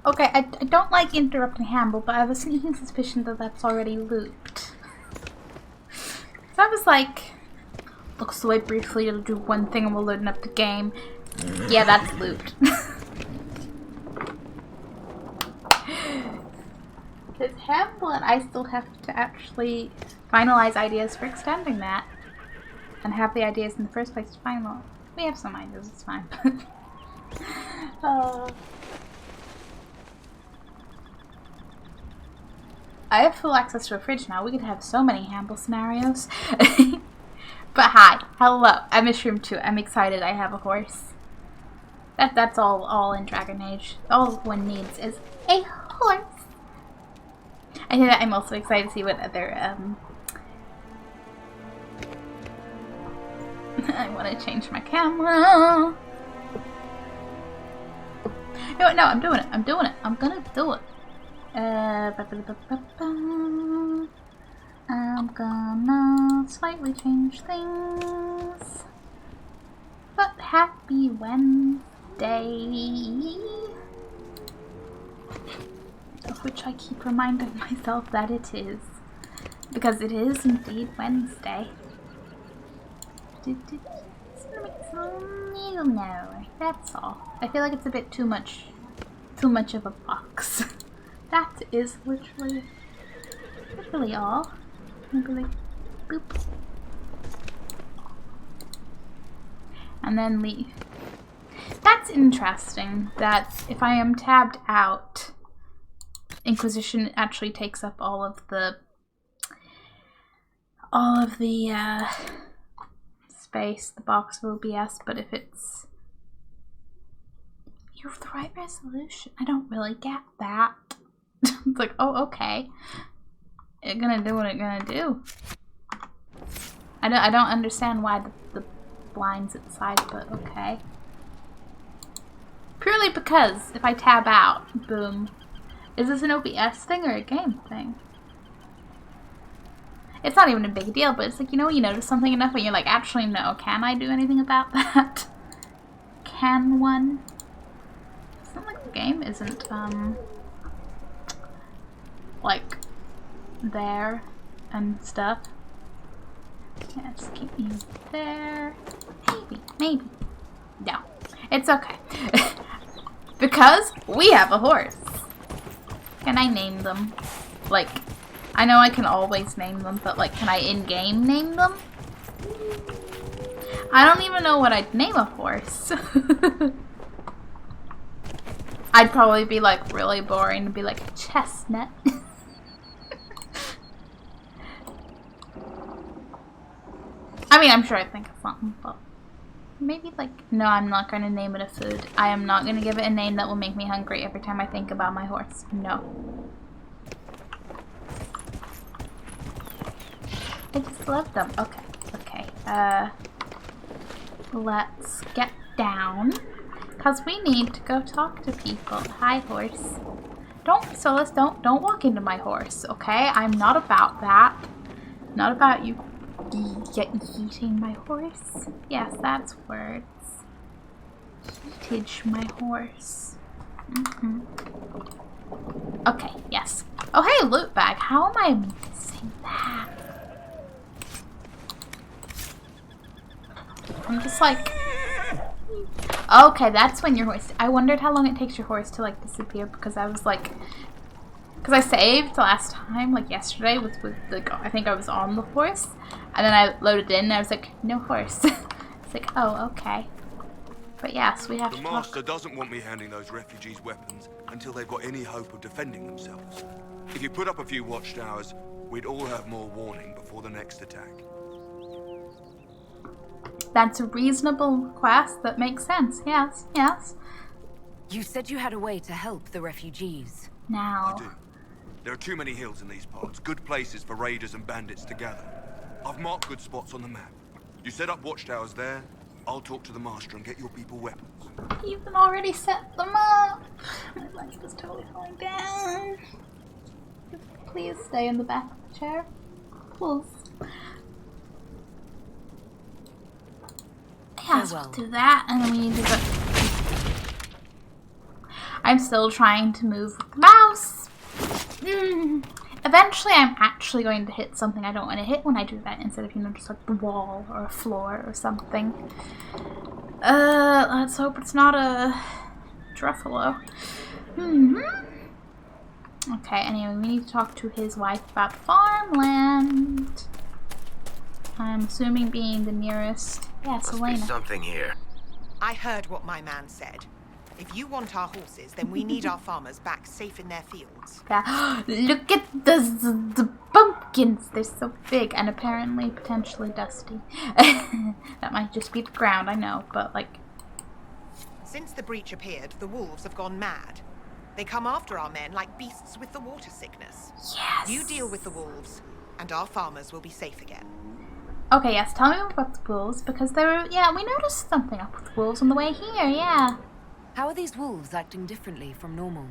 Okay, I don't like interrupting Hamble, but I have a sneaking suspicion that that's already looped. So I was like, looks away briefly to do one thing and we'll loading up the game. Yeah, that's looped. Because Hamble and I still have to actually finalize ideas for extending that. And have the ideas in the first place to final. We have some ideas, it's fine. I have full access to a fridge now. We could have so many Hamble scenarios. But hi, hello. I'm Mushroom 2. I'm excited. I have a horse. That's all in Dragon Age. All one needs is a horse. I think that I'm also excited to see what other I want to change my camera. No, I'm doing it. I'm doing it. I'm gonna do it. I'm gonna slightly change things. But happy Wednesday. Of which I keep reminding myself that it is. Because it is indeed Wednesday. Just gonna make some needle now. That's all. I feel like it's a bit too much of a box. That is literally all. Maybe like boop. And then leave. That's interesting that if I am tabbed out, Inquisition actually takes up all of the space, the box of OBS, but if it's you have the right resolution, I don't really get that. It's like, oh, okay. It's gonna do what it's gonna do. I don't understand why the blind's inside, but okay. Purely because if I tab out, boom. Is this an OBS thing or a game thing? It's not even a big deal, but it's like, you know, you notice something enough and you're like, actually, no, can I do anything about that? Can one? It's not like the game isn't, like, there and stuff. Yeah, just keep you there. Maybe. No, it's okay. Because we have a horse. Can I name them? Like, I know I can always name them, but like, can I in-game name them? I don't even know what I'd name a horse. I'd probably be like really boring and be like a chestnut. I mean, I'm sure I'd think of something, but maybe like, no, I'm not going to name it a food. I am not going to give it a name that will make me hungry every time I think about my horse. No. I just love them. Okay. Let's get down. Because we need to go talk to people. Hi, horse. Solus, don't walk into my horse, okay? I'm not about that. Not about you eating my horse. Yes, that's words. Eatage my horse. Okay, yes. Oh, hey, loot bag. How am I missing that? I'm just like... Okay, that's when your horse... I wondered how long it takes your horse to, like, disappear, because I was like... Because I saved last time, like yesterday, with the... I think I was on the horse, and then I loaded in, and I was like, no horse. It's like, oh, okay. But yes, we have to talk. The Master doesn't want me handing those refugees weapons until they've got any hope of defending themselves. If you put up a few watchtowers, we'd all have more warning before the next attack. That's a reasonable request that makes sense. Yes. You said you had a way to help the refugees. Now. I do. There are too many hills in these parts, good places for raiders and bandits to gather. I've marked good spots on the map. You set up watchtowers there, I'll talk to the Master and get your people weapons. You've already set them up. My life is totally falling down. Please stay in the back of the chair. Please. Yes, we'll do that, and then we need to go... I'm still trying to move with the mouse. Eventually, I'm actually going to hit something I don't want to hit when I do that, instead of, you know, just like the wall or a floor or something. Let's hope it's not a Druffalo. Okay, anyway, we need to talk to his wife about farmland. I'm assuming being the nearest. Yes, Must Elena. be something here. I heard what my man said. If you want our horses, then we need our farmers back safe in their fields. Yeah. Look at the pumpkins. They're so big and apparently potentially dusty. That might just be the ground, I know, but like... Since the breach appeared, the wolves have gone mad. They come after our men like beasts with the water sickness. Yes. You deal with the wolves, and our farmers will be safe again. Okay, yes, tell me about the wolves, because they were... Yeah, we noticed something up with the wolves on the way here, yeah. How are these wolves acting differently from normal?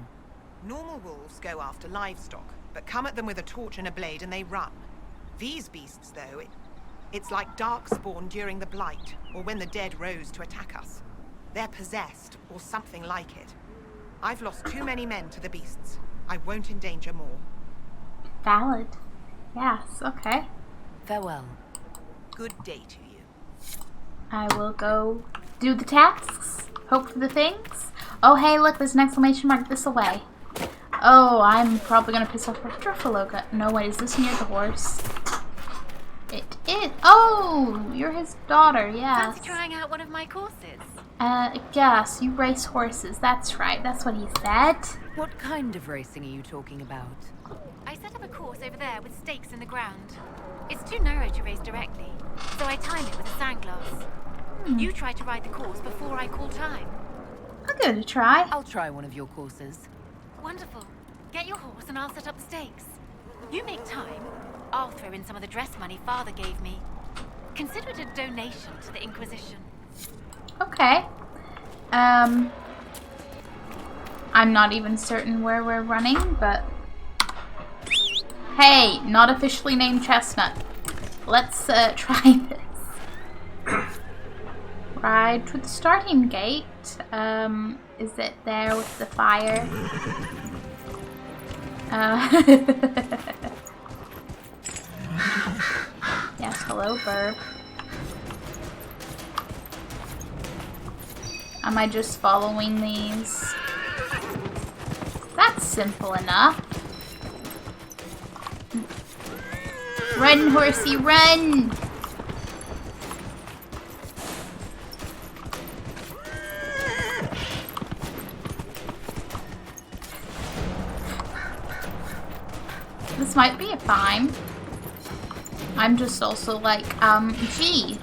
Normal wolves go after livestock, but come at them with a torch and a blade and they run. These beasts, though, it's like Darkspawn during the Blight, or when the dead rose to attack us. They're possessed, or something like it. I've lost too many men to the beasts. I won't endanger more. Valid. Yes, okay. Farewell. Good day to you. I will go do the tasks, hope for the things. Oh, hey, look, there's an exclamation mark this away. Oh, I'm probably gonna piss off Druffalo. No, wait, is this near the horse? It is. Oh, you're his daughter, yes. Fancy trying out one of my courses? Yes, you race horses. That's right, that's what he said. What kind of racing are you talking about? I set up a course over there with stakes in the ground. It's too narrow to race directly, so I time it with a sandglass. You try to ride the course before I call time. I'll give it a try. I'll try one of your courses. Wonderful. Get your horse and I'll set up the stakes. You make time, I'll throw in some of the dress money Father gave me. Consider it a donation to the Inquisition. Okay. I'm not even certain where we're running, but... Hey, not officially named Chestnut. Let's try this. Ride to the starting gate. Is it there with the fire? Yes, hello, Burb. Am I just following these? That's simple enough. Run, horsey, run! This might be fine. I'm just also like, gee.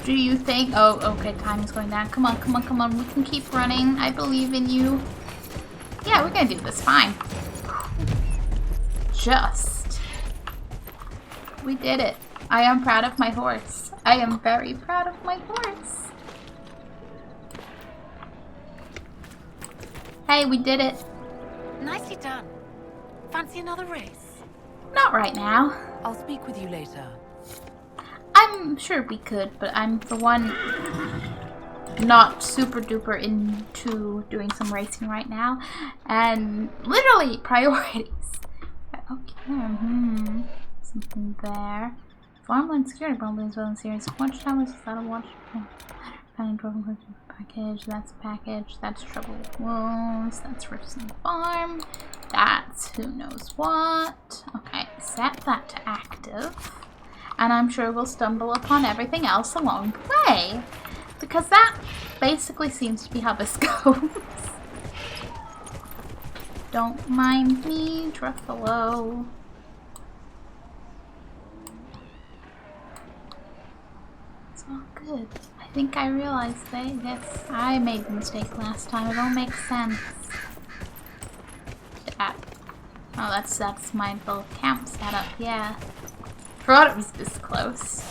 Do you think... Oh, okay, time is going down. Come on, come on, come on. We can keep running. I believe in you. Yeah, we're gonna do this fine. Just. We did it. I am proud of my horse. I am very proud of my horse. Hey, we did it. Nicely done. Fancy another race? Not right now. I'll speak with you later. I'm sure we could, but I'm, for one, not super duper into doing some racing right now. And literally, priorities. Okay, something there. Farmland security problems well in series. Watch towers, that'll watch. Finding problem package, that's package, that's trouble with wolves, that's risks in the farm, that's who knows what. Okay, set that to active. And I'm sure we'll stumble upon everything else along the way. Because that basically seems to be how this goes. Don't mind me, Druffalo. It's all good. I think I realized that I made a mistake last time. It don't make sense. Oh, that's my little camp setup, yeah. Forgot it was this close.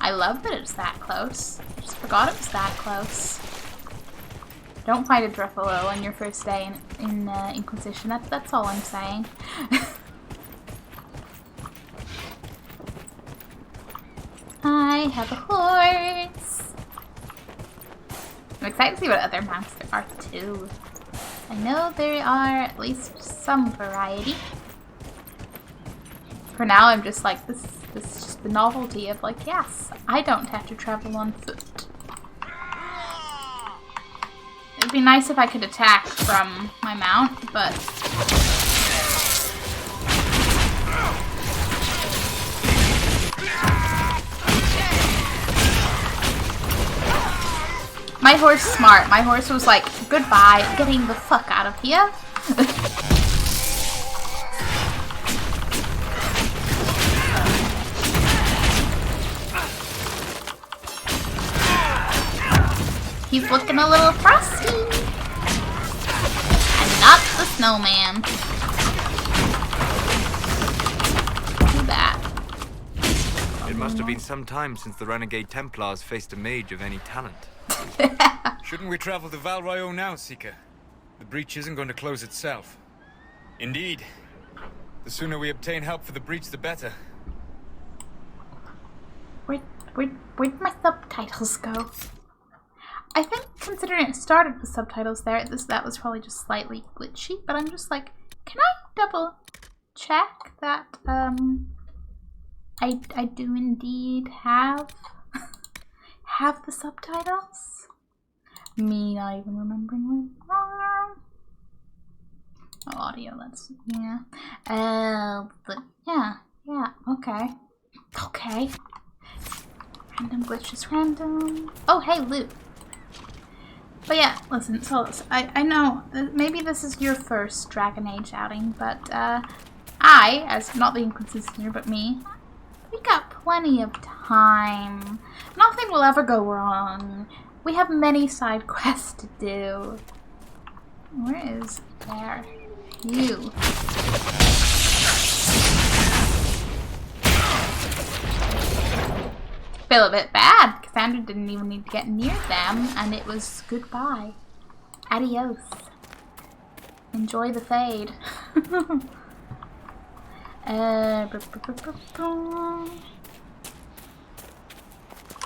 I love that it's that close. Just forgot it was that close. Don't fight a Druffalo on your first day in Inquisition. That's all I'm saying. I have a horse. I'm excited to see what other mounts there are too. I know there are at least some variety. For now, I'm just like, this is just the novelty of like, yes, I don't have to travel on foot. It'd be nice if I could attack from my mount, but... My horse is smart. My horse was like, goodbye, getting the fuck out of here. He's looking a little frosty. And not the snowman. Too bad. It must have been some time since the Renegade Templars faced a mage of any talent. Shouldn't we travel to Val Royeaux now, Seeker? The breach isn't going to close itself. Indeed. The sooner we obtain help for the breach, the better. Where'd my subtitles go? I think, considering it started with subtitles there, that was probably just slightly glitchy, but I'm just like, can I double check that, I do indeed have the subtitles? Me not even remembering where they are. Oh, audio, that's, yeah. But, yeah, okay. Okay. Random glitches, random. Oh, hey, loot. But yeah, listen, so I know, maybe this is your first Dragon Age outing, but I, as not the Inquisitor, but me, we got plenty of time. Nothing will ever go wrong. We have many side quests to do. Where is there? You. Feel a bit bad. Cassandra didn't even need to get near them, and it was goodbye. Adios. Enjoy the fade.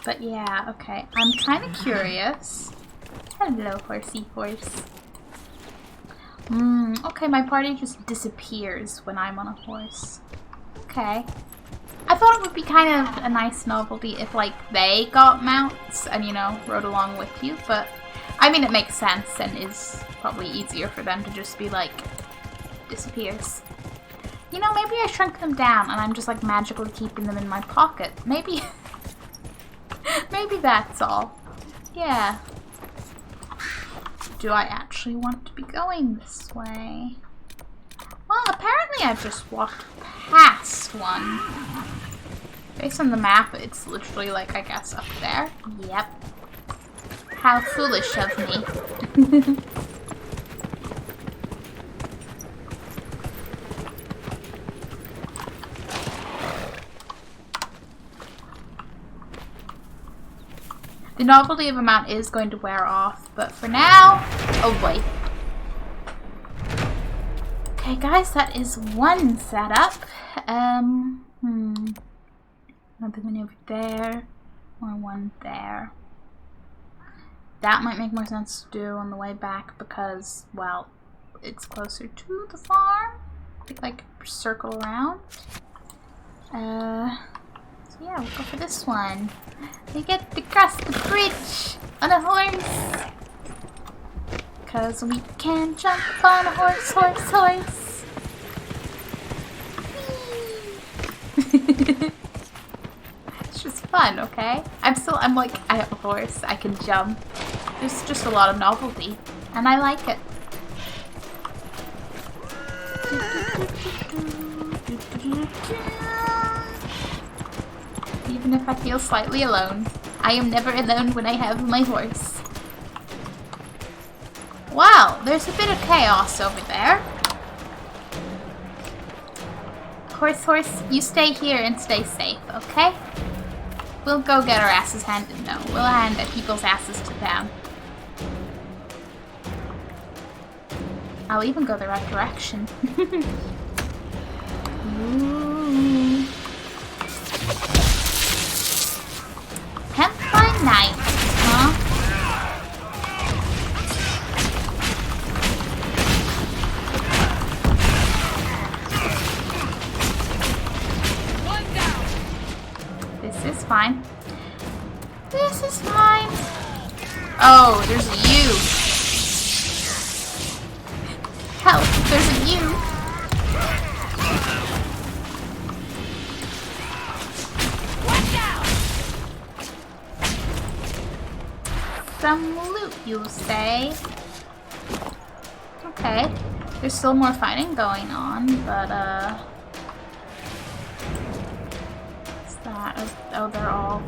But yeah, okay. I'm kind of curious. Hello, horsey horse. Okay, my party just disappears when I'm on a horse. Okay. I thought it would be kind of a nice novelty if, like, they got mounts and, you know, rode along with you, but, I mean, it makes sense and is probably easier for them to just be, like, disappears. You know, maybe I shrunk them down and I'm just, like, magically keeping them in my pocket. Maybe, maybe that's all. Yeah. Do I actually want to be going this way? Well, apparently I've just walked past one. Based on the map, it's literally like, I guess, up there. Yep. How foolish of me. The novelty of a mount is going to wear off, but for now... Oh boy. Okay, guys, that is one setup. Another one over there, or one there. That might make more sense to do on the way back because, well, it's closer to the farm. Like, circle around. So yeah, we'll go for this one. We get to cross the bridge on a horse. Cause we can jump on a horse, horse, horse. It's just fun, okay? I'm like, I have a horse, I can jump. There's just a lot of novelty, and I like it. Even if I feel slightly alone, I am never alone when I have my horse. Wow, there's a bit of chaos over there. Horse, horse, you stay here and stay safe, okay? We'll go get our asses handed. No, we'll hand people's asses to them. I'll even go the right direction. Ooh. Hemp by night, huh? fine. This is fine. Oh, there's a U. Help, there's a U. Some loot, you say? Okay. There's still more fighting going on, but, what's that? Oh, they're all...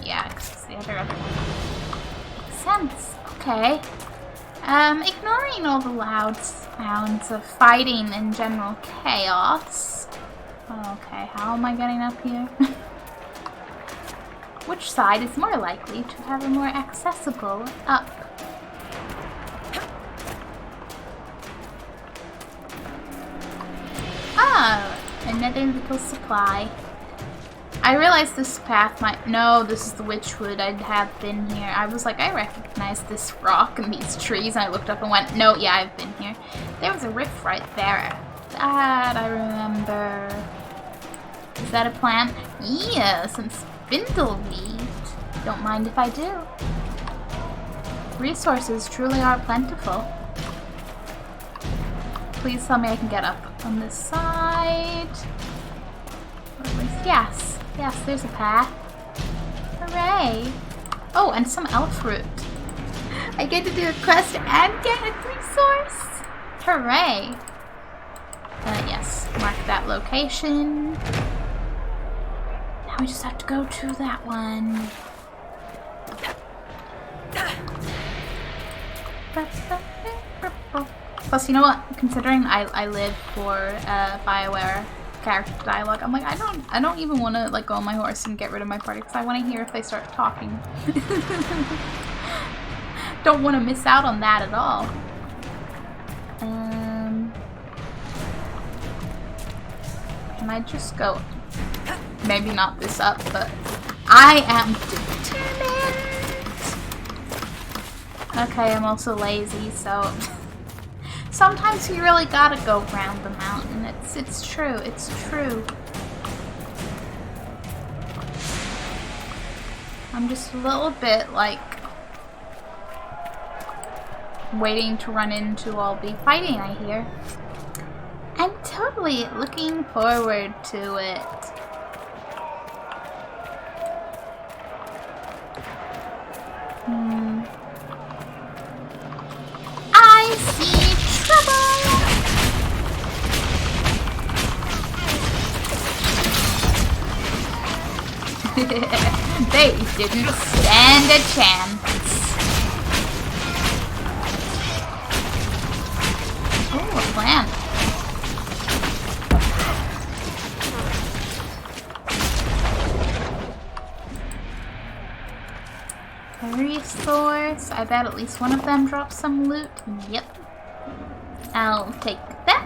Yeah, because the other makes sense. Okay. Ignoring all the loud sounds of fighting and general chaos. Okay, how am I getting up here? Which side is more likely to have a more accessible up? Ah, another little supply. I realized this path might... No, this is the Witchwood. I have been here. I was like, I recognize this rock and these trees. And I looked up and went, no, yeah, I've been here. There was a rift right there. That I remember. Is that a plant? Yeah, some spindleweed. Don't mind if I do. Resources truly are plentiful. Please tell me I can get up on this side. Or at least, yes. Yes, there's a path. Hooray! Oh, and some elf fruit. I get to do a quest and get a resource! Hooray! Yes, mark that location. Now we just have to go to that one. Plus, you know what? Considering I live for BioWare character dialogue, I'm like, I don't even want to like go on my horse and get rid of my party because I want to hear if they start talking. Don't want to miss out on that at all. Can I just go? Maybe not this up, but I am determined. Okay, I'm also lazy, so sometimes you really gotta go round the mountain. It's true. It's true. I'm just a little bit like waiting to run into all the fighting I hear. I'm totally looking forward to it. I see trouble! They didn't stand a chance. Oh, a plant. A resource. I bet at least one of them dropped some loot. Yep. I'll take that.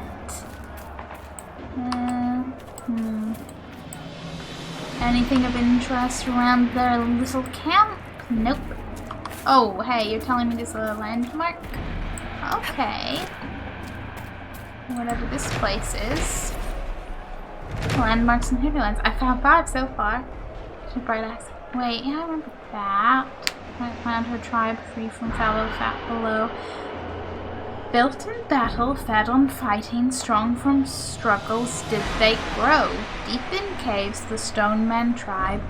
Anything of interest around their little camp? Nope. Oh, hey, you're telling me this is a landmark? Okay. Whatever this place is. Landmarks and hinterlands. I found 5 so far. Bright axe. Wait, yeah, I remember that. I found her tribe free from fallow fat below. Built in battle, fed on fighting, strong from struggles did they grow. Deep in caves the Stone Men tribe,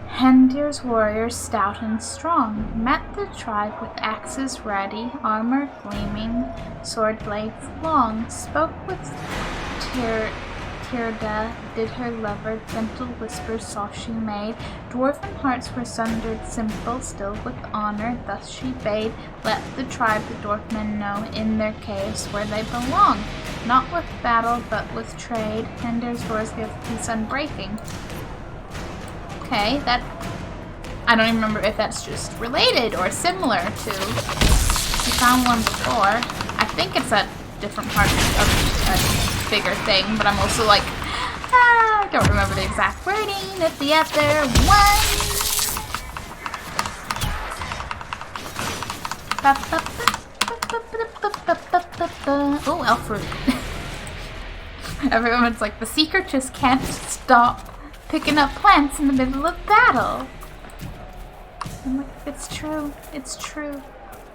Hendir's warriors stout and strong, met the tribe with axes ready, armor gleaming, sword blades long. Spoke with Tirda, did her lover, gentle whispers soft she made. Dwarven hearts were sundered, simple, still with honor. Thus she bade, let the tribe, the Dwarfmen know, in their caves where they belong. Not with battle, but with trade. Hendir's doors give peace unbreaking. Okay, that... I don't even remember if that's just related or similar to... We found one before. I think it's a different part of a bigger thing, but I'm also like, I don't remember the exact wording of the other one. Oh, elf fruit. Everyone's like, the seeker just can't stop. picking up plants in the middle of battle. I'm like, it's true. It's true.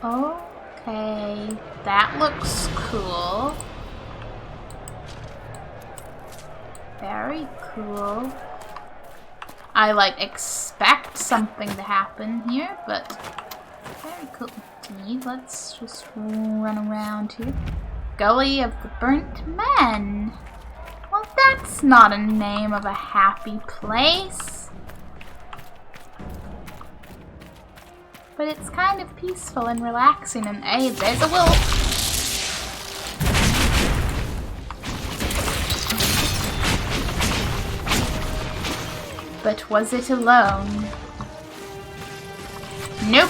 Okay, that looks cool. Very cool. I like expect something to happen here, but very cool indeed. Let's just run around here. Gully of the Burnt Men. Well, that's not a name of a happy place. But it's kind of peaceful and relaxing, and hey, there's a wolf. But was it alone? Nope.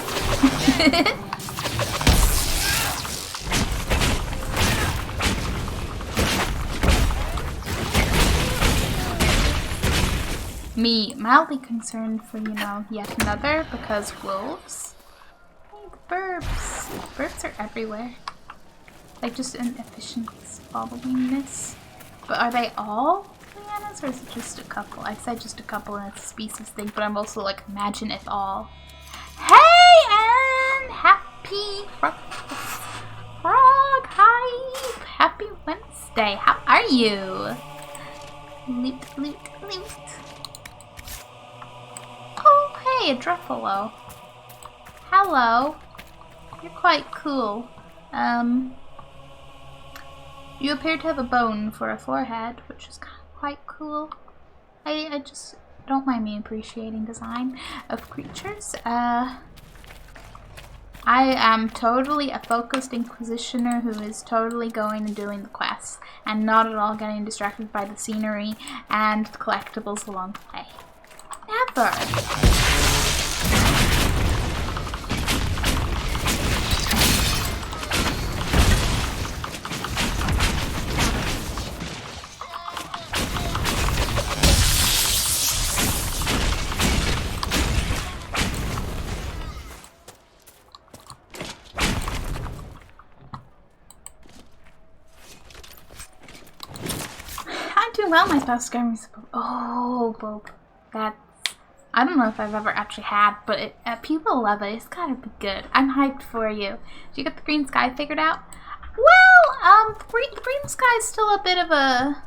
Me mildly concerned for, yet another, because wolves. Hey, the burbs. Burbs are everywhere. Like, just inefficients following this. But are they all Leannas, or is it just a couple? I said just a couple and it's a species thing, but I'm also like, imagine if all. Hey, and happy frog hype. Happy Wednesday. How are you? Loot, loot, loot. Oh, hey, a Druffalo. Hello. You're quite cool. You appear to have a bone for a forehead, which is quite cool. I just don't mind me appreciating design of creatures. I am totally a focused Inquisitioner who is totally going and doing the quests and not at all getting distracted by the scenery and the collectibles along the way. Never! Well, my spouse Skyrim is Bob. That's, I don't know if I've ever actually had, but people love it. It's gotta be good. I'm hyped for you. Did you get the green sky figured out? Well, the green sky is still a bit of a.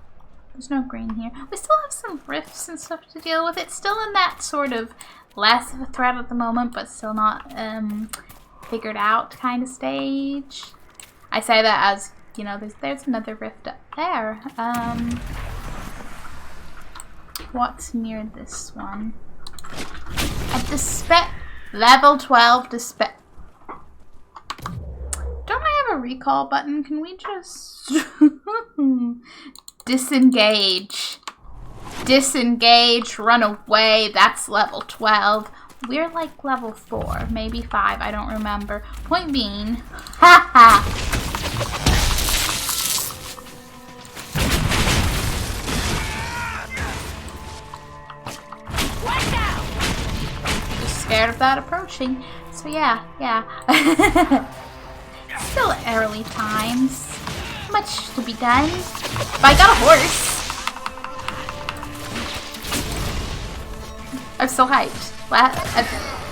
There's no green here. We still have some rifts and stuff to deal with. It's still in that sort of less of a threat at the moment, but still not figured out kind of stage. I say that as there's another rift up there. What's near this one? A level 12 Don't I have a recall button? Can we just disengage? Disengage, run away. That's level 12. We're like level 4, maybe 5. I don't remember. Point being, haha. Scared of that approaching. So yeah. Still early times. Much to be done. But I got a horse. I'm still hyped.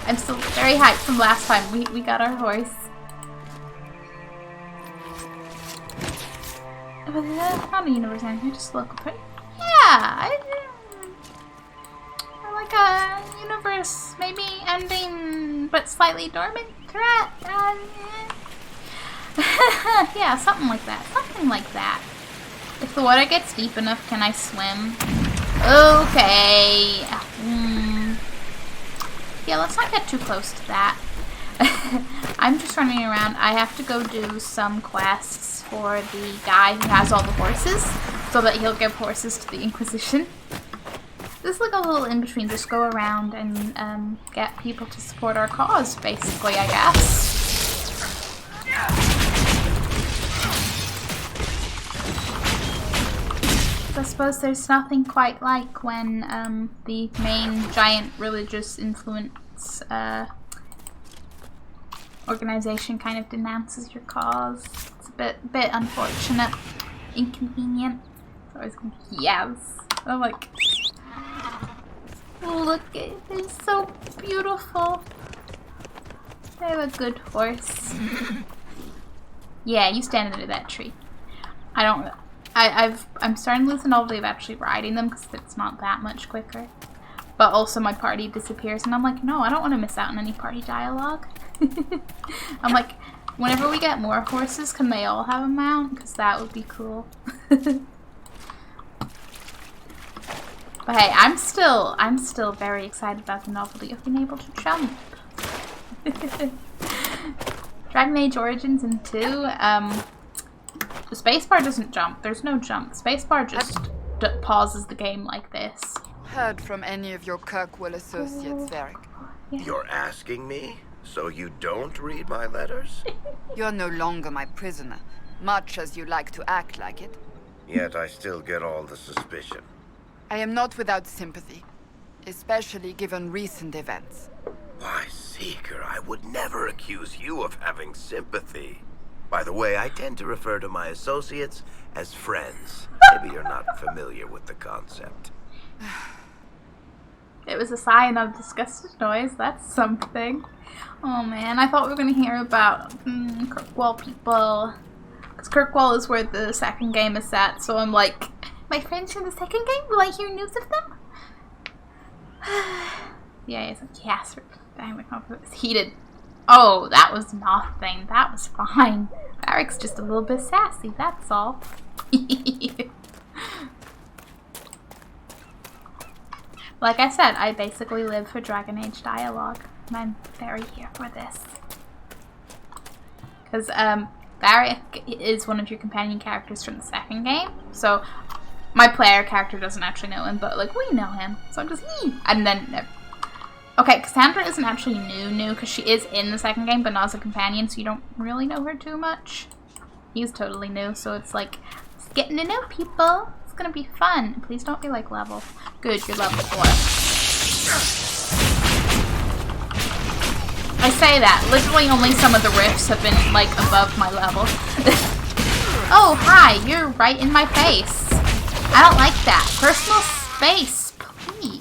I'm still very hyped from last time we got our horse. Not a universe here, just local print. Yeah, like a universe maybe ending but slightly dormant threat. Yeah, something like that. Something like that. If the water gets deep enough, can I swim? Okay. Yeah, let's not get too close to that. I'm just running around. I have to go do some quests for the guy who has all the horses so that he'll give horses to the Inquisition. This is like a little in-between. Just go around and get people to support our cause, basically, I guess. I suppose there's nothing quite like when the main giant religious influence organization kind of denounces your cause. It's a bit unfortunate, inconvenient. It's always yes. I'm like, Look, they're so beautiful. I have a good horse. Yeah, you stand under that tree. I'm starting to lose the novelty of actually riding them because it's not that much quicker. But also my party disappears and I'm like, no, I don't want to miss out on any party dialogue. I'm like, whenever we get more horses, can they all have a mount? Because that would be cool. But hey, I'm still very excited about the novelty of being able to jump. Dragon Age Origins and 2, the spacebar doesn't jump. There's no jump. Spacebar just pauses the game like this. Heard from any of your Kirkwall associates, Varric? You're asking me? So you don't read my letters? You're no longer my prisoner, much as you like to act like it. Yet I still get all the suspicion. I am not without sympathy, especially given recent events. Why, Seeker, I would never accuse you of having sympathy. By the way, I tend to refer to my associates as friends. Maybe you're not familiar with the concept. It was a sign of disgusted noise. That's something. Oh man, I thought we were going to hear about Kirkwall people. Because Kirkwall is where the second game is set, so I'm like, my friends from the second game? Will I hear news of them? Yeah, he's like, yes, it was heated. Oh, that was nothing. That was fine. Varric's just a little bit sassy, that's all. Like I said, I basically live for Dragon Age dialogue, and I'm very here for this. Because Varric is one of your companion characters from the second game, so my player character doesn't actually know him, but like we know him, so I'm just and then okay, Cassandra isn't actually new because she is in the second game, but not as a companion, so you don't really know her too much. He's totally new, so it's like just getting to know people. It's gonna be fun. Please don't be like level. Good, you're level 4. I say that. Literally only some of the rifts have been like above my level. Oh, hi, you're right in my face. I don't like that. Personal space, please.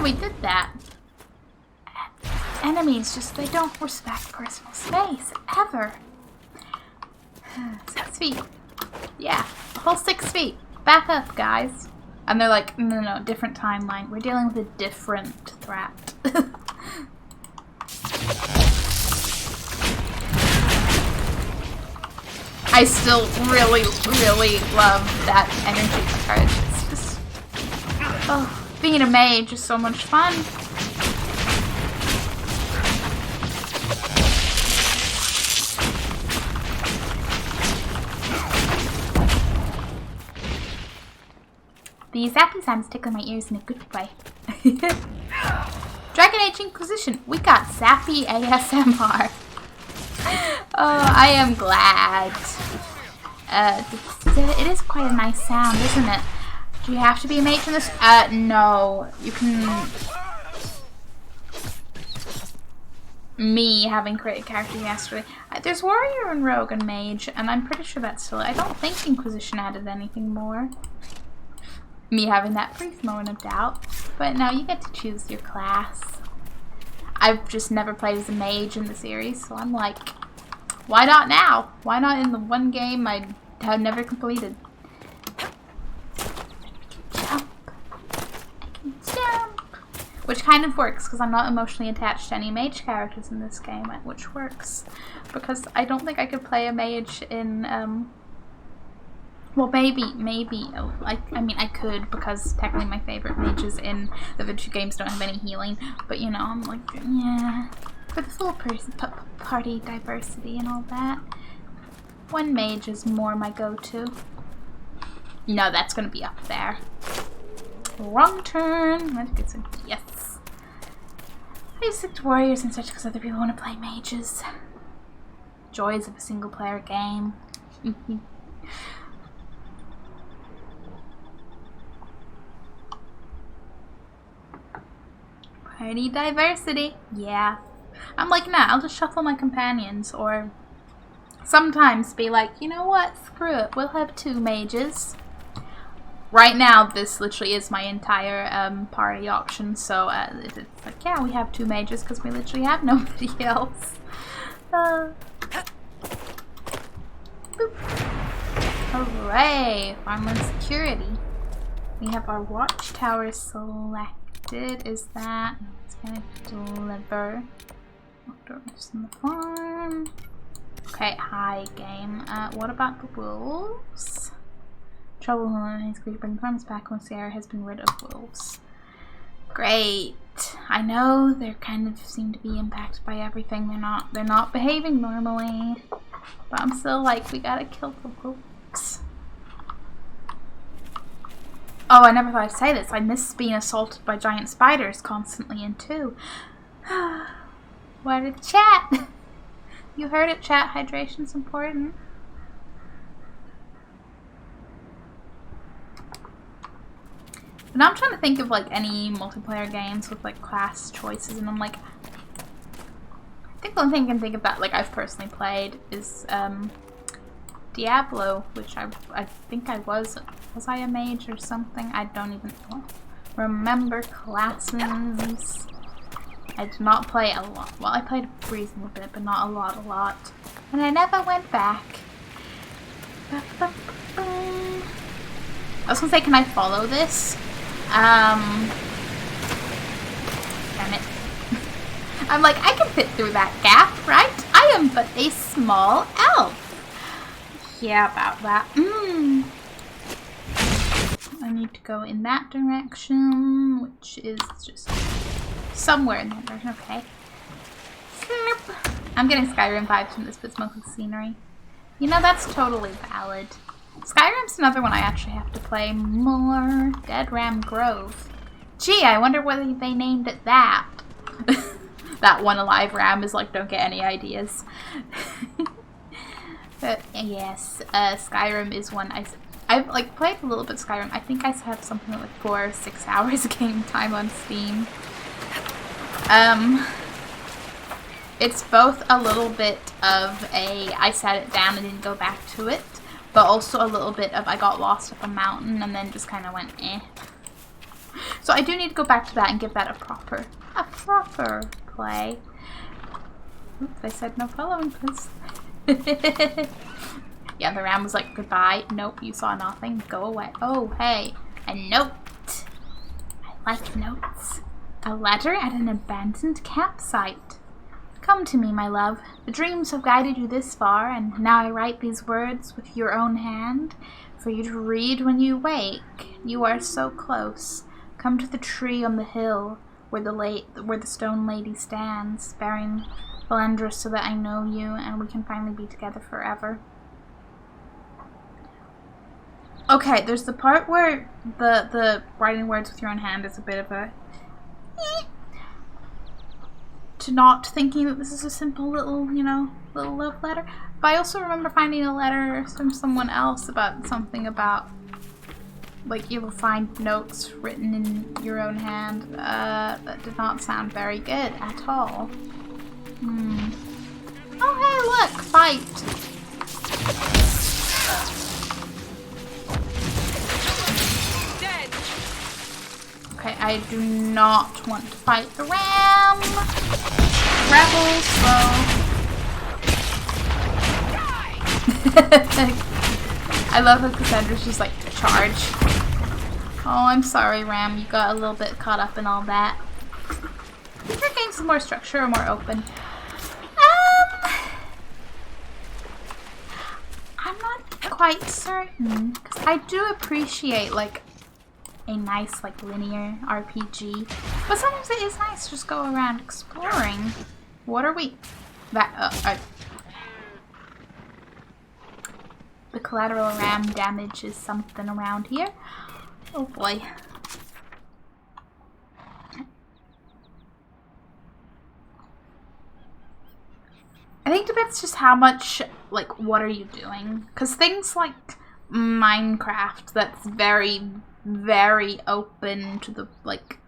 We did that. Enemies just, they don't respect personal space, ever. 6 feet. Yeah, a whole 6 feet. Back up, guys. And they're like, no, different timeline. We're dealing with a different threat. I still really love that energy charge. It's just, oh. Being a mage is so much fun. The zappy sounds tickle my ears in a good way. Dragon Age Inquisition, we got zappy ASMR. Oh, I am glad. It is quite a nice sound, isn't it? Do you have to be a mage in this? No. You can... Me having created a character yesterday. There's warrior and rogue and mage, and I'm pretty sure that's still... I don't think Inquisition added anything more. Me having that brief moment of doubt. But no, you get to choose your class. I've just never played as a mage in the series, so I'm like, why not now? Why not in the one game I have never completed? Jump. Which kind of works because I'm not emotionally attached to any mage characters in this game, which works because I don't think I could play a mage in well, maybe I mean I could because technically my favorite mages in the other two games don't have any healing, but you know, I'm like, yeah, for the full party diversity and all that, one mage is more my go-to. No, that's gonna be up there. Wrong turn. Let's get some. Yes. I stick to warriors and such because other people want to play mages. Joys of a single player game. I need diversity. Yeah. I'm like, nah, I'll just shuffle my companions, or sometimes be like, you know what, screw it, we'll have 2 mages. Right now, this literally is my entire party option, so it's like, yeah, we have 2 mages because we literally have nobody else. Hooray! Farmland security. We have our watchtower selected. Is that? It's gonna deliver. Doors in the farm. Okay, hi game. What about the wolves? Trouble has bring farms back once the area has been rid of wolves. Great. I know they kind of seem to be impacted by everything. They're not behaving normally. But I'm still like, we gotta kill the wolves. Oh, I never thought I'd say this. I miss being assaulted by giant spiders constantly in 2. What did chat? You heard it, chat. Hydration's important. But now I'm trying to think of like any multiplayer games with like class choices, and I'm like, I think the only thing I can think of that like I've personally played is Diablo, which I think I was I a mage or something? I don't even remember classes. I did not play a lot. Well, I played a reasonable bit, but not a lot. And I never went back. I was gonna say, can I follow this? Damn it. I'm like, I can fit through that gap, right? I am but a small elf. Yeah, about that. I need to go in that direction, which is just somewhere in that direction. Okay. I'm getting Skyrim vibes from this, but it's mostly scenery. You know, that's totally valid. Skyrim's another one I actually have to play more. Dead Ram Grove. Gee, I wonder whether they named it that. That one alive ram is like, don't get any ideas. But yes, Skyrim is one I've like played a little bit of Skyrim. I think I have something like 4 or 6 hours of game time on Steam. It's both a little bit of a I set it down and didn't go back to it, but also a little bit of I got lost up a mountain and then just kind of went eh. So I do need to go back to that and give that a proper play. Oops, I said no following, please. Yeah, the ram was like, goodbye. Nope, you saw nothing. Go away. Oh, hey, a note. I like notes. A letter at an abandoned campsite. Come to me, my love. The dreams have guided you this far, and now I write these words with your own hand for you to read when you wake. You are so close. Come to the tree on the hill where the stone lady stands, bearing Valandra, so that I know you and we can finally be together forever. Okay, there's the part where the writing words with your own hand is a bit of a to not thinking that this is a simple little, you know, little love letter. But I also remember finding a letter from someone else about something about, like, you'll find notes written in your own hand. That did not sound very good at all. Oh, hey, look! Fight! Dead. Okay, I do not want to fight the ram. Rebel, slow. I love how Cassandra's just like, charge. Oh, I'm sorry, Ram. You got a little bit caught up in all that. I think our game's more structure or more open. I'm not quite certain, because I do appreciate like a nice like linear RPG, but sometimes it is nice to just go around exploring. What are we? The collateral ram damage is something around here. Oh boy. I think it depends just how much, like, what are you doing? Because things like Minecraft, that's very, very open to the, like,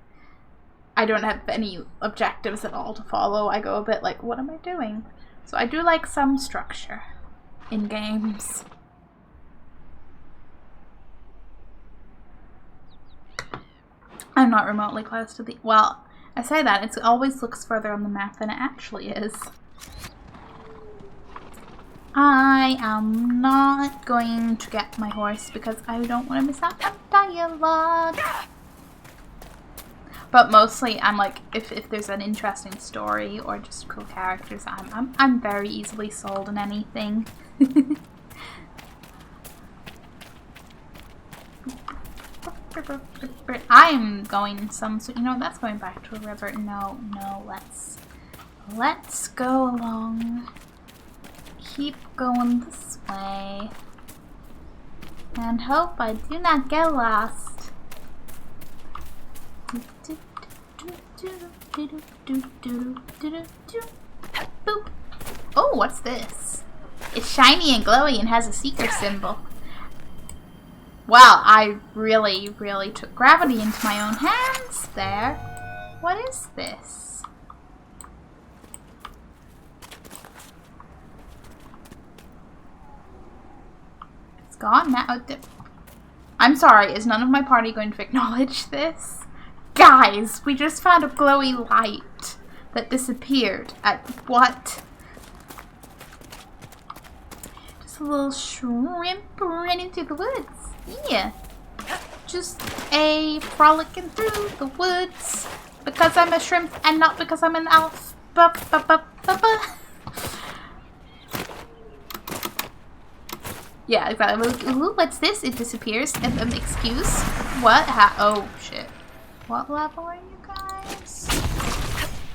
I don't have any objectives at all to follow. I go a bit like, what am I doing? So I do like some structure in games. I'm not remotely close to the... Well, I say that, it always looks further on the map than it actually is. I am not going to get my horse because I don't want to miss out on dialogue. But mostly, I'm like, if there's an interesting story or just cool characters, I'm very easily sold in anything. I'm going so you know, that's going back to a river. No, let's go along. Keep going this way. And hope I do not get lost. Boop. Oh, what's this? It's shiny and glowy and has a seeker symbol. Wow, I really took gravity into my own hands there. What is this? It's gone now. I'm sorry, is none of my party going to acknowledge this? Guys, we just found a glowy light that disappeared at what? Just a little shrimp running through the woods. Yeah. Just a frolicking through the woods because I'm a shrimp and not because I'm an elf. Yeah, exactly. Ooh, what's this? It disappears. Excuse? What? Oh, shit. What level are you guys?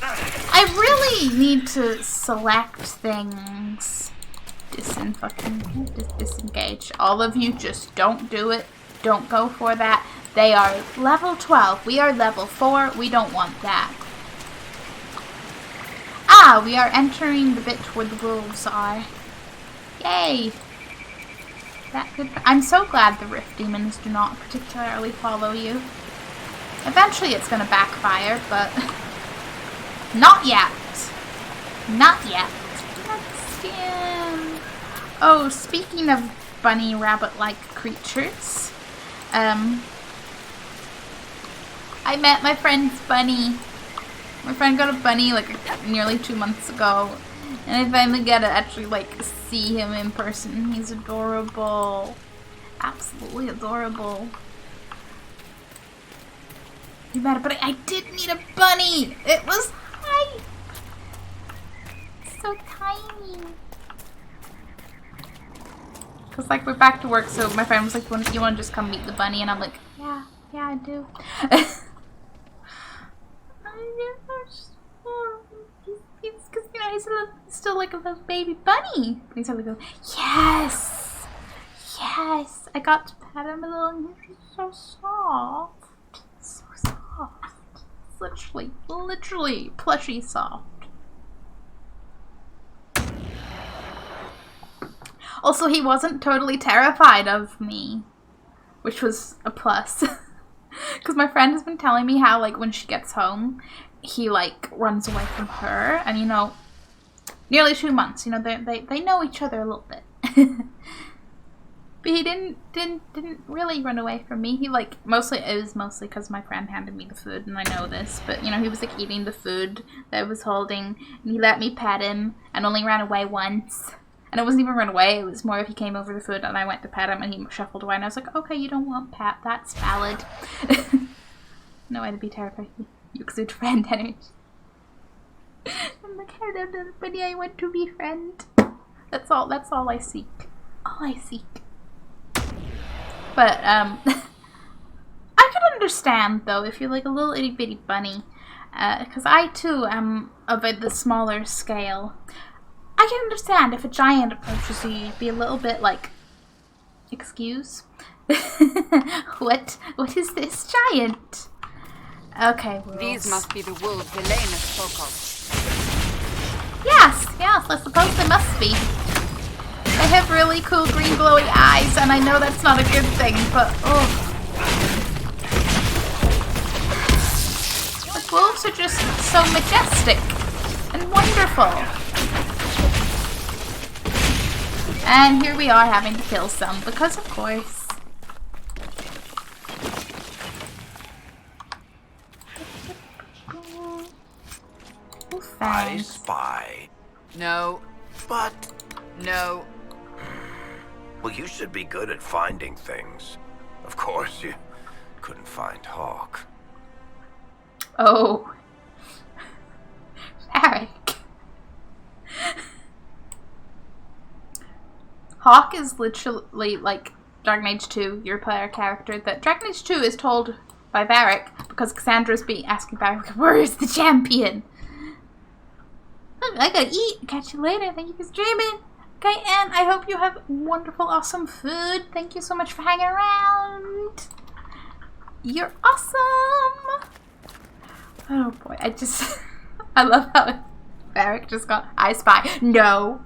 I really need to select things. Disengage. All of you just don't do it. Don't go for that. They are level 12. We are level 4. We don't want that. Ah, we are entering the bit where the wolves are. Yay. That could... I'm so glad the Rift Demons do not particularly follow you. Eventually it's going to backfire, but not yet. Not yet. Oh, speaking of bunny rabbit-like creatures, I met my friend's bunny. My friend got a bunny like nearly 2 months ago, and I finally got to actually like see him in person. He's adorable. Absolutely adorable. You met a bunny? I did meet a bunny! It was tiny! So tiny. Cause like we're back to work, so my friend was like, "You want to just come meet the bunny?" And I'm like, "Yeah, I do." Because you know he's still like a little baby bunny. He's like, "Yes, yes." I got to pet him a little. He's so soft, so soft. It's literally plushy soft. Also, he wasn't totally terrified of me, which was a plus. Because my friend has been telling me how, like, when she gets home, he, like, runs away from her. And, you know, nearly 2 months, you know, they know each other a little bit. But he didn't really run away from me. He, like, it was mostly because my friend handed me the food, and I know this. But, you know, he was, like, eating the food that I was holding, and he let me pet him, and only ran away once. And it wasn't even run away, it was more if he came over the food and I went to pet him and he shuffled away and I was like, okay, you don't want pet, that's valid. No way to be terrified. You exude friend energy. I'm like, hello everybody, I want to be friend. That's all I seek. All I seek. But, I can understand though if you're like a little itty bitty bunny. Because I too am of the smaller scale. I can understand if a giant approaches you, you'd be a little bit like, excuse? What is this giant? Okay, wolves. These must be the wolves Elena spoke of. Yes, I suppose they must be. They have really cool green glowy eyes, and I know that's not a good thing, but oh. Like, wolves wolves are just so majestic and wonderful. And here we are having to kill some, because of course. I spy. No. But... No. Well, you should be good at finding things. Of course, you couldn't find Hawk. Oh. Varric. Hawk is literally like Dragon Age 2, your player character. That Dragon Age 2 is told by Varric because Cassandra's being asking Varric, where is the champion? I gotta eat. Catch you later. Thank you for streaming. Okay, and I hope you have wonderful, awesome food. Thank you so much for hanging around. You're awesome. Oh boy, I love how Varric just got, I spy. No.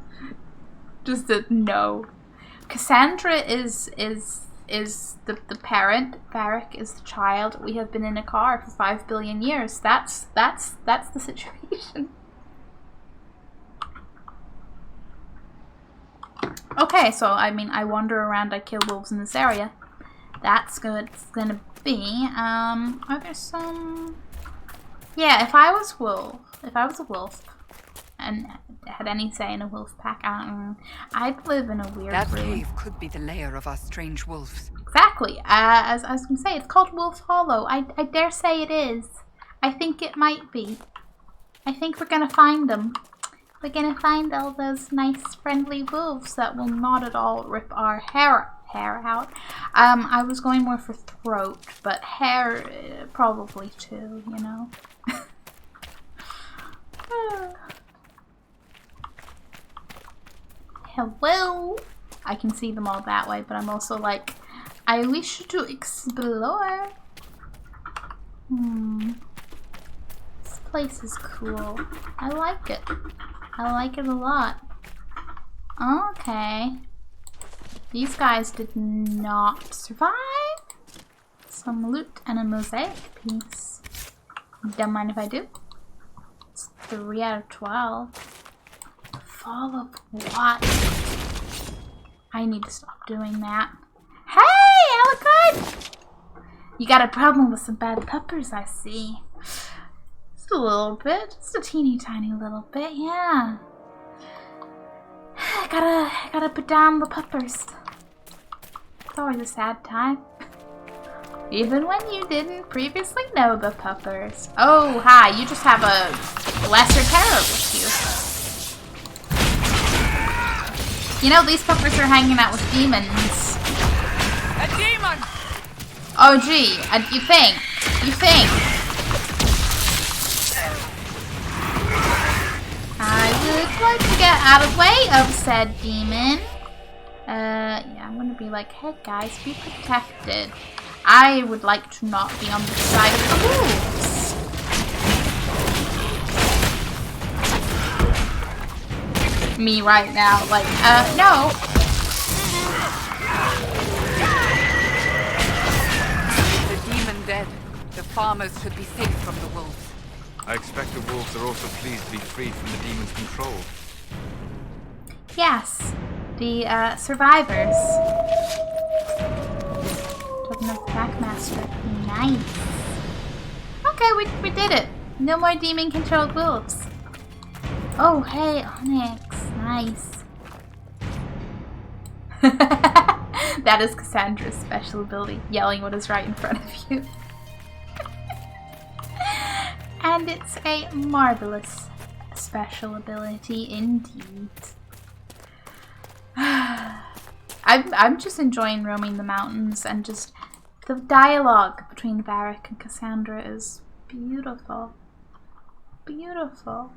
Just a no. Cassandra is the parent. Varric is the child. We have been in a car for 5 billion years. That's the situation. Okay, so I mean, I wander around, I kill wolves in this area. That's good. It's gonna be. Are there some? Yeah, if I was a wolf, and had any say in a wolf pack, I'd live in a weird That room. cave could be the lair of our strange wolves. Exactly. As I was gonna say, it's called Wolf Hollow. I dare say it is. I think it might be. I think we're gonna find them. We're gonna find all those nice, friendly wolves that will not at all rip our hair out. I was going more for throat, but hair probably too, you know. Hello. I can see them all that way, but I'm also like, I wish to explore. This place is cool. I like it. I like it a lot. Okay. These guys did not survive. Some loot and a mosaic piece. Don't mind if I do. It's 3 out of 12. Fall of what? I need to stop doing that. Hey, Alucard! You got a problem with some bad peppers, I see. Just a little bit. Just a teeny tiny little bit, yeah. I gotta put down the peppers. It's always a sad time. Even when you didn't previously know the peppers. Oh, hi, you just have a lesser terror with you. You know, these peppers are hanging out with demons. A demon! Oh, gee, you think? I would like to get out of the way of said demon. Yeah, I'm gonna be like, hey guys, be protected. I would like to not be on the side of the wolves. Me right now, like, no. With the demon dead, the farmers should be safe from the wolves. I expect the wolves are also pleased to be freed from the demon's control. Yes, the survivors. North Packmaster. Nice. Okay, we did it. No more demon-controlled wolves. Oh, hey, Onyx. Nice. That is Cassandra's special ability, yelling what is right in front of you. And it's a marvelous special ability indeed. I'm just enjoying roaming the mountains, and just the dialogue between Varric and Cassandra is beautiful. Beautiful.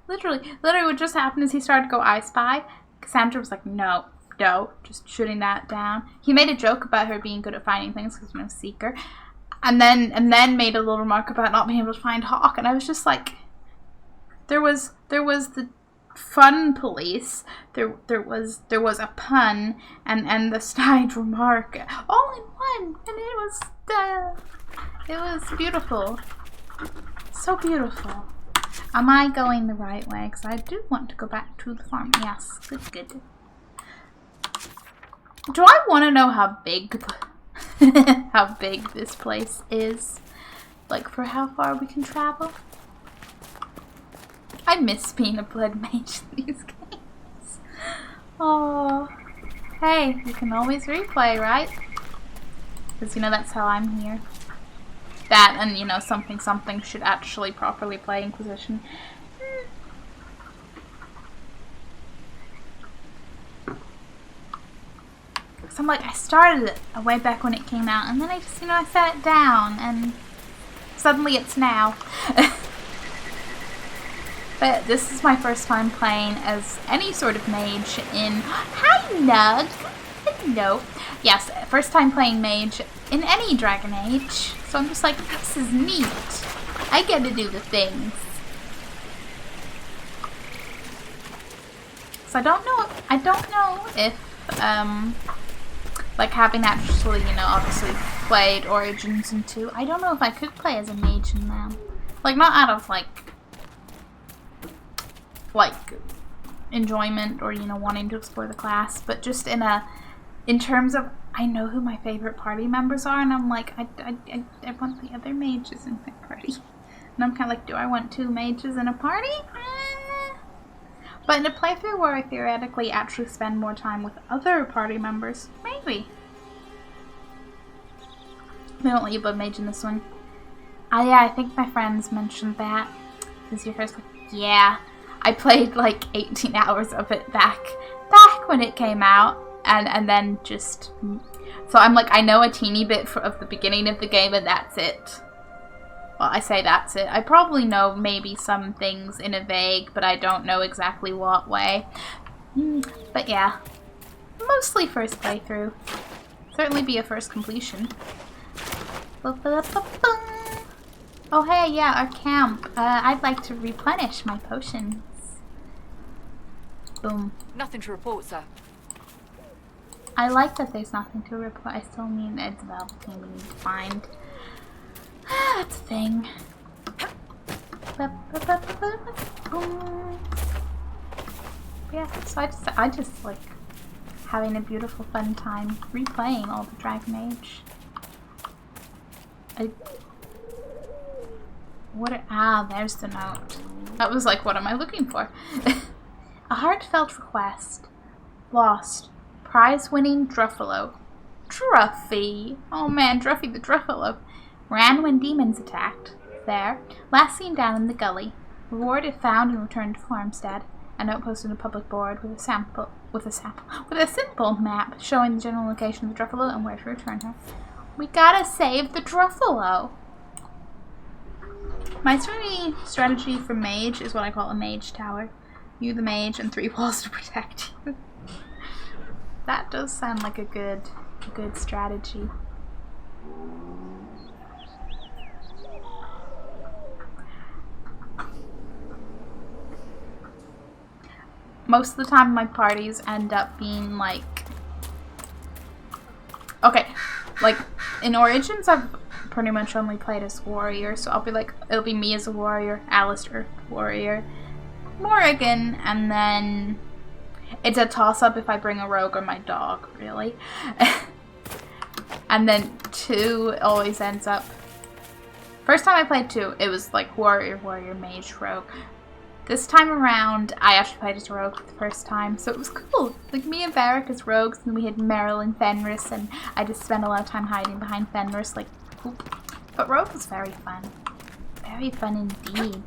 Literally what just happened is he started to go I spy. Cassandra was like, no, just shooting that down. He made a joke about her being good at finding things because she's a seeker. And then made a little remark about not being able to find Hawk, and I was just like, there was the fun police, there was a pun, and the snide remark all in one, and it was beautiful. So beautiful. Am I going the right way? Because I do want to go back to the farm. Yes, good, good. Do I want to know how big, how big this place is? Like, for how far we can travel? I miss being a blood mage in these games. Oh, hey, you can always replay, right? Because, you know, that's how I'm here. That and, you know, something should actually properly play Inquisition. So I'm like, I started it way back when it came out, and then I just, you know, I set it down, and suddenly it's now. But this is my first time playing as any sort of mage in... Hi, Nug! Hello. Yes, first time playing mage in any Dragon Age. So I'm just like, this is neat. I get to do the things. So I don't know if, like having actually, you know, obviously played Origins and 2, I don't know if I could play as a mage in them. Like, not out of, like enjoyment or, you know, wanting to explore the class, but just in terms of, I know who my favorite party members are, and I'm like, I want the other mages in my party. And I'm kind of like, do I want 2 mages in a party? But in a playthrough where I theoretically actually spend more time with other party members, maybe. They don't let you blood mage in this one. Yeah, I think my friends mentioned that. This is your first, yeah. I played like 18 hours of it back when it came out, and then just, so I'm like, I know a teeny bit of the beginning of the game, and that's it. Well, I say that's it. I probably know maybe some things in a vague, but I don't know exactly what way. But yeah, mostly first playthrough. Certainly be a first completion. Oh hey, yeah, our camp. I'd like to replenish my potions. Boom. Nothing to report, sir. I like that there's nothing to report. I still need Ed's Velveteen we need to find. That's a thing. Yeah, so I just like having a beautiful fun time replaying all the Dragon Age. There's the note. That was like, what am I looking for? A heartfelt request. Lost. Prize-winning Druffalo. Druffy! Oh man, Druffy the Druffalo. Ran when demons attacked. There. Last seen down in the gully. Reward if found and returned to Farmstead. A note posted on a public board with a simple map showing the general location of the Druffalo and where to return her. We gotta save the Druffalo! My strategy for mage is what I call a mage tower. You the mage and 3 walls to protect you. That does sound like a good strategy. Most of the time my parties end up being like... Okay, like in Origins I've pretty much only played as warrior, so I'll be like, it'll be me as a warrior, Alistair warrior, Morrigan, and then it's a toss-up if I bring a rogue or my dog, really. And then 2 always ends up... First time I played 2, it was like warrior, mage, rogue. This time around, I actually played as rogue for the first time, so it was cool. Like, me and Varric as rogues, and we had Meryl and Fenris, and I just spent a lot of time hiding behind Fenris, like, whoop. But rogue was very fun. Very fun indeed.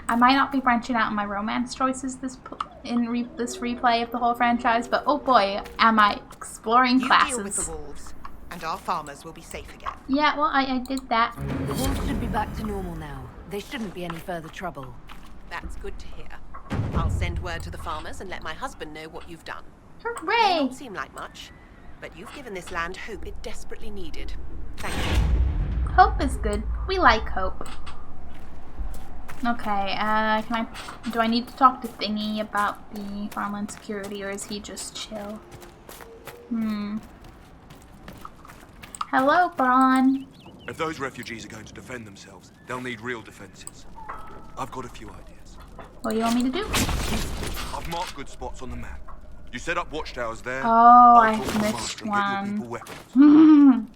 I might not be branching out on my romance choices this replay of the whole franchise, but oh boy, am I exploring classes. You deal with the wolves, and our farmers will be safe again. Yeah, well, I did that. The wolves should be back to normal now. There shouldn't be any further trouble. That's good to hear. I'll send word to the farmers and let my husband know what you've done. Hooray! May not seem like much, but you've given this land hope it desperately needed. Thank you. Hope is good. We like hope. Okay, do I need to talk to Thingy about the farmland security, or is he just chill? Hello, Braun. If those refugees are going to defend themselves, they'll need real defenses. I've got a few ideas. What do you want me to do? I've marked good spots on the map. You set up watchtowers there. Oh, I'll I talk to the missed master and get your one. people weapons.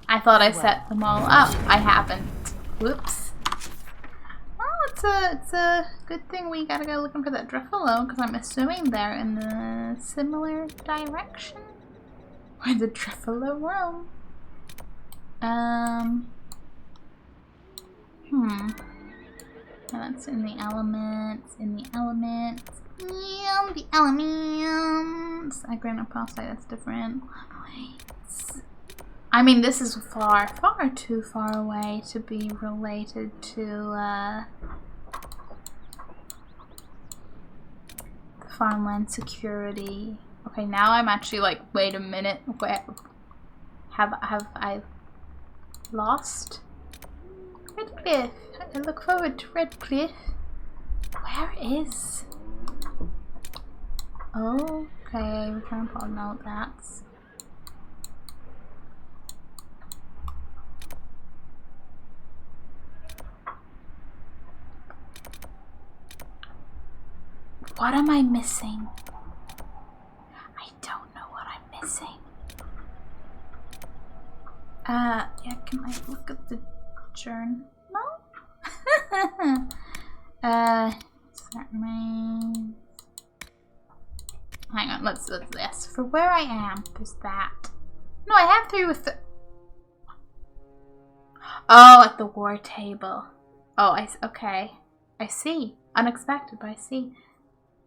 I thought I set them all up. I haven't. Whoops. Well, it's a good thing we gotta go looking for that Driffalo, because I'm assuming they're in the similar direction where the Driffalo roam. That's in the elements, Yeah, the elements. I grant a prospect, that's different. I mean, this is far, far too far away to be related to, farmland security. Okay, now I'm actually like, wait a minute, where have I lost Redcliffe? I look forward to Redcliffe. Where is? Okay, return pod note. That's. What am I missing? I don't know what I'm missing. Yeah, can I look at the journal? Certainly. Hang on, let's look at this. For where I am, there's that. No, I have 3 with the. Oh, at the war table. Oh, okay. I see. Unexpected, but I see.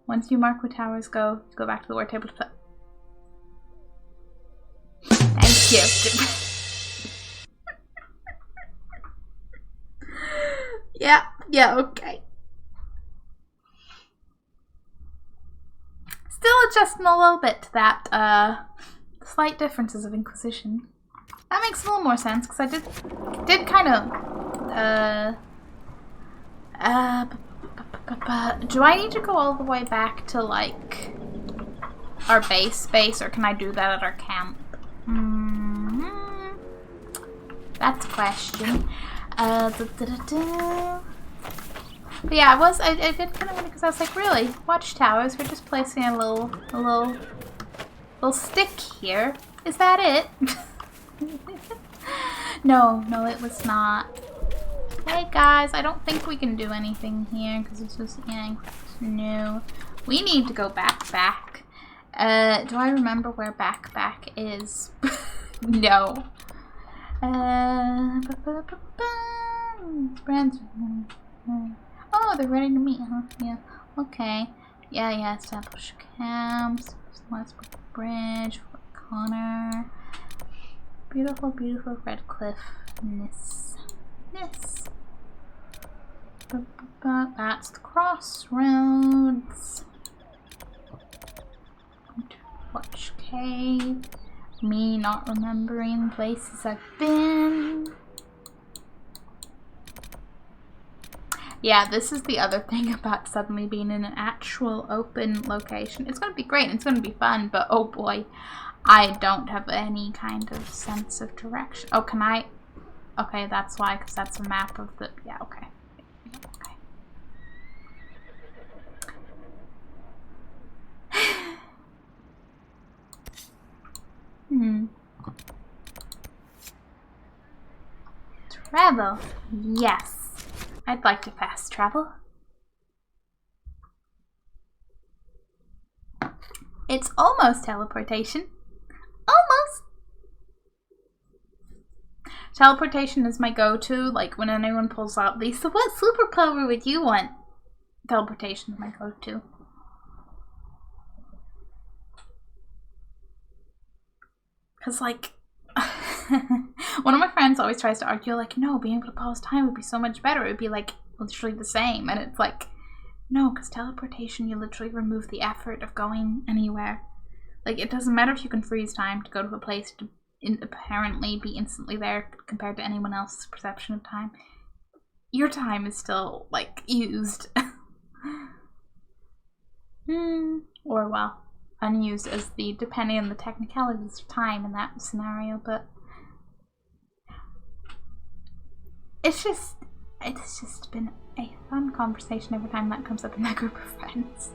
Once you mark where towers go back to the war table to play. Thank you. Yeah, okay. Still adjusting a little bit to that, slight differences of Inquisition. That makes a little more sense, because I did kind of, do I need to go all the way back to, like, our base, or can I do that at our camp? That's a question. But yeah, I did kind of, because I was like, really, watchtowers, we're just placing a little stick here. Is that it? No, it was not. Hey guys, I don't think we can do anything here because this was new. We need to go back. Do I remember where back is? No. Oh, they're ready to meet, huh? Yeah. Okay. Yeah. Establish camps. Westbrook Bridge. Fort Connor. Beautiful Redcliffe-ness. That's the crossroads. Watch Cave. Me not remembering places I've been. Yeah, this is the other thing about suddenly being in an actual open location. It's going to be great and it's going to be fun, but oh boy, I don't have any kind of sense of direction. Oh, can I? Okay, that's why, because that's a map of the. Yeah, okay. Travel. Yes. I'd like to fast travel. It's almost teleportation. Almost. Teleportation is my go-to, like when anyone pulls out Lisa, what superpower would you want? Teleportation is my go-to. Because, like, one of my friends always tries to argue, like, no, being able to pause time would be so much better. It would be, like, literally the same. And it's like, no, because teleportation, you literally remove the effort of going anywhere. Like, it doesn't matter if you can freeze time to go to a place to apparently be instantly there compared to anyone else's perception of time. Your time is still, like, used. Or, well, unused as the, depending on the technicalities of time in that scenario, but it's just been a fun conversation every time that comes up in that group of friends.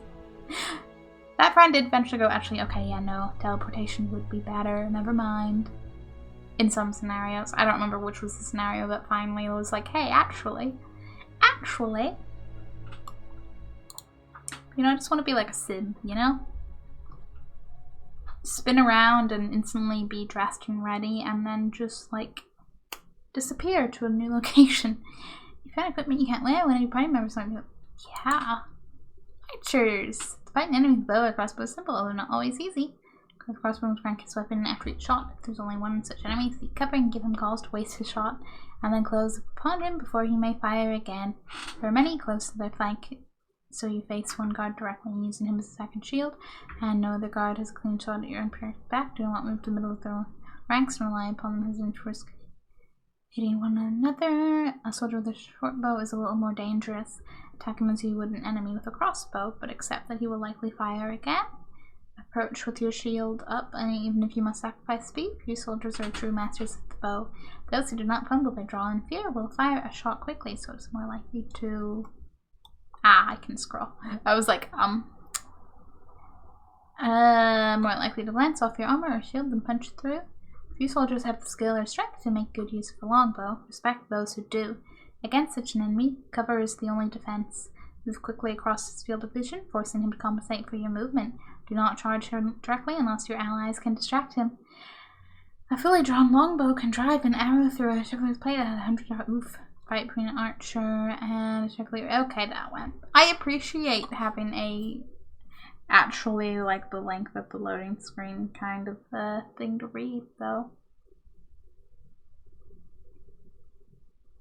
That friend did eventually go, actually, okay, yeah, no, teleportation would be better, never mind. In some scenarios. I don't remember which was the scenario that finally was like, hey, actually, you know, I just want to be like a Sim, you know? Spin around and instantly be dressed and ready, and then just, like, disappear to a new location. You found equipment you can't wear when any party members aren't doing. Yeah. Archers. Fight an enemy with bow or crossbow is simple, although not always easy. Crossbow is rank his weapon after each shot. If there's only one such enemy, seek cover and give him cause to waste his shot, and then close upon him before he may fire again. There are many close to their flank, so you face one guard directly using him as a second shield, and no other guard has a clean shot at your impaired back. Do not move to the middle of their ranks and rely upon them as an risk hitting one another. A soldier with a short bow is a little more dangerous. Attack him as you would an enemy with a crossbow, but accept that he will likely fire again. Approach with your shield up, and even if you must sacrifice speed, few soldiers are true masters of the bow. Those who do not fumble their draw in fear will fire a shot quickly, so it's more likely to... I can scroll. I was like, more likely to glance off your armor or shield than punch through. Few soldiers have the skill or strength to make good use of a longbow. Respect those who do. Against such an enemy, cover is the only defense. Move quickly across his field of vision, forcing him to compensate for your movement. Do not charge him directly unless your allies can distract him. A fully drawn longbow can drive an arrow through a Chevrolet's plate at 100 yards. Oof. Fight between an archer and a Chevrolet. Okay, that went. I appreciate having a actually like the length of the loading screen kind of thing to read, though.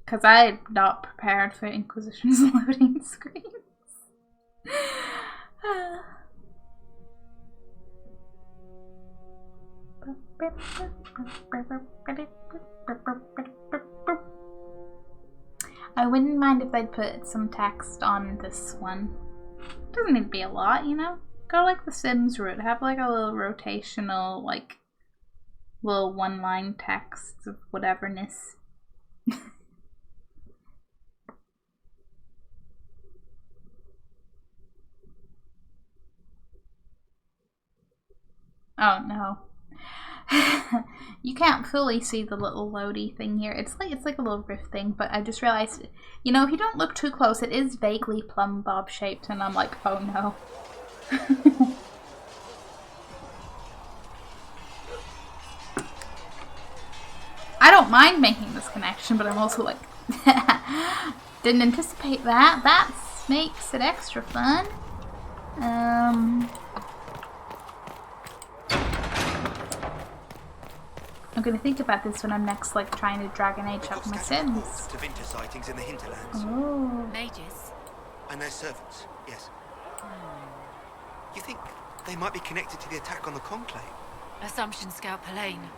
Because I'm not prepared for Inquisition's loading screens. I wouldn't mind if they'd put some text on this one. Doesn't need to be a lot, you know? Go like the Sims route. Have like a little rotational, like, little one-line text of whateverness. Oh no. You can't fully see the little loady thing here. It's like a little rift thing, but I just realized, you know, if you don't look too close, it is vaguely plumb bob shaped, and I'm like, oh no. I don't mind making this connection, but I'm also like, didn't anticipate that. That makes it extra fun. I'm gonna think about this when I'm next, like, trying to Dragon Age up my Sims. To winter sightings in the hinterlands. Oh. Mages? And their servants, yes. You think they might be connected to the attack on the Conclave? Assumption Scout Pallane.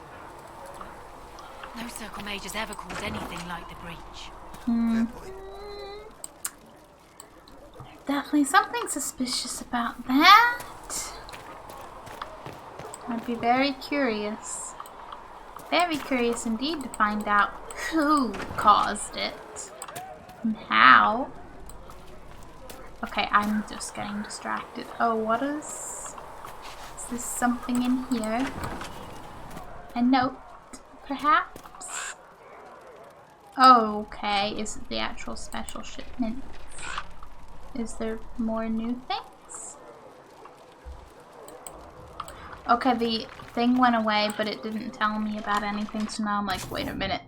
No Circle Mage has ever called anything like the breach. Fair point. Definitely something suspicious about that. I'd be very curious. Very curious indeed to find out who caused it and how. Okay, I'm just getting distracted. Oh, what is this something in here? A note, perhaps? Oh, okay, is it the actual special shipment? Is there more new things? Okay, the thing went away, but it didn't tell me about anything, so now I'm like, wait a minute.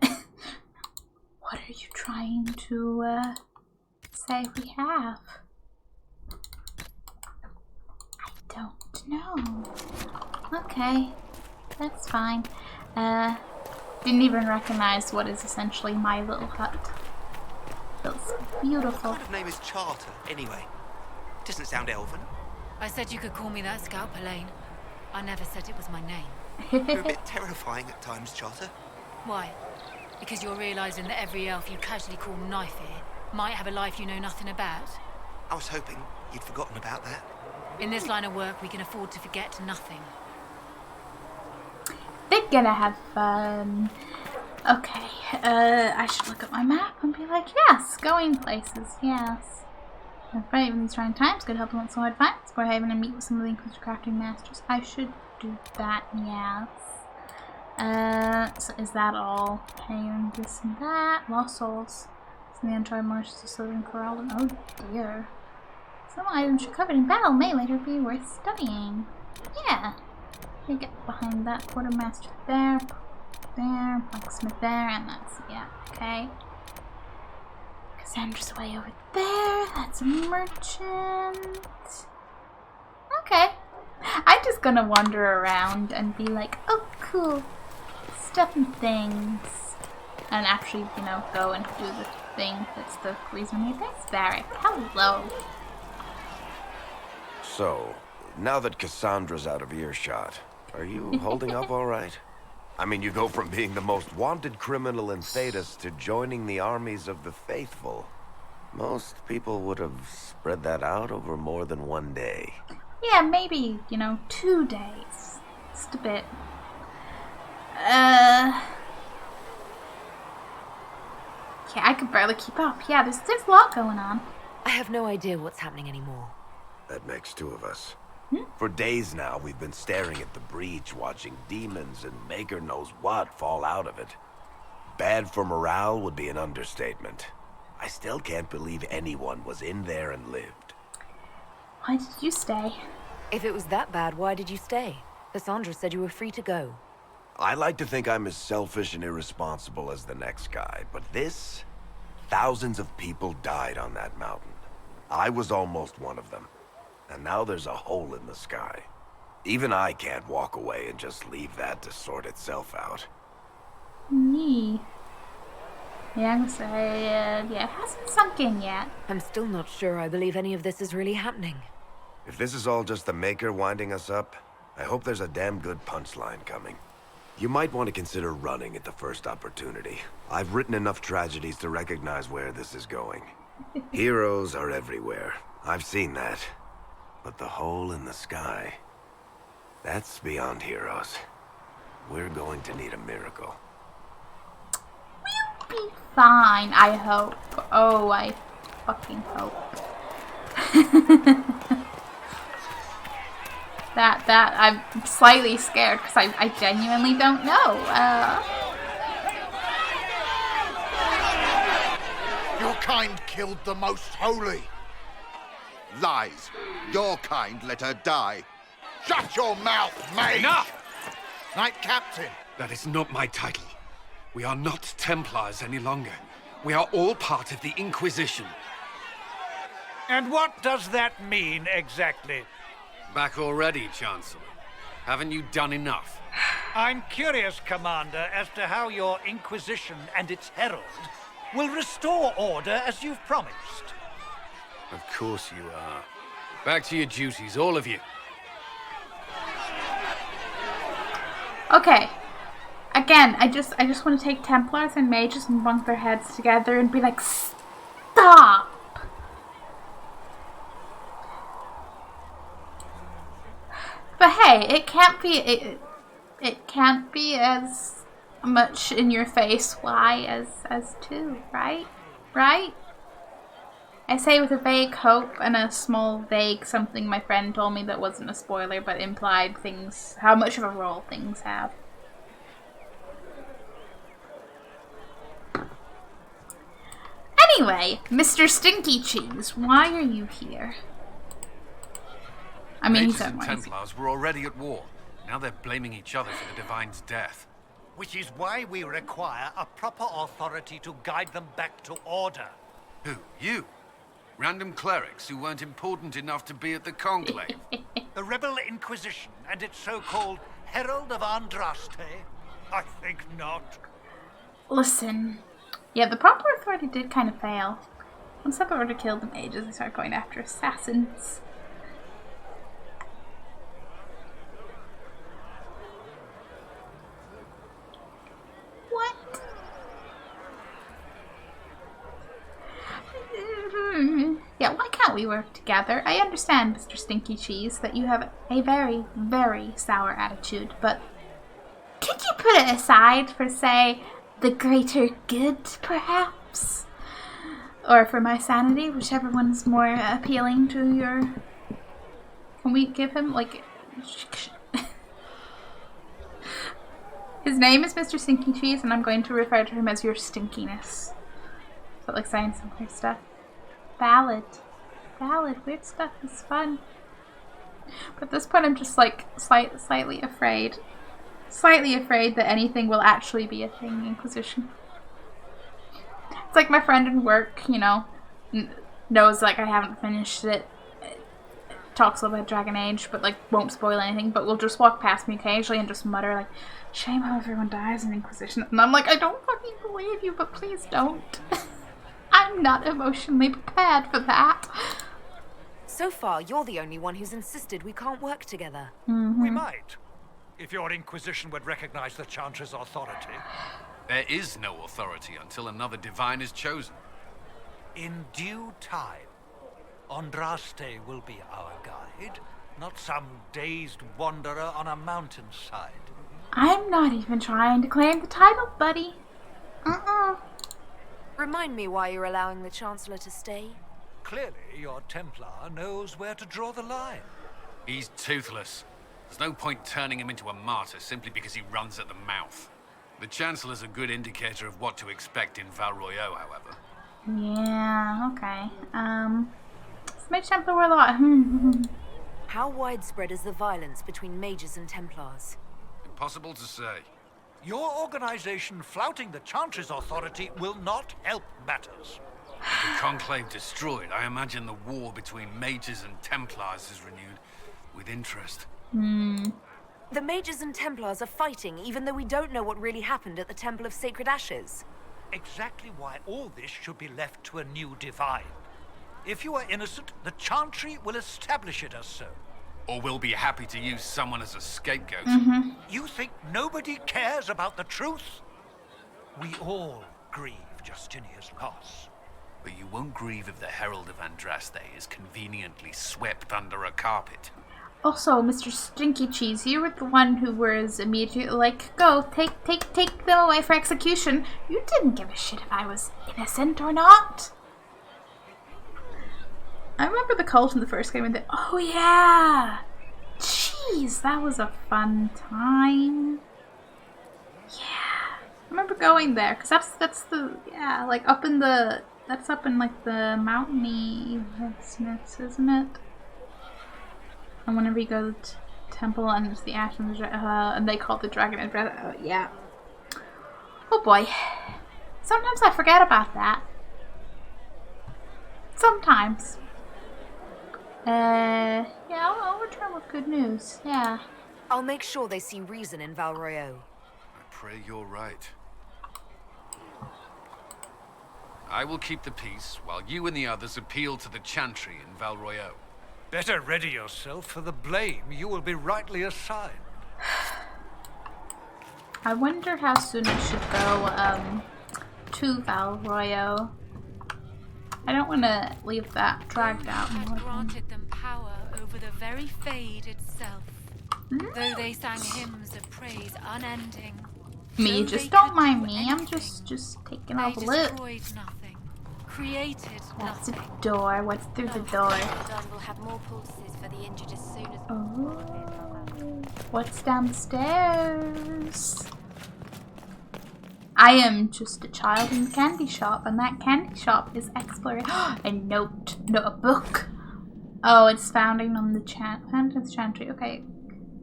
What are you trying to, say we have? I don't know. Okay, that's fine. Didn't even recognize what is essentially my little hut. Feels beautiful. What kind of name is Charter, anyway? Doesn't sound elven. I said you could call me that, Scout Pallane. I never said it was my name. You're a bit terrifying at times, Charter. Why? Because you're realizing that every elf you casually call Knife Ear might have a life you know nothing about? I was hoping you'd forgotten about that. In this line of work, we can afford to forget nothing. They're gonna have fun. Okay, I should look at my map and be like, yes, going places, yes. Right, in these trying times, good help once so hard to find. Explore Haven and meet with some of the Inquisitor crafting masters. I should do that, yes. So is that all? Haven, this and that. Lost souls. Some of the untried marshes of Southern Corral. Oh dear. Some items recovered in battle may later be worth studying. Yeah. You get behind that quartermaster there. There, blacksmith there, and that's, yeah, okay. Cassandra's way over there, that's a merchant. Okay. I'm just gonna wander around and be like, oh cool, stuff and things. And actually, you know, go and do the thing that's the reason we thanks Varric. Hello. So, now that Cassandra's out of earshot, are you holding up all right? I mean, you go from being the most wanted criminal in Thedas to joining the armies of the faithful. Most people would have spread that out over more than one day. Yeah, maybe, you know, 2 days. Just a bit. Yeah, I could barely keep up. Yeah, there's a lot going on. I have no idea what's happening anymore. That makes 2 of us. For days now, we've been staring at the breach, watching demons and maker knows what fall out of it. Bad for morale would be an understatement. I still can't believe anyone was in there and lived. Why did you stay? If it was that bad, why did you stay? Cassandra said you were free to go. I like to think I'm as selfish and irresponsible as the next guy, but this... Thousands of people died on that mountain. I was almost one of them. And now there's a hole in the sky. Even I can't walk away and just leave that to sort itself out. Me. Yeah, I'm gonna say, yeah, it hasn't sunk in yet. I'm still not sure I believe any of this is really happening. If this is all just the Maker winding us up, I hope there's a damn good punchline coming. You might want to consider running at the first opportunity. I've written enough tragedies to recognize where this is going. Heroes are everywhere. I've seen that. But the hole in the sky, that's beyond heroes. We're going to need a miracle. We'll be fine, I hope. Oh, I fucking hope. that, I'm slightly scared because I genuinely don't know. Your kind killed the most holy. Lies. Your kind let her die. Shut your mouth, mate! Enough! Knight Captain. That is not my title. We are not Templars any longer. We are all part of the Inquisition. And what does that mean, exactly? Back already, Chancellor. Haven't you done enough? I'm curious, Commander, as to how your Inquisition and its herald will restore order as you've promised. Of course you are. Back to your duties, all of you. Okay. Again, I just want to take Templars and mages and bunk their heads together and be like, stop! But hey, it can't be as much in your face why as 2, right? Right? I say with a vague hope and a small vague something my friend told me that wasn't a spoiler but implied things, how much of a role things have. Anyway, Mr. Stinky Cheese, why are you here? I mean, Mages and Templars were already at war. Now they're blaming each other for the Divine's death. Which is why we require a proper authority to guide them back to order. Who? You? Random clerics who weren't important enough to be at the Conclave? The Rebel Inquisition and its so-called Herald of Andraste? I think not. Listen. Yeah, the proper authority did kind of fail. Once I've already killed the mages, they start going after assassins. What? Yeah, why can't we work together? I understand, Mr. Stinky Cheese, that you have a very, very sour attitude, but could you put it aside for, say, the greater good, perhaps? Or for my sanity, whichever one's more appealing to your... Can we give him, like... His name is Mr. Stinky Cheese, and I'm going to refer to him as your stinkiness. So, like, saying some weird stuff. Ballad. Weird stuff is fun. But at this point, I'm just, like, slightly afraid. Slightly afraid that anything will actually be a thing in Inquisition. It's like my friend in work, you know, knows, like, I haven't finished it. Talks a little about Dragon Age, but, like, won't spoil anything, but will just walk past me occasionally and just mutter, like, shame how everyone dies in Inquisition. And I'm like, I don't fucking believe you, but please don't. I'm not emotionally prepared for that. So far, you're the only one who's insisted we can't work together. We might, if your Inquisition would recognize the Chantry's authority. There is no authority until another divine is chosen. In due time, Andraste will be our guide, not some dazed wanderer on a mountainside. I'm not even trying to claim the title, buddy. Remind me why you're allowing the Chancellor to stay. Clearly, your Templar knows where to draw the line. He's toothless. There's no point turning him into a martyr simply because he runs at the mouth. The Chancellor's a good indicator of what to expect in Val Royeaux, however. Yeah, okay. Mage Templar were a lot. How widespread is the violence between mages and Templars? Impossible to say. Your organization flouting the Chantry's authority will not help matters. With the Conclave destroyed, I imagine the war between mages and Templars is renewed with interest. The mages and Templars are fighting, even though we don't know what really happened at the Temple of Sacred Ashes. Exactly why all this should be left to a new divine. If you are innocent, the Chantry will establish it as so. Or we'll be happy to use someone as a scapegoat. You think nobody cares about the truth? We all grieve Justinia's loss. But you won't grieve if the Herald of Andraste is conveniently swept under a carpet. Also, Mr. Stinky Cheese, you were the one who was immediately like, go, take them away for execution. You didn't give a shit if I was innocent or not. I remember the cult in the first game and oh yeah! Jeez, that was a fun time. Yeah. I remember going there, because that's the, yeah, like up in the, that's up in like the mountainy vastness, isn't it? And whenever you go to the temple and there's the ash and they call it the dragon and yeah. Oh boy. Sometimes I forget about that. Sometimes. Yeah, I'll return with good news, yeah. I'll make sure they see reason in Val Royeaux. I pray you're right. I will keep the peace while you and the others appeal to the Chantry in Val Royeaux. Better ready yourself for the blame you will be rightly assigned. I wonder how soon I should go, to Val Royeaux. I don't want to leave that dragged out more. Granted them power over the very Fade itself, though they sang hymns of praise unending. Me, just don't mind me. I'm just taking off a look. Destroyed nothing, created That's nothing. the door. What's through the door? Will have more pulses for the injured as soon as. Oh, what's downstairs? I am just a child in the candy shop, and that candy shop is exploration. A note. No, a book. Oh, it's founding on the Founding Chantry. Okay.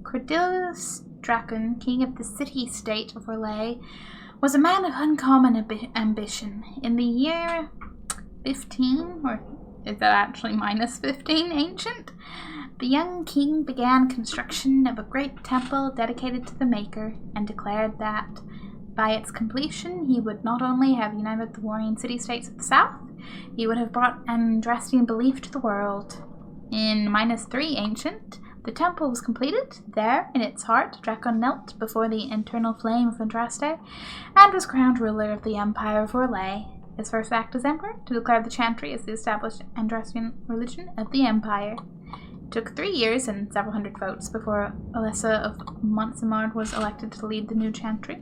Cordillus Dracon, king of the city-state of Orlais, was a man of uncommon ambition. In the year 15, or is that actually minus 15 ancient, the young king began construction of a great temple dedicated to the Maker, and declared that by its completion, he would not only have united the warring city-states of the south, he would have brought Andrastian belief to the world. In minus 3 ancient, the temple was completed. There, in its heart, Dracon knelt before the eternal flame of Andraste, and was crowned ruler of the Empire of Orlais. His first act as emperor, to declare the Chantry as the established Andrastian religion of the Empire. It took 3 years and several hundred votes before Alessa of Montsemard was elected to lead the new Chantry.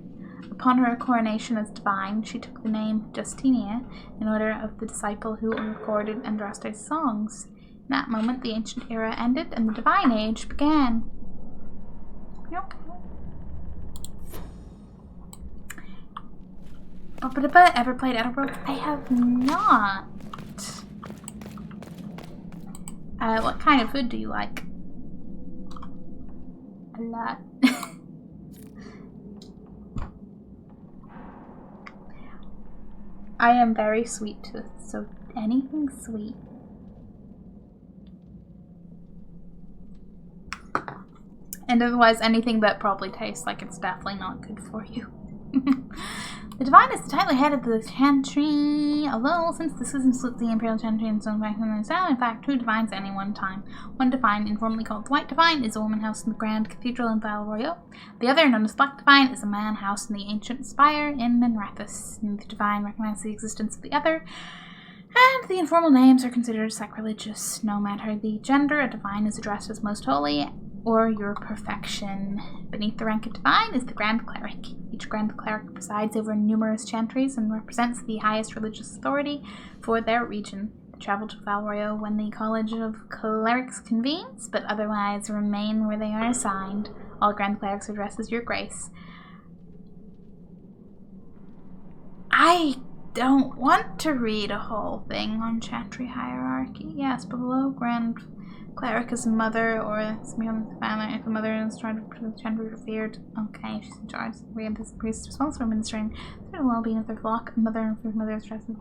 Upon her coronation as divine, she took the name Justinia in honor of the disciple who recorded Andraste's songs. In that moment, the ancient era ended and the divine age began. Okay. Ever played Outerworlds? I have not. What kind of food do you like? A lot. I am very sweet tooth, so anything sweet. And otherwise, anything that probably tastes like it's definitely not good for you. The Divine is the title head of the Chantry, although since the schism split the Imperial Chantry and some back in the in fact, 2 Divines at any one time. One Divine, informally called the White Divine, is a woman housed in the Grand Cathedral in Val Royeaux. The other, known as Black Divine, is a man housed in the ancient spire in Minrathous. Neither Divine recognizes the existence of the other, and the informal names are considered sacrilegious. No matter the gender, a Divine is addressed as Most Holy, or your perfection. Beneath the rank of Divine is the Grand Cleric. Each Grand Cleric presides over numerous chantries and represents the highest religious authority for their region. They travel to Val Royeaux when the College of Clerics convenes, but otherwise remain where they are assigned. All Grand Clerics address as Your Grace. I don't want to read a whole thing on chantry hierarchy. Yes, but below Grand Cleric is a mother, or it's merely the family. If a mother is trying to protect the chantry revered, okay, she's in charge. We have this priest responsible for administering the well-being of their flock. A mother and mother is dressed as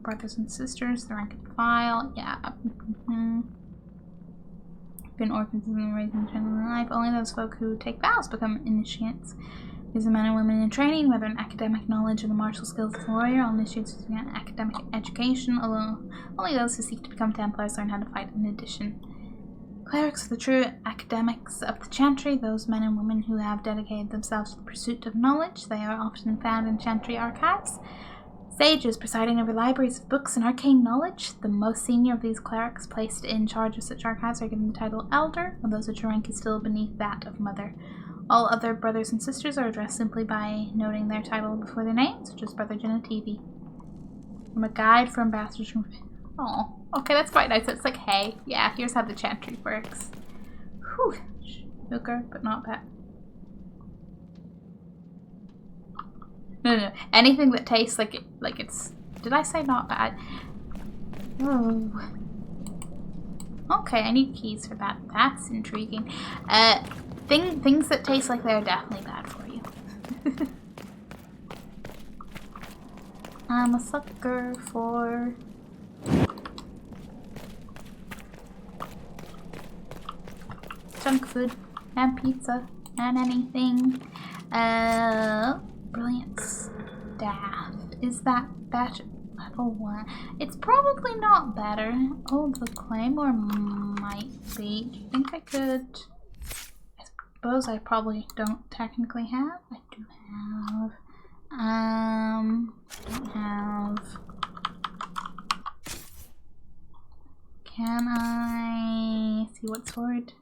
brothers and sisters. The rank and file, yeah. Been orphans and raised in general life. Only those folk who take vows become initiates. These are men and women in training, whether in academic knowledge or the martial skills of a warrior. All initiates receive an academic education, although only those who seek to become Templars learn how to fight in addition. Clerics are the true academics of the Chantry, those men and women who have dedicated themselves to the pursuit of knowledge. They are often found in Chantry archives. Sages presiding over libraries of books and arcane knowledge. The most senior of these clerics placed in charge of such archives are given the title Elder, although such a rank is still beneath that of Mother. All other brothers and sisters are addressed simply by noting their title before their name, such as Brother Genetivi. From a guide for ambassadors from... Oh, okay, that's quite nice. It's like, hey, yeah, here's how the chantry works. Whew. Sugar, but not bad. No. Anything that tastes like it's... Did I say not bad? Oh. Okay, I need keys for that. That's intriguing. Things that taste like they're definitely bad for you. I'm a sucker for junk food and pizza and anything. Brilliant staff. Is that better? Level 1. It's probably not better. Oh, the Claymore might be. Do you think I could? Suppose I probably don't technically have. I do have. Don't have. Can I see what sword?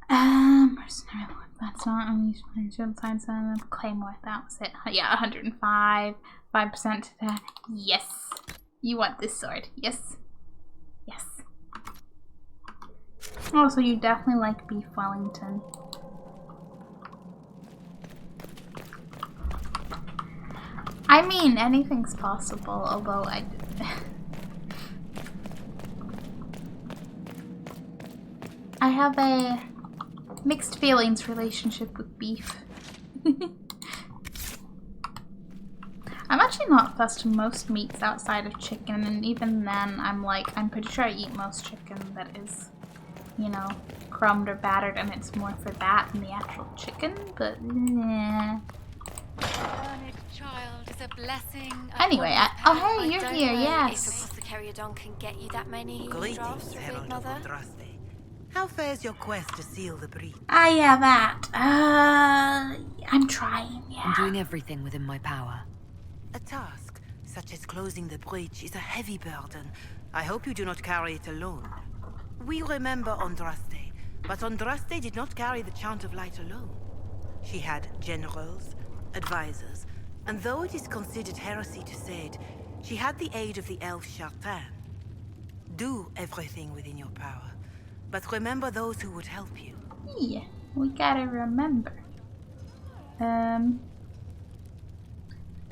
Mercenary. That's not unleashed by shield science and Claymore. That was it. Yeah, 105. 5% to that. Yes. You want this sword. Yes. Yes. Oh, so you definitely like beef Wellington. I mean, anything's possible, although I have a mixed feelings relationship with beef. I'm actually not fussed to most meats outside of chicken, and even then I'm pretty sure I eat most chicken that is, you know, crumbed or battered, and it's more for that than the actual chicken, but yeah. Child is a blessing. Anyway, oh hey, you're here, yes. If the Carriodon can get you that many Greetings, Herald of Andraste. How fares your quest to seal the breach? Yeah, that. I'm trying, yeah. I'm doing everything within my power. A task such as closing the breach is a heavy burden. I hope you do not carry it alone. We remember Andraste, but Andraste did not carry the Chant of Light alone. She had generals, advisors, and though it is considered heresy to say it, she had the aid of the elf Chartan. Do everything within your power, but remember those who would help you. Yeah, we gotta remember. The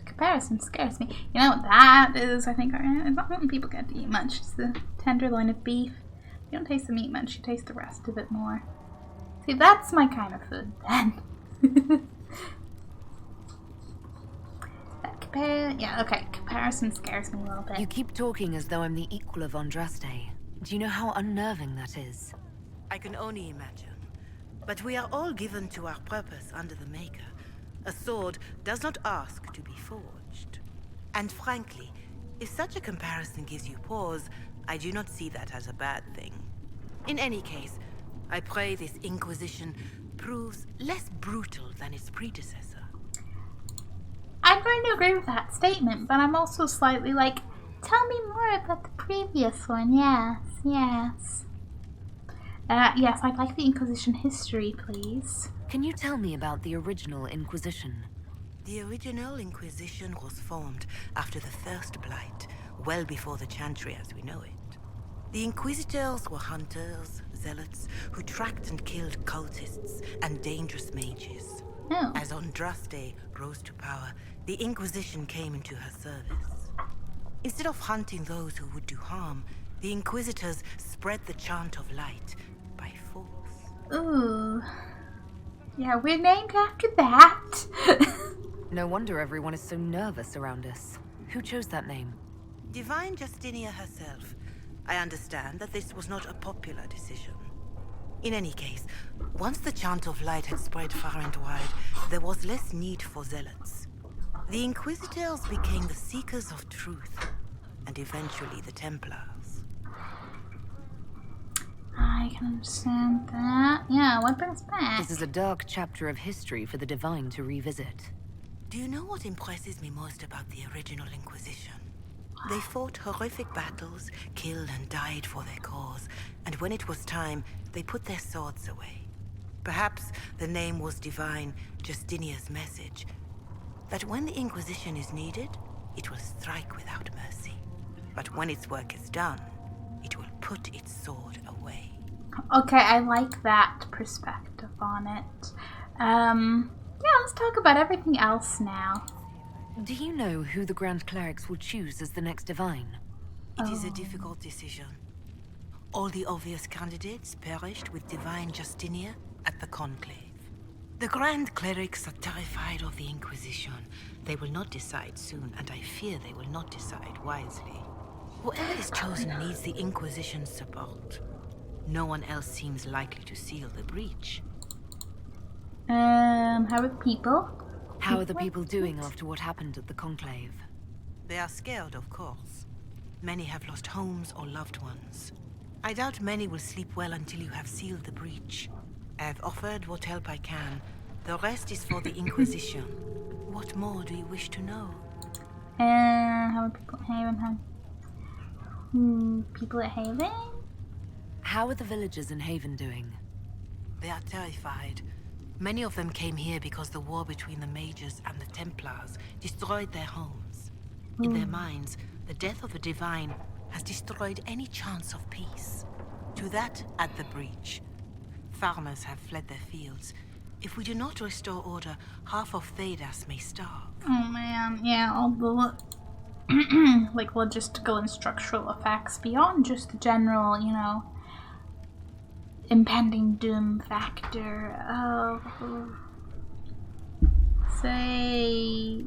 comparison scares me. You know what that is, I think, it's not when people get to eat much. It's the tenderloin of beef. You don't taste the meat much, you taste the rest of it more. See, that's my kind of food, then. Yeah, okay, comparison scares me a little bit. You keep talking as though I'm the equal of Andraste. Do you know how unnerving that is? I can only imagine. But we are all given to our purpose under the Maker. A sword does not ask to be forged. And frankly, if such a comparison gives you pause, I do not see that as a bad thing. In any case, I pray this Inquisition proves less brutal than its predecessor. I'm going to agree with that statement, but I'm also slightly like, tell me more about the previous one. Yes, yes. Yes, I'd like the Inquisition history, please. Can you tell me about the original Inquisition? The original Inquisition was formed after the First Blight, well before the Chantry as we know it. The Inquisitors were hunters, zealots, who tracked and killed cultists and dangerous mages. Oh. As Andraste rose to power, the Inquisition came into her service. Instead of hunting those who would do harm, the Inquisitors spread the chant of light by force. Ooh. Yeah, we're named after that. No wonder everyone is so nervous around us. Who chose that name? Divine Justinia herself. I understand that this was not a popular decision. In any case, once the chant of light had spread far and wide, there was less need for zealots. The Inquisitors became the seekers of truth, and eventually the Templars. I can understand that. Yeah, what brings back? This is a dark chapter of history for the Divine to revisit. Do you know what impresses me most about the original Inquisition? They fought horrific battles, killed and died for their cause, and when it was time, they put their swords away. Perhaps the name was Divine Justinia's message, that when the Inquisition is needed, it will strike without mercy. But when its work is done, it will put its sword away. Okay, I like that perspective on it. Yeah, let's talk about everything else now. Do you know who the Grand Clerics will choose as the next Divine? It is a difficult decision. All the obvious candidates perished with Divine Justinia at the Conclave. The Grand Clerics are terrified of the Inquisition. They will not decide soon, and I fear they will not decide wisely. Whoever is chosen needs the Inquisition's support. No one else seems likely to seal the breach. How are the people? How are the people doing after what happened at the Conclave? They are scared, of course. Many have lost homes or loved ones. I doubt many will sleep well until you have sealed the breach. I have offered what help I can. The rest is for the Inquisition. What more do you wish to know? How are people at Haven? People at Haven? How are the villagers in Haven doing? They are terrified. Many of them came here because the war between the Mages and the Templars destroyed their homes. In their minds, the death of the Divine has destroyed any chance of peace. To that, add the breach. Farmers have fled their fields. If we do not restore order, half of Thedas may starve. Oh man, yeah, all the like logistical and structural effects beyond just the general, you know, impending doom factor of, say,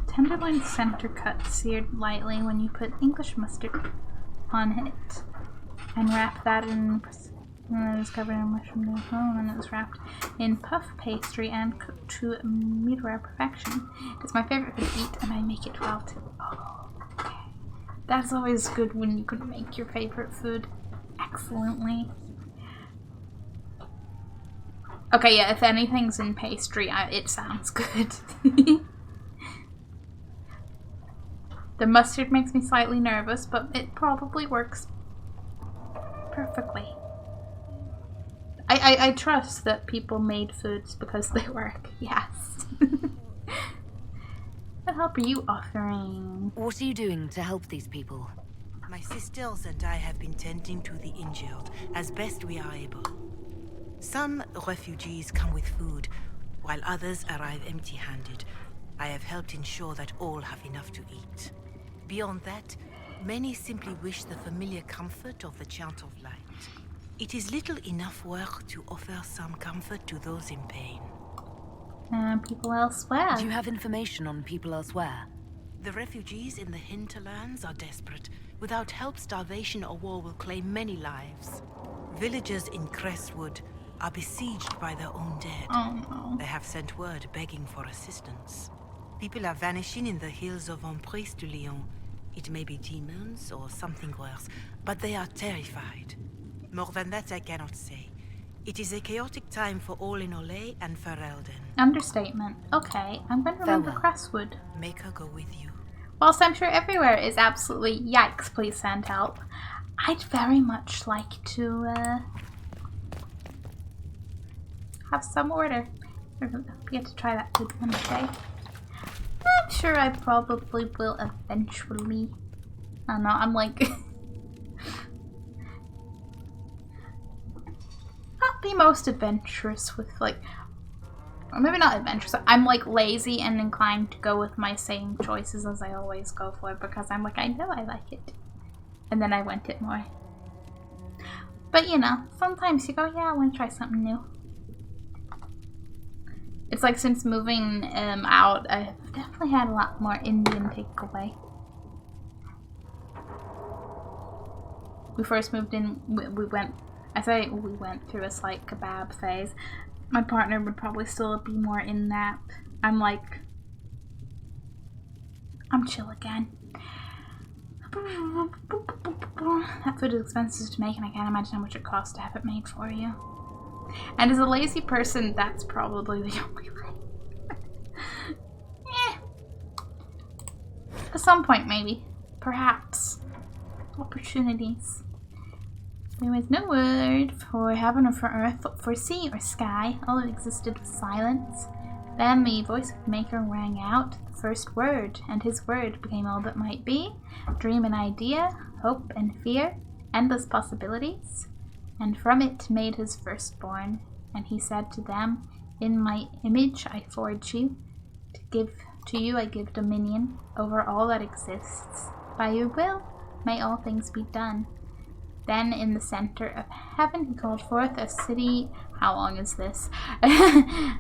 tenderloin center cut seared lightly when you put English mustard on it and wrap that in. And it was covered in mushroom dough, and it was wrapped in puff pastry and cooked to medium perfection. It's my favorite food to eat, and I make it well too. Oh, okay. That's always good when you can make your favorite food excellently. Okay, yeah, if anything's in pastry, it sounds good. The mustard makes me slightly nervous, but it probably works perfectly. I trust that people made foods because they work, yes. What help are you offering? What are you doing to help these people? My sisters and I have been tending to the injured as best we are able. Some refugees come with food, while others arrive empty-handed. I have helped ensure that all have enough to eat. Beyond that, many simply wish the familiar comfort of the chant of light. It is little enough work to offer some comfort to those in pain. People elsewhere. Do you have information on people elsewhere? The refugees in the hinterlands are desperate. Without help, starvation or war will claim many lives. Villagers in Crestwood are besieged by their own dead. Oh no. They have sent word begging for assistance. People are vanishing in the hills of Emprise du Lion. It may be demons or something worse, but they are terrified. More than that I cannot say. It is a chaotic time for all in Olay and Ferelden. Understatement. Okay, I'm going to remember Farewell. Crestwood. Make her go with you. Whilst I'm sure everywhere is absolutely yikes, please send help. I'd very much like to have some order. Get to try that food one day. I'm sure I probably will eventually. I don't know, I'm like not the most adventurous with like, or maybe not adventurous, I'm like lazy and inclined to go with my same choices as I always go for because I'm like, I know I like it. And then I went it more. But you know, sometimes you go, yeah, I want to try something new. It's like since moving out, I've definitely had a lot more Indian takeaway. We first moved in, we went through a slight kebab phase. My partner would probably still be more in that. I'm like, I'm chill again. That food is expensive to make and I can't imagine how much it costs to have it made for you. And as a lazy person, that's probably the only way. At some point, maybe. Perhaps. Opportunities. There was no word for heaven or for earth, for sea or sky. All that existed was silence. Then the voice of the Maker rang out, the first word, and his word became all that might be. Dream and idea, hope and fear, endless possibilities. And from it made his firstborn. And he said to them, in my image I forge you. To you I give dominion over all that exists. By your will may all things be done. Then in the center of heaven he called forth a city. How long is this? A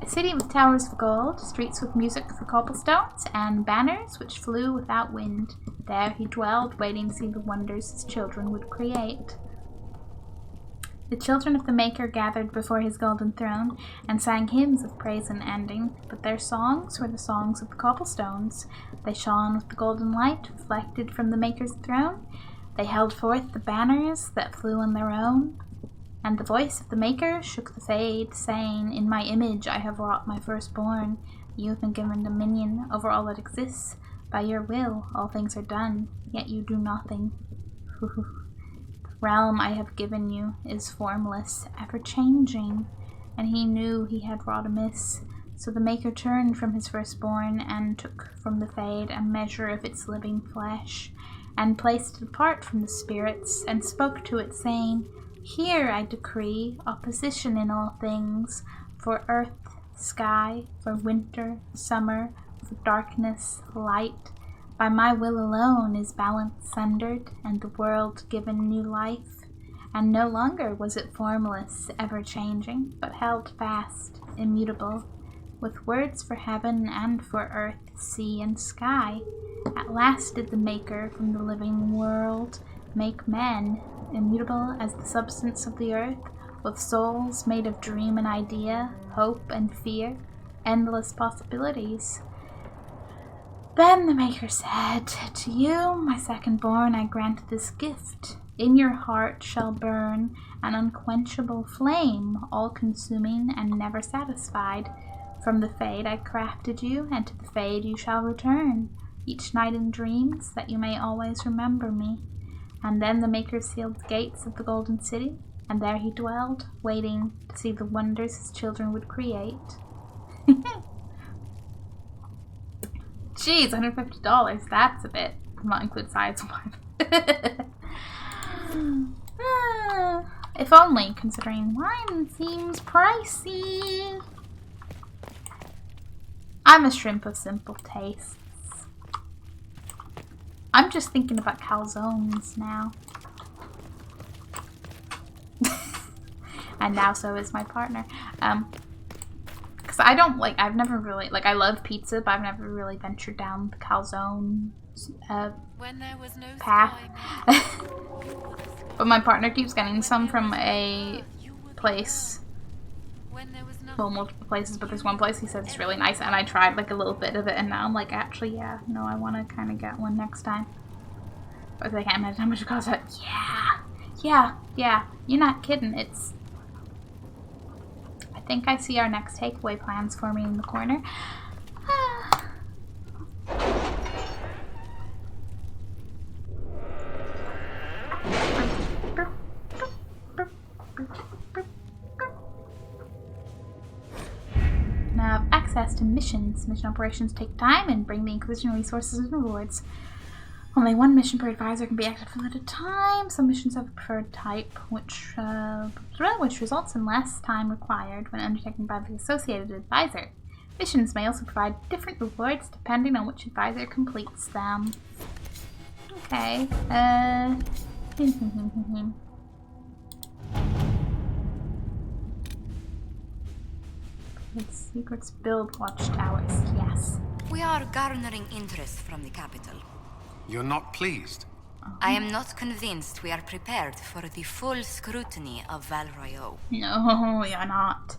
city with towers of gold, streets with music for cobblestones, and banners which flew without wind. There he dwelled, waiting to see the wonders his children would create. The children of the Maker gathered before his golden throne and sang hymns of praise and ending, but their songs were the songs of the cobblestones. They shone with the golden light reflected from the Maker's throne. They held forth the banners that flew on their own. And the voice of the Maker shook the fade, saying, in my image I have wrought my firstborn. You have been given dominion over all that exists. By your will all things are done, yet you do nothing. The realm I have given you is formless, ever-changing. And he knew he had wrought amiss. So the Maker turned from his firstborn and took from the fade a measure of its living flesh, and placed it apart from the spirits, and spoke to it, saying, here I decree opposition in all things, for earth, sky, for winter, summer, for darkness, light. By my will alone is balance sundered, and the world given new life. And no longer was it formless, ever-changing, but held fast, immutable, with words for heaven and for earth, sea, and sky. At last did the Maker from the living world make men, immutable as the substance of the earth, with souls made of dream and idea, hope and fear, endless possibilities. Then the Maker said, to you, my second-born, I grant this gift. In your heart shall burn an unquenchable flame, all-consuming and never satisfied. From the fade I crafted you, and to the fade you shall return, each night in dreams, that you may always remember me. And then the Maker sealed the gates of the Golden City, And there he dwelled, waiting to see the wonders his children would create. Jeez, $150. That's a bit. Not include sides one. If only, considering wine seems pricey. I'm a shrimp of simple tastes. I'm just thinking about calzones now. And now so is my partner. Because I don't like, I've never really, like, I love pizza, but I've never really ventured down the calzone path. But my partner keeps getting some from a place. Well, multiple places, but there's one place he says it's really nice, and I tried like a little bit of it, and now I'm like, actually, yeah, no, I want to kind of get one next time. But I can't imagine how much it costs. Yeah, you're not kidding. It's. I think I see our next takeaway plans for me in the corner. Now, have access to missions. Mission operations take time and bring the Inquisition resources and rewards. Only one mission per advisor can be active at a time. Some missions have a preferred type, which results in less time required when undertaken by the associated advisor. Missions may also provide different rewards depending on which advisor completes them. Okay. Secrets build watchtowers, yes. We are garnering interest from the capital. You're not pleased? I am not convinced we are prepared for the full scrutiny of Val Royeaux. No, you're not.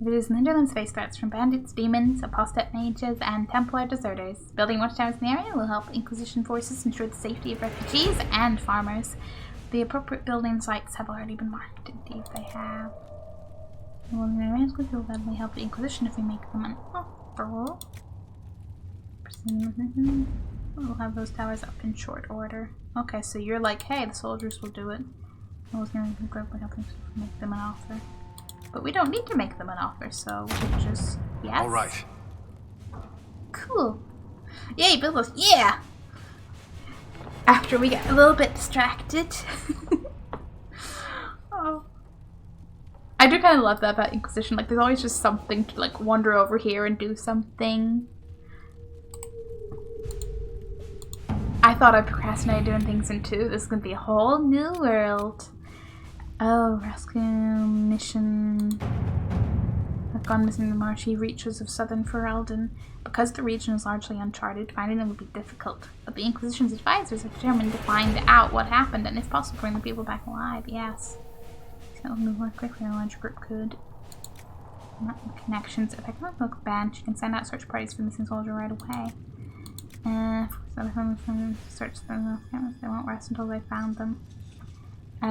It is Netherlands face threats from bandits, demons, apostate mages, and Templar deserters. Building watchtowers in the area will help Inquisition forces ensure the safety of refugees and farmers. The appropriate building sites have already been marked. Indeed, they have. Will gladly help the Inquisition if we make them an offer. We'll have those towers up in short order. Okay, so you're like, hey, the soldiers will do it. I was going to gladly help them make them an offer. But we don't need to make them an offer, so we'll just, yes. All right. Cool. Yay, build those. Yeah! After we get a little bit distracted. Oh. I do kind of love that about Inquisition. Like, there's always just something to, like, wander over here and do something. I thought I procrastinated doing things in 2. This is going to be a whole new world. Oh, rescue mission. I've gone missing in the marshy reaches of southern Ferelden. Because the region is largely uncharted, finding them would be difficult. But the Inquisition's advisors are determined to find out what happened and, if possible, bring the people back alive. Yes. So it'll move more quickly than a large group could. Connections. If I come up with a band, she can send out search parties for the missing soldier right away. Search them. They won't rest until they found them. Yeah,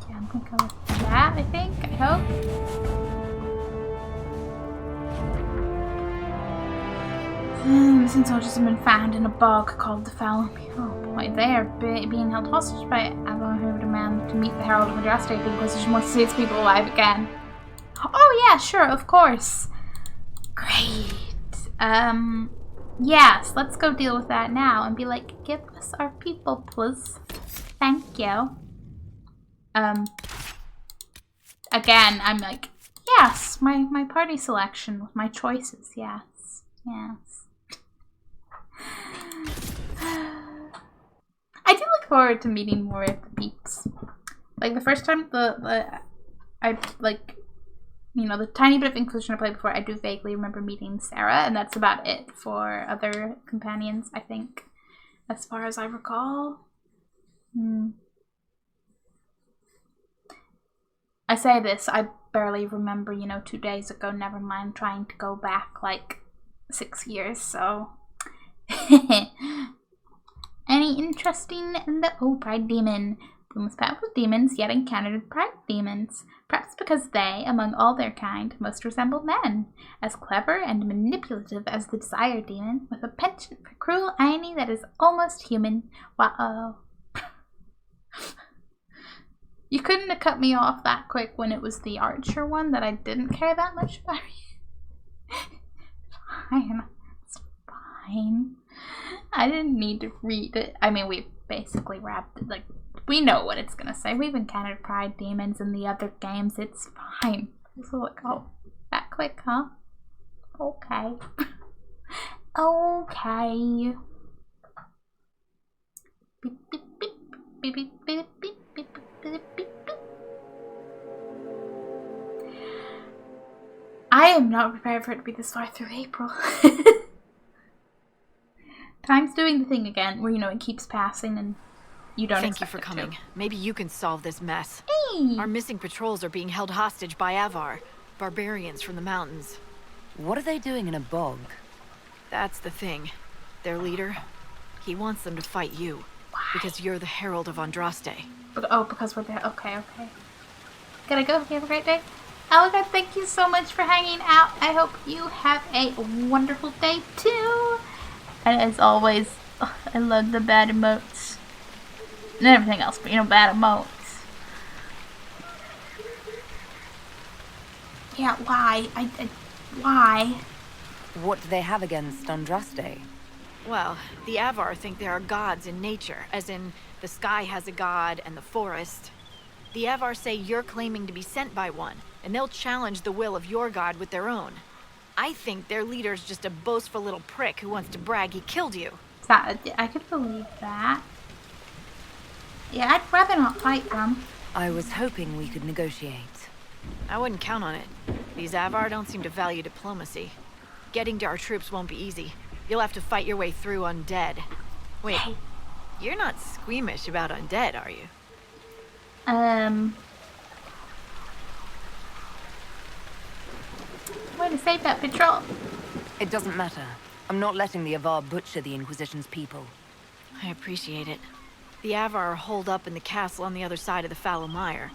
I'm gonna go with that, I think. I hope. Missing soldiers have been found in a bog called the Foul. Oh boy, they are being held hostage by Avalon, who demand to meet the Herald of Andraste if the Inquisition wants to see its people alive again. Oh yeah, sure, of course. Great. Yes, let's go deal with that now and be like, give us our people, please. Thank you. Again, I'm like, yes, my party selection with my choices, yes. I do look forward to meeting more of the peeps. Like the first time I like, you know, the tiny bit of Inquisition I played before, I do vaguely remember meeting Sarah, and that's about it for other companions, I think, as far as I recall. I say this, I barely remember, you know, 2 days ago, never mind trying to go back like 6 years, so. Any interesting in the Pride Demon. Boom was packed with demons, yet encountered pride demons. Perhaps because they, among all their kind, most resemble men. As clever and manipulative as the Desire Demon, with a penchant for cruel irony that is almost human. Wow. You couldn't have cut me off that quick when it was the Archer one that I didn't care that much about. Fine. It's fine. I didn't need to read it. I mean, we basically wrapped it. Like, we know what it's gonna say. We've encountered pride demons in the other games. It's fine. So like, oh, that quick, huh? Okay. Okay. Beep, beep, beep, beep, beep, beep, beep, beep, beep, beep. I am not prepared for it to be this far through April. Time's doing the thing again, where, you know, it keeps passing and you don't Thank you for expect it coming. to. Maybe you can solve this mess. Hey! Our missing patrols are being held hostage by Avar, barbarians from the mountains. What are they doing in a bog? That's the thing. Their leader, he wants them to fight you. Why? Because you're the Herald of Andraste. Oh, because we're there. Okay, okay. Gotta go. You have a great day. Elga, thank you so much for hanging out. I hope you have a wonderful day too. And as always, I love the bad emotes. And everything else, but you know, bad emotes. Yeah, why? Why? What do they have against Andraste? Well, the Avar think there are gods in nature, as in the sky has a god and the forest. The Avar say you're claiming to be sent by one, and they'll challenge the will of your god with their own. I think their leader's just a boastful little prick who wants to brag he killed you. I could believe that. Yeah, I'd rather not fight them. I was hoping we could negotiate. I wouldn't count on it. These Avar don't seem to value diplomacy. Getting to our troops won't be easy. You'll have to fight your way through undead. Wait, Hey. You're not squeamish about undead, are you? Way to save that patrol. It doesn't matter. I'm not letting the Avar butcher the Inquisition's people. I appreciate it. The Avar are holed up in the castle on the other side of the Fallow Mire.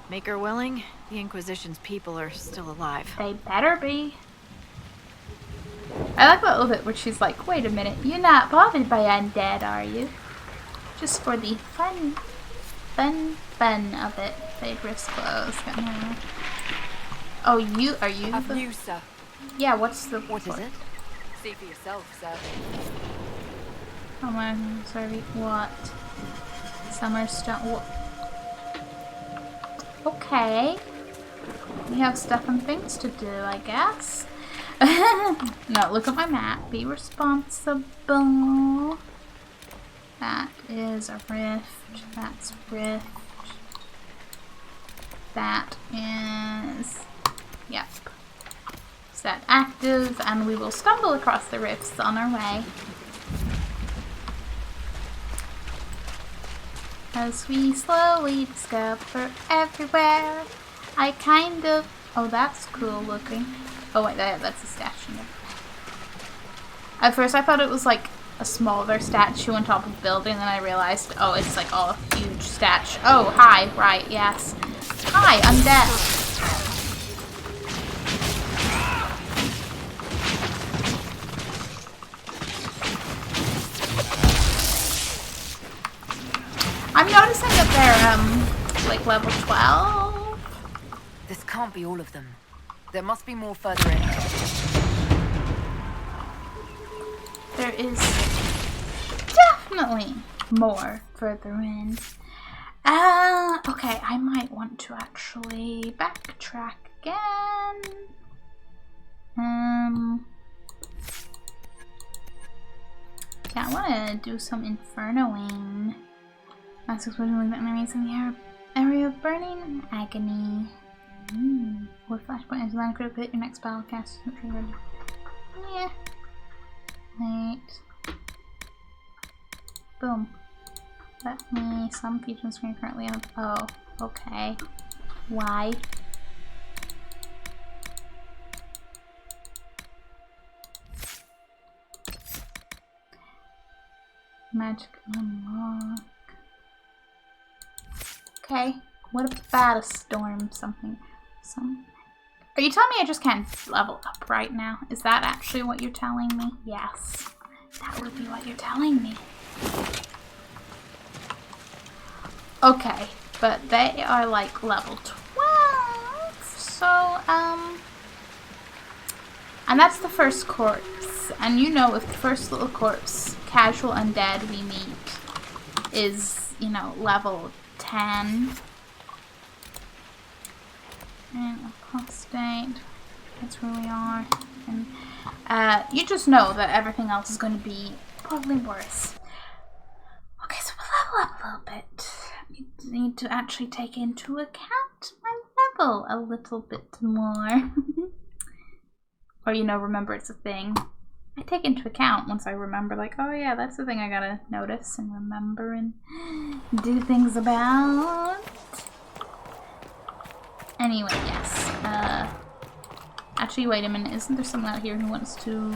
Make her willing, the Inquisition's people are still alive. They better be. I like that little bit where she's like, wait a minute, you're not bothered by undead, are you? Just for the fun of it. They'd risk clothes. Oh, are you Of you, sir. Yeah, what is it? See for yourself, sir. Oh my, sorry, what? Summerstone. Okay. We have stuff and things to do, I guess. No, look at my map. Be responsible. That is a rift. That's rift. That is... Yep. Set active, and we will stumble across the rifts on our way. As we slowly discover everywhere, I kind of... Oh, that's cool looking. Oh wait, that's a statue. At first I thought it was like a smaller statue on top of the building, then I realized, oh, it's like all a huge statue. Oh, hi, right, yes. Hi, I'm dead. I'm noticing that they're, like level 12. This can't be all of them. There must be more further in. There is definitely more further in. Okay, I might want to actually backtrack again. Yeah, I want to do some infernoing. That's exploding like enemies in the area of burning and agony. With flashpoint as land critical hit your next spell cast. Yeah. Right. Boom. Let me some feature screen currently on. Oh, okay. Why? Magic unlock. Okay. What about a storm? Something. Are you telling me I just can't level up right now? Is that actually what you're telling me? Yes. That would be what you're telling me. Okay. But they are like level 12. So, and that's the first corpse. And you know, if the first little corpse, casual undead we meet, is, you know, level 10. And apostate. That's where we are. And you just know that everything else is going to be probably worse. Okay, so we'll level up a little bit. You need to actually take into account my level a little bit more. Or, you know, remember it's a thing. I take into account once I remember, like, oh yeah, that's the thing I gotta notice and remember and do things about. Anyway, yes. Actually, wait a minute. Isn't there someone out here who wants to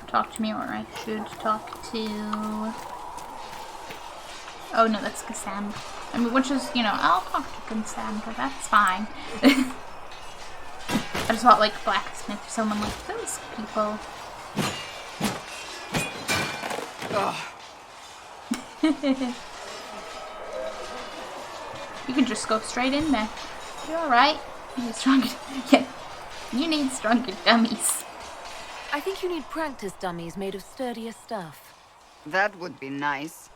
talk to me, or I should talk to? Oh no, that's Cassandra. I mean, which is, you know, I'll talk to Cassandra. That's fine. I just thought, like, blacksmith or someone like those people. You can just go straight in there. You're alright. You need stronger. Yeah. You need stronger dummies. I think you need practice dummies made of sturdier stuff. That would be nice.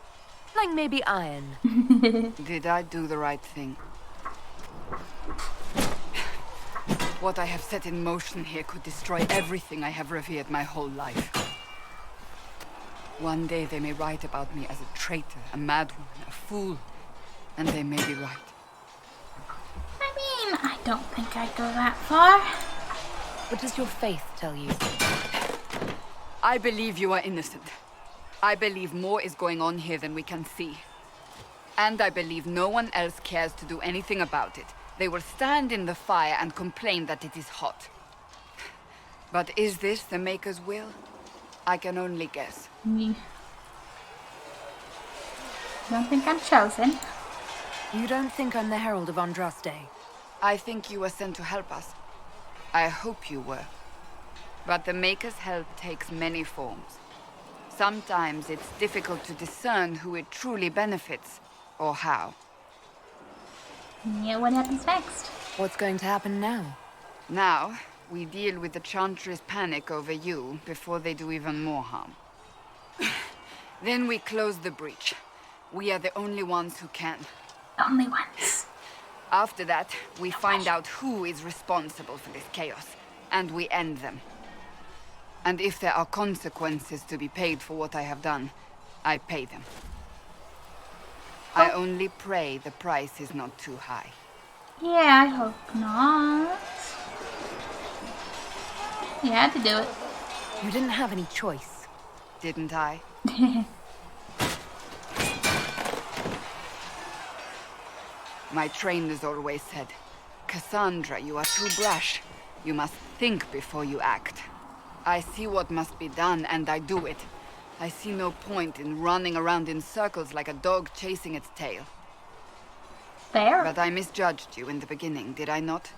Like maybe iron. Did I do the right thing? What I have set in motion here could destroy everything I have revered my whole life. One day they may write about me as a traitor, a madwoman, a fool, and they may be right. I mean, I don't think I'd go that far. What does your faith tell you? I believe you are innocent. I believe more is going on here than we can see. And I believe no one else cares to do anything about it. They will stand in the fire and complain that it is hot. But is this the Maker's will? I can only guess. You don't think I'm chosen? You don't think I'm the Herald of Andraste? I think you were sent to help us. I hope you were. But the Maker's help takes many forms. Sometimes it's difficult to discern who it truly benefits, or how. Yeah, what happens next? What's going to happen now? Now, we deal with the Chantry's panic over you before they do even more harm. Then we close the breach. We are the only ones who can. Only ones. After that, we find out who is responsible for this chaos, and we end them. And if there are consequences to be paid for what I have done, I pay them. I only pray the price is not too high. Yeah, I hope not. You had to do it. You didn't have any choice. Didn't I? My trainers always said, Cassandra, you are too brash. You must think before you act. I see what must be done, and I do it. I see no point in running around in circles like a dog chasing its tail. Fair. But I misjudged you in the beginning, did I not?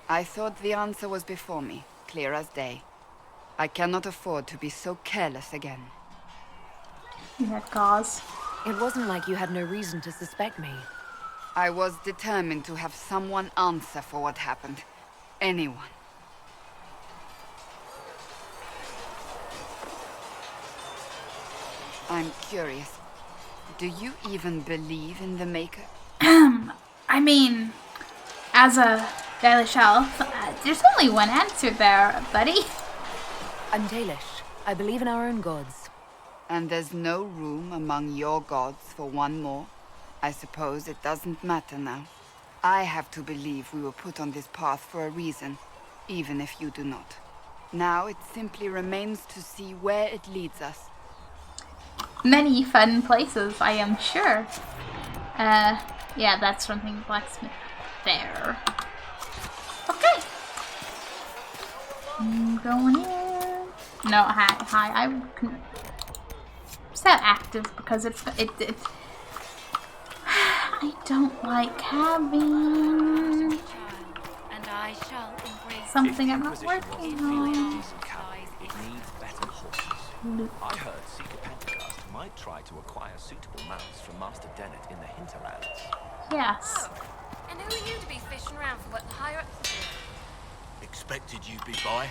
I thought the answer was before me, clear as day. I cannot afford to be so careless again. You had cause. It wasn't like you had no reason to suspect me. I was determined to have someone answer for what happened. Anyone. I'm curious. Do you even believe in the Maker? I mean, as a Dalish elf, there's only one answer there, buddy. I'm Dalish. I believe in our own gods. And there's no room among your gods for one more? I suppose it doesn't matter now. I have to believe we were put on this path for a reason, even if you do not. Now it simply remains to see where it leads us. Many fun places, I am sure. Yeah, that's something blacksmith there. Okay. I'm going in. No, hi. I can set active because it's I don't like having And I shall embrace something I'm not working on. It needs better horses. I heard Seeker Pentecost might try to acquire suitable mounts from Master Dennett in the hinterlands. Yes. And who are you to be fishing around for what the higher ups are doing? Expected you'd be by.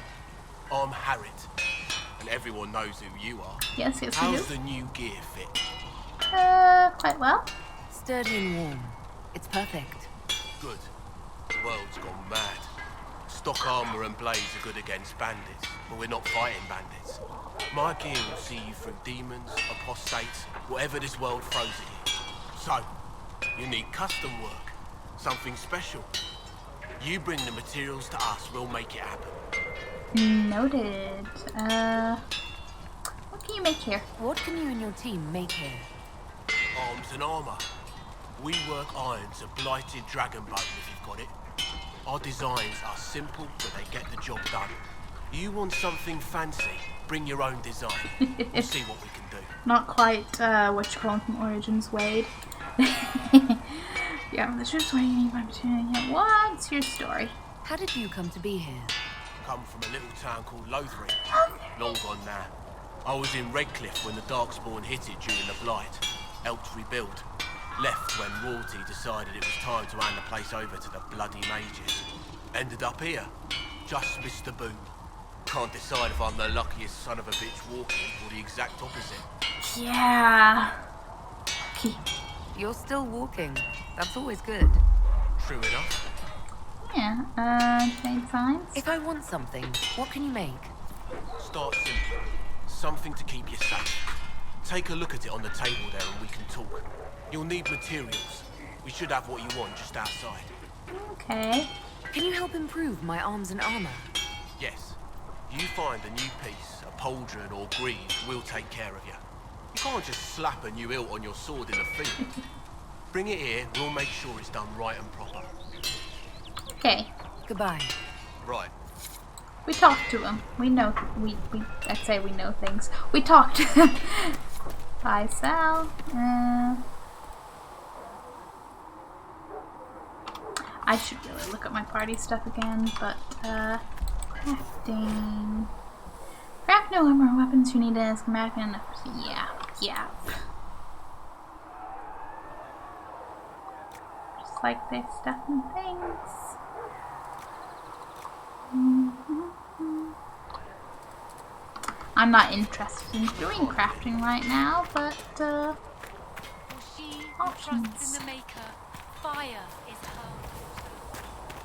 I'm Harriet, and everyone knows who you are. Yes, yes, we How's do. the new gear fit? Quite well. Sturdy and warm. It's perfect. Good. The world's gone mad. Stock armor and blades are good against bandits, but we're not fighting bandits. My gear will see you through demons, apostates, whatever this world throws at you. So, you need custom work, something special. You bring the materials to us, we'll make it happen. Noted. What can you make here? What can you and your team make here? Arms and armor. We work irons a blighted dragon bone if you've got it. Our designs are simple, but they get the job done. You want something fancy, bring your own design. We'll see what we can do. Not quite what you call from Origins, Wade. Yeah, the ship's waiting any opportunity. What's your story? How did you come to be here? Come from a little town called Lothring. Long gone now. I was in Redcliffe when the Darkspawn hit it during the Blight. Helped rebuild. Left when royalty decided it was time to hand the place over to the bloody mages. Ended up here. Just missed the boom. Can't decide if I'm the luckiest son of a bitch walking or the exact opposite. Yeah. Okay. You're still walking. That's always good. True enough. Yeah, trade signs. If I want something, what can you make? Start simple. Something to keep you safe. Take a look at it on the table there and we can talk. You'll need materials. We should have what you want just outside. Okay. Can you help improve my arms and armor? Yes. You find a new piece, a pauldron or greave, we'll take care of you. You can't just slap a new hilt on your sword in the field. Bring it here, we'll make sure it's done right and proper. Okay. Goodbye. Right. We talked to him. We know, I'd say we know things. We talked to him. Bye, Sal. I should really look at my party stuff again, but, crafting. Craft no armor or weapons you need as schematic and yeah. Just like this stuff and things. I'm not interested in doing crafting right now, but options. In the maker, fire is her.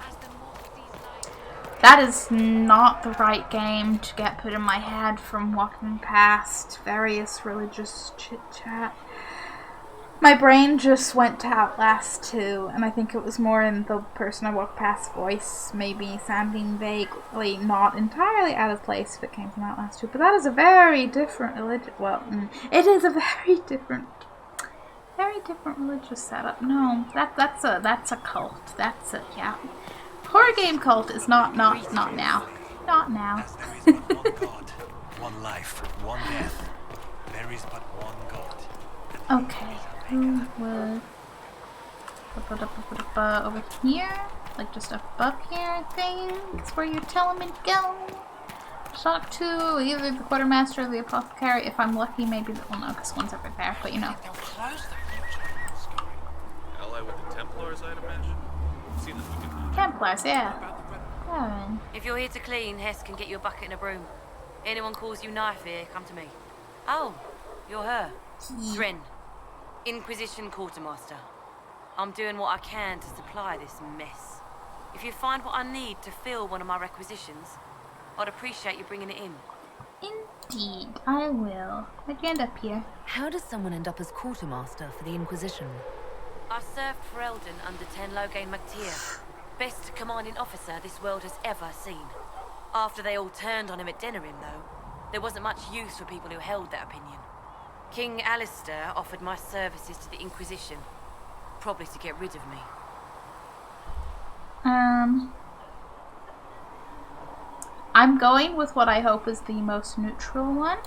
As the That is not the right game to get put in my head from walking past various religious chit-chat. My brain just went to Outlast 2, and I think it was more in the person I walked past voice, maybe sounding vaguely not entirely out of place if it came from Outlast 2, but that is a very different religion. Well, it is a very different religious setup. No, that's a cult. That's a, yeah. Horror game cult is not now. Not now. One God, one life, one death. There is but one God. Okay. Who would over here? Like just above here, I think. That's where you're telling me to go. Talk to either the quartermaster or the apothecary. If I'm lucky, maybe well, no, because one's over there. But you know. Ally with the Templars, I'd imagine. See if we can. Templars, yeah. Karen. If you're here to clean, Hess can get you a bucket and a broom. Anyone calls you knife here, come to me. Oh, you're her. Thrin, Inquisition Quartermaster. I'm doing what I can to supply this mess. If you find what I need to fill one of my requisitions, I'd appreciate you bringing it in. Indeed, I will. How'd you end up here? How does someone end up as Quartermaster for the Inquisition? I served for Eldon under Ten Loghain MacTier. Best commanding officer this world has ever seen. After they all turned on him at Denerim, though, there wasn't much use for people who held that opinion. King Alistair offered my services to the Inquisition, probably to get rid of me. I'm going with what I hope is the most neutral one.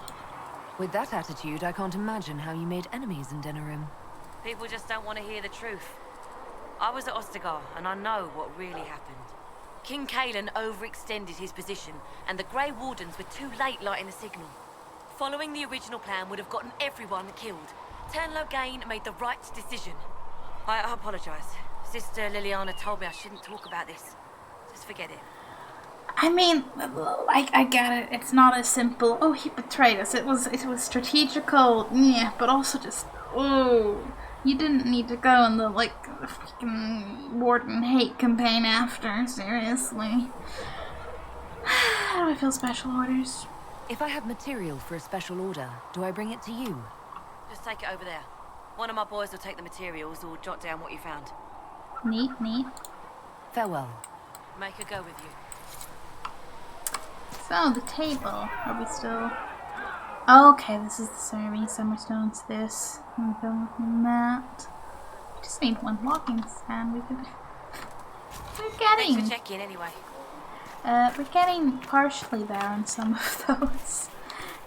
With that attitude, I can't imagine how you made enemies in Denerim. People just don't want to hear the truth. I was at Ostagar, and I know what really happened. King Kalen overextended his position, and the Grey Wardens were too late lighting the signal. Following the original plan would have gotten everyone killed. Turnlow Gain made the right decision. I apologize. Sister Liliana told me I shouldn't talk about this. Just forget it. I mean, I get it. It's not as simple. Oh, he betrayed us. It was strategical, yeah, but also just you didn't need to go in the freaking Warden hate campaign after. Seriously. How do I feel special orders? If I have material for a special order, do I bring it to you? Just take it over there. One of my boys will take the materials or jot down what you found. Neat. Farewell. Make her go with you. So, the table. Are we still... Oh, okay, this is the serving. Summerstone's this. That. We just need one walking stand. We're getting... Thanks for checking anyway. We're getting partially there on some of those.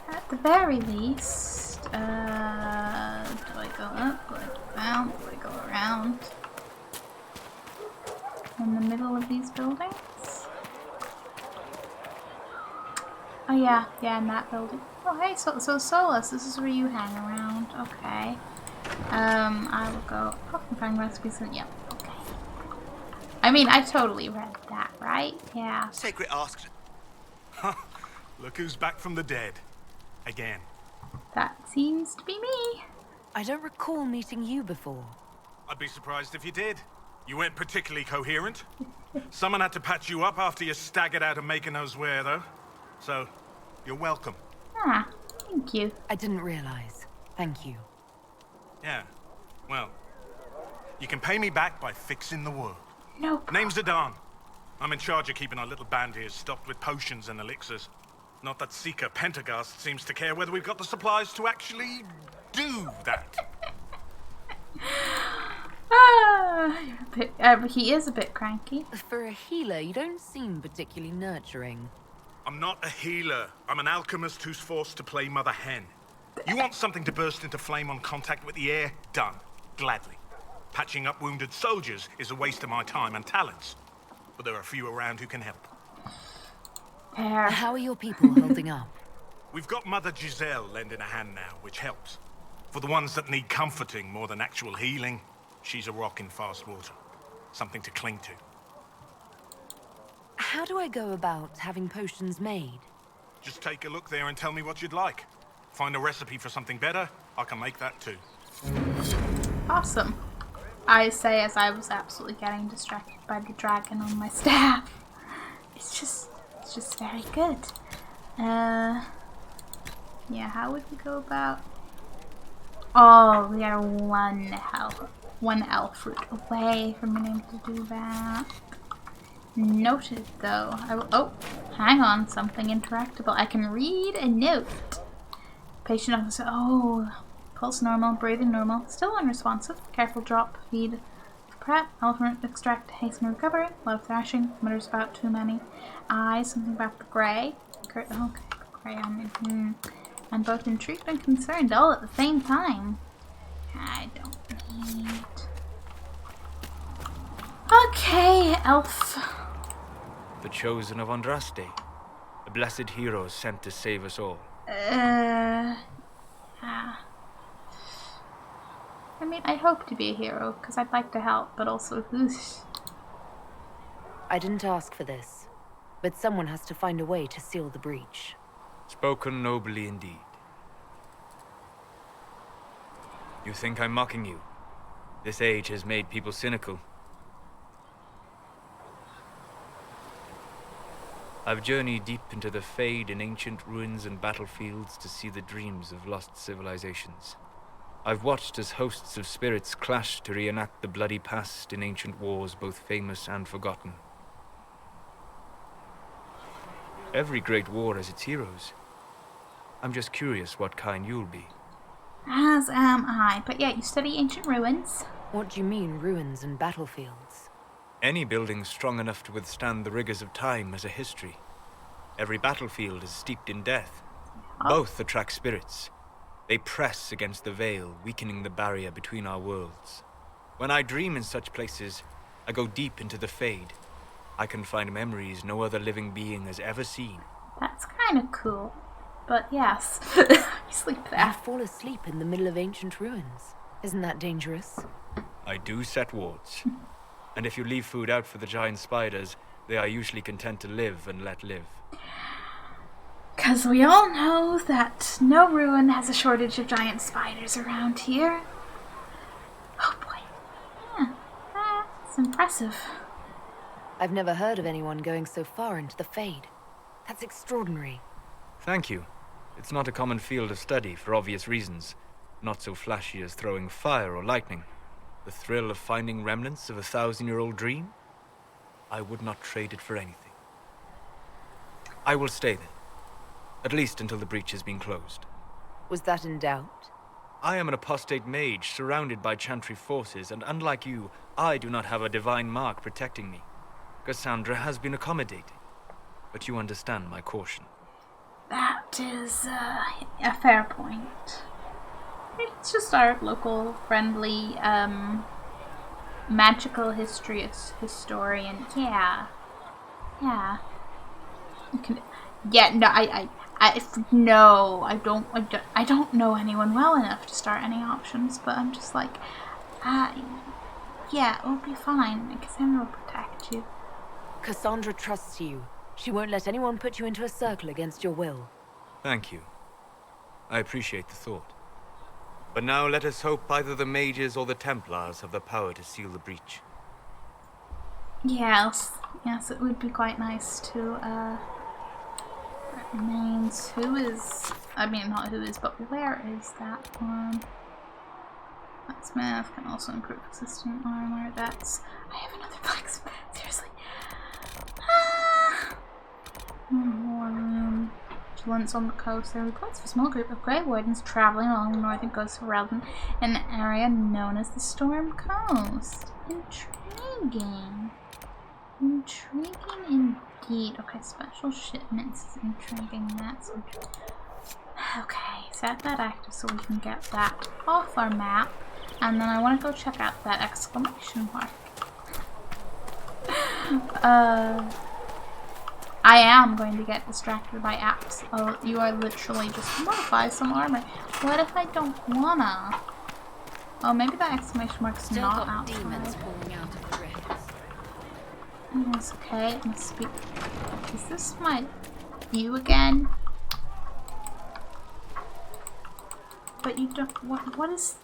At the very least, do I go up? Do I go down? Do I go around? In the middle of these buildings? Oh yeah, in that building. Oh hey, so Solus, this is where you hang around. Okay. I will go. Oh, I can find recipes. Yep. Okay. I mean, I totally read that, right? Yeah. Sacred asks. Look who's back from the dead. Again. That seems to be me. I don't recall meeting you before. I'd be surprised if you did. You weren't particularly coherent. Someone had to patch you up after you staggered out of making us where, though. So, you're welcome. Ah, thank you. I didn't realize. Thank you. Yeah. Well, you can pay me back by fixing the world. No. Name's Adan. I'm in charge of keeping our little band here stocked with potions and elixirs. Not that Seeker Pentagast seems to care whether we've got the supplies to actually do that. He is a bit cranky. For a healer, you don't seem particularly nurturing. I'm not a healer. I'm an alchemist who's forced to play Mother Hen. You want something to burst into flame on contact with the air? Done. Gladly. Patching up wounded soldiers is a waste of my time and talents. But there are a few around who can help. How are your people holding up? We've got Mother Giselle lending a hand now, which helps. For the ones that need comforting more than actual healing, she's a rock in fast water. Something to cling to. How do I go about having potions made? Just take a look there and tell me what you'd like. Find a recipe for something better, I can make that too. Awesome. I say as I was absolutely getting distracted by the dragon on my staff. It's just very good. Yeah, how would we go about... Oh, we are one elf route away from being able to do that. Noted, though. I will... Oh, hang on. Something interactable. I can read a note. Patient officer... Oh, pulse normal, breathing normal. Still unresponsive. Careful drop, feed. Prep, elephant extract, hasten recovery. Low thrashing. Mutters about too many. Eyes, something about the grey. Okay, grey on me. I'm both intrigued and concerned all at the same time. I don't need... Okay, elf. The chosen of Andraste. The blessed hero sent to save us all. Yeah. I mean, I hope to be a hero, because I'd like to help, but also who's... I didn't ask for this, but someone has to find a way to seal the breach. Spoken nobly indeed. You think I'm mocking you? This age has made people cynical. I've journeyed deep into the Fade in ancient ruins and battlefields to see the dreams of lost civilizations. I've watched as hosts of spirits clash to reenact the bloody past in ancient wars both famous and forgotten. Every great war has its heroes. I'm just curious what kind you'll be. As am I. But yeah, you study ancient ruins. What do you mean, ruins and battlefields? Any building strong enough to withstand the rigors of time has a history. Every battlefield is steeped in death. Both attract spirits. They press against the veil, weakening the barrier between our worlds. When I dream in such places, I go deep into the Fade. I can find memories no other living being has ever seen. That's kind of cool. But yes, you sleep there. You fall asleep in the middle of ancient ruins. Isn't that dangerous? I do set wards. And if you leave food out for the giant spiders, they are usually content to live and let live. Because we all know that no ruin has a shortage of giant spiders around here. Oh boy. Yeah, that's impressive. I've never heard of anyone going so far into the Fade. That's extraordinary. Thank you. It's not a common field of study for obvious reasons. Not so flashy as throwing fire or lightning. The thrill of finding remnants of a 1,000-year-old dream? I would not trade it for anything. I will stay then. At least until the breach has been closed. Was that in doubt? I am an apostate mage surrounded by Chantry forces, and unlike you, I do not have a divine mark protecting me. Cassandra has been accommodating, but you understand my caution. That is a fair point. It's just our local friendly magical history historian. Yeah. No, I don't know anyone well enough to start any options, but I'm just like, yeah, it'll be fine. Cassandra will protect you. Cassandra trusts you. She won't let anyone put you into a circle against your will. Thank you. I appreciate the thought. But now let us hope either the mages or the Templars have the power to seal the breach. Yes, it would be quite nice to, remains. But where is that one? Blacksmith can also improve existing armor. I have another blacksmith, seriously. More room. Vigilance on the coast. There are reports of a small group of Grey Wardens traveling along the northern coast of Relden in an area known as the Storm Coast. Intriguing. Intriguing indeed. Okay, special shipments is intriguing. That's intriguing. Okay, set that active so we can get that off our map. And then I want to go check out that exclamation mark. I am going to get distracted by apps. Oh, you are literally just modify some armor. What if I don't wanna? Oh, maybe that exclamation mark's Still not got outside. demons pouring out of the rifts. It's okay. It must be. Is this my view again? But you don't. What is?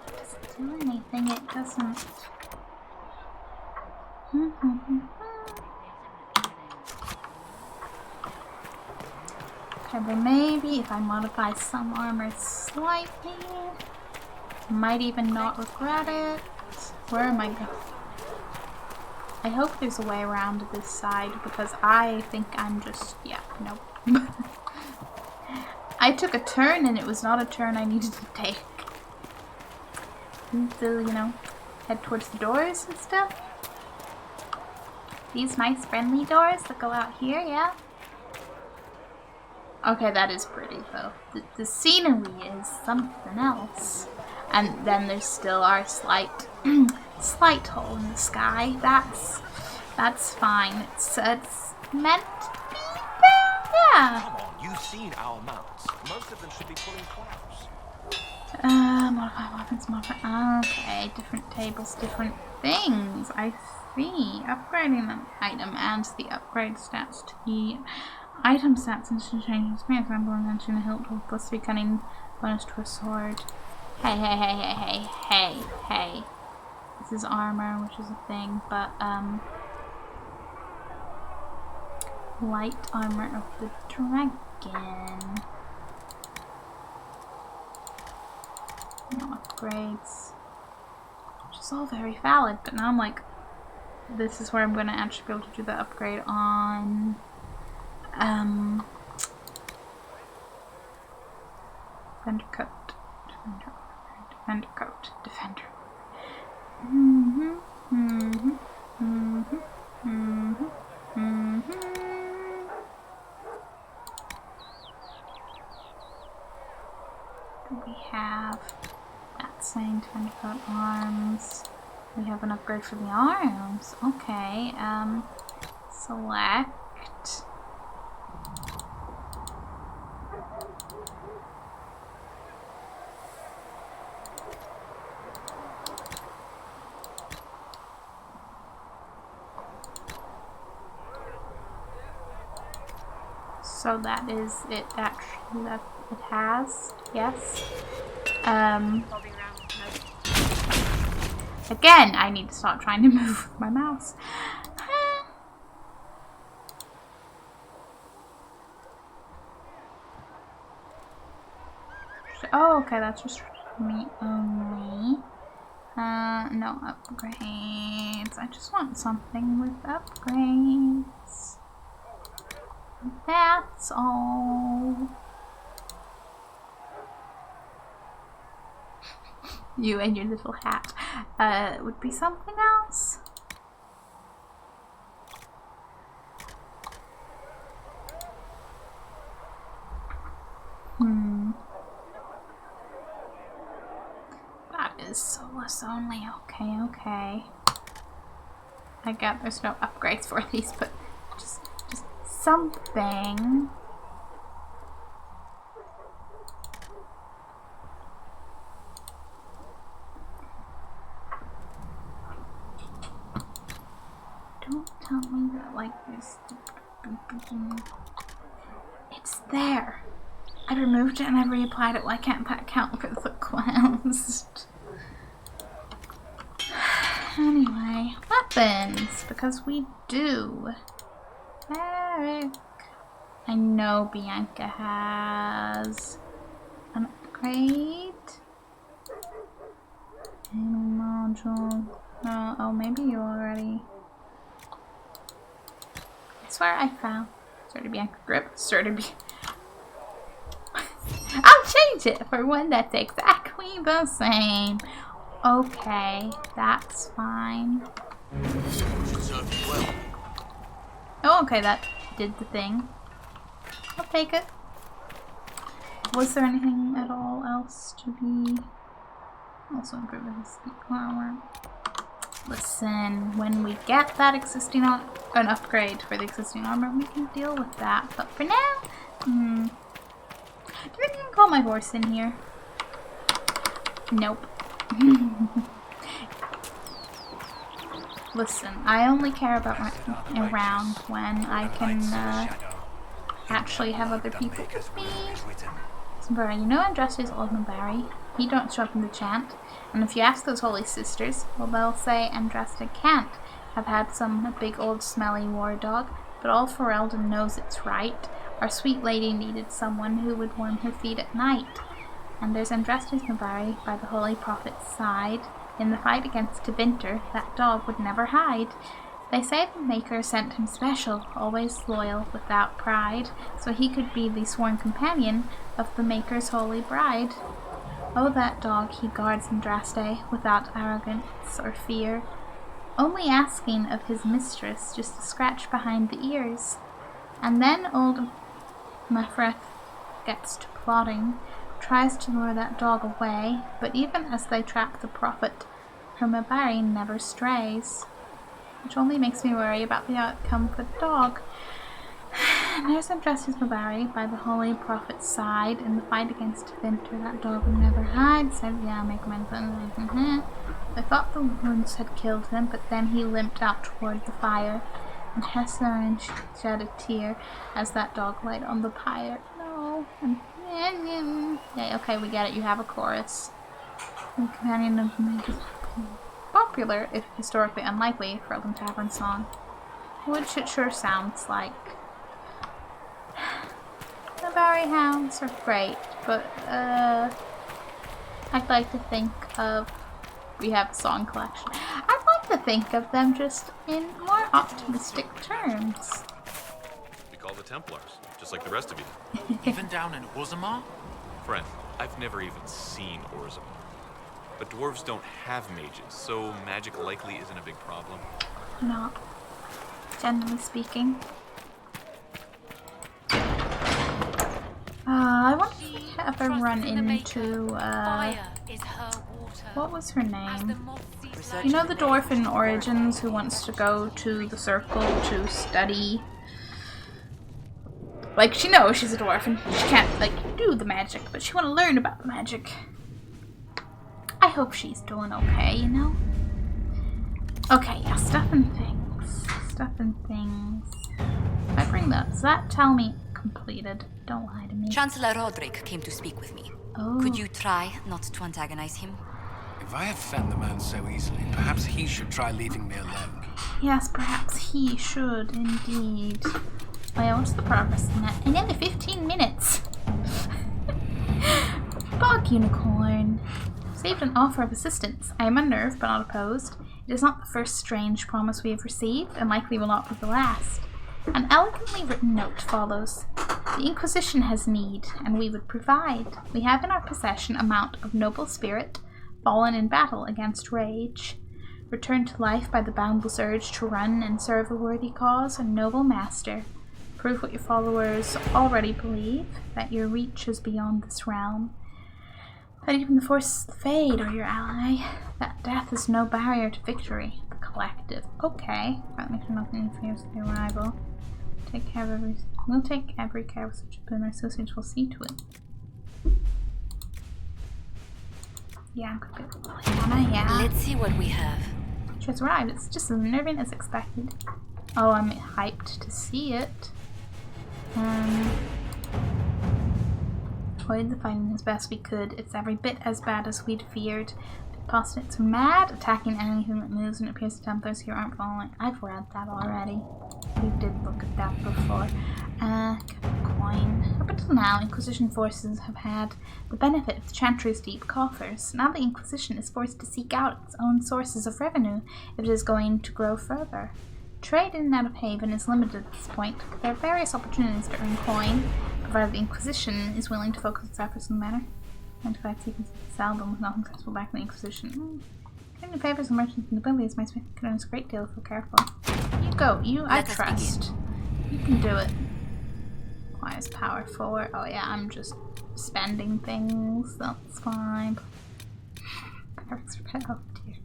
Does it do anything? It doesn't. Okay, but maybe if I modify some armor slightly, I might even not regret it. Where am I going? I hope there's a way around to this side because I think I'm just, nope. I took a turn and it was not a turn I needed to take. To, head towards the doors and stuff. These nice friendly doors that go out here, yeah? Okay, that is pretty though. The scenery is something else. And then there's still our slight hole in the sky. That's fine. It's meant to be there, yeah. Come on, you've seen our mounts. Most of them should be pulling clouds. Modify weapons, modify. Okay, different tables, different things. I see. Upgrading an item adds the upgrade stats to the item stats and changing experience. I'm going to mention a hilt with plus 3 cunning bonus to a sword. Hey. This is armor, which is a thing, but light armor of the dragon. No upgrades. Which is all very valid, but now I'm like, this is where I'm going to actually be able to do the upgrade on Defender coat. Defender coat. Defender. Do we have That's saying 25 arms. We have an upgrade for the arms. Okay, select. So that is it actually that it has, yes. Again, I need to stop trying to move with my mouse. Oh, okay, that's just me only. No upgrades. I just want something with upgrades. That's all. You and your little hat. It would be something else. That is soulless only. Okay, okay. I get there's no upgrades for these, but just something. Don't tell me that like this. It's there. I removed it and I reapplied it. Why can't that count for the quest? Anyway, weapons, because we do. Eric. I know Bianca has an upgrade. Module. Oh, maybe you already. I swear I found Sturdy Bianca grip. Sturdy Bianca. I'll change it for one that's exactly the same. Okay, that's fine. Oh, okay, that did the thing. I'll take it. Was there anything at all else to be also improved with his armor? Listen, when we get that existing an upgrade for the existing armor, we can deal with that. But for now, do you think I can call my horse in here? Nope. Listen, I only care about running around when I can actually have other people with me. Barry, you know Andresty's old Barry. He don't show up in the chant. And if you ask those holy sisters, well, they'll say Andraste can't have had some big old smelly war dog, but all Ferelden knows it's right. Our sweet lady needed someone who would warm her feet at night. And there's Andraste's Nabari by the holy prophet's side. In the fight against Tevinter, that dog would never hide. They say the Maker sent him special, always loyal, without pride, so he could be the sworn companion of the Maker's holy bride. Oh, that dog, he guards Andraste, without arrogance or fear, only asking of his mistress just a scratch behind the ears. And then old Mephrith gets to plotting, tries to lure that dog away, but even as they trap the prophet, her Mabari never strays, which only makes me worry about the outcome for the dog. And there's Andresty's Mabari by the holy prophet's side. In the fight against Tevinter, that dog would never hide. Said, yeah, make him. I thought the wounds had killed him, but then he limped out toward the fire, and Hesserin shed a tear as that dog light on the pyre. No. Yeah, okay, we get it. You have a chorus. The companion of the Maker's popular, if historically unlikely, Ferelden Tavern song. Which it sure sounds like. The Barry Hounds are great, but I'd like to think of, we have a song collection, I'd like to think of them just in more optimistic terms. We call the Templars, just like the rest of you. Even down in Orzammar? Friend, I've never even seen Orzammar. But dwarves don't have mages, so magic likely isn't a big problem. Not, generally speaking. I wonder if we ever run into, Fire is her What was her name? You know the dwarf in Origins who wants to go to the circle to study? Like, she knows she's a dwarf and she can't, like, do the magic, but she wants to learn about the magic. I hope she's doing okay, you know? Okay, yeah, stuff and things. Stuff and things. If I bring that, does that tell me completed? Don't lie to me. Chancellor Roderick came to speak with me. Oh. Could you try not to antagonize him? If I have fed the man so easily, perhaps he should try leaving me alone. Yes, perhaps he should, indeed. Oh yeah, what's the progress in that? In only 15 minutes! Bog Unicorn. Received an offer of assistance. I am unnerved, but not opposed. It is not the first strange promise we have received, and likely will not be the last. An elegantly written note follows. The Inquisition has need, and we would provide. We have in our possession a mount of noble spirit, fallen in battle against rage, returned to life by the boundless urge to run and serve a worthy cause and noble master. Prove what your followers already believe, that your reach is beyond this realm. That even the forces of the Fade are your ally. That death is no barrier to victory. The collective. Okay. That makes nothing interferes with your rival. Take care of every. We'll take every care with such a boon. Our associates will see to it. Yeah, yeah. Let's see what we have. She has arrived. It's just as unnerving as expected. Oh, I'm hyped to see it. Avoid the fighting as best we could. It's every bit as bad as we'd feared. The apostates are mad, attacking anything that moves, and it appears the Templars here aren't following. I've read that already. We did look at that before. Coin. Up until now, Inquisition forces have had the benefit of the Chantry's deep coffers. Now the Inquisition is forced to seek out its own sources of revenue if it is going to grow further. Trade in and out of Haven is limited at this point. There are various opportunities to earn coin, provided the Inquisition is willing to focus its efforts in the matter. 95 sequences of this album was not successful back in the Inquisition. Getting favors and merchants and abilities might make it a great deal if we're careful. You go. I trust. You can do it. Requires power 4. Oh yeah, I'm just spending things. That's fine. Perfect. Oh dear.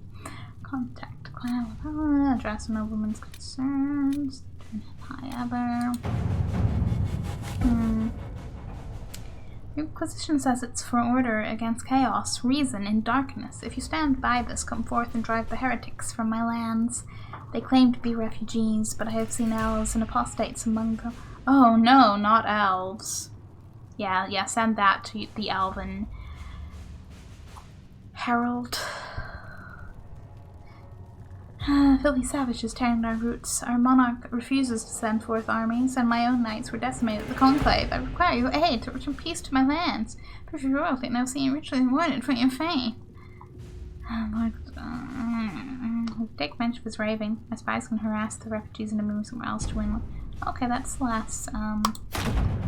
Contact. Address a nobleman's concerns. Turn high ever. The Inquisition says it's for order against chaos, reason in darkness. If you stand by this, come forth and drive the heretics from my lands. They claim to be refugees, but I have seen elves and apostates among them. Oh no, not elves. Yeah, send that to the Elven Herald. Filthy savages tearing our roots. Our monarch refuses to send forth armies, and my own knights were decimated at the conclave. I require your aid to return peace to my lands. Prove your royalty now seeing richly rewarded for your faith. Take advantage of his raving. My spies can harass the refugees and move somewhere else to win one. Okay, that's less.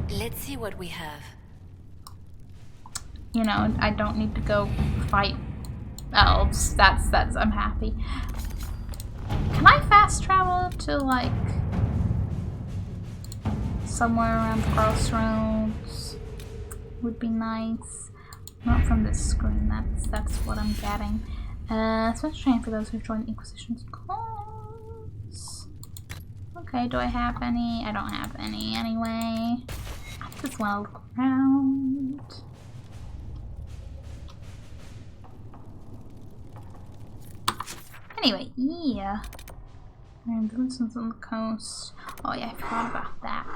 Let's see what we have. You know, I don't need to go fight elves. That's I'm happy. Can I fast travel to, like, somewhere around the crossroads? Would be nice. Not from this screen, that's what I'm getting. Special training for those who've joined the Inquisition's cause. Okay, do I have any? I don't have any anyway. I just want to look around. Anyway, yeah. And Vincent's on the coast. Oh yeah, I forgot about that.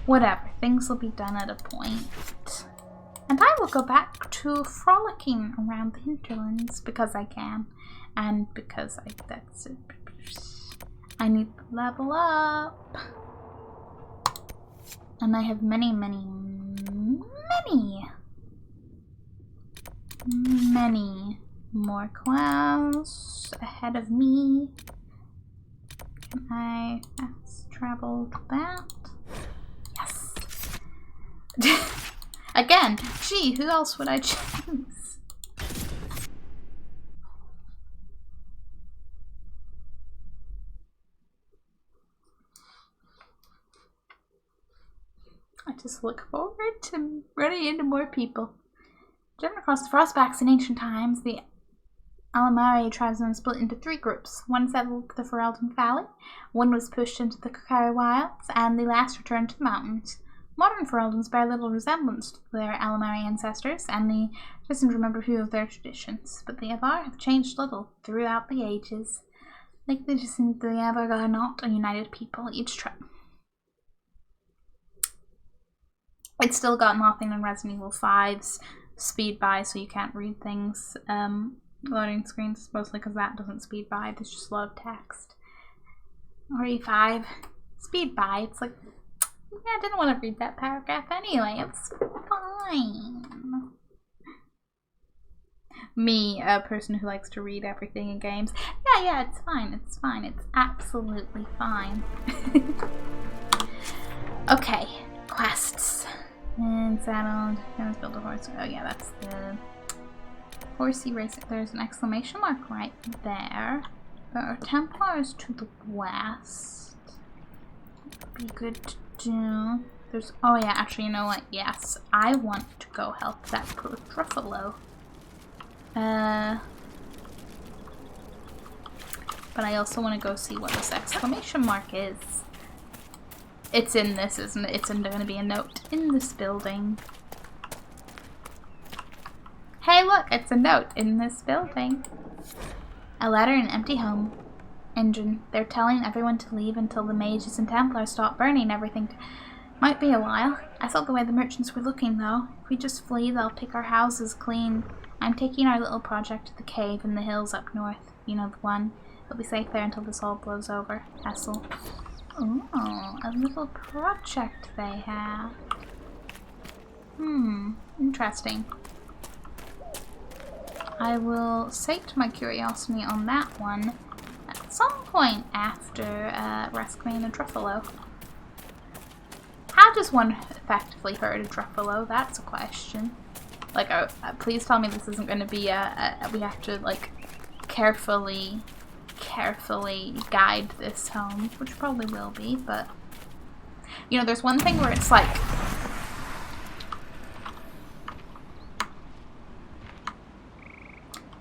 Whatever, things will be done at a point. And I will go back to frolicking around the hinterlands because I can. And because that's it. I need to level up. And I have many more quests ahead of me. Can I fast travel to that? Yes. Again, gee, who else would I choose? I just look forward to running into more people. Driven across the Frostbacks in ancient times, the Alamari tribesmen split into 3 groups. One settled the Ferelden Valley, one was pushed into the Kakari Wilds, and the last returned to the mountains. Modern Fereldans bear little resemblance to their Alamari ancestors, and the doesn't remember few of their traditions, but the Avar have changed little throughout the ages. Like the Avar are not a united people, each tribe. It's still got nothing in Resident Evil 5's speed by, so you can't read things. Loading screens, mostly because that doesn't speed by, there's just a lot of text. Or E5, speed by, it's like, yeah, I didn't want to read that paragraph anyway, it's fine. Me, a person who likes to read everything in games, yeah, it's fine, it's absolutely fine. Okay, quests. And saddled, let's build a horse. Oh yeah, that's the horsey race. There's an exclamation mark right there. There are Templars to the west. Be good to do. There's, oh yeah, actually, you know what? Yes, I want to go help that poor Truffalo. But I also want to go see what this exclamation mark is. It's in this, isn't it? It's going to be a note in this building. Hey, look! It's a note in this building. A letter in an empty home. Engine. They're telling everyone to leave until the mages and Templars stop burning everything. Might be a while. I saw the way the merchants were looking, though. If we just flee, they'll pick our houses clean. I'm taking our little project to the cave in the hills up north. You know the one. We'll be safe there until this all blows over. Hassel. Oh, a little project they have. Interesting. I will sate my curiosity on that one at some point after rescuing a Truffalo. How does one effectively hurt a Truffalo? That's a question. Like, please tell me this isn't going to be we have to, like, carefully guide this home, which probably will be, but you know, there's one thing where it's like,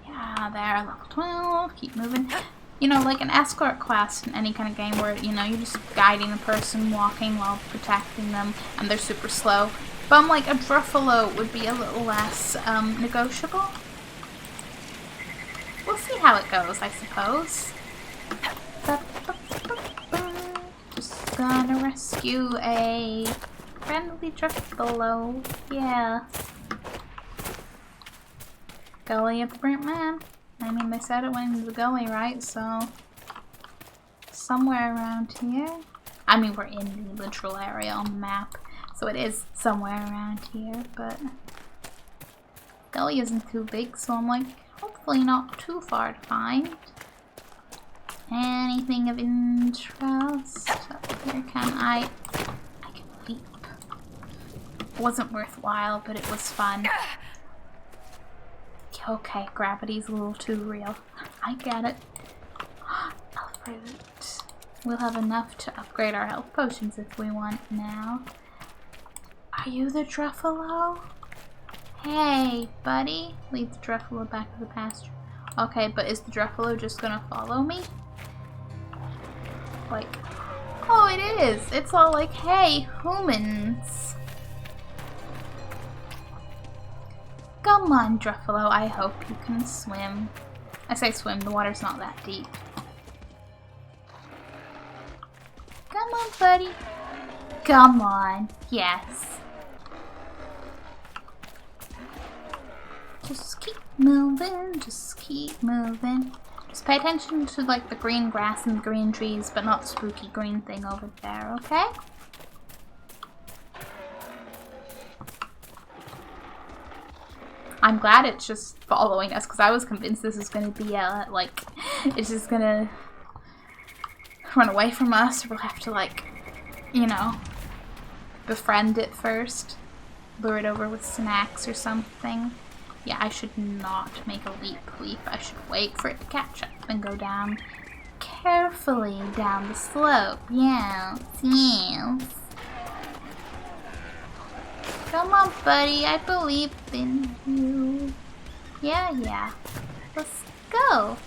yeah, there, level 12, keep moving. You know, like an escort quest in any kind of game where, you know, you're just guiding a person, walking while protecting them, and they're super slow. But I'm like, a Truffalo would be a little less negotiable. We'll see how it goes, I suppose. Just gonna rescue a friendly Truffalo. Yeah. Gully of the Burnt Man. I mean, they said it went into the gully, right? So, somewhere around here. I mean, we're in the literal area on the map, so it is somewhere around here, but gully isn't too big, so I'm like, hopefully not too far to find. Anything of interest up here? I can leap. It wasn't worthwhile, but it was fun. Okay, gravity's a little too real. I get it. Alfred. We'll have enough to upgrade our health potions if we want now. Are you the Truffalo? Hey, buddy. Lead the Truffalo back to the pasture. Okay, but is the Truffalo just gonna follow me? Like, oh, it is. It's all like, hey, humans. Come on, Truffalo. I hope you can swim. I say swim, the water's not that deep. Come on, buddy. Come on. Yes. Just keep moving. Just keep moving. Just pay attention to, like, the green grass and the green trees, but not the spooky green thing over there, okay? I'm glad it's just following us, because I was convinced this is going to be, like, it's just going to run away from us, or we'll have to, like, you know, befriend it first. Lure it over with snacks or something. Yeah, I should not make a leap. I should wait for it to catch up and go down carefully down the slope. Yes, yes. Come on, buddy. I believe in you. Yeah. Let's go.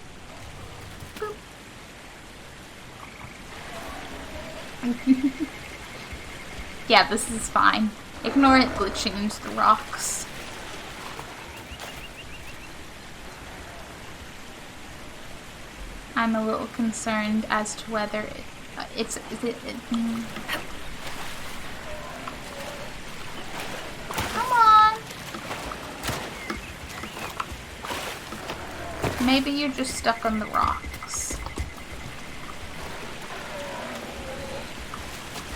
Boop. Yeah, this is fine. Ignore it glitching into the rocks. I'm a little concerned as to whether Come on. Maybe you're just stuck on the rocks.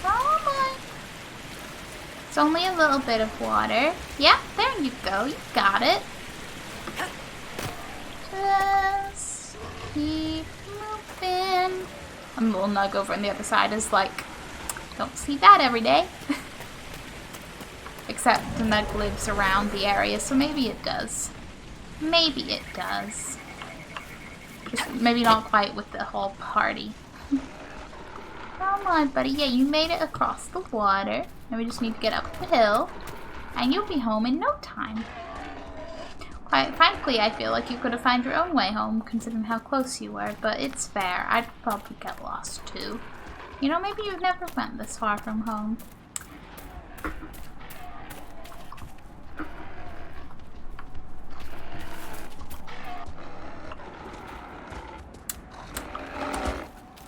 Come on. It's only a little bit of water. Yeah, there you go. You got it. Just keep moving. A little nug over on the other side is like, don't see that every day. Except the nug lives around the area, so maybe it does. Maybe it does. Just maybe not quite with the whole party. Come on, buddy. Yeah, you made it across the water. Now we just need to get up the hill. And you'll be home in no time. Quite frankly, I feel like you could have found your own way home, considering how close you were. But it's fair. I'd probably get lost, too. You know, maybe you've never went this far from home.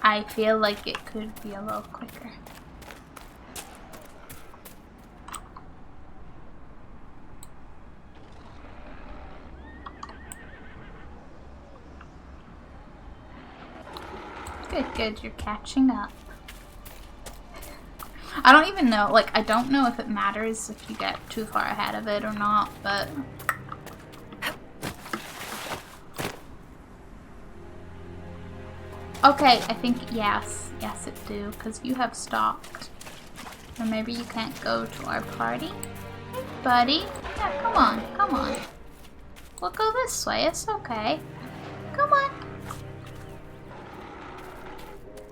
I feel like it could be a little quicker. Good, you're catching up. I don't even know, like, I don't know if it matters if you get too far ahead of it or not, but... Okay, I think yes it do, because you have stopped. Or maybe you can't go to our party? Hey, buddy. Yeah, come on. We'll go this way, it's okay. Come on.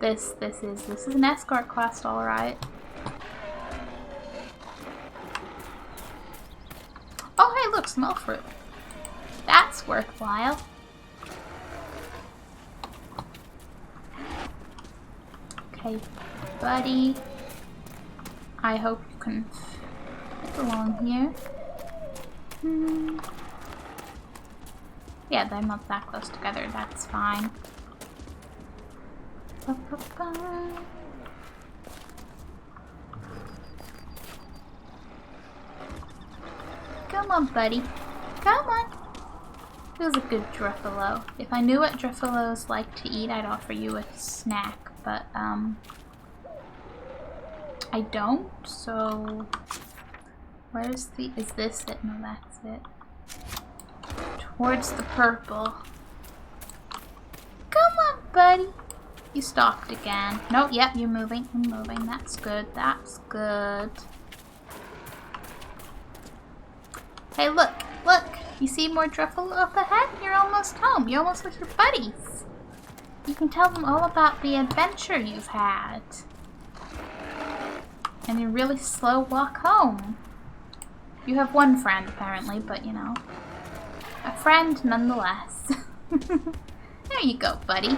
This is an escort quest, alright. Oh hey, look, smell fruit. That's worthwhile. Okay, buddy. I hope you can fit along here. Yeah, they're not that close together, that's fine. Come on, buddy. Come on. Feels a good Druffalo. If I knew what Druffalos like to eat, I'd offer you a snack, but I don't, so where's the, is this it? No, that's it. Towards the purple. Come on, buddy. You stopped again. No, yep, you're moving, that's good, Hey, look, you see more Druffalo up ahead? You're almost home, you're almost with your buddies. You can tell them all about the adventure you've had. And your really slow walk home. You have one friend, apparently, but you know. A friend nonetheless. There you go, buddy.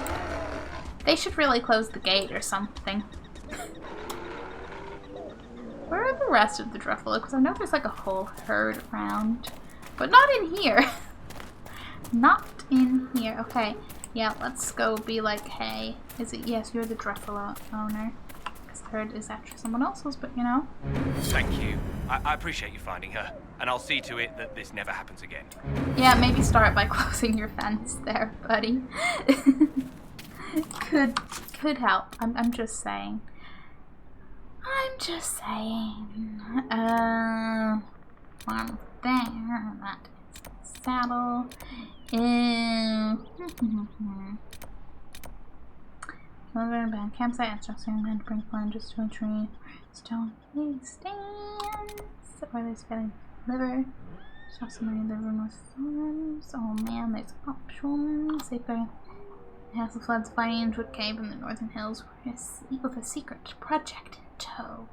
They should really close the gate or something. Where are the rest of the Druffalo? Because I know there's like a whole herd around. But not in here. Not in here. Okay. Yeah, let's go be like, hey. Is it? Yes, you're the Druffalo owner. Because the herd is actually someone else's, but you know. Thank you. I appreciate you finding her. And I'll see to it that this never happens again. Yeah, maybe start by closing your fence there, buddy. Could help. I'm just saying. One there. That is the saddle. Another bad campsite. Instructing them to bring plunges to a tree. Stone stands. Where there's getting liver. Saw somebody in the room with thorns. Oh man, there's options. Safeguarding. Has the floods fighting into a cave in the northern hills with a secret project in tow.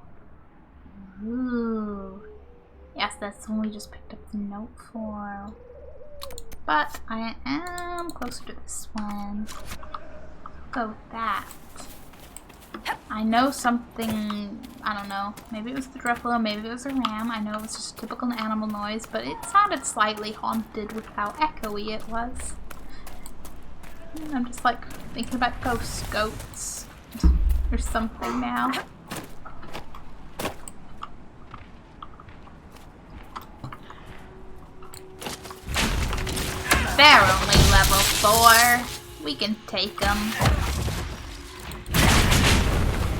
Ooh. Yes, that's the one we just picked up the note for. But I am closer to this one. Go with that. I know something, I don't know, maybe it was the Gruffalo, maybe it was a ram. I know it was just a typical animal noise, but it sounded slightly haunted with how echoey it was. I'm just like thinking about ghost goats or something now. They're only level 4. We can take them.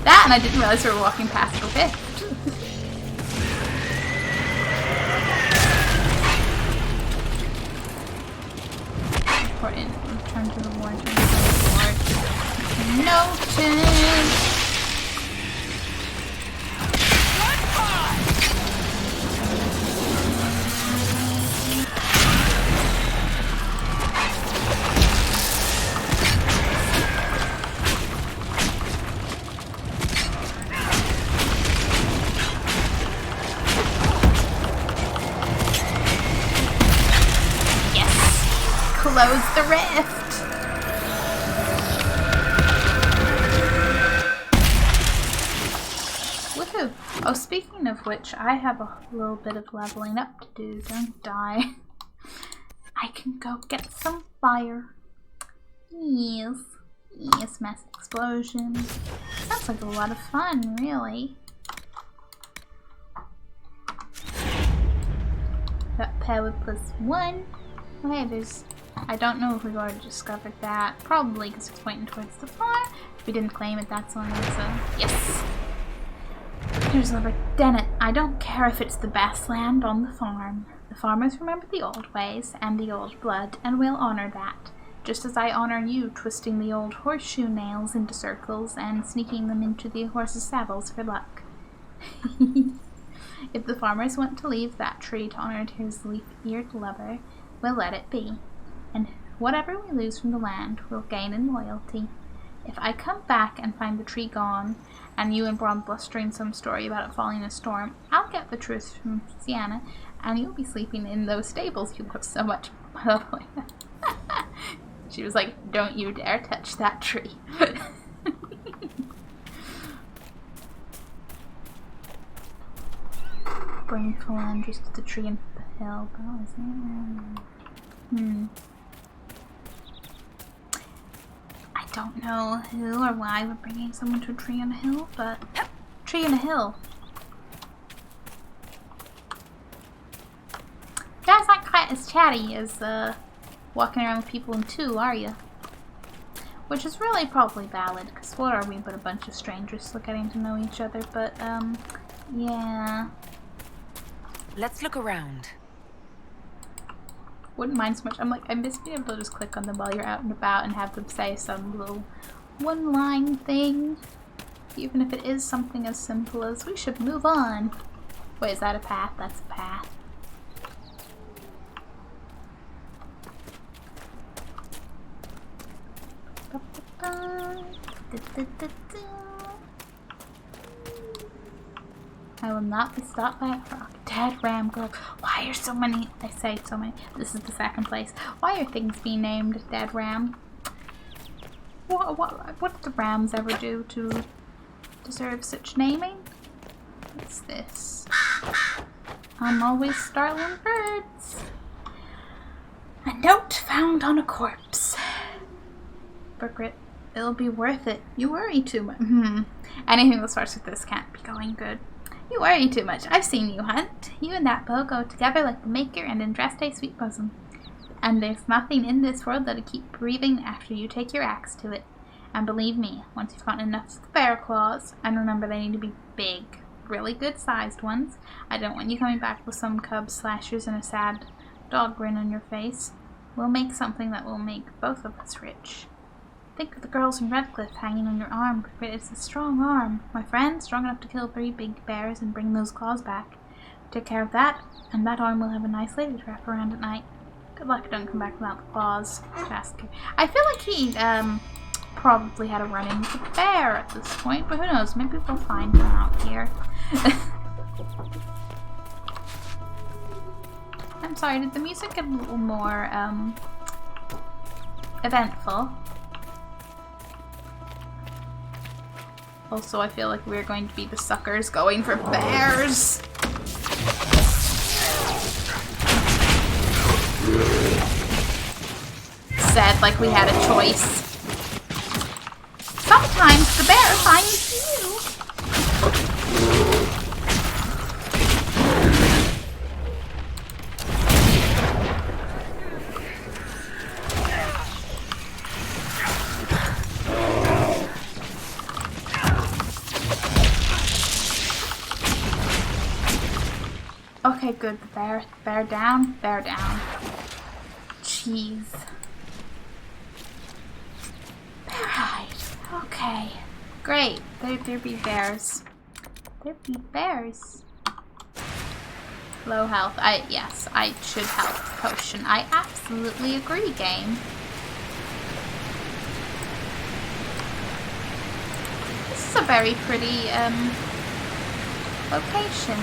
That, and I didn't realize we were walking past the pit. Important. Return to the war. Noted. Close the rift. Woohoo! Oh, speaking of which, I have a little bit of leveling up to do. Don't die. I can go get some fire. Yes. Yes, mass explosion. Sounds like a lot of fun, really. Got power +1. Okay, there's... I don't know if we've already discovered that. Probably because it's pointing towards the farm. If we didn't claim it, that's on it, so yes. Here's Liver Dennett. I don't care if it's the best land on the farm. The farmers remember the old ways and the old blood, and we'll honor that. Just as I honor you twisting the old horseshoe nails into circles and sneaking them into the horses' saddles for luck. If the farmers want to leave that tree to honor his leaf-eared lover, we'll let it be. And whatever we lose from the land, we'll gain in loyalty. If I come back and find the tree gone, and you and Braun blustering some story about it falling in a storm, I'll get the truth from Sienna, and you'll be sleeping in those stables you love so much. She was like, don't you dare touch that tree. Bring Calandris to the tree and the hill. I don't know who or why we're bringing someone to a tree on a hill, but tree on a hill. You guys aren't quite as chatty as walking around with people in 2, are you? Which is really probably valid, because what are we but a bunch of strangers still getting to know each other, but yeah. Let's look around. Wouldn't mind so much. I'm like, I miss being able to just click on them while you're out and about and have them say some little one-line thing. Even if it is something as simple as, we should move on. Wait, is that a path? That's a path. I will not be stopped by a frog. Dead ram glove. Why are so many? I say so many. This is the second place. Why are things being named Dead Ram? What did the rams ever do to deserve such naming? What's this? I'm always startling birds. A note found on a corpse. Burgrit, it'll be worth it. You worry too much. Anything that starts with this can't be going good. You worry too much. I've seen you hunt. You and that bow go together like the maker and Andraste sweet bosom. And there's nothing in this world that'll keep breathing after you take your axe to it. And believe me, once you've gotten enough of the bear claws, and remember they need to be big, really good sized ones. I don't want you coming back with some cub slashers and a sad dog grin on your face. We'll make something that will make both of us rich. Think of the girls in Redcliffe hanging on your arm. It's a strong arm, my friend, strong enough to kill 3 big bears and bring those claws back. Take care of that, and that arm will have a nice lady to wrap around at night. Good luck, don't come back without the claws. Jasker. I feel like he probably had a run-in with a bear at this point, but who knows? Maybe we'll find him out here. I'm sorry, did the music get a little more, eventful? Also, I feel like we're going to be the suckers going for bears. Said like we had a choice. Sometimes the bear finds you. Okay, good. The bear down, bear down. Jeez. Bear hide. Okay. Great. There be bears. There be bears. Low health. Yes, I should health potion. I absolutely agree, game. This is a very pretty, location.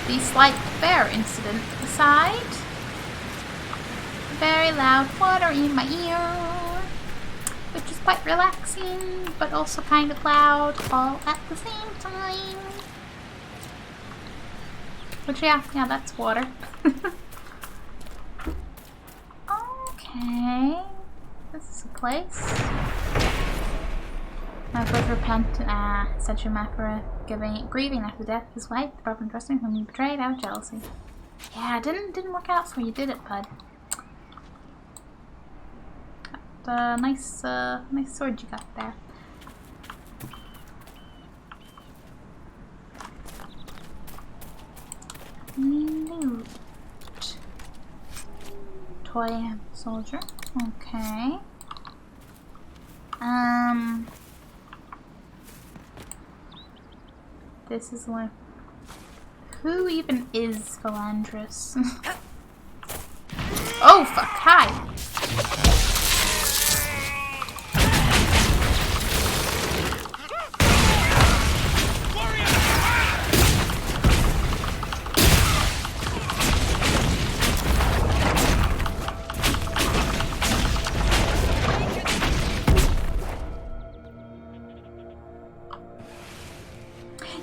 The slight bear incident aside, very loud water in my ear, which is quite relaxing, but also kind of loud all at the same time. Which, yeah, that's water. Okay, this is a place. I both repent, said Shumafra, grieving after the death of his wife, the problem trusting whom he betrayed out of jealousy. Yeah, it didn't work out for you, did it, bud? Nice sword you got there. Loot. Toy soldier. Okay. This is one. Who even is Philandris? Oh, fuck. Hi.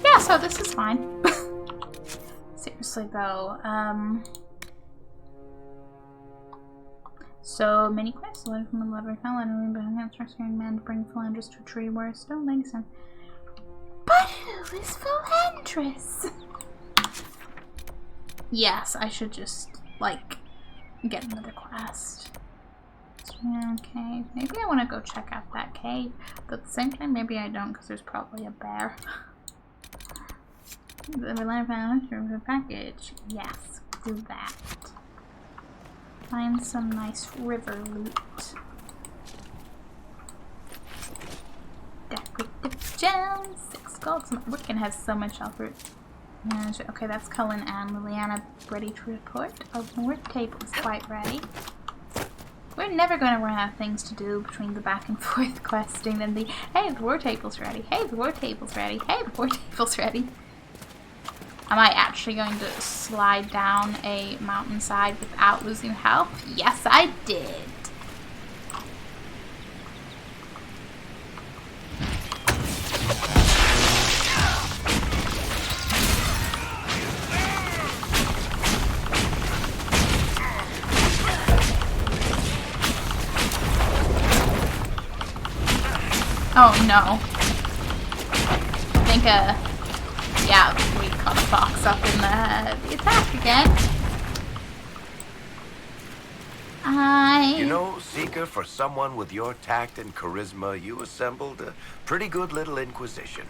Yeah, so this is fine. Seriously though, so many quests learned from the lever fell and behind that rescuing man to bring Philandris to a tree where a stone lady said, "But who is Philandris?" Yes, I should just like get another quest. Okay, maybe I want to go check out that cave, but at the same time maybe I don't because there's probably a bear. The letter found the package. Yes, do that. Find some nice river loot. Decorative gems, 6 gold. Wiccan has so much health root. Okay, that's Cullen and Liliana ready to report. Oh, more tables quite ready. We're never going to run out of things to do between the back and forth questing and the hey, the war table's ready. Hey, the war table's ready. Hey, the war table's ready. Am I actually going to slide down a mountainside without losing health? Yes, I did. Oh no. I think, yeah, we caught a fox up in the attack again. You know, Seeker, for someone with your tact and charisma, you assembled a pretty good little inquisition.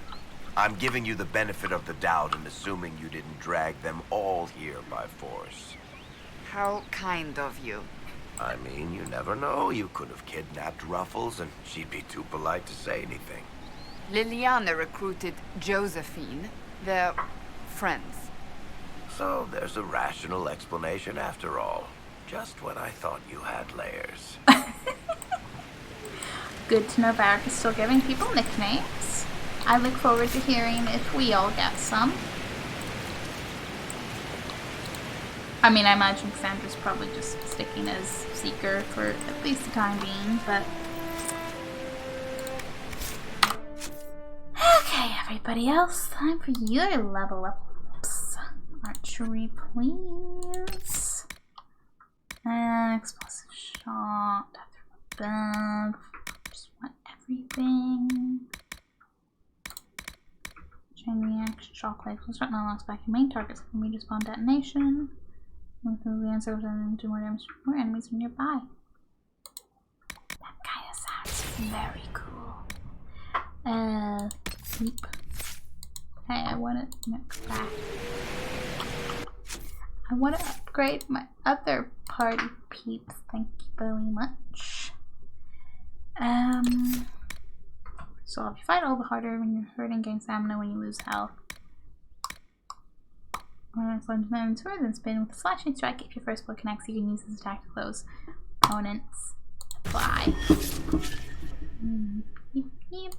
I'm giving you the benefit of the doubt and assuming you didn't drag them all here by force. How kind of you. I mean, you never know. You could have kidnapped Ruffles and she'd be too polite to say anything. Liliana recruited Josephine. They're friends. So there's a rational explanation after all. Just when I thought you had layers. Good to know Varric is still giving people nicknames. I look forward to hearing if we all get some. I mean, I imagine Cassandra's probably just sticking as Seeker for at least the time being, but... Okay, everybody else, time for your level ups. Archery, please. Explosive shot, death above. Just want everything. Chain reaction, shockwave. Construct non-locks back your main targets for immediate spawn detonation. Move the answer and do more damage to more enemies are nearby. That kind of sounds very cool. Leap. Hey, I want to back. I want to upgrade my other party peeps. Thank you very much. So if you fight all the harder when you're hurting, gain stamina when you lose health. When I plunge them into it, then spin with a slashing strike. If your first blow connects, you can use this attack to close opponents. Fly. Beep, beep.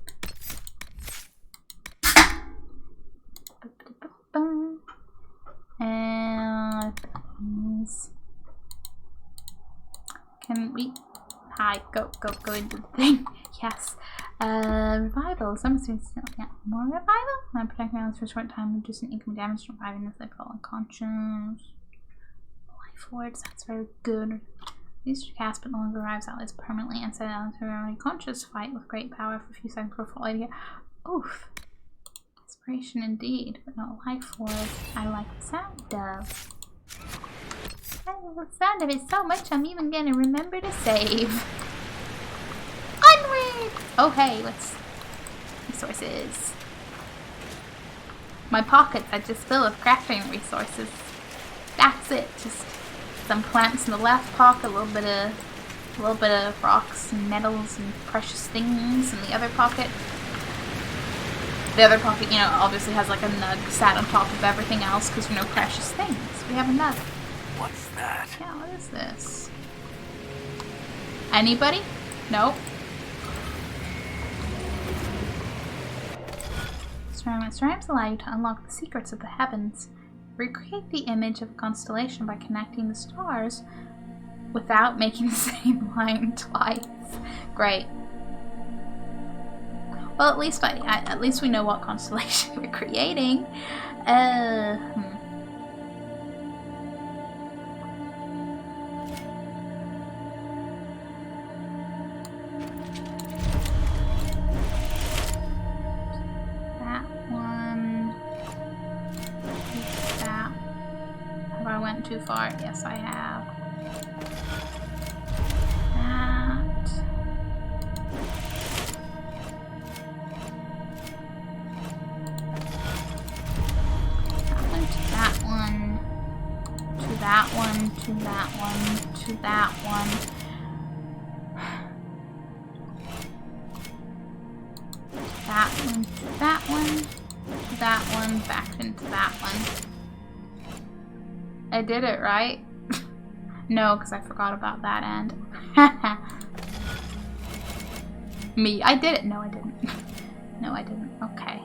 And can we? Hi, go into the thing. Yes. Revival. Some students yeah, more revival. I'm protecting others for a short time, reducing incoming damage from reviving if they fall unconscious. Life wards, that's very good. Used to cast but no longer revives allies permanently and set out to a conscious fight with great power for a few seconds before falling again. Oof. Inspiration indeed, but no life ward. I like the sound of. I love the sound of it so much I'm even gonna remember to save. Onward! Oh hey, let's resources. My pockets are just full of crafting resources. That's it. Just some plants in the left pocket, a little bit of rocks and metals and precious things in the other pocket. The other pocket, you know, obviously has like a nug sat on top of everything else because you know precious things. We have a nug. What's that? Yeah, what is this? Anybody? Nope. Ceramics allow you to unlock the secrets of the heavens. Recreate the image of a constellation by connecting the stars without making the same line twice. Great. Well, at least we know what constellation we're creating. Too far? Yes, I have. That one to that one to that one to that one. That one to that one to that one back into that one. I did it, right? No, because I forgot about that end. Me, I did it. No, I didn't. No, I didn't. Okay.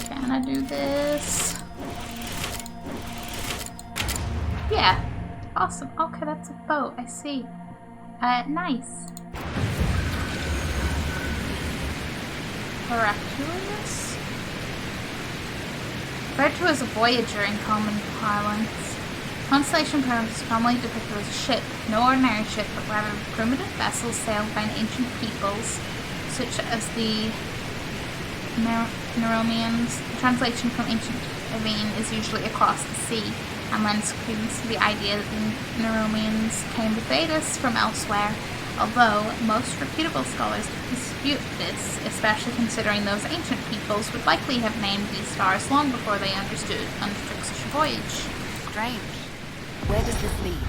Can I do this? Yeah. Awesome. Okay, that's a boat. I see. Nice. Miraculous? Referred to as a voyager in common parlance. Constellation programs is commonly depicted as a ship, no ordinary ship, but rather primitive vessels sailed by ancient peoples, such as the Neromians. The translation from ancient Avine is usually across the sea, and lends credence to the idea that the Neromians came to Thedas from elsewhere, although most reputable scholars dispute this, especially considering those ancient peoples would likely have named these stars long before they undertook such a voyage. Strange. Where does this lead?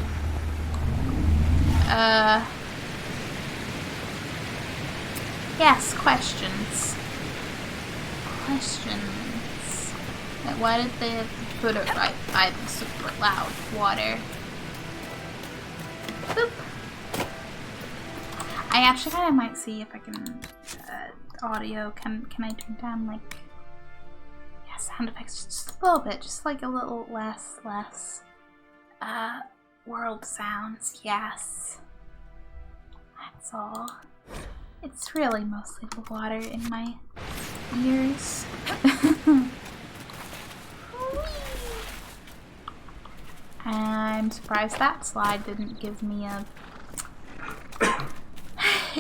Yes, questions. Questions. Like, why did they have to put it right by the super loud water? Boop. I actually kind of might see if I can, audio, can I turn down, like, yeah, sound effects just a little bit, just like a little less, world sounds, yes. That's all. It's really mostly the water in my ears. I'm surprised that slide didn't give me a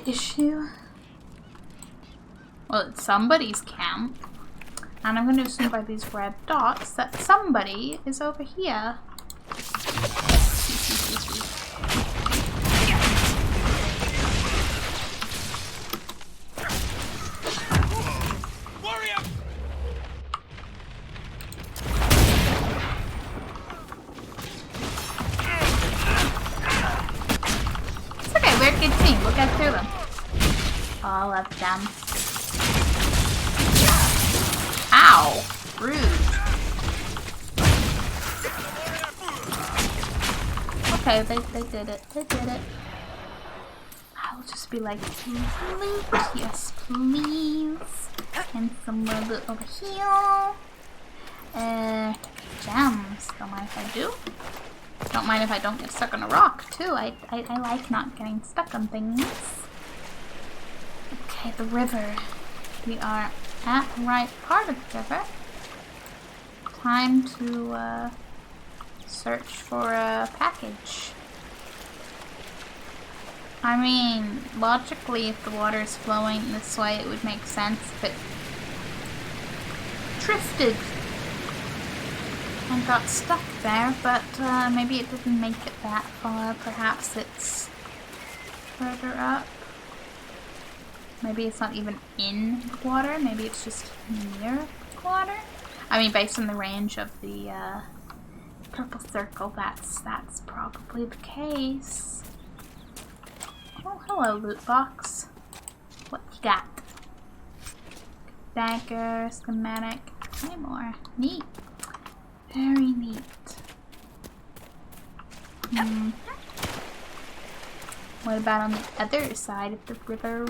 issue. Well, it's somebody's camp. And I'm going to assume by these red dots that somebody is over here. It's okay, we're a good team. We'll get through them. All of them. Ow! Rude. Okay, they did it. They did it. I'll just be like, please loot. Yes, please. And some more loot over here. Gems. Don't mind if I do. Don't mind if I don't get stuck on a rock, too. I like not getting stuck on things. Okay, the river. We are at the right part of the river. Time to search for a package. I mean, logically, if the water is flowing this way, it would make sense if it drifted and got stuck there, but maybe it didn't make it that far. Perhaps it's further up. Maybe it's not even in the water. Maybe it's just near the water. I mean, based on the range of the purple circle, that's probably the case. Oh, hello, loot box. What you got? Dagger, schematic, way more. Neat. Very neat. What about on the other side of the river?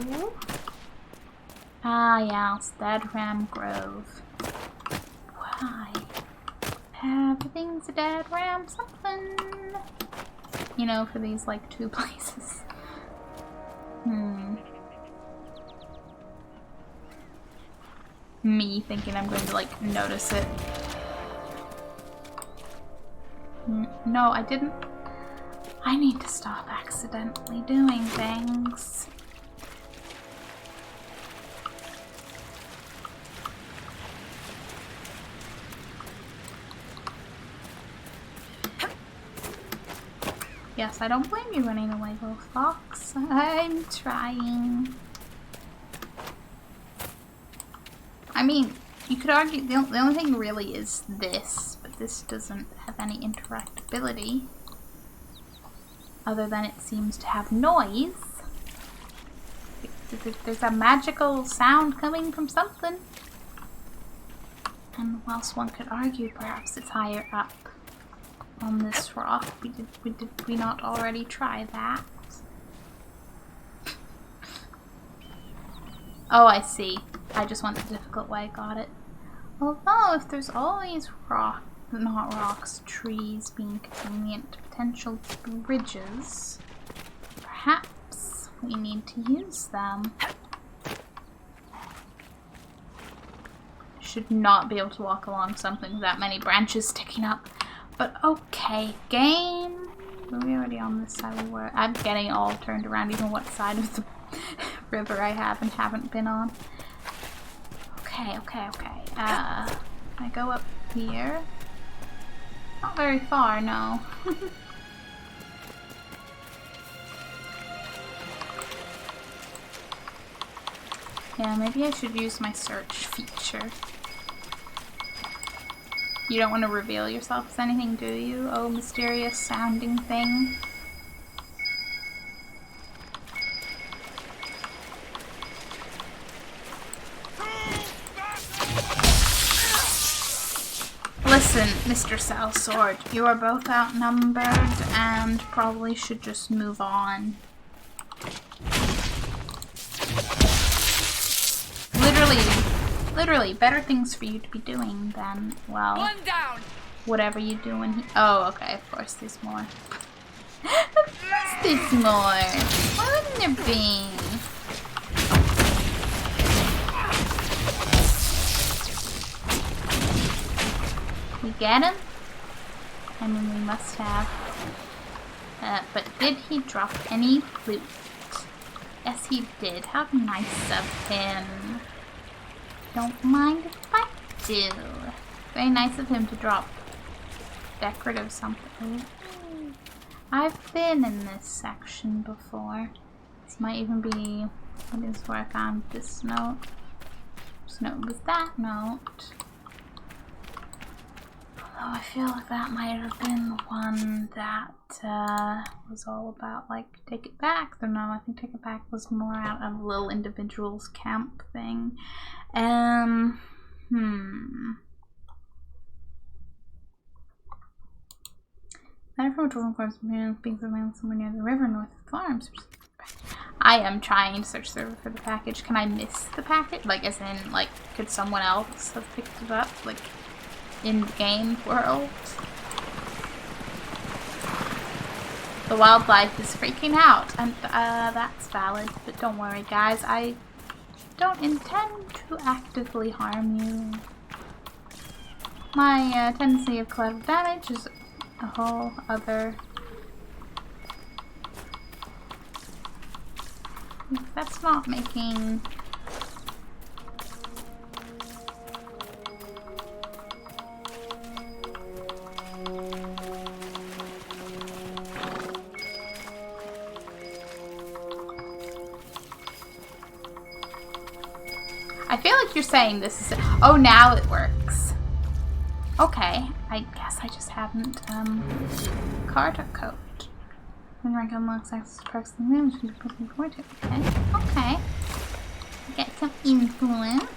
Ah, yes, Deadram Grove. Why? Everything's a Deadram something. You know, for these, like, two places. Me thinking I'm going to, like, notice it. No, I didn't. I need to stop accidentally doing things. Yes, I don't blame you running away, little fox. I'm trying. I mean, you could argue the only thing really is this, but this doesn't have any interactability. Other than it seems to have noise. There's a magical sound coming from something. And whilst one could argue perhaps it's higher up on this rock, did we not already try that? Oh, I see. I just went the difficult way, got it. Although, if there's all these trees being convenient potential bridges, perhaps we need to use them. Should not be able to walk along something with that many branches sticking up. But okay, game. Are we already on this side? I'm getting all turned around, even what side of the river I have and haven't been on. Okay. I go up here. Not very far, no. Yeah, maybe I should use my search feature. You don't want to reveal yourself as anything, do you? Oh, mysterious sounding thing. Listen, Mr. Salsword, you are both outnumbered and probably should just move on. Literally, better things for you to be doing than, well, One down. Whatever you doing. Oh, okay, of course there's more. Of course there's more. Why wouldn't there be? We get him? I mean, we must have. But did he drop any loot? Yes, he did. How nice of him. Don't mind if I do. Very nice of him to drop decorative something. I've been in this section before. This might even be what is where I found this note. This note was that note. Although I feel like that might have been the one that was all about like take it back. Or no, I think take it back was more out of little individuals camp thing. Better from a dwarven corpse being found somewhere near the river north of the farms. I am trying to search the river for the package. Can I miss the package? Like, as in, like, could someone else have picked it up? Like, in the game world? The wildlife is freaking out, and that's valid. But don't worry, guys. I don't intend to actively harm you. My tendency of collateral damage is a whole other. That's not making. I feel like you're saying this is. Oh, now it works. Okay, I guess I just haven't, Carter code. When rank unlocks access to perks and moves, you can put forward to. Okay. Get some influence.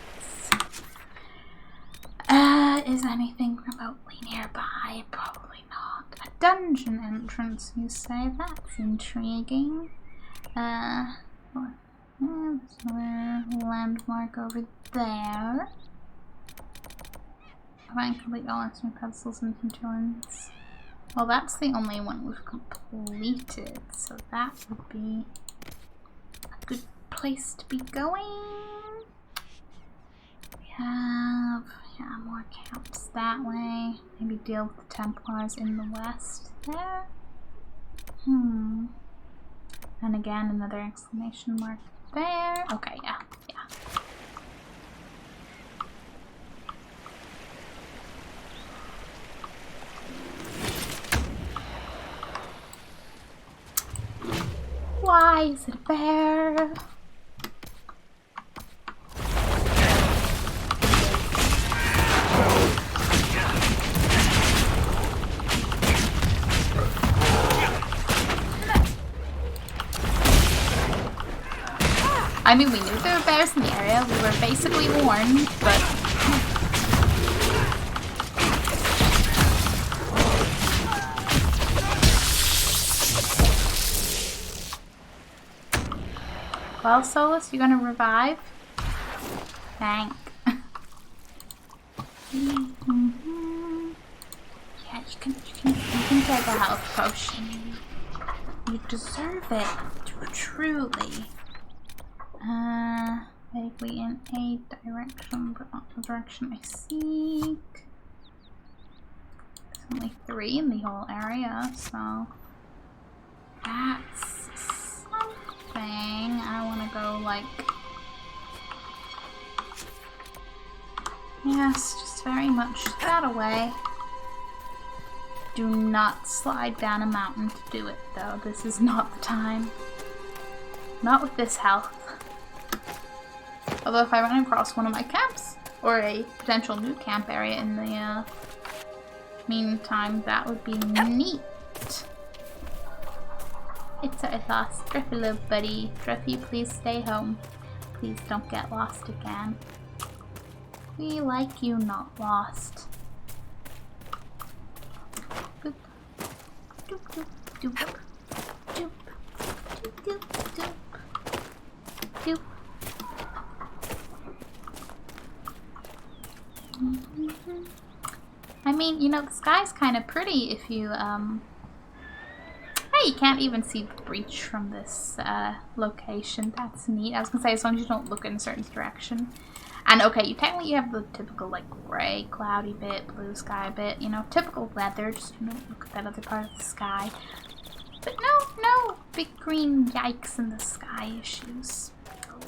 Is anything remotely nearby? Probably not. A dungeon entrance, you say? That's intriguing. There's another landmark over there. Find complete all instrument pedestals and conjoins. Well, that's the only one we've completed, so that would be a good place to be going. We have, yeah, more camps that way. Maybe deal with the Templars in the west there. And again, another exclamation mark there. Okay, yeah. Why is it a bear? I mean, we knew there were bears in the area. We were basically warned, but well, Solus, you gonna revive? Thank. Yeah, you can take a health potion. You deserve it, truly. Vaguely in a direction, but not the direction I seek. There's only 3 in the whole area, so that's something. I want to go like, yes, just very much that away. Do not slide down a mountain to do it, though. This is not the time. Not with this health. Although if I run across one of my camps, or a potential new camp area in the meantime, that would be neat. It's a lost Driffy, little buddy. Driffy, please stay home. Please don't get lost again. We like you not lost. boop. Doop, doop, doop. Doop. Doop, doop, doop. Doop. I mean, you know, the sky's kind of pretty if you, Hey, you can't even see the breach from this, location. That's neat. I was gonna say, as long as you don't look in a certain direction. And, okay, you have the typical, like, gray, cloudy bit, blue sky bit, you know, typical weather, just, you know, look at that other part of the sky. But no big green yikes in the sky issues.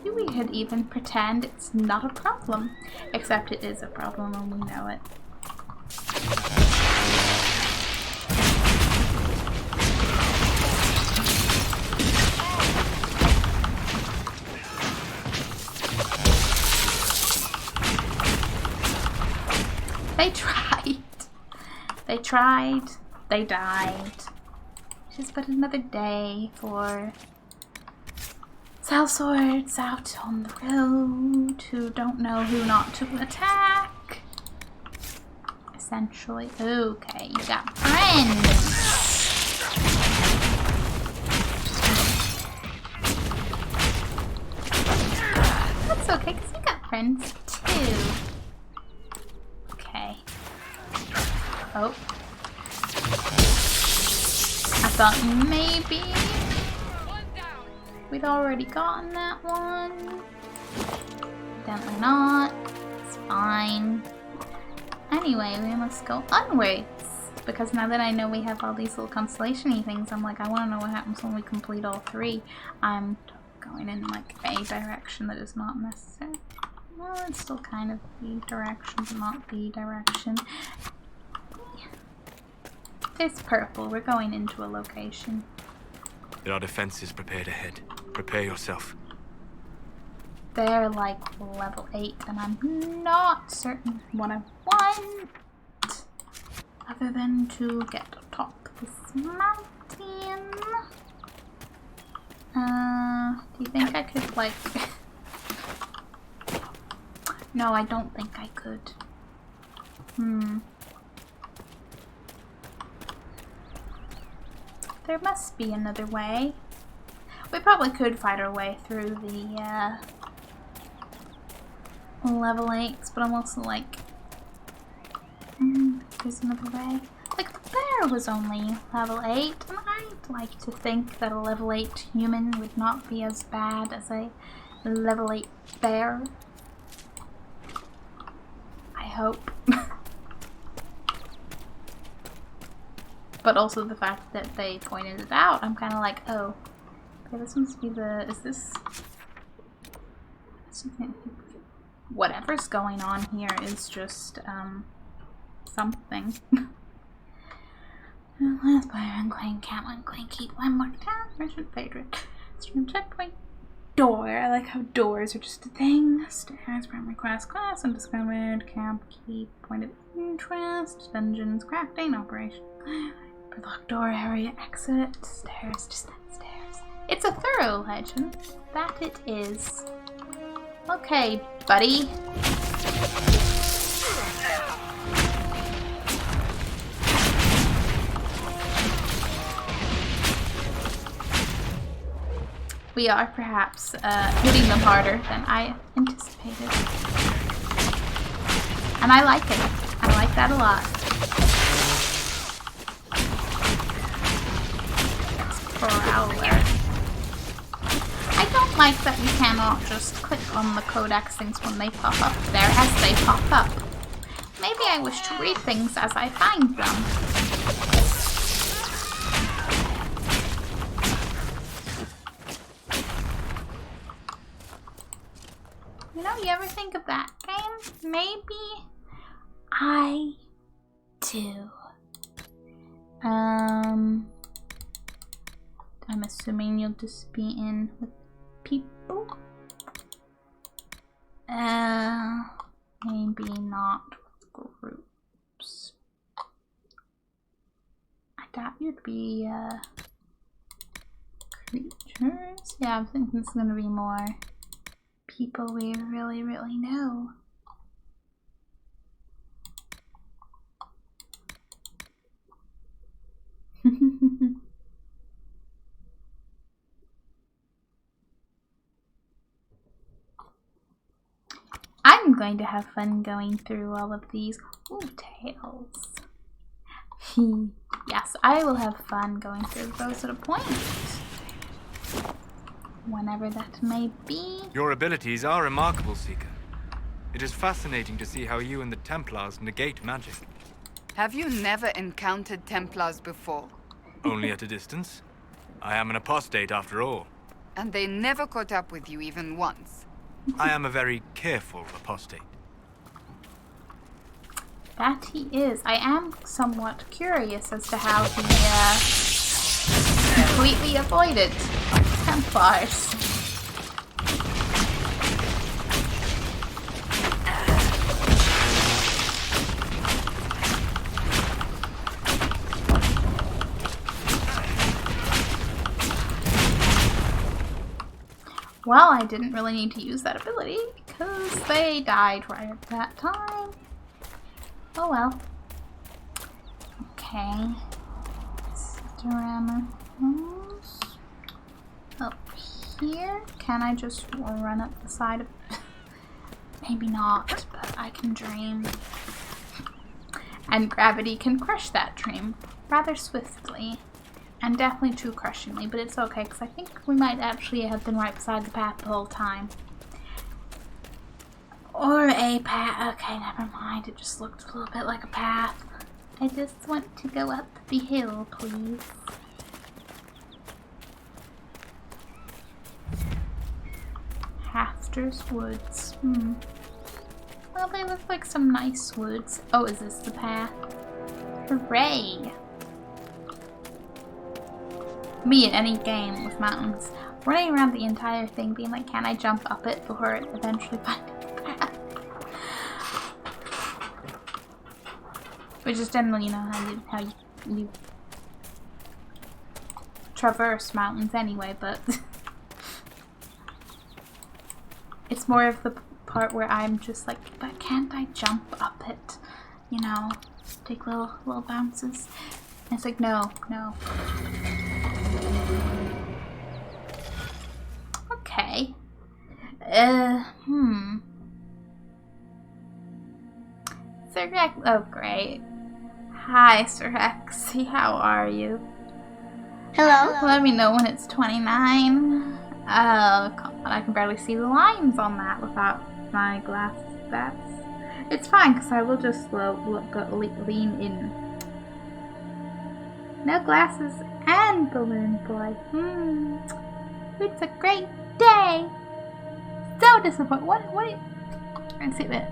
We could even pretend it's not a problem. Except it is a problem and we know it. They tried. They tried. They died. Just but another day for sellswords out on the road who don't know who not to attack. Essentially. Okay, you got friends. That's okay, because you got friends too. Okay. Oh. I thought maybe we'd already gotten that one. Definitely not. It's fine. Anyway, we must go onwards. Because now that I know we have all these little constellation-y things, I'm like, I want to know what happens when we complete all three. I'm going in like a direction that is not necessary. Well, it's still kind of the direction, but not the direction. It's purple. We're going into a location. There are defenses prepared ahead. Prepare yourself. They're like level 8, and I'm not certain what I want. Other than to get atop this mountain. Do you think I could, like... No, I don't think I could. There must be another way. We probably could fight our way through the, level 8s, but I'm also like... there's another way. Like, the bear was only level 8, and I'd like to think that a level 8 human would not be as bad as a level 8 bear. I hope. But also the fact that they pointed it out, I'm kind of like, oh, okay, this must be the, is this, whatever's going on here is just, something. Last player and Queen can't one Queen keep one more time. Merchant favorite. Stream checkpoint. Door. I like how doors are just a thing. Stairs, primary class, undiscovered, camp, keep, point of interest, dungeons, crafting, operation. Locked door area, exit, stairs, descent stairs. It's a thorough legend. That it is. Okay, buddy. We are perhaps hitting them harder than I anticipated. And I like it. I like that a lot. Prowler. I don't like that you cannot just click on the codex things when they pop up there as they pop up. Maybe I wish to read things as I find them. You know, you ever think of that game? Maybe I do. I'm assuming you'll just be in with people. Maybe not with groups. I doubt you'd be, creatures. Yeah, I'm thinking it's gonna be more people we really know. going to have fun going through all of these. Ooh, tails. Yes, I will have fun going through those at a point. Whenever that may be. Your abilities are remarkable, Seeker. It is fascinating to see how you and the Templars negate magic. Have you never encountered Templars before? Only at a distance. I am an apostate after all. And they never caught up with you even once? I am a very careful apostate. That he is. I am somewhat curious as to how he completely avoided Templars. Well, I didn't really need to use that ability because they died right at that time. Oh well. Okay. Diorama. Up here. Can I just run up the side of... Maybe not, but I can dream. And gravity can crush that dream rather swiftly. And definitely too crushingly, but it's okay because I think we might actually have been right beside the path the whole time. Or a path. Okay, never mind. It just looked a little bit like a path. I just want to go up the hill, please. Hafter's Woods. Well, they look like some nice woods. Oh, is this the path? Hooray! Me in any game with mountains, running around the entire thing being like, can I jump up it before it eventually finds the path? Which is generally, you know, how you traverse mountains anyway, but it's more of the part where I'm just like, but can't I jump up it? You know, take little bounces. And it's like, no. Okay. Sir Rex. Oh, great. Hi, Sir Hexy. How are you? Hello. Let me know when it's 29. Oh, come on. I can barely see the lines on that without my glasses. It's fine, because I will just lean in. No glasses and Balloon Boy. It's a great day. So disappointed. What? Let's see that.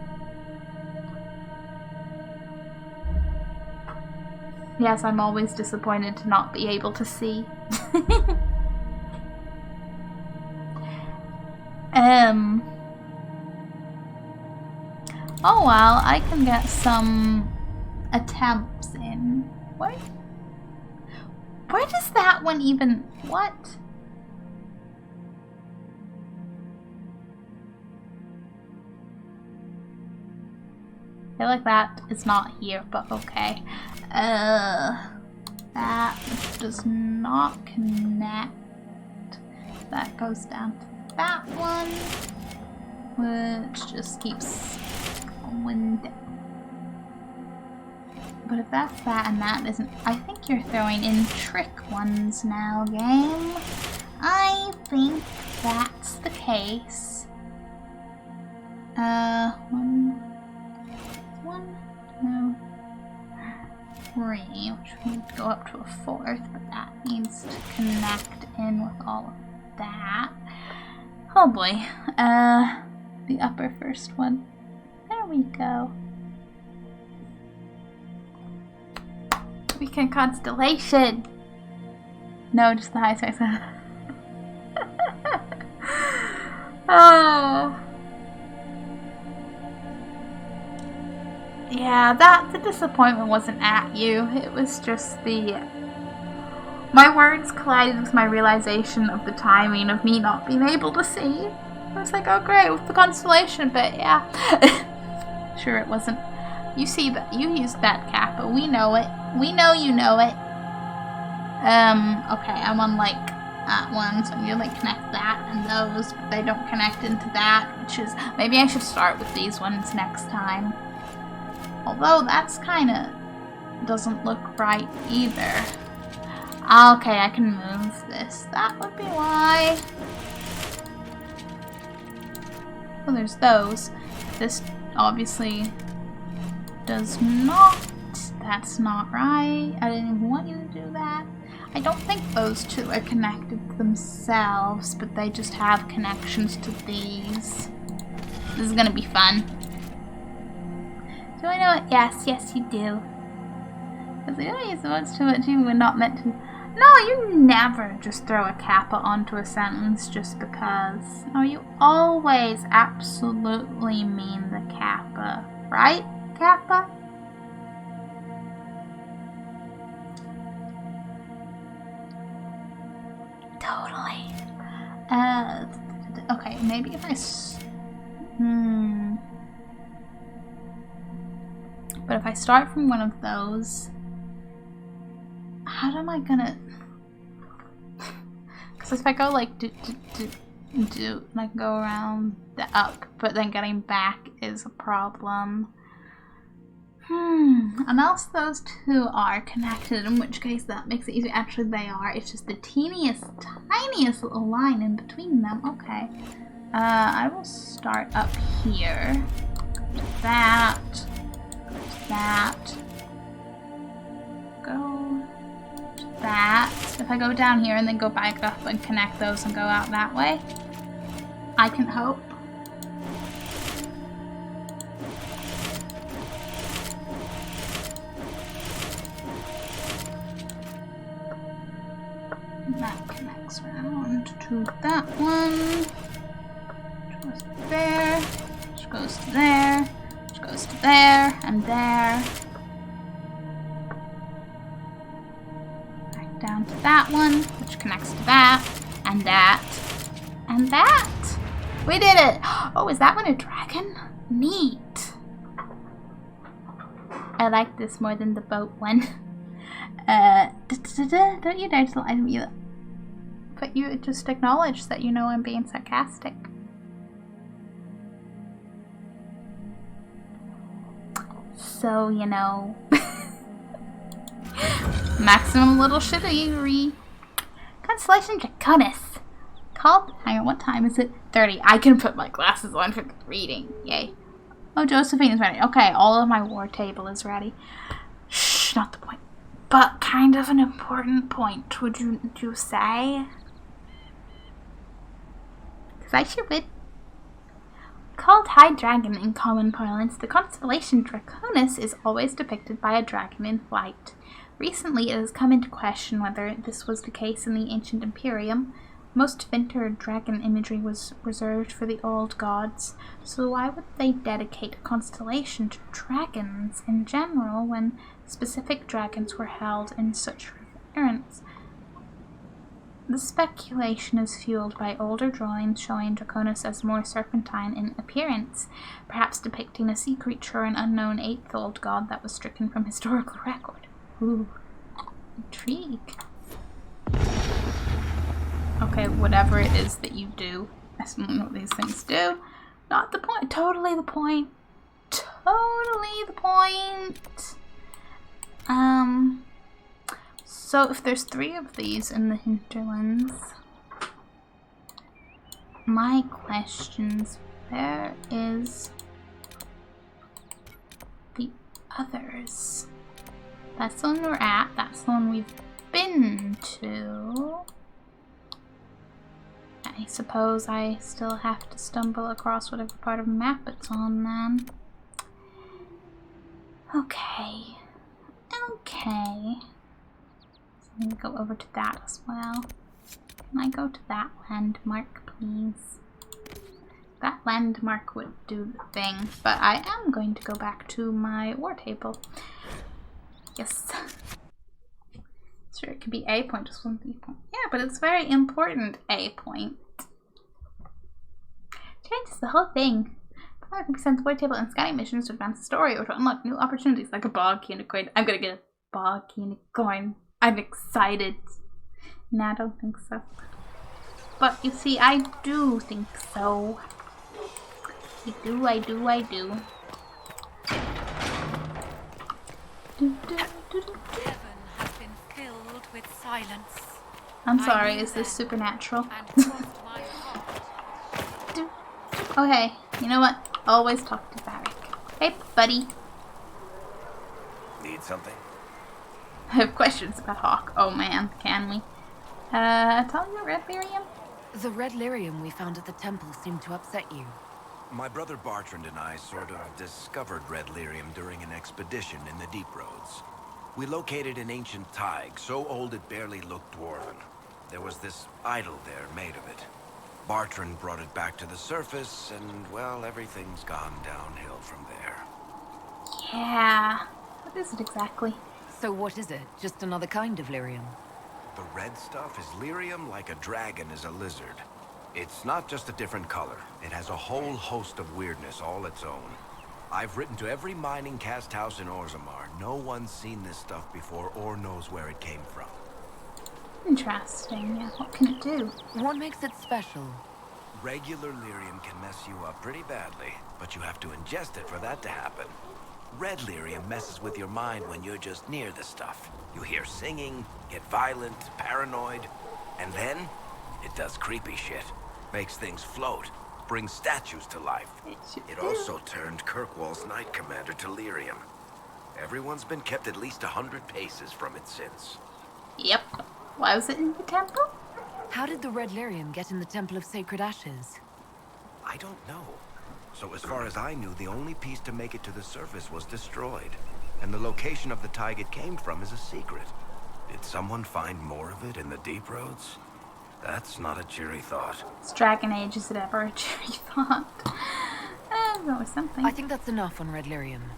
Yes, I'm always disappointed to not be able to see. Oh well, I can get some attempts in. What? Where does that one even... What? I feel like that is not here, but okay. That does not connect. That goes down to that one, which just keeps going down. But if that's that and that isn't... I think you're throwing in trick ones now, game. I think that's the case. One, no, 3, which would go up to a 4th, but that needs to connect in with all of that. Oh boy. The upper first one. There we go. Weekend Constellation! No, just the high sex. Oh. Yeah, the disappointment wasn't at you. It was just my words collided with my realization of the timing of me not being able to see. I was like, oh great, with the constellation, but yeah. Sure it wasn't. You see that you used that cap, but we know it. We know you know it. Okay, I'm on like that one, so you like connect that and those, but they don't connect into that, which is, maybe I should start with these ones next time. Although that's kind of doesn't look right either. Okay, I can move this. That would be why. Well, there's those. This obviously does not. That's not right. I didn't even want you to do that. I don't think those two are connected themselves, but they just have connections to these. This is gonna be fun. Do I know it? Yes, yes you do. Because I know you're supposed to, but you were not meant to. No, you never just throw a kappa onto a sentence just because. No, you always absolutely mean the kappa. Right, kappa? Totally. Okay, maybe if I But if I start from one of those, how am I gonna... Because if I go like do, and I can go around the up, but then getting back is a problem. Unless those two are connected, in which case that makes it easier. Actually, they are. It's just the tiniest, tiniest little line in between them. Okay. I will start up here. That. That. Go. That. If I go down here and then go back up and connect those and go out that way, I can hope. That connects around to that one. Which goes to there. Which goes to there. Which goes to there and there. Back down to that one, which connects to that and that and that. We did it! Oh, is that one a dragon? Neat. I like this more than the boat one. Don't you dare to lie to me. But you just acknowledge that you know I'm being sarcastic. So, you know. Maximum little chivalry. Constellation Draconis. Called. Hang on, what time is it? 30. I can put my glasses on for reading. Yay. Oh, Josephine is ready. Okay, all of my war table is ready. Shh, not the point. But kind of an important point, would you say? Because I sure would. Called High Dragon in common parlance, the constellation Draconis is always depicted by a dragon in flight. Recently, it has come into question whether this was the case in the ancient Imperium. Most Vinter dragon imagery was reserved for the old gods, so why would they dedicate a constellation to dragons in general when specific dragons were held in such reverence? The speculation is fueled by older drawings showing Draconis as more serpentine in appearance, perhaps depicting a sea creature or an unknown eighth old god that was stricken from historical record. Ooh, intrigue. Okay, whatever it is that you do, I don't know what these things do. Not the point. Totally the point. Totally the point. So if there's 3 of these in the hinterlands, my questions, where is the others? That's the one we're at, that's the one we've been to. I suppose I still have to stumble across whatever part of the map it's on then. Okay. Okay. I'm gonna go over to that as well. Can I go to that landmark, please? That landmark would do the thing, but I am going to go back to my war table. Yes. Sure, it could be A point, just one B point. Yeah, but it's very important, A point. Changes the whole thing. I can be sent to war table and scanning missions to advance the story or to unlock new opportunities like a bog unicorn. I'm gonna get a bog unicorn. I'm excited. No, I don't think so. But you see, I do think so. I do. Heaven has been filled with silence. I'm sorry, is this supernatural? Okay, you know what? Always talk to Varric. Hey, buddy. Need something? I have questions about Hawke. Oh man, can we? Tell me about Red Lyrium? The red lyrium we found at the temple seemed to upset you. My brother Bartrand and I sort of discovered red lyrium during an expedition in the Deep Roads. We located an ancient thaig, so old it barely looked dwarven. There was this idol there made of it. Bartrand brought it back to the surface, and, well, everything's gone downhill from there. Yeah. What is it exactly? So what is it? Just another kind of lyrium? The red stuff is lyrium like a dragon is a lizard. It's not just a different color. It has a whole host of weirdness all its own. I've written to every mining cast house in Orzammar. No one's seen this stuff before or knows where it came from. Interesting. Yeah, what can it do? What makes it special? Regular lyrium can mess you up pretty badly, but you have to ingest it for that to happen. Red lyrium messes with your mind when you're just near the stuff. You hear singing, get violent, paranoid, and then it does creepy shit. Makes things float, brings statues to life. It also turned Kirkwall's Knight Commander to lyrium. Everyone's been kept at least 100 paces from it since. Yep. Why was it in the temple? How did the red lyrium get in the Temple of Sacred Ashes? I don't know. So as far as I knew, the only piece to make it to the surface was destroyed. And the location of the thaig it came from is a secret. Did someone find more of it in the Deep Roads? That's not a cheery thought. It's Dragon Age, is it ever a cheery thought? There's always something. I think that's enough on red lyrium.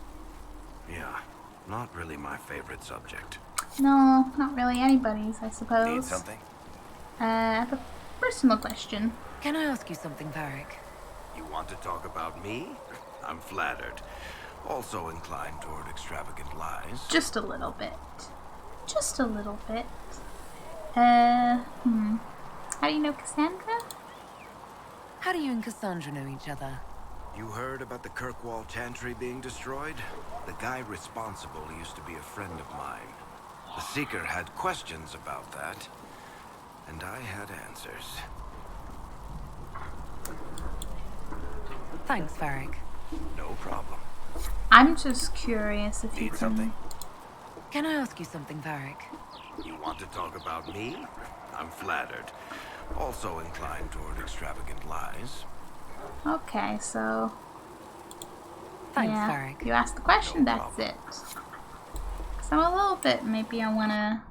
Yeah, not really my favorite subject. No, not really anybody's, I suppose. Need something? I have a personal question. Can I ask you something, Varric? You want to talk about me? I'm flattered. Also inclined toward extravagant lies. Just a little bit. Just a little bit. How do you know Cassandra? How do you and Cassandra know each other? You heard about the Kirkwall Chantry being destroyed? The guy responsible used to be a friend of mine. The Seeker had questions about that, and I had answers. Thanks, Varric. No problem. I'm just curious if you Need can... something? Can I ask you something, Varric? You want to talk about me? I'm flattered. Also inclined toward extravagant lies. Okay, so... Thanks, yeah, Varric. you asked the question, that's it. So a little bit, maybe I wanna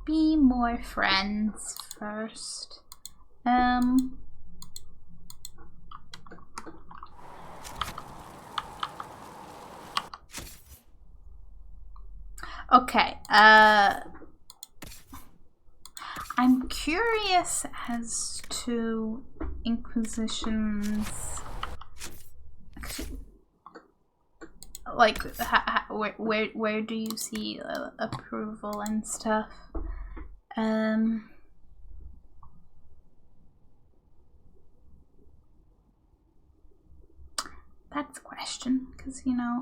be more friends first. Okay, I'm curious as to Inquisition's, like, where do you see approval and stuff? That's a question, because, you know,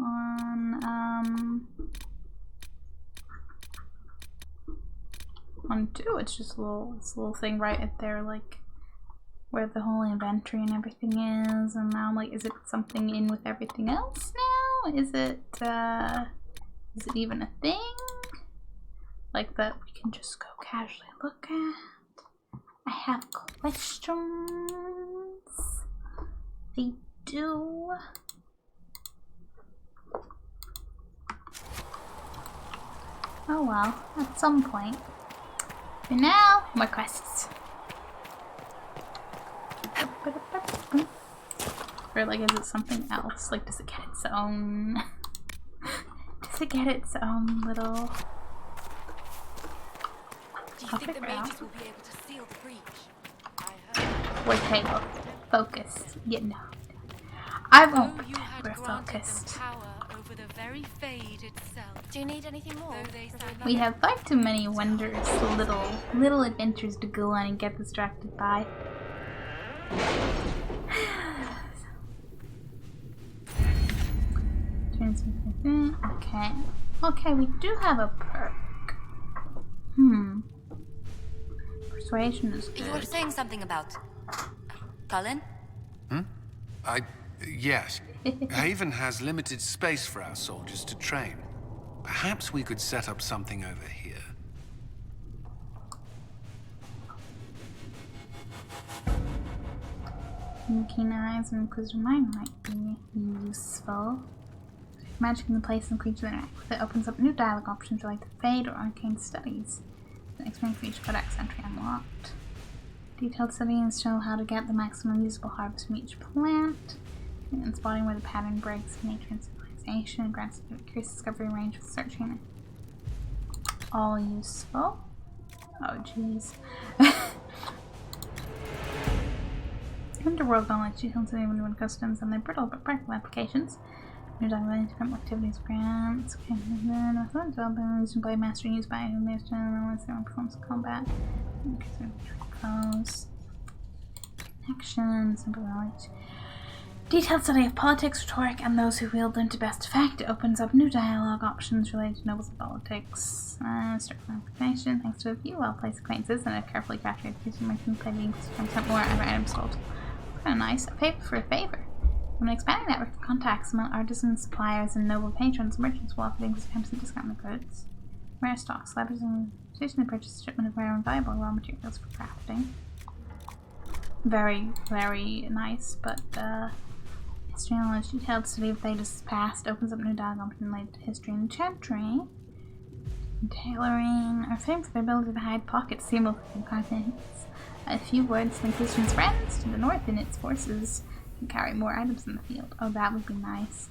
on 2, it's just this little thing right at there, like, where the whole inventory and everything is, and now I'm like, is it something in with everything else now? Is it even a thing? Like, that we can just go casually look at? I have questions. They do. Oh well, at some point. For now, more quests. Or like, is it something else? Like, does it get its own... does it get its own little... Do you think the mages will be able to seal the breach? Wait, Halo. Focus. Yeah, no. I won't pretend we're focused. Power over the very fade itself. Do you need anything more? We have far too many wondrous little adventures to go on and get distracted by. Okay. Okay, we do have a perk. Persuasion is good. You were saying something about Cullen? Yes. Haven has limited space for our soldiers to train. Perhaps we could set up something over here. Keen eyes and inquisitive mind might be useful. Magic in the place and creature interact with it opens up new dialogue options related to Fade or Arcane Studies. Explain for each codex entry unlocked. Detailed studies show how to get the maximum usable harvest from each plant, and spotting where the pattern breaks in nature and civilization, grants increased discovery range with searching. All useful. Oh jeez. Underworld knowledge detailed study of new customs and their brittle but practical applications. New documented different activities grants. Okay, and then I thought developers by mastering used by whom there's once their own performance combat. Okay, so actions and knowledge. Detailed study of politics, rhetoric, and those who wield them to best effect. It opens up new dialogue options related to nobles and politics. Start information thanks to a few well-placed acquaintances and a carefully crafted piece of information playing 10% more every item sold. Kind of nice. A favor for a favor. When expanding network of contacts among artisans, suppliers, and noble patrons, merchants will offer things 10% discount on the goods. Rare stocks, letters, and station to purchase shipment of rare and valuable raw materials for crafting. Very, very nice, but history knowledge, detailed study of Theda's past opens up new dialogue options related to history and enchantry. Tailoring are famed for their ability to hide pockets seamlessly in contents. A few words link Lucian's friends to the north in its forces. Can carry more items in the field. Oh, that would be nice.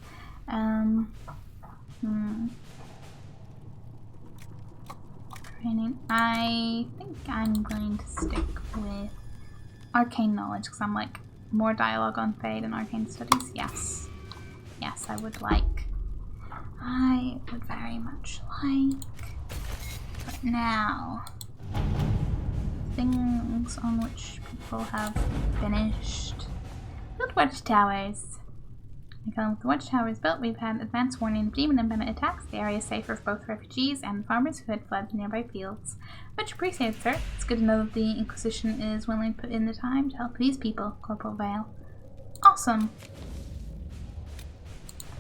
Training. I think I'm going to stick with arcane knowledge because I'm like more dialogue on Fade and arcane studies. Yes. Yes, I would like. I would very much like. But now, things on which people have finished. Build watchtowers. With the watchtowers built, we've had advance warning of demon and bandit attacks. The area is safer for both refugees and farmers who had fled to nearby fields. Much appreciated, sir. It's good to know that the Inquisition is willing to put in the time to help these people, Corporal Vale. Awesome.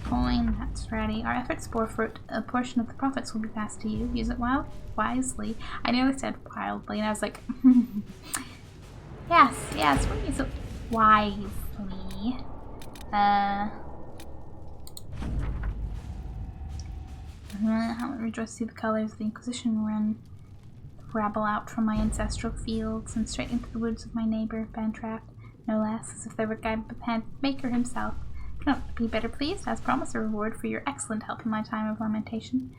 Coin, that's ready. Our efforts bore fruit. A portion of the profits will be passed to you. Use it wisely. I nearly said wildly, and I was like, yes, we'll use it wisely. How I rejoice to see the colors of the Inquisition run rabble out from my ancestral fields and straight into the woods of my neighbor, Bantraft, no less, as if they were guided by the Maker himself. Cannot be better pleased, as promised a reward for your excellent help in my time of lamentation.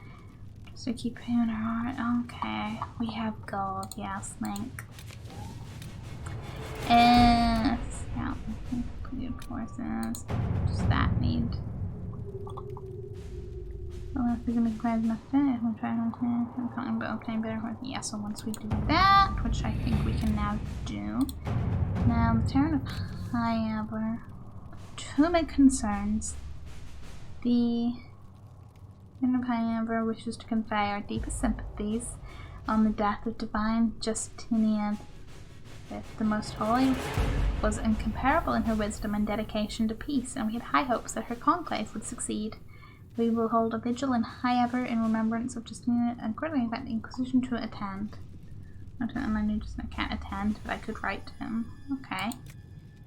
Just to keep him in our heart. Okay, we have gold, yes, Link. And scout, completed forces. Just that need. Well, if we can make plans enough to we'll try to obtain better forces. Yeah, so once we do that, which I think we can now do. Now, the Terran of High-Ever. Two big concerns. The Terran of High-Ever wishes to convey our deepest sympathies on the death of Divine Justinian V. The Most Holy was incomparable in her wisdom and dedication to peace, and we had high hopes that her conclave would succeed. We will hold a vigil in High-Ever in remembrance of Justinian and accordingly invite the Inquisition to attend. And I knew just I can't attend, but I could write to him. Okay.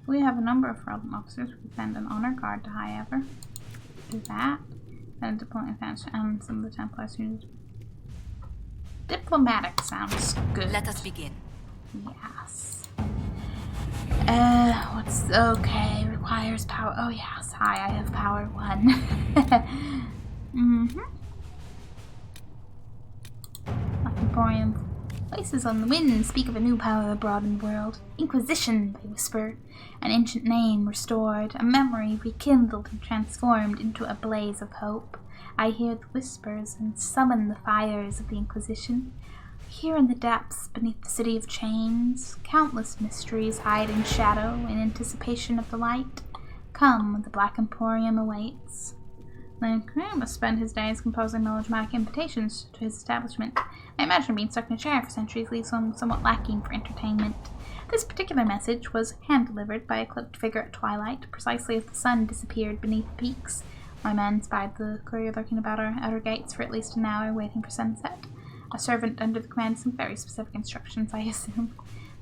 We have a number of Frelden officers. We send an honor guard to High-Ever. Do that. Then diplomatic advance and some of the Templars who. Diplomatic sounds good. Let us begin. Yes. What's okay? Requires power. Oh yes, hi, I have power 1. Emporium. Voices on the wind speak of a new power abroad in the world. Inquisition, they whisper. An ancient name restored, a memory rekindled and transformed into a blaze of hope. I hear the whispers and summon the fires of the Inquisition. Here in the depths, beneath the city of chains, countless mysteries hide in shadow in anticipation of the light. Come when the Black Emporium awaits. The Crew must spend his days composing melodramatic invitations to his establishment. I imagine being stuck in a chair for centuries leaves one somewhat lacking for entertainment. This particular message was hand-delivered by a cloaked figure at twilight, precisely as the sun disappeared beneath the peaks. My men spied the courier lurking about our outer gates for at least an hour, waiting for sunset. A servant under the command of some very specific instructions, I assume.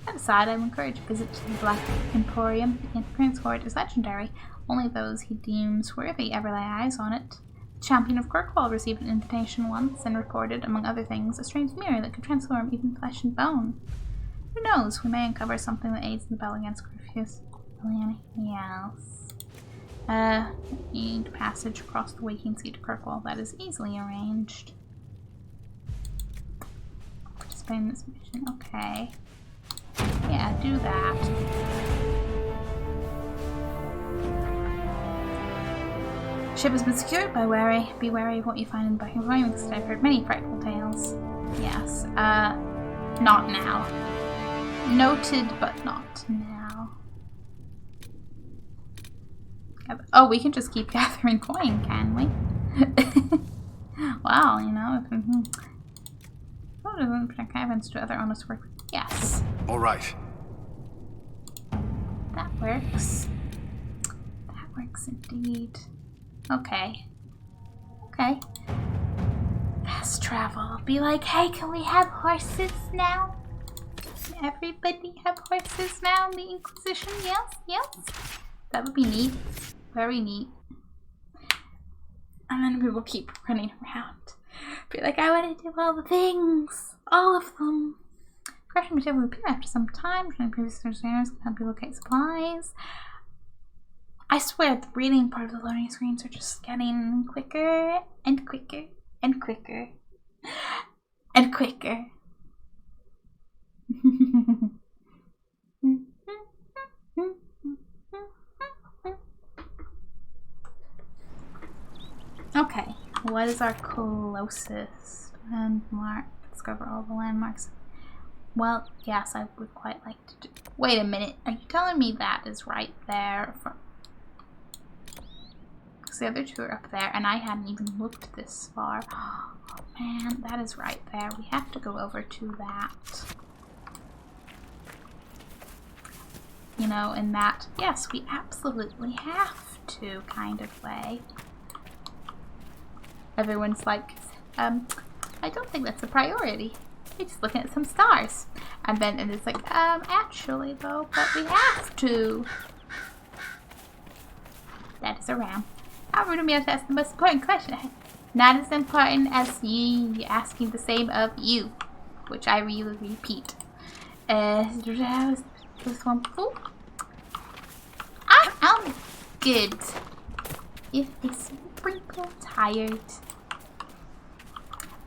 That aside, I will encourage a visit to the Black Emporium. The Prince Hoard is legendary. Only those he deems worthy ever lay eyes on it. The champion of Kirkwall received an invitation once and recorded, among other things, a strange mirror that could transform even flesh and bone. Who knows, we may uncover something that aids in the battle against Gryphius. Yes. Need passage across the Waking Sea to Kirkwall. That is easily arranged. Participate in this mission. Okay. Yeah, do that. Ship has been secured. Be wary of what you find in the back of the room, because I've heard many frightful tales. Yes. Not now. Noted, but not now. Oh, we can just keep gathering coin, can we? Wow, you know. What doesn't protect cabins to other honest work? Yes. All right. That works. That works indeed. Okay. Okay. Fast travel. Be like, hey, can we have horses now? Can everybody have horses now in the Inquisition? Yes, yes. That would be neat. Very neat. And then we will keep running around. Be like, I want to do all the things. All of them. Crashing material will appear after some time. Trying previous understanders can help you locate supplies. I swear, the reading part of the loading screens are just getting quicker and quicker and quicker and quicker. Okay, what is our closest landmark? Discover all the landmarks. Well, yes, I would quite like to do. Wait a minute, are you telling me that is right there? Because the other two are up there, and I hadn't even looked this far. Oh man, that is right there. We have to go over to that. You know, in that, yes, we absolutely have to kind of way. Everyone's like, I don't think that's a priority. We're just looking at some stars. And then it's like, actually though, but we have to. That is a ram. How rude of me to ask the most important question. Not as important as you asking the same of you. Which I really repeat. This one. Ooh. I'm good. If it's sprinkle tired.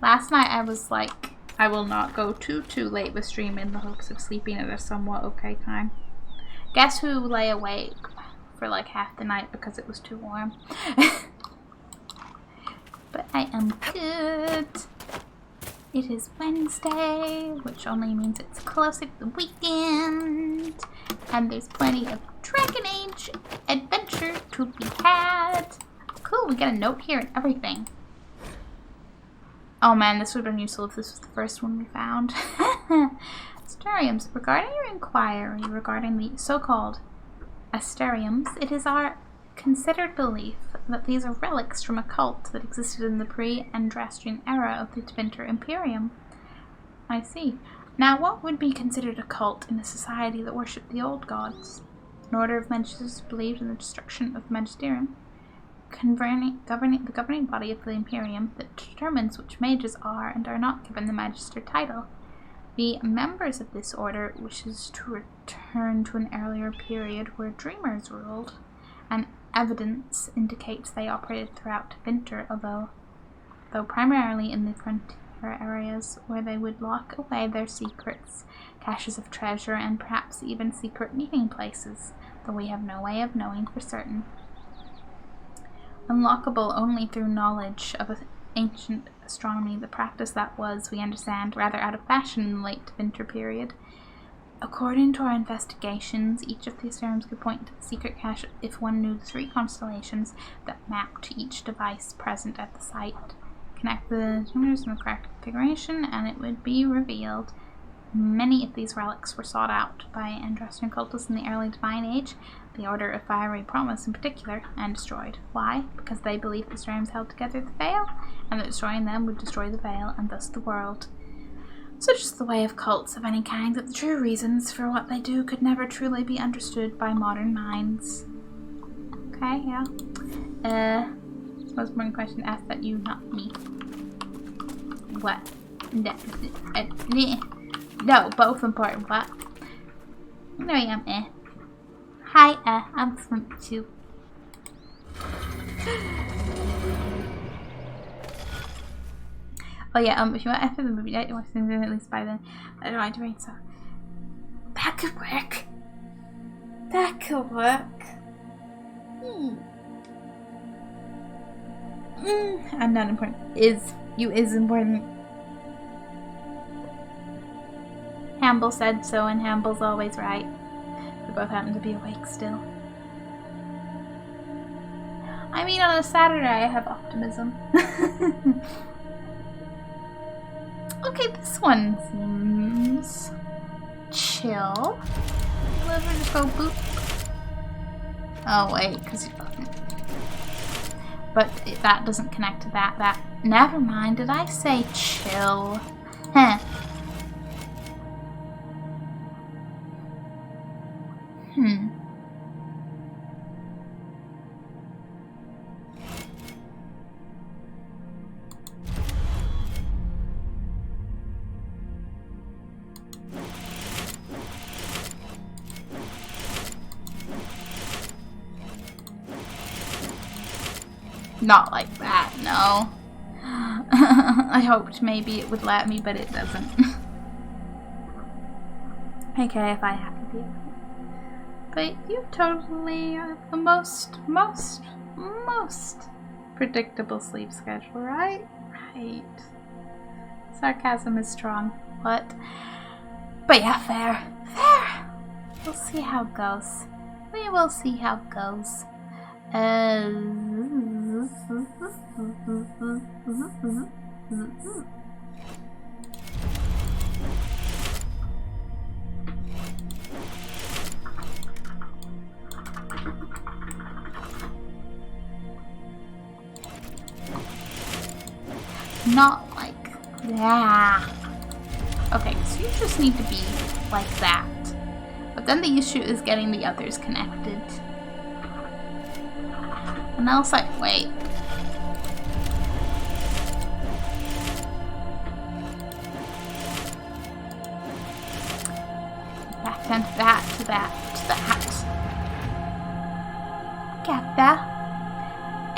Last night I was like, I will not go too late with stream in the hopes of sleeping at a somewhat okay time. Guess who lay awake for like half the night because it was too warm. But I am good. It is Wednesday, which only means it's closer to the weekend. And there's plenty of Dragon Age adventure to be had. Cool, we get a note here and everything. Oh man, this would have been useful if this was the first one we found. Asteriums. Regarding your inquiry regarding the so-called Asteriums, it is our considered belief that these are relics from a cult that existed in the pre-Andrastian era of the Tevinter Imperium. I see. Now, what would be considered a cult in a society that worshipped the old gods? An order of magisters believed in the destruction of the Magisterium, the governing body of the Imperium that determines which mages are and are not given the Magister title. The members of this order wishes to return to an earlier period where dreamers ruled, and evidence indicates they operated throughout Tevinter, though primarily in the frontier areas where they would lock away their secrets, caches of treasure, and perhaps even secret meeting places, though we have no way of knowing for certain. unlockable only through knowledge of ancient astronomy, the practice that was, we understand, rather out of fashion in the late winter period. According to our investigations, each of these terms could point to the secret cache if one knew the 3 constellations that map to each device present at the site. Connect the tumors in the correct configuration, and it would be revealed. Many of these relics were sought out by Andrastian cultists in the early Divine Age, the Order of Fiery Promise in particular, and destroyed. Why? Because they believed the strands held together the veil, and that destroying them would destroy the veil, and thus the world. Such is the way of cults of any kind that the true reasons for what they do could never truly be understood by modern minds. Okay, yeah. Most important question asked that you, not me. What? No, both important. What? There I am, Hi, I'm Swimp too. Oh yeah, if you want after the movie, I watch things at least by then. I don't know, doing so. That could work. That could work. I'm not important. You is important. Hamble said so, and Hamble's always right. We both happen to be awake still. I mean, on a Saturday I have optimism. Okay, this one seems chill. Let her just go boop. Oh wait, because you. But that doesn't connect to that. Never mind. Did I say chill? Huh. Not like that, no. I hoped maybe it would let me, but it doesn't. Okay, if I have to be. But you totally have the most predictable sleep schedule, right? Right. Sarcasm is strong. What? But yeah, fair. We'll see how it goes. We will see how it goes. Not like that. Okay, so you just need to be like that. But then the issue is getting the others connected. And I was like, wait. Back then to that, to that, to that. Get that.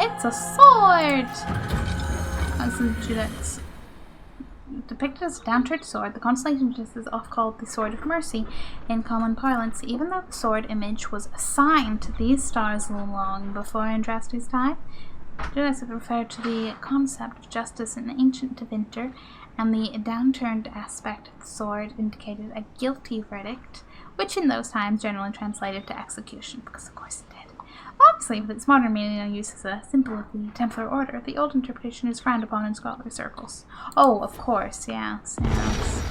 It's a sword! That's depicted as a downturned sword. The constellation is often called the Sword of Mercy in common parlance, even though the sword image was assigned to these stars long before Andrasti's time. Judas have referred to the concept of justice in ancient Tevinter, and the downturned aspect of the sword indicated a guilty verdict, which in those times generally translated to execution, because of course it did. Obviously, with its modern meaning now used as a symbol of the Templar Order, the old interpretation is frowned upon in scholarly circles. Oh, of course, yeah. Sounds.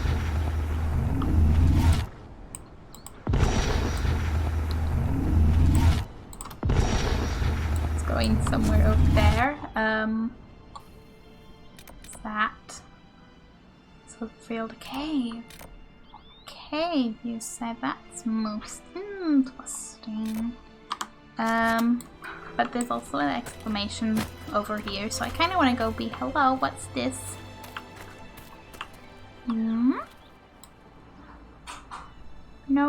It's going somewhere over there. What's that? So field cave. Cave, you said that's most interesting. But there's also an exclamation over here, so I kind of want to go be hello, what's this? No,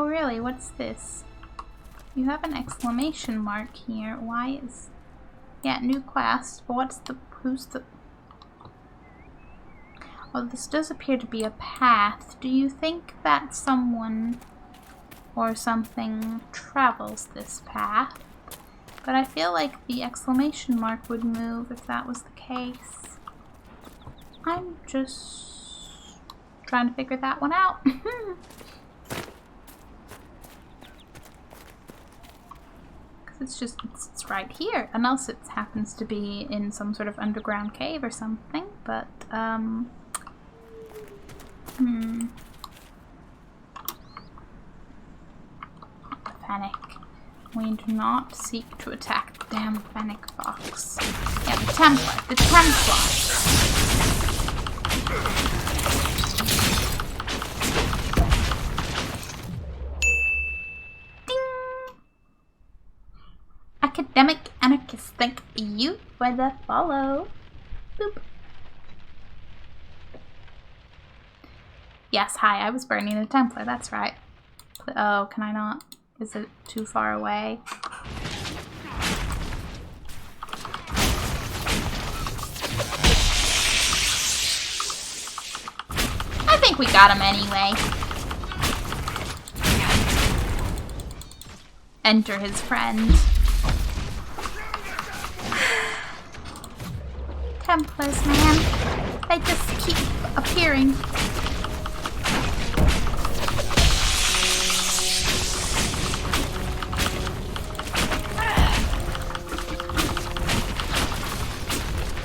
really, what's this? You have an exclamation mark here. Why is... Yeah, new quest, but what's the... Who's the... Oh, this does appear to be a path. Do you think that someone or something travels this path? But I feel like the exclamation mark would move if that was the case. I'm just trying to figure that one out. Because it's right here. Unless it happens to be in some sort of underground cave or something. But, Fennec. We do not seek to attack the damn Fennec fox. Yeah, the Templar. The Templar. Ding! Academic anarchist, thank you for the follow. Boop. Yes, hi, I was burning the Templar, that's right. Oh, can I not? Is it too far away? I think we got him anyway. Enter his friend. Templars, man. They just keep appearing.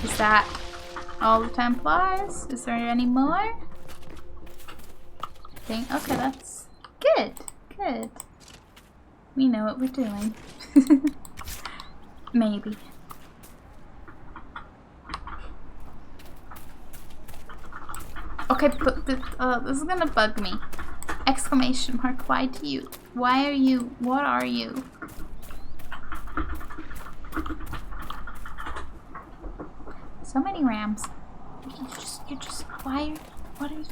Is that all the Templars? Is there any more? I think, okay, that's good. Good. We know what we're doing. Maybe. Okay, but this is gonna bug me. Exclamation mark, why do you? Why are you? What are you? So many rams. You're just, why? What are you?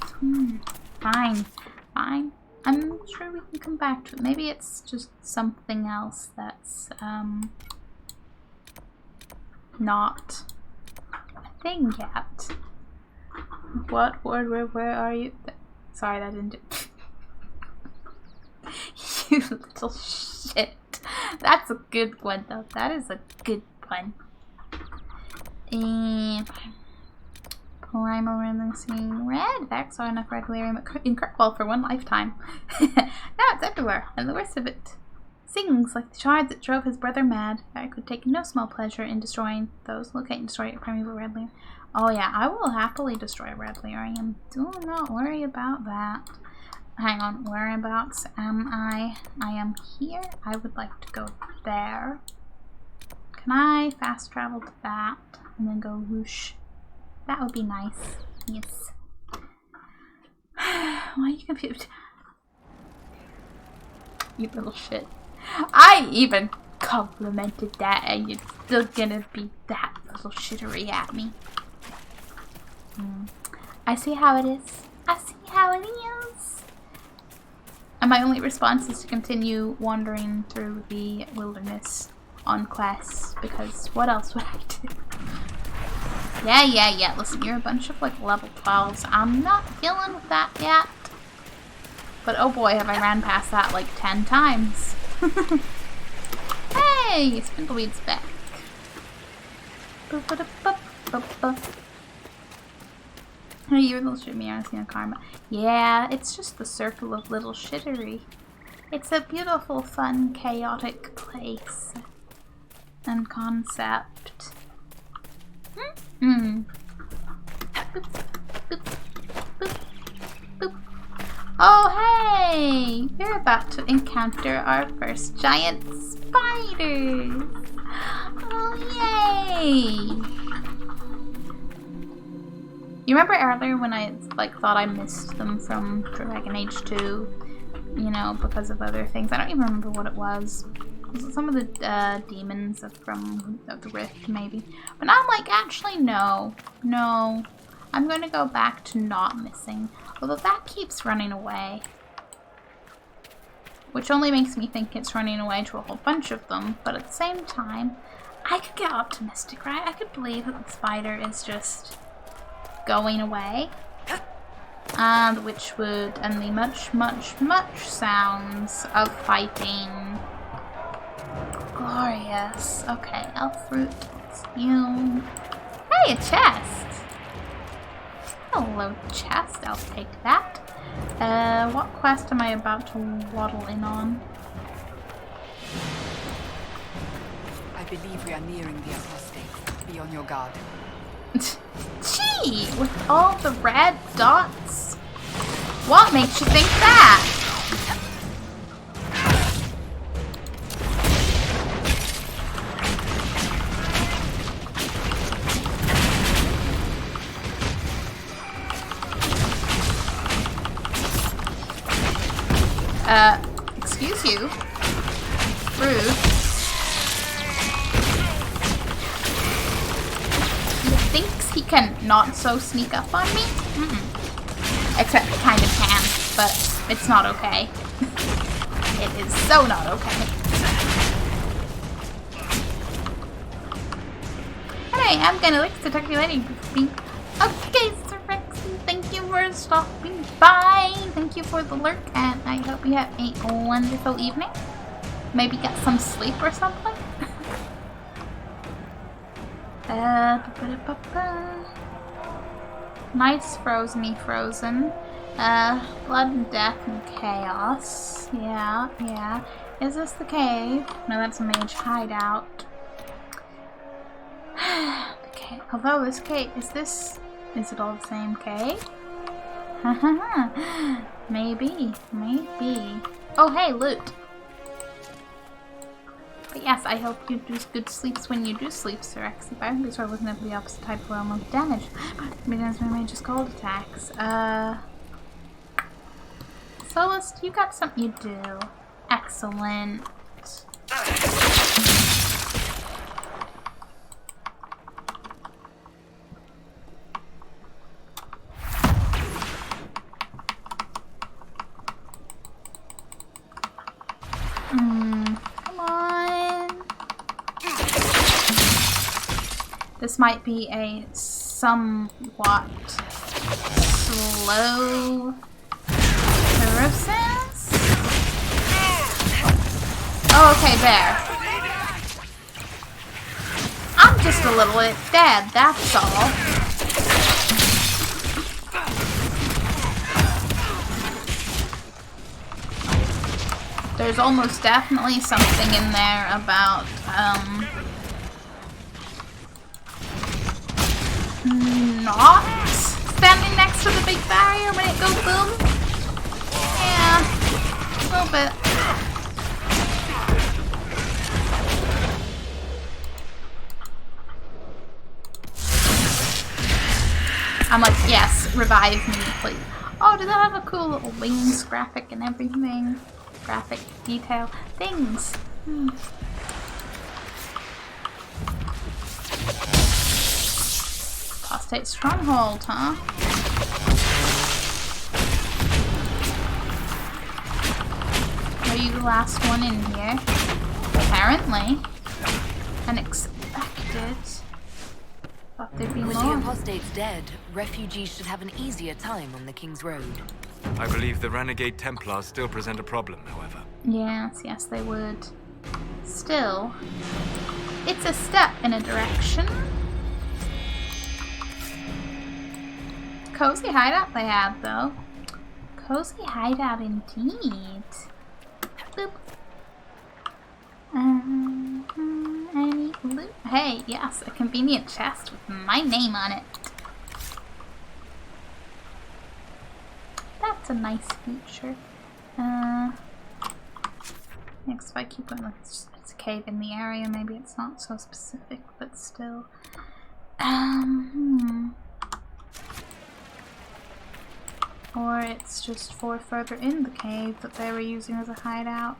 Fine. Fine. I'm sure we can come back to it. Maybe it's just something else that's, not a thing yet. What? Where are you? Sorry, that didn't do. You little shit. That's a good one, though. That is a good one. And primal releasing red. That's saw enough red lyrium in Kirkwall for one lifetime. Now it's everywhere, and the worst of it sings like the shard that drove his brother mad. I could take no small pleasure in destroying those. Locate and destroy primeval red lyrium. Oh yeah, I will happily destroy red lyrium. Do not worry about that. Hang on, whereabouts am I? I am here. I would like to go there. Can I fast travel to that and then go whoosh? That would be nice. Yes. Why are you confused? You little shit. I even complimented that and you're still gonna be that little shittery at me. I see how it is. I see how it is. And my only response is to continue wandering through the wilderness on quests, because what else would I do? Yeah. Listen, you're a bunch of like level 12s. I'm not dealing with that yet. But oh boy, have I ran past that like 10 times. Hey, Spindleweed's back. Hey, you little shit me, honestly, on karma. Yeah, it's just the circle of little shittery. It's a beautiful, fun, chaotic place and concept. Boop, boop, boop, boop. Oh, hey! We're about to encounter our first giant spiders. Oh, yay! You remember earlier when I like thought I missed them from Dragon Age 2, you know, because of other things? I don't even remember what it was. Was it some of the demons from the Rift, maybe? But now I'm like, actually, no. I'm going to go back to not missing. Although that keeps running away. Which only makes me think it's running away to a whole bunch of them. But at the same time, I could get optimistic, right? I could believe that the spider is just going away, which would end the much sounds of fighting Glorious. Okay, elf fruit. It's you. Hey, a chest. Hello, chest. I'll take that. What quest am I about to waddle in on? I believe we are nearing the apostate. Be on your guard. Gee, with all the red dots? What makes you think that? Excuse you. Rude. He thinks he can not so sneak up on me? Except he kind of can, but it's not okay. It is so not okay. Hey, I'm gonna look to talk to you anyway. Okay, Sir Rexy, thank you for stopping by. Thank you for the lurk, and I hope you have a wonderful evening. Maybe get some sleep or something. Nice frozen. Blood and death and chaos. Yeah. Is this the cave? No, that's a mage hideout. Okay, although this cave, is it all the same cave? Maybe. Oh, hey, loot. But yes, I hope you do good sleeps when you do sleep, Sir Rexy. But I think we're looking at the opposite type of realm of damage. Because my mage's cold attacks. Solist, you got something you do. Excellent. Come on. This might be a somewhat slow process. Oh, okay, there. I'm just a little bit dead, that's all. There's almost definitely something in there about, not standing next to the big barrier when it goes boom. Yeah, a little bit. I'm like, yes, revive me, please. Oh, do they have a cool little wings graphic and everything? Graphic detail things. Apostate stronghold, huh? Are you the last one in here? Apparently. Unexpected. Thought there'd be With more. the apostates dead, refugees should have an easier time on the King's Road. I believe the renegade Templars still present a problem, however. Yes, they would. Still, it's a step in a direction. Cozy hideout they had, though. Cozy hideout indeed. Boop. Any loot? Hey, yes, a convenient chest with my name on it. That's a nice feature. Next, if I keep going, it's a cave in the area. Maybe it's not so specific, but still. Or it's just for further in the cave that they were using as a hideout.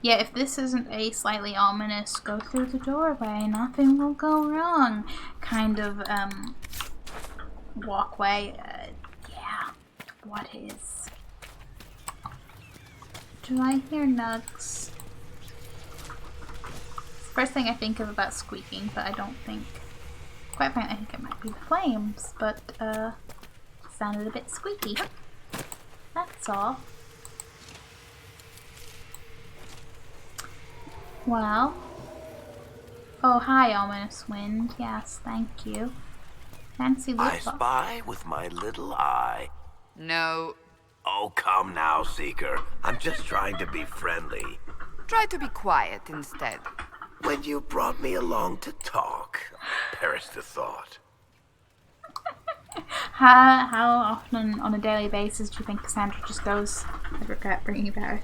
Yeah, if this isn't a slightly ominous go through the doorway, nothing will go wrong kind of walkway. Yeah, what is? Do I hear nugs? First thing I think of about squeaking, but I don't think. Quite frankly, I think it might be the flames, but sounded a bit squeaky. That's all. Well. Oh, hi, ominous wind. Yes, thank you. Fancy loot I box. spy with my little eye. No. Oh, come now, Seeker. I'm just trying to be friendly. Try to be quiet instead. When you brought me along to talk, perished the thought. How often on a daily basis do you think Cassandra just goes, I regret bringing you back?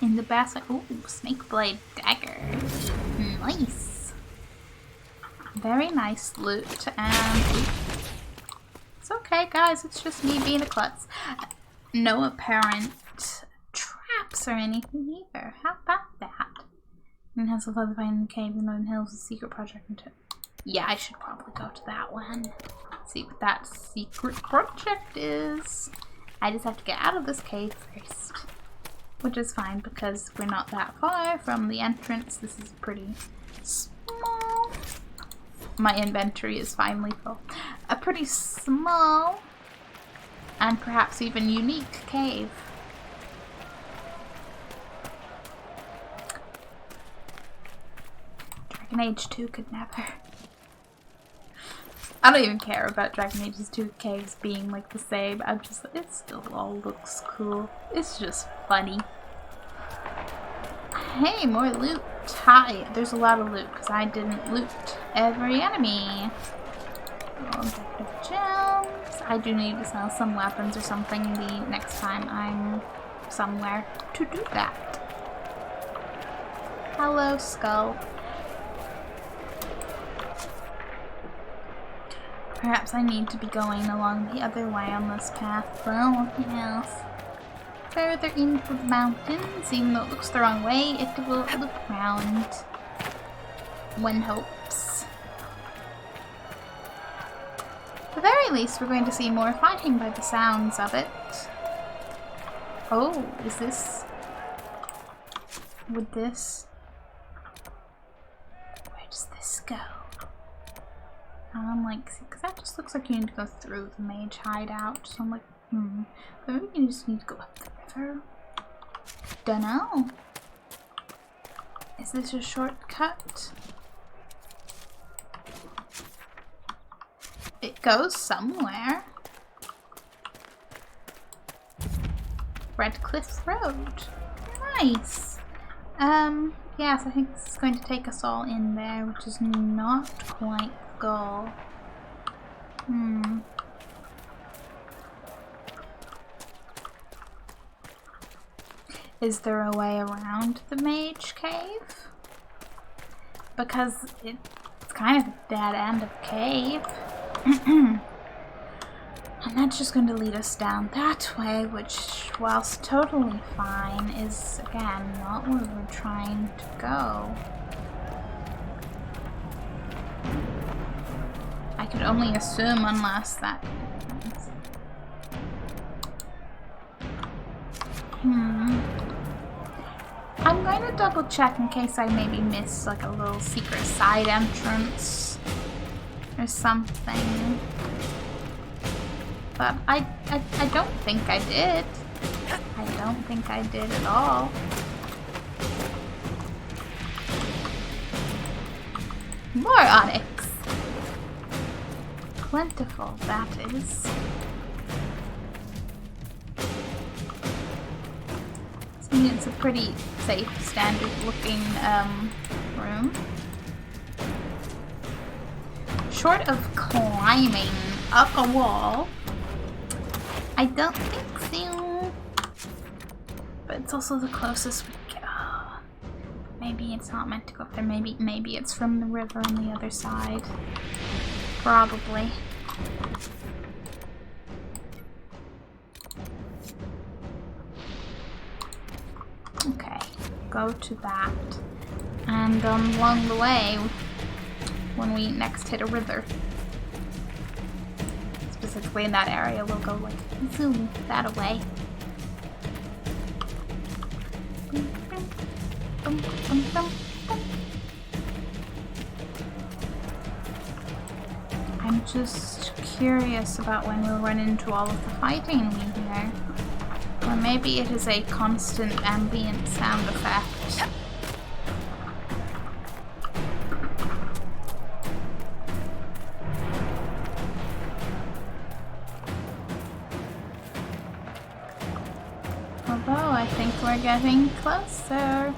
In the basket, ooh, snake blade dagger. Nice. Very nice loot, and it's okay, guys, it's just me being a klutz. No apparent traps or anything either. How about that? And has a further find in the cave in the Northern Hills, a secret project. Yeah, I should probably go to that one. See what that secret project is. I just have to get out of this cave first. Which is fine because we're not that far from the entrance. This is pretty small. My inventory is finally full. A pretty small and perhaps even unique cave. Dragon Age 2 could never. I don't even care about Dragon Age 2 caves being like the same. I'm just, it still all looks cool. It's just funny. Hey, more loot. Hi, there's a lot of loot because I didn't loot every enemy. Decorative gems. I do need to sell some weapons or something the next time I'm somewhere to do that. Hello, skull. Perhaps I need to be going along the other way on this path. Well, yes. Further into the mountains, even though it looks the wrong way, it will look round. One hopes. At the very least, we're going to see more fighting by the sounds of it. Oh, is this... Would this... Where does this go? I'm like, because that just looks like you need to go through the mage hideout. So I'm like, but maybe you just need to go up the river. Dunno. Is this a shortcut? It goes somewhere. Redcliffe Road. Nice. Yes, I think this is going to take us all in there, which is not quite the goal. Is there a way around the mage cave? Because it's kind of a dead end of cave. And that's just going to lead us down that way, which, whilst totally fine, is, again, not where we're trying to go. I could only assume unless that happens. I'm going to double check in case I maybe missed like a little secret side entrance or something. But I don't think I did. I don't think I did at all. More onyx. Plentiful, that is. I mean, it's a pretty safe, standard looking room. Short of climbing up a wall, I don't think so. But it's also the closest we get. Oh, maybe it's not meant to go up there. Maybe it's from the river on the other side. Probably. Okay, go to that. And along the way, when we next hit a river, specifically in that area, we'll go like zoom that away. I'm just curious about when we'll run into all of the fighting we hear. When maybe it is a constant ambient sound effect. Although I think we're getting closer.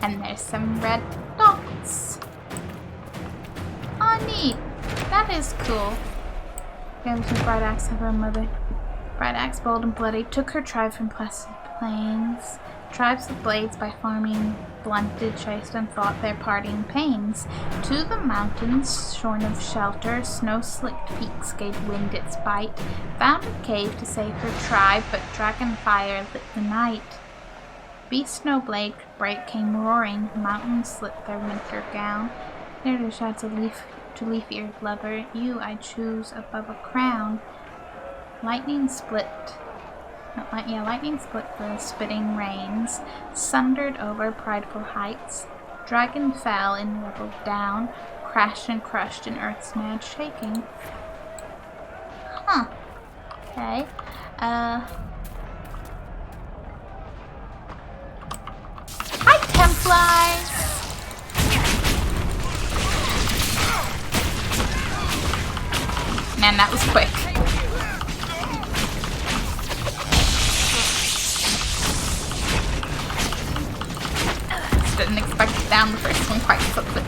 And there's some red dots. Oh, neat. That is cool. Goes with Bright Axe of her mother. Bright Axe, bold and bloody, took her tribe from placid plains. Tribes of blades by farming blunted, chased, and fought their parting pains. To the mountains, shorn of shelter, snow-slicked peaks gave wind its bite. Found a cave to save her tribe, but dragon fire lit the night. Beast Snowblade could break, came roaring, mountains slit their winter gown. There to shouts a leaf-eared lover, you I choose above a crown. Lightning split for spitting rains, sundered over prideful heights. Dragon fell and rebelled down, crashed and crushed in earth's mad shaking. Huh. Okay. Hi, Templars! Man, that was quick. Didn't expect to down the first one quite so quick.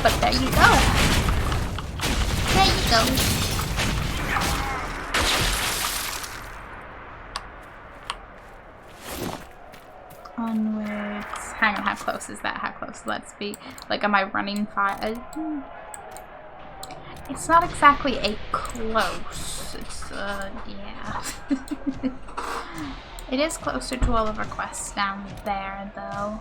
But there you go. There you go. Onwards. Hang on, how close is that? How close? Let's be. Like, am I running fire? It's not exactly a close. It's, yeah. It is closer to all of our quests down there, though.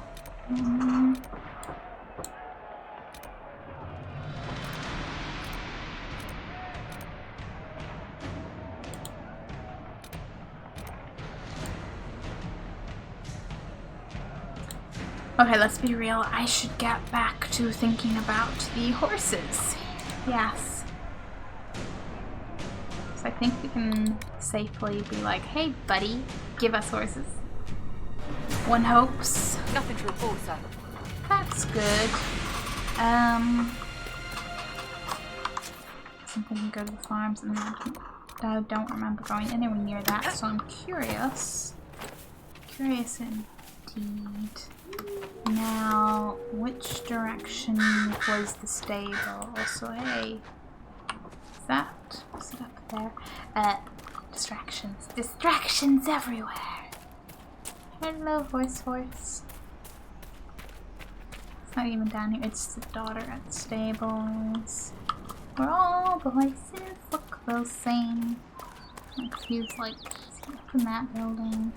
Okay, let's be real. I should get back to thinking about the horses. Yes. So I think we can safely be like, hey buddy, give us horses. One hopes. Nothing to report, sir. That's good. Something to go to the farms, and I don't remember going anywhere near that, so I'm curious. Curious indeed. Now, which direction was the stable? Also, hey, is it up there? Distractions. Distractions everywhere. Hello, horse. It's not even down here. It's the daughter at the stables. Where all the horses look the same. Like feels like from that building.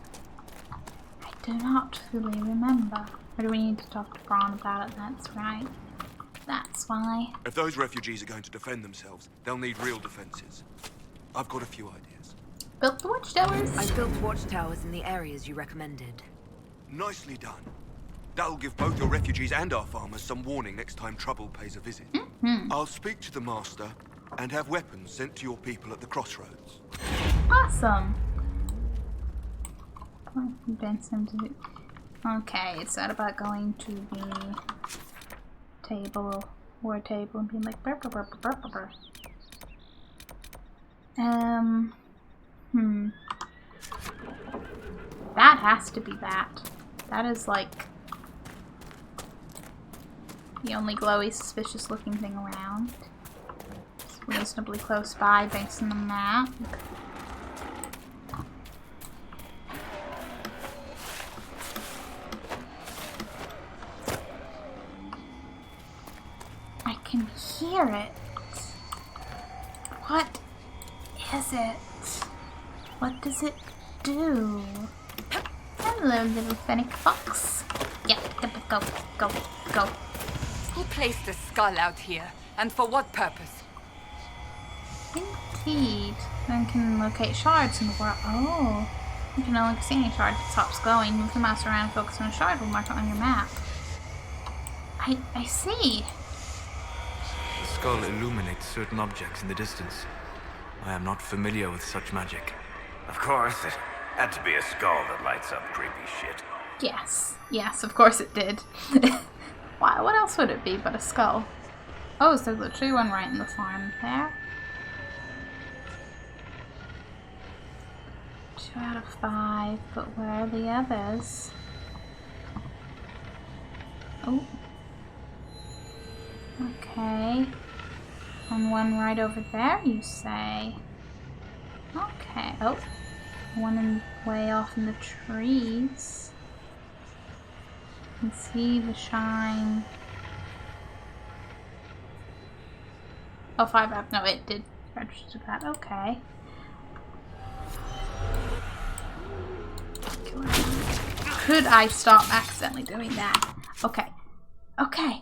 I do not fully remember. Or do we need to talk to Braun about it? That's right. That's why. If those refugees are going to defend themselves, they'll need real defenses. I've got a few ideas. Built the watchtowers? I built watchtowers in the areas you recommended. Nicely done. That'll give both your refugees and our farmers some warning next time trouble pays a visit. I'll speak to the master and have weapons sent to your people at the crossroads. Awesome. Convince him to do. Okay, it's not about going to the war table, and being like burr, burr, burr, burr, burr, burr. That has to be that. That is like the only glowy, suspicious looking thing around. It's reasonably close by based on the map. I can hear it. What is it? What does it do? Hello, little fennec fox. Yeah, go. Who placed a skull out here? And for what purpose? Indeed. Then can locate shards in the world. Oh. You can only see any shard if it stops glowing. Move the mouse around and focus on a shard. We'll mark it on your map. I see. The skull illuminates certain objects in the distance. I am not familiar with such magic. Of course, it Had to be a skull that lights up creepy shit. Yes. Yes, of course it did. Why? What else would it be but a skull? Oh, so there's a true one right in the farm there. 2 out of 5, but where are the others? Oh. Okay. And one right over there, you say? Okay. Oh. One way off in the trees. You can see the shine. Oh, 5 out. No, it did register that. Okay. Could I stop accidentally doing that? Okay. Okay.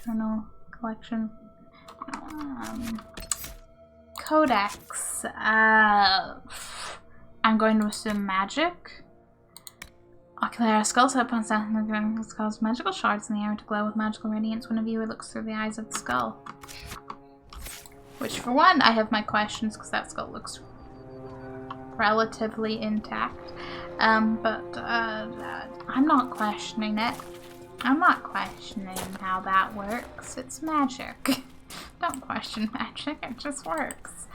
Journal collection. Codex. I'm going to assume magic. Ocular skull set upon sound cause magical shards in the air to glow with magical radiance when a viewer looks through the eyes of the skull. Which, for one, I have my questions because that skull looks relatively intact. But I'm not questioning it. I'm not questioning how that works. It's magic. Don't question magic, it just works.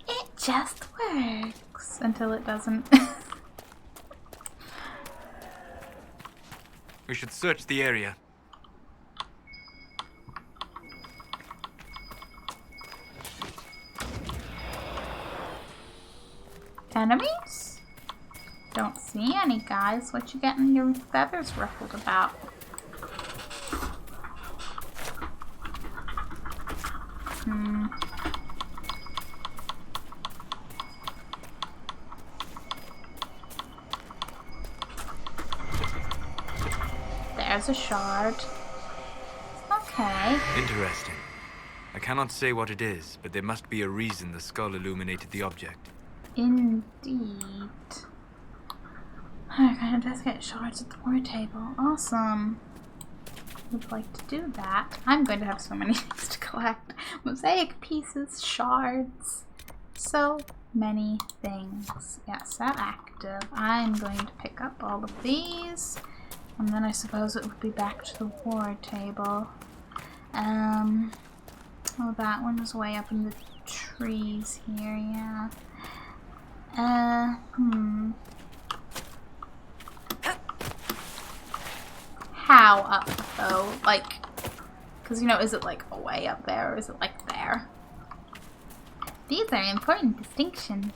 It just works. Until it doesn't. We should search the area. Enemies? Don't see any, guys. What you getting your feathers ruffled about? There's a shard. Okay. Interesting. I cannot say what it is, but there must be a reason the skull illuminated the object. Indeed. I can investigate shards at the war table. Awesome. Would like to do that. I'm going to have so many things to collect. Mosaic pieces, shards. So many things. Yes, that active. I'm going to pick up all of these. And then I suppose it would be back to the war table. Oh, that one was way up in the trees here, yeah. How up, though? Like, because, you know, is it like way up there or is it like there? These are important distinctions.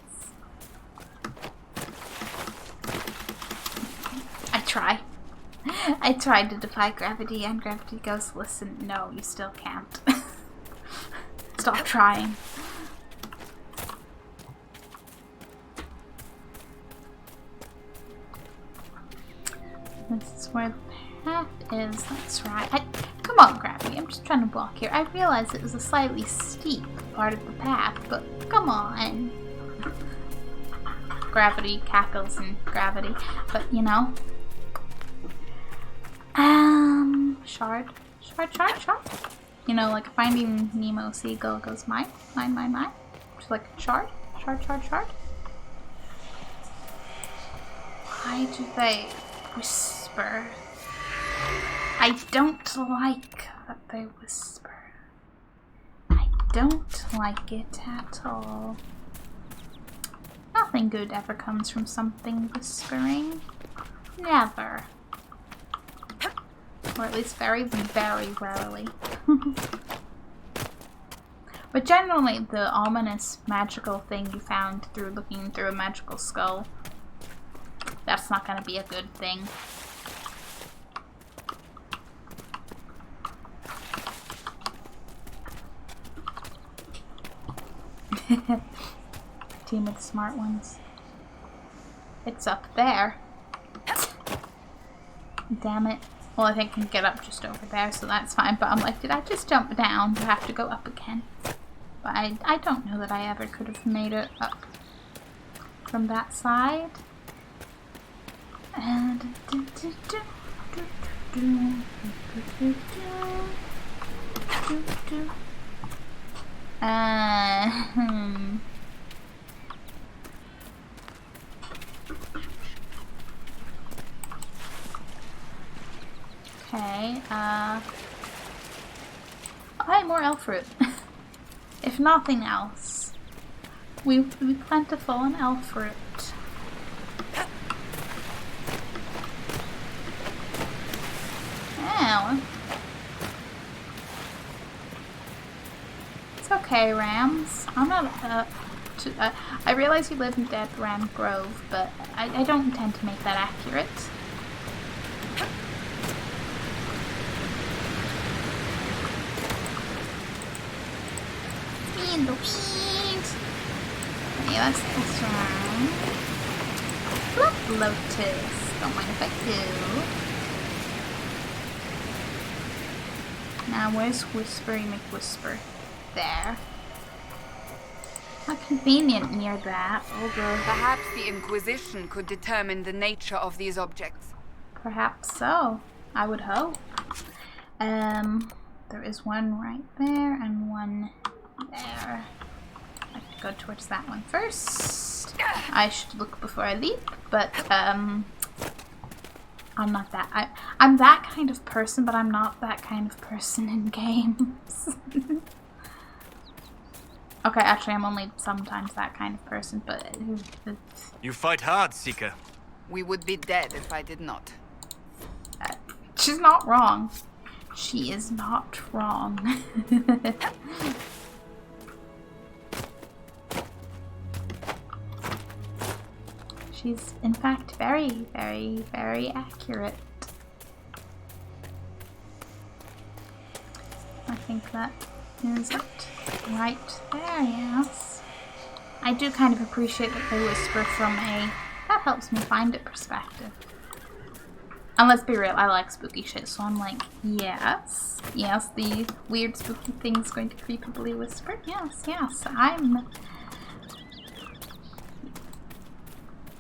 I try. I tried to defy gravity and gravity goes, listen, no, you still can't. Stop trying. This is where the path is. That's right. Come on, gravity. I'm just trying to walk here. I realize it was a slightly steep part of the path, but come on. Gravity cackles and gravity, but you know. Shard. You know, like Finding Nemo seagull goes mine. Just like shard. Why do they whisper? I don't like that they whisper. I don't like it at all. Nothing good ever comes from something whispering. Never. Or at least very, very rarely. But generally, the ominous magical thing you found through looking through a magical skull, that's not going to be a good thing. Team of the smart ones. It's up there. Damn it. Well, I think I can get up just over there, so that's fine. But I'm like, did I just jump down to have to go up again? But I don't know that I ever could have made it up from that side. And Okay, buy more elf fruit. If nothing else. We will be plentiful in elf fruit. Ow. It's okay, Rams. I'm not, I realize you live in Dead Ram Grove, but I don't intend to make that accurate. In the weed. Okay, that's this one. Fluff Lotus. Don't mind if I do. Now, where's Whispery McWhisper? There. How convenient near that. Oh, good. Perhaps the Inquisition could determine the nature of these objects. Perhaps so. I would hope. There is one right there and one there. I could go towards that one first. I should look before I leap, but I'm not that. I'm that kind of person, but I'm not that kind of person in games. Okay, actually, I'm only sometimes that kind of person, but You fight hard, Seeker. We would be dead if I did not. She's not wrong. She is not wrong. She's, in fact, very, very, very accurate. I think that is it. Right there, yes. I do kind of appreciate that they whisper from a, that helps me find it perspective. And let's be real, I like spooky shit, so I'm like, yes. Yes, the weird spooky thing's going to creepily whisper. Yes, yes, I'm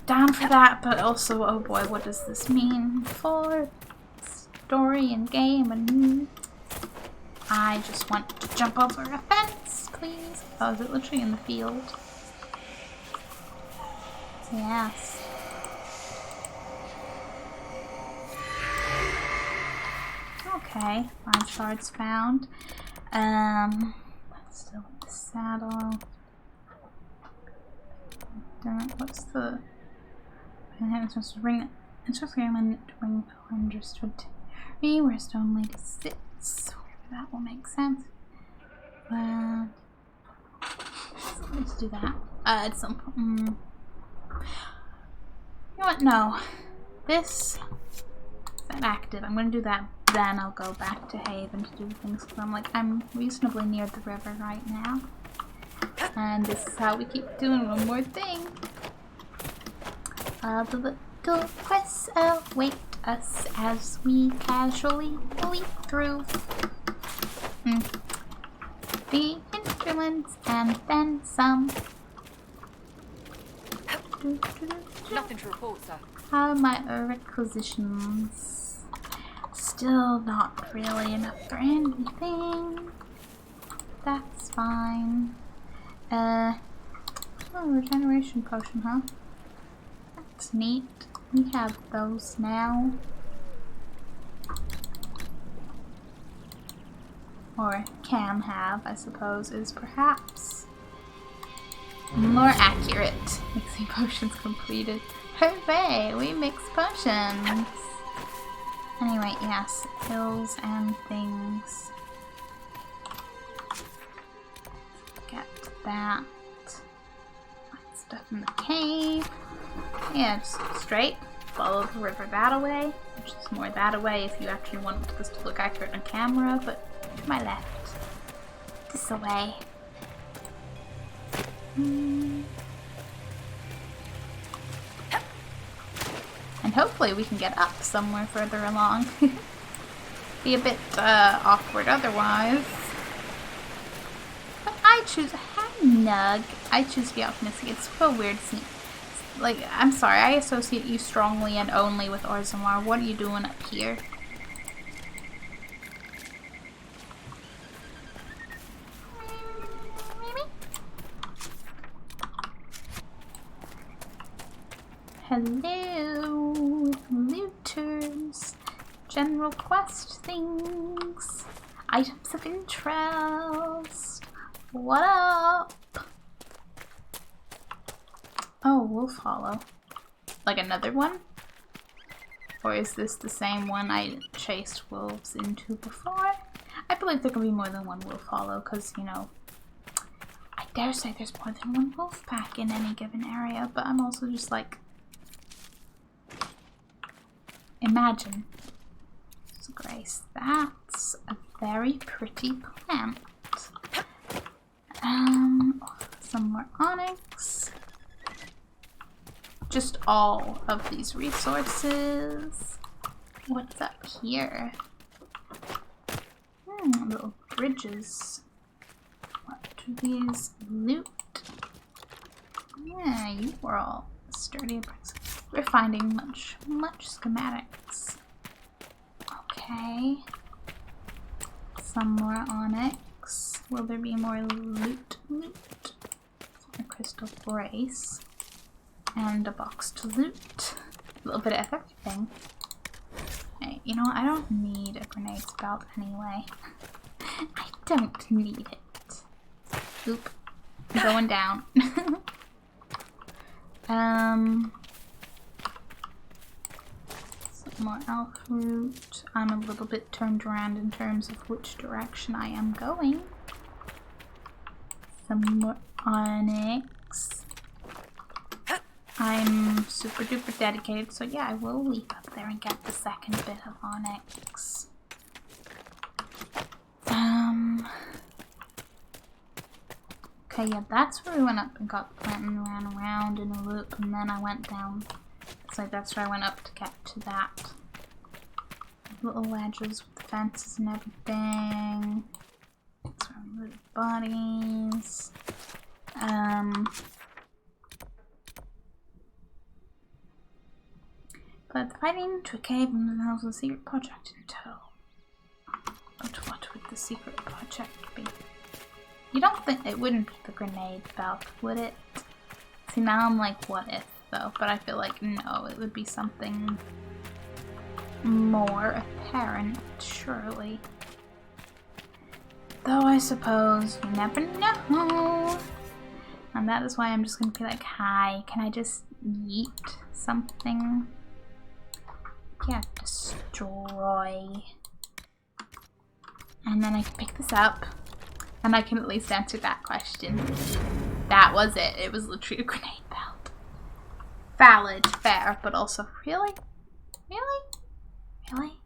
down for that, but also, oh boy, what does this mean for story and game? And I just want to jump over a fence, please. Oh, is it literally in the field? Yes. Okay, 5 shards found. Still in the saddle. What's the? I'm supposed to bring. I'm supposed to bring understood to me where Stone Lady sits. That will make sense. Let's do that. At some point. You know what? No. This is active. I'm gonna do that. Then I'll go back to Haven to do things. Cause I'm reasonably near the river right now. And this is how we keep doing one more thing. The little quests await us as we casually leap through the instruments and then some. Nothing to report, sir. How are my requisitions? Still not really enough for anything. That's fine. Oh, regeneration potion, huh? That's neat. We have those now. Or can have, I suppose, is perhaps more accurate. Mixing potions completed. Hooray! We mix potions! Anyway, yes, hills and things. Get that. Stuff in the cave. Yeah, just straight. Follow the river that away. Which is more that away if you actually want this to look accurate on camera, but to my left. This away. And hopefully we can get up somewhere further along. Be a bit awkward otherwise. But I choose, hi Nug. I choose to be optimistic. It's so weird seeing, like, I'm sorry, I associate you strongly and only with Orzammar. What are you doing up here? Hello, looters. general quest things. Items of interest. What up? Oh, Wolf Hollow. Like another one? Or is this the same one I chased wolves into before? I believe there can be more than one Wolf Hollow, because, you know, I dare say there's more than one wolf pack in any given area, but I'm also just like, imagine. So Grace, that's a very pretty plant. Some more onyx. Just all of these resources. What's up here? Little bridges. What do these loot? Yeah, you were all sturdy. We're finding much schematics. Okay. Some more onyx. Will there be more loot? A crystal brace. And a box to loot. A little bit of everything. Hey, you know what? I don't need a grenade spout anyway. I don't need it. Oop. I'm going down. Some more elf root. I'm a little bit turned around in terms of which direction I am going. Some more onyx. I'm super duper dedicated, so yeah, I will leap up there and get the second bit of onyx. Okay, yeah, that's where we went up and got the plant and ran around in a loop, and then I went down. So that's where I went up to get to that. Little ledges with the fences and everything. That's where we moved bodies. But fighting to a cave in the house was a secret project in tow. But what would the secret project be? You don't think it wouldn't be the grenade belt, would it? See, now I'm like, what if, though? But I feel like, no, it would be something more apparent, surely. Though I suppose you never know. And that is why I'm just gonna be like, hi, can I just yeet something? Yeah, destroy. And then I can pick this up. And I can at least answer that question. That was it. It was literally a grenade belt. Valid, fair, but also, really? Really? Really?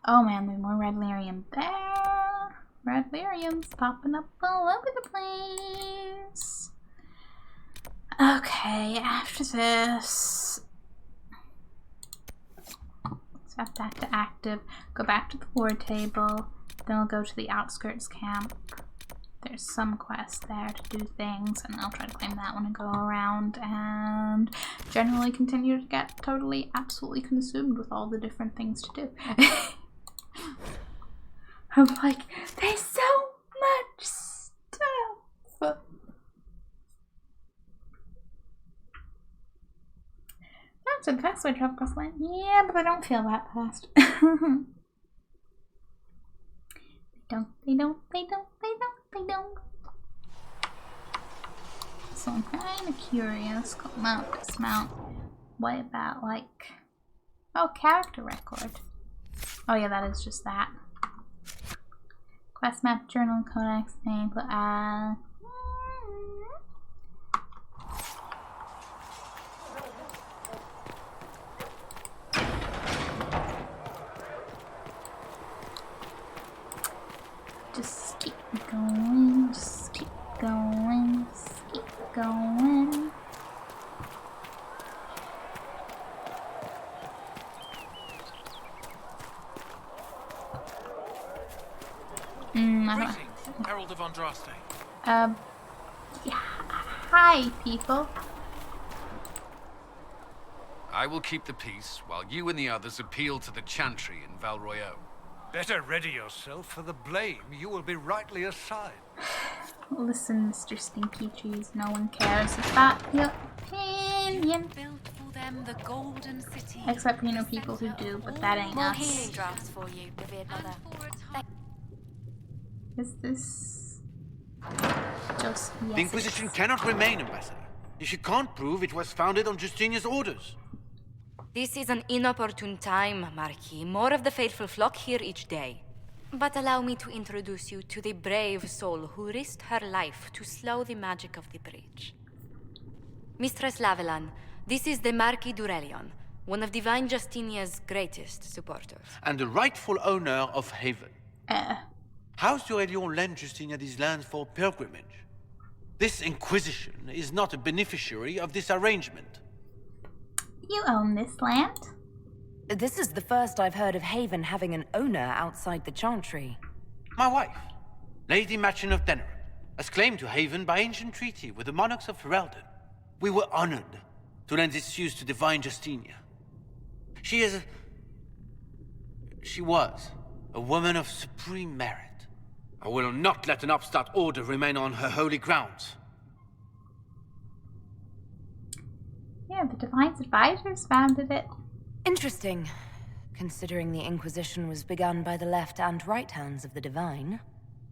Oh man, there's more red lyrium there. Red lyrium's popping up all over the place. Okay, after this, set that to active, go back to the war table, then I'll go to the outskirts camp. There's some quest there to do things, and I'll try to claim that one and go around and generally continue to get totally, absolutely consumed with all the different things to do. I'm like, there's so much stuff! That's a fast way to drop across land. Yeah, but I don't feel that fast. They don't. So I'm kind of curious. Go mount, dismount. What about, like... Oh, character record. Oh yeah, that is just that. Quest map, journal, codex, name, just keep going, just keep going, just keep going. Herald of Andraste. Yeah, hi, people. I will keep the peace while you and the others appeal to the Chantry in Val Royeaux. Better ready yourself for the blame. You will be rightly assigned. Listen, Mr. Stinky Cheese, no one cares about your opinion. Built for them the Golden City. Except, you know, people who do, but that ain't More us. healing drafts for you, revered mother. Is this... just... yes, The Inquisition cannot remain, Ambassador. If you can't prove it was founded on Justinia's orders. This is an inopportune time, Marquis. More of the faithful flock here each day. But allow me to introduce you to the brave soul who risked her life to slow the magic of the breach. Mistress Lavelan, this is the Marquis Durelion, one of Divine Justinia's greatest supporters. And the rightful owner of Haven. House Durelion lent Justinia these lands for pilgrimage. This Inquisition is not a beneficiary of this arrangement. You own this land? This is the first I've heard of Haven having an owner outside the Chantry. My wife, Lady Machin of Denerim, has claimed to Haven by ancient treaty with the monarchs of Ferelden. We were honored to lend its use to Divine Justinia. She was a woman of supreme merit. I will not let an upstart order remain on her holy grounds. Yeah, the Divine's advisors founded it. Interesting, considering the Inquisition was begun by the left and right hands of the Divine.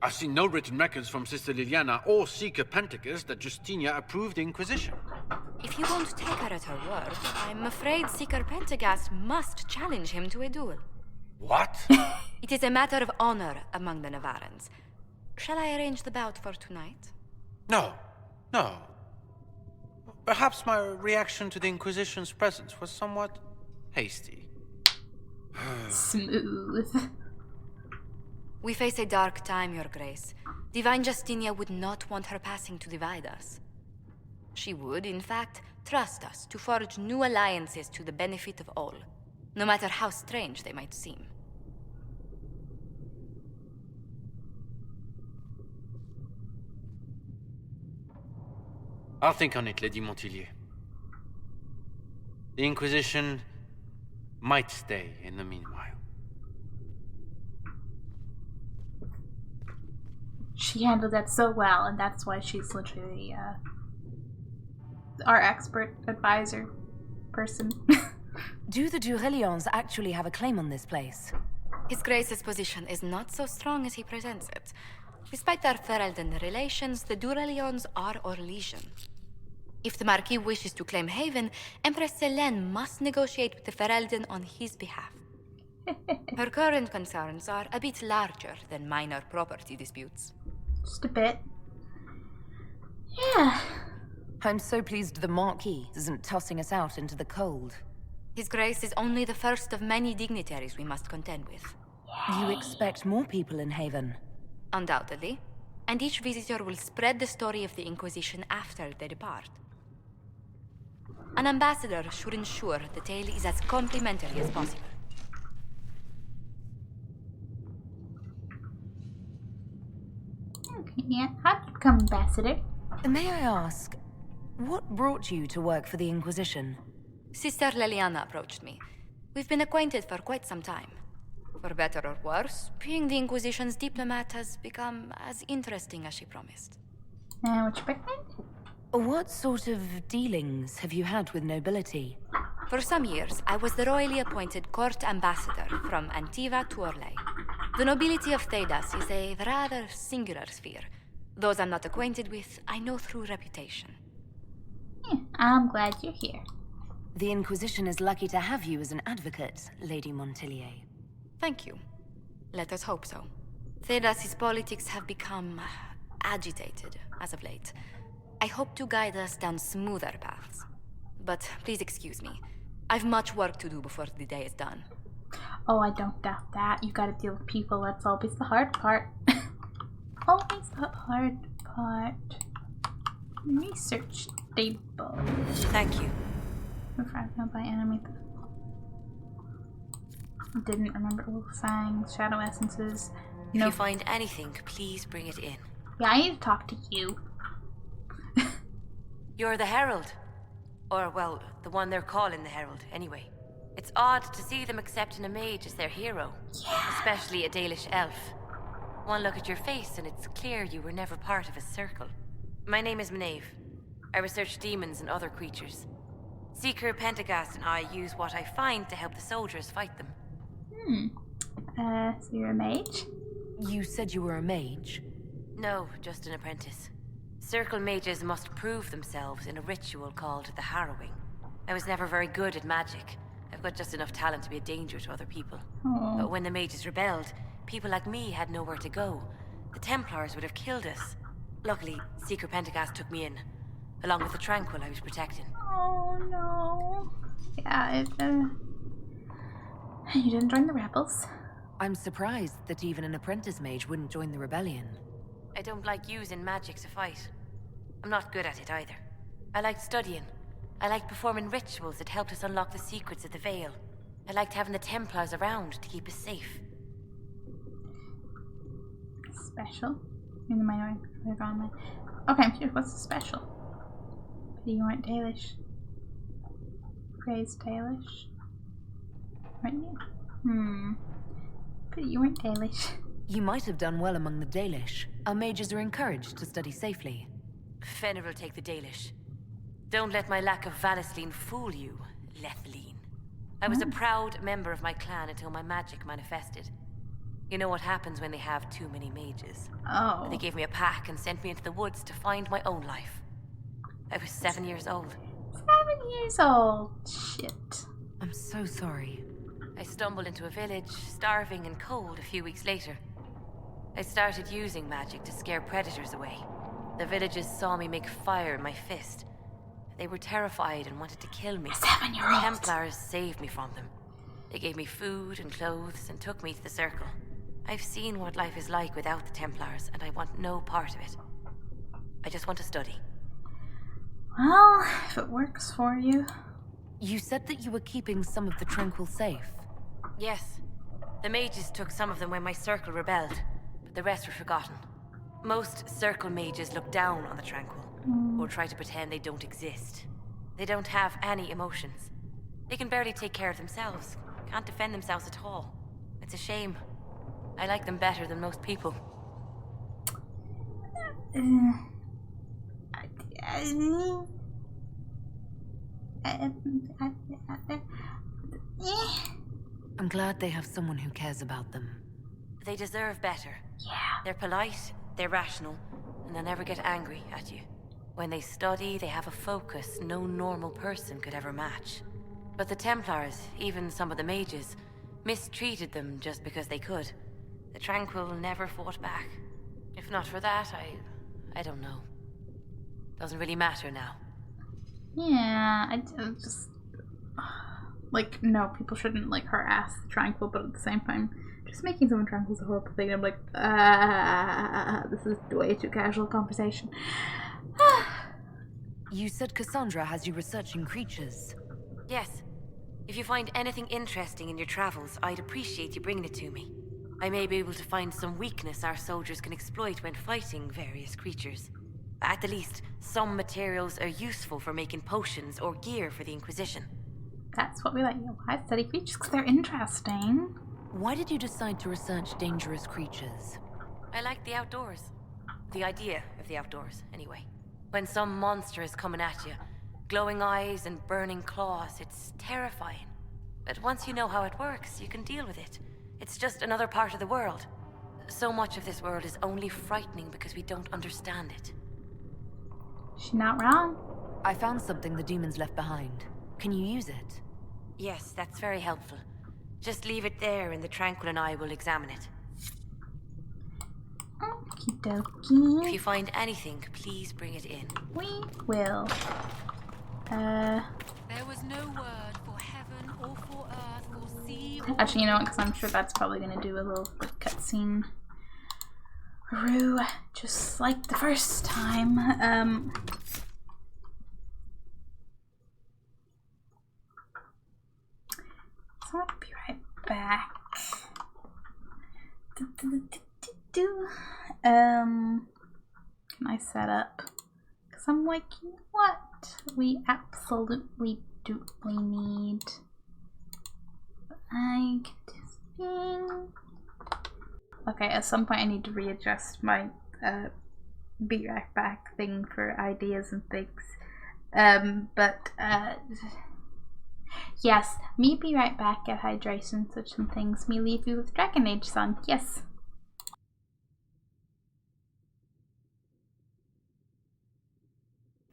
I've seen no written records from Sister Liliana or Seeker Pentecost that Justinia approved the Inquisition. If you won't take her at her word, I'm afraid Seeker Pentagast must challenge him to a duel. What? It is a matter of honor among the Navarrans. Shall I arrange the bout for tonight? No. Perhaps my reaction to the Inquisition's presence was somewhat hasty. Smooth. We face a dark time, Your Grace. Divine Justinia would not want her passing to divide us. She would, in fact, trust us to forge new alliances to the benefit of all, no matter how strange they might seem. I'll think on it, Lady Montilyet. The Inquisition might stay in the meanwhile. She handled that so well, and that's why she's literally our expert advisor person. Do the Durelions actually have a claim on this place? His Grace's position is not so strong as he presents it. Despite their Ferelden relations, the Durelions are Orlesian. If the Marquis wishes to claim Haven, Empress Selene must negotiate with the Ferelden on his behalf. Her current concerns are a bit larger than minor property disputes. Just a bit. Yeah. I'm so pleased the Marquis isn't tossing us out into the cold. His Grace is only the first of many dignitaries we must contend with. You expect more people in Haven? Undoubtedly. And each visitor will spread the story of the Inquisition after they depart. An ambassador should ensure the tale is as complimentary as possible. Okay, yeah. How'd you become ambassador? May I ask, what brought you to work for the Inquisition? Sister Liliana approached me. We've been acquainted for quite some time. For better or worse, being the Inquisition's diplomat has become as interesting as she promised. What's your birthday? What sort of dealings have you had with nobility? For some years, I was the royally appointed court ambassador from Antiva to Orlais. The nobility of Thedas is a rather singular sphere. Those I'm not acquainted with, I know through reputation. Yeah, I'm glad you're here. The Inquisition is lucky to have you as an advocate, Lady Montilyet. Thank you. Let us hope so. Thedas' politics have become agitated as of late. I hope to guide us down smoother paths. But please excuse me. I've much work to do before the day is done. Oh, I don't doubt that. You gotta deal with people. That's always the hard part. Always the hard part. Research stable. Thank you. Refracted by enemy. Didn't remember Wolf Fangs, Shadow Essences. If you find anything, please bring it in. Yeah, I need to talk to you. You're the Herald. Or, well, the one they're calling the Herald, anyway. It's odd to see them accepting a mage as their hero. Yeah. Especially a Dalish elf. One look at your face and it's clear you were never part of a circle. My name is Maeve. I research demons and other creatures. Seeker Pentagast and I use what I find to help the soldiers fight them. So you're a mage? You said you were a mage? No, just an apprentice. Circle mages must prove themselves in a ritual called the Harrowing. I was never very good at magic. I've got just enough talent to be a danger to other people. Aww. But when the mages rebelled, people like me had nowhere to go. The Templars would have killed us. Luckily, Seeker Pentagast took me in, along with the Tranquil I was protecting. Oh no. Yeah, you didn't join the rebels. I'm surprised that even an apprentice mage wouldn't join the rebellion. I don't like using magic to fight. I'm not good at it either. I liked studying. I liked performing rituals that helped us unlock the secrets of the Veil. I liked having the Templars around to keep us safe. Special? In the minority. Okay, I'm curious, what's the special? But you weren't Dalish. Gray's Dalish. Weren't you? But you weren't Dalish. You might have done well among the Dalish. Our mages are encouraged to study safely. Fenrir will take the Dalish. Don't let my lack of Valisleen fool you, Lethleen. I was a proud member of my clan until my magic manifested. You know what happens when they have too many mages. Oh. They gave me a pack and sent me into the woods to find my own life. I was 7 years old. 7 years old? Shit. I'm so sorry. I stumbled into a village, starving and cold a few weeks later. I started using magic to scare predators away. The villagers saw me make fire in my fist. They were terrified and wanted to kill me. 7-year-old. Templars saved me from them. They gave me food and clothes and took me to the Circle. I've seen what life is like without the Templars, and I want no part of it. I just want to study. Well, if it works for you. You said that you were keeping some of the Tranquil safe. Yes. The mages took some of them when my Circle rebelled, but the rest were forgotten. Most Circle mages look down on the Tranquil, or try to pretend they don't exist. They don't have any emotions. They can barely take care of themselves, can't defend themselves at all. It's a shame. I like them better than most people. I'm glad they have someone who cares about them. They deserve better. Yeah. They're polite, they're rational, and they'll never get angry at you. When they study, they have a focus no normal person could ever match. But the Templars, even some of the mages, mistreated them just because they could. The Tranquil never fought back. If not for that, I don't know. Doesn't really matter now. Yeah, I just... Like, no, people shouldn't, like, harass the Tranquil, but at the same time, just making someone Tranquil is a horrible thing. I'm like, this is way too casual a conversation. You said Cassandra has you researching creatures. Yes. If you find anything interesting in your travels, I'd appreciate you bringing it to me. I may be able to find some weakness our soldiers can exploit when fighting various creatures. At the least, some materials are useful for making potions or gear for the Inquisition. That's what we like. I study creatures because they're interesting. Why did you decide to research dangerous creatures? I like the outdoors. The idea of the outdoors, anyway. When some monster is coming at you, glowing eyes and burning claws, it's terrifying. But once you know how it works, you can deal with it. It's just another part of the world. So much of this world is only frightening because we don't understand it. She's not wrong. I found something the demons left behind. Can you use it? Yes, that's very helpful. Just leave it there and the Tranquil and I will examine it. Okie dokie. If you find anything, please bring it in. We will. There was no word for heaven or for earth or sea or... Actually, you know what? Because I'm sure that's probably going to do a little cutscene. Rue, just like the first time. So I'll be right back. Can I set up? Because I'm like, you know what? We absolutely need. I can do thing. Okay, at some point I need to readjust my be right back thing for ideas and things. Yes, me be right back at hydration, such some things. Me leave you with Dragon Age Sun. Yes.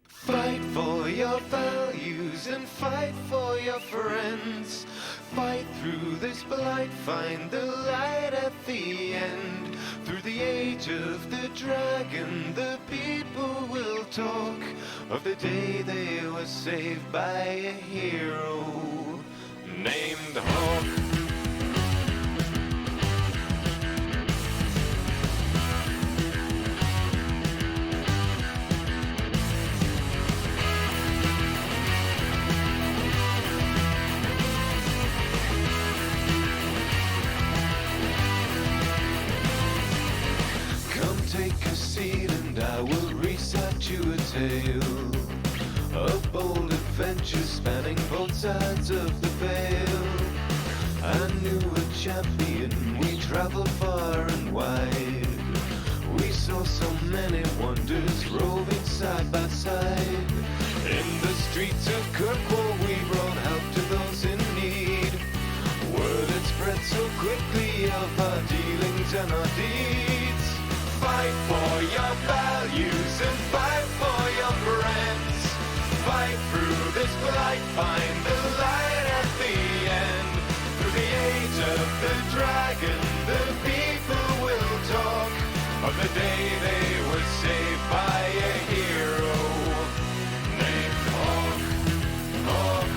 Fight for your values and fight for your friends. Fight through this blight, find the light at the end. Through the age of the dragon, the people will talk of the day they were saved by a hero named Hawk. Take a seat and I will recite you a tale of bold adventures spanning both sides of the veil. I knew a champion, we traveled far and wide. We saw so many wonders roving side by side. In the streets of Kirkwall we brought help to those in need. Word had spread so quickly of our dealings and our deeds. Fight for your values and fight for your friends. Fight through this blight, find the light at the end. Through the age of the dragon, the people will talk of the day they were saved by a hero named Hawk. Hawk,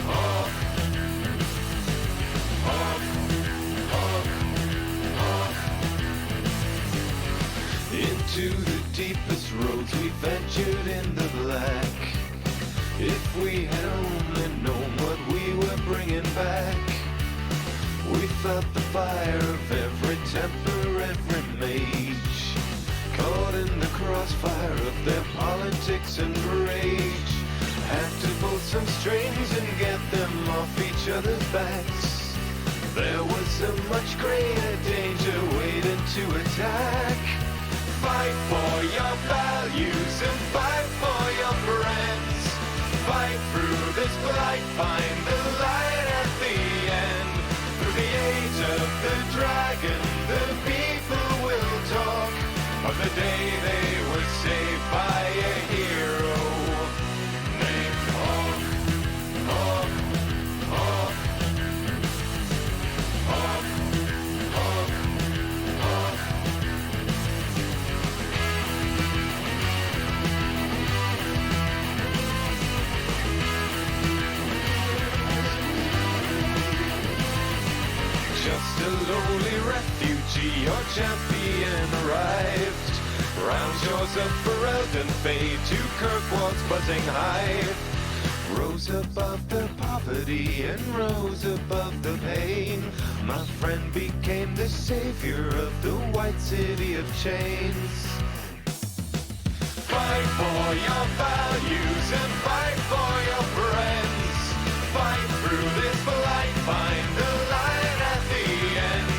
Hawk, Hawk, Hawk, Hawk. Into the deepest roads we ventured in the black. If we had only known what we were bringing back. We felt the fire of every temper, every mage, caught in the crossfire of their politics and rage. Had to pull some strings and get them off each other's backs. There was so much greater danger waiting to attack. Fight for your values and fight for your friends. Fight through this blight, find the light at the end. Through the age of the dragon, the people will talk of the day they were saved by a hero named Hawk. Hawk, Hawk, Hawk, Hawk, Hawk. Just a lowly refugee, your champion arrived. Round shores of Ferelden fade to Kirkwall's buzzing hive. Rose above the poverty and rose above the pain. My friend became the savior of the white city of chains. Fight for your values and fight for your friends. Fight through this blight, find the light at the end.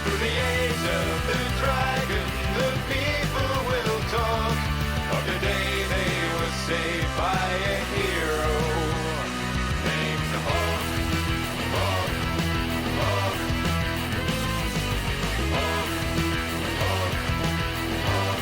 Through the age of the dragon, the people will talk of the day they were saved by a hero named Hawk. Hawk, Hawk, Hawk, Hawk, Hawk.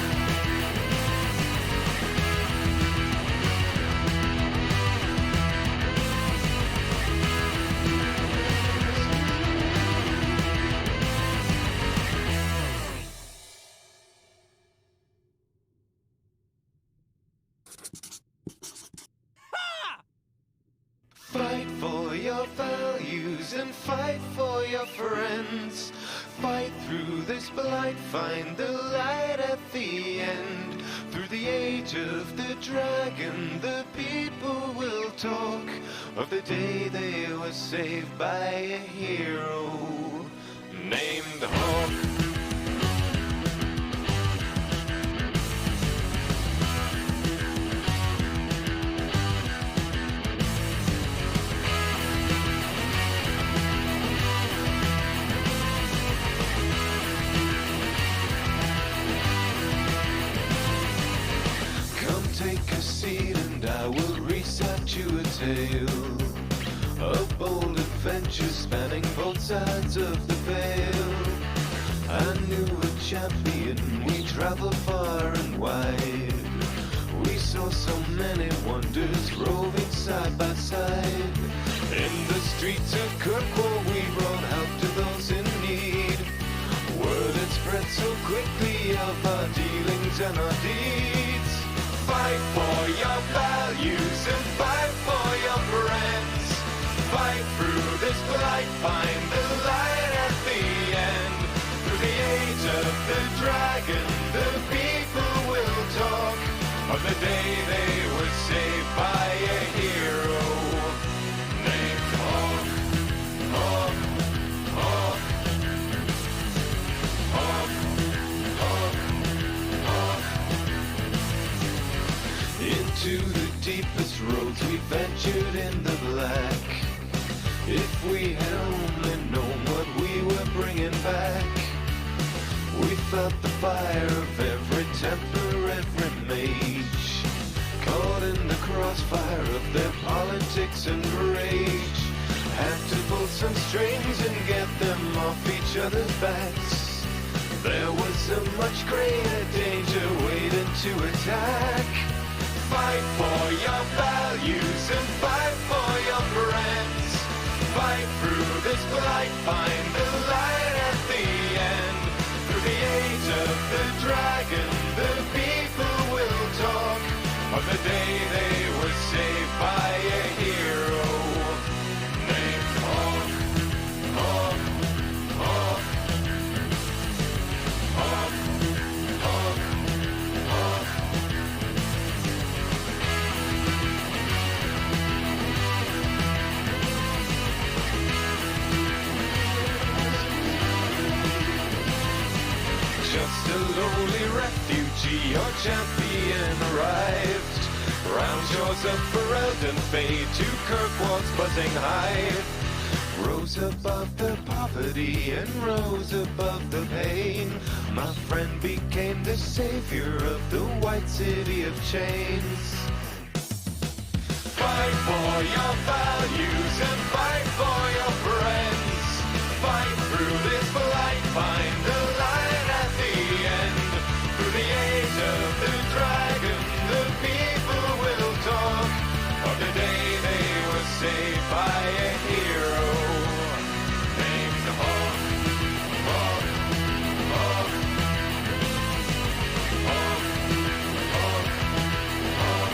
Fight for your values and fight for your friends. Fight through this blight, find the light at the end. Through the age of the dragon, the people will talk of the day they were saved by a hero named Hawk. Take a seat and I will tale of bold adventures spanning both sides of the veil. I knew a champion, we traveled far and wide. We saw so many wonders roving side by side. In the streets of Kirkwall we brought help to those in need. Word had spread so quickly of our dealings and our deeds. Fight for your values and fight for your friends. Fight through this blight, find the light at the end. Through the age of the dragon, the people will talk of the day they were saved by a hero named Hawk. Hawk, Hawk, Hawk, Hawk, Hawk. Into the deepest roads we ventured in the black. If we had only known what we were bringing back. We felt the fire of every Templar, every mage, caught in the crossfire of their politics and rage. Had to pull some strings and get them off each other's backs. There was so much greater danger waiting to attack. Fight for your values and fight for your friends. Fight through this blight, find the light at the end. Through the age of the dragon, the people will talk of the day they were saved by a hero named Hawk. Hawk, Hawk, Hawk, Hawk, Hawk. Just a lowly refugee, your champion arrived. Round shores of Ferelden fade to Kirkwall's buzzing hive. Rose above the poverty and rose above the pain. My friend became the savior of the white city of chains. Fight for your values and fight for your friends. Fight through this blight, find the light at the end. Through the age of the dragon, the people will talk of the day they were saved by a hero named Hawk. Hawk, Hawk, Hawk, Hawk, Hawk.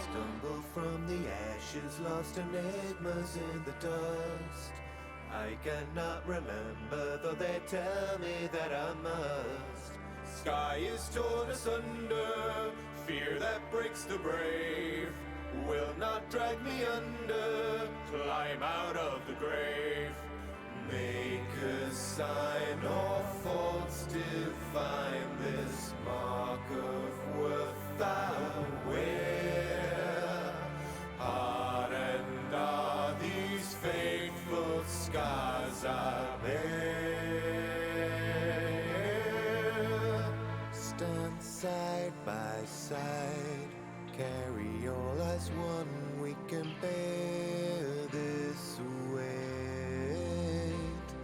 Stumble from the ashes, lost enigmas in the dust. I cannot remember, though they tell me that I must. Sky is torn asunder, fear that breaks the brave will not drag me under, climb out of the grave. Make a sign or faults divine, this mark of worth I wear. Hardened are these fateful scars I bear. Stand side by side, carry all as one, we can bear this weight.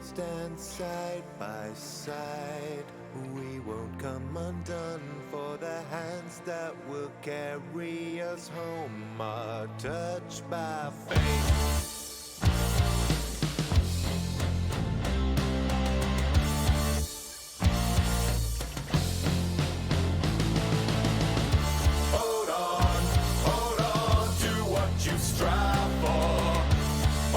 Stand side by side, we won't come undone, for the hands that will carry us home are touched by fate. Hold on to what you strive for.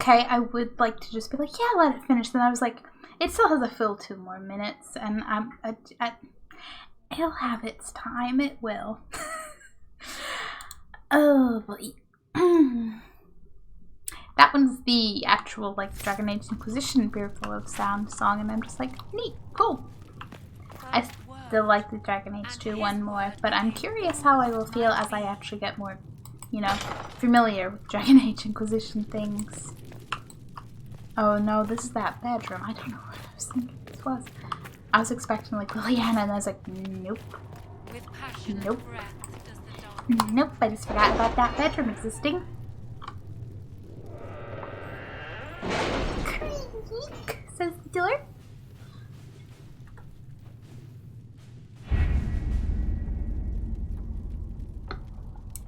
okay, I would like to just be like, yeah, let it finish. Then I was like, it still has a full 2 more minutes, and it'll have its time. It will. Oh boy. That one's the actual like Dragon Age Inquisition Fearful of Sound song, and I'm just like, neat, cool. I still like the Dragon Age 2 one more, but I'm curious how I will feel as I actually get more, you know, familiar with Dragon Age Inquisition things. Oh no, this is that bedroom. I don't know what I was thinking this was. I was expecting like Liliana, and I was like, nope. Nope. Nope, I just forgot about that bedroom existing. Creak, says the door.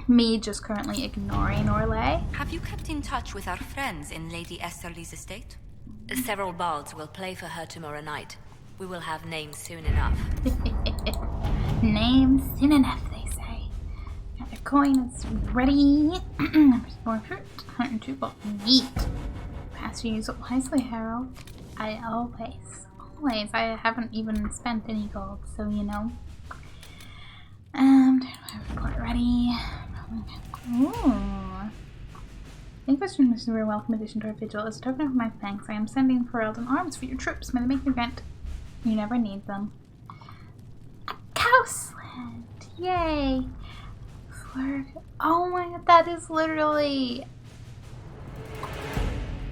Me just currently ignoring Orlais. Have you kept in touch with our friends in Lady Esterly's estate? Several bards will play for her tomorrow night. We will have names soon enough. Names soon enough, they say. Got their coin is ready. More fruit, 102 gold. Neat. Pass you use it wisely, Harold. I always. I haven't even spent any gold, so you know. Report ready. Ooh. Inquisition is a very welcome addition to our vigil. As a token of my thanks, I am sending Ferelden arms for your troops. May they make your grant. You never need them. A cow sled! Yay! Oh my god, that is literally...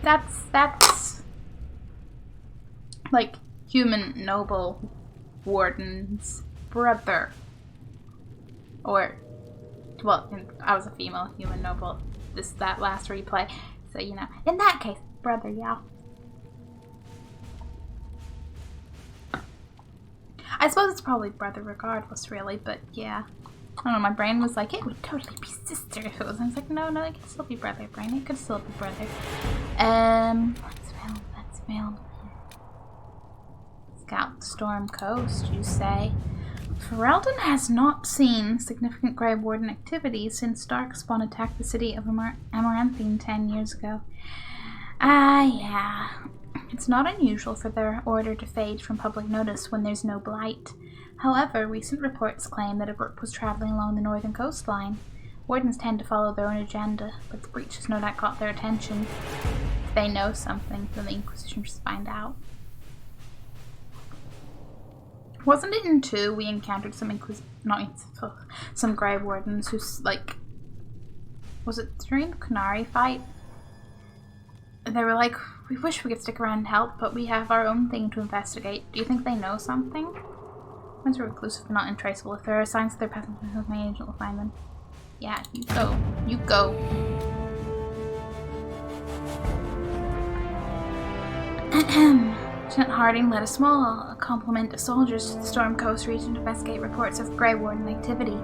That's... like, human noble warden's brother. Or... well, I was a female human noble that last replay, so you know. In that case, brother, yeah. I suppose it's probably brother regardless, really, but yeah. I don't know, my brain was like, it would totally be sister if it was. And I was like, no, it could still be brother, brain. It could still be brother. Let's fail. Scout Storm Coast, you say? Ferelden has not seen significant Grey Warden activity since Darkspawn attacked the city of Amaranthine 10 years ago. Yeah. It's not unusual for their order to fade from public notice when there's no blight. However, recent reports claim that a group was traveling along the northern coastline. Wardens tend to follow their own agenda, but the breach has no doubt caught their attention. If they know something, then the Inquisition just find out. Wasn't it in 2 we encountered some some Grey Wardens who's like, was it during the Qunari fight? They were like, we wish we could stick around and help, but we have our own thing to investigate. Do you think they know something? Once are reclusive but not untraceable. If there are signs of their presence, my agent will find them. Yeah, you go. You go. Lieutenant Harding led a small complement of soldiers to the Storm Coast region to investigate reports of Grey Warden activity.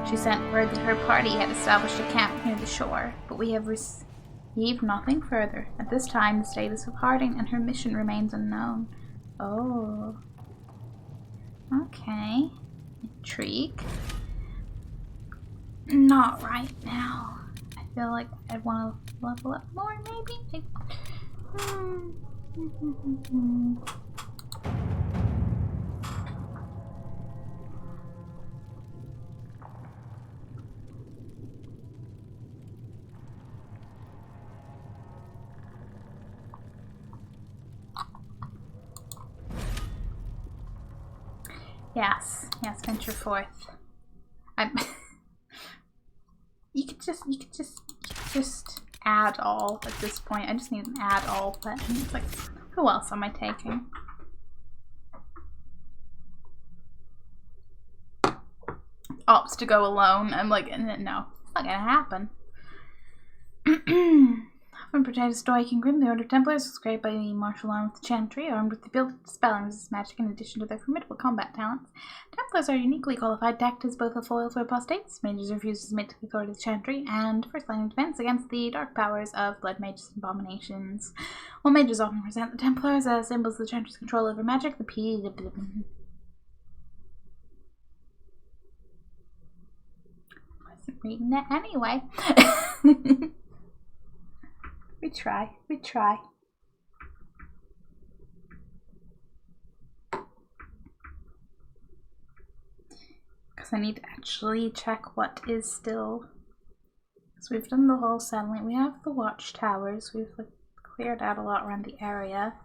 She sent word that her party had established a camp near the shore, but we have received nothing further. At this time, the status of Harding and her mission remains unknown. Oh. Okay. Intrigue. Not right now. I feel like I'd want to level up more, maybe? Yes, venture forth. You could just add all at this point. I just need an add all button. It's like, who else am I taking? Opts to go alone. I'm like, no, it's not gonna happen. Often portrayed as stoic and grim, the Order of Templars was created by the martial arm of the Chantry, armed with the ability to dispel and resist magic in addition to their formidable combat talents. Templars are uniquely qualified to act as both a foil to apostates, mages refused to submit to the authority of the Chantry, and first line of defense against the dark powers of blood mages and abominations. While mages often present the Templars as symbols of the Chantry's control over magic, wasn't reading it anyway. We try. We try. Because I need to actually check what is still. So we've done the whole settlement. We have the watchtowers. We've like cleared out a lot around the area.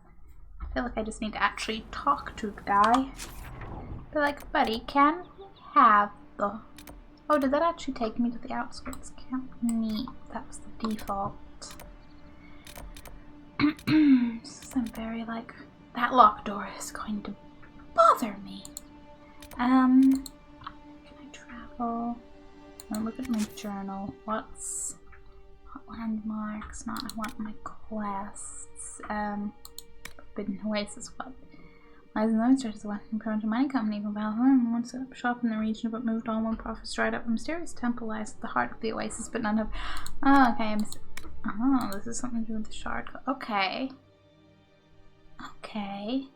I feel like I just need to actually talk to the guy. Be like, buddy, can we have the... Oh, did that actually take me to the outskirts camp? Neat. That was the default. So I'm very like... That locked door is going to bother me. Can I travel? I'll look at my journal. What's... What landmarks? Not, I want my quests. Forbidden Oasis, what? Lies and Lone is a Western Provincial mining company from Valhalla, once set up shop in the region, but moved on when profits dried up. A mysterious temple lies at the heart of the oasis, but none of... Oh, okay, oh, this is something to do with the shard. Okay. Okay.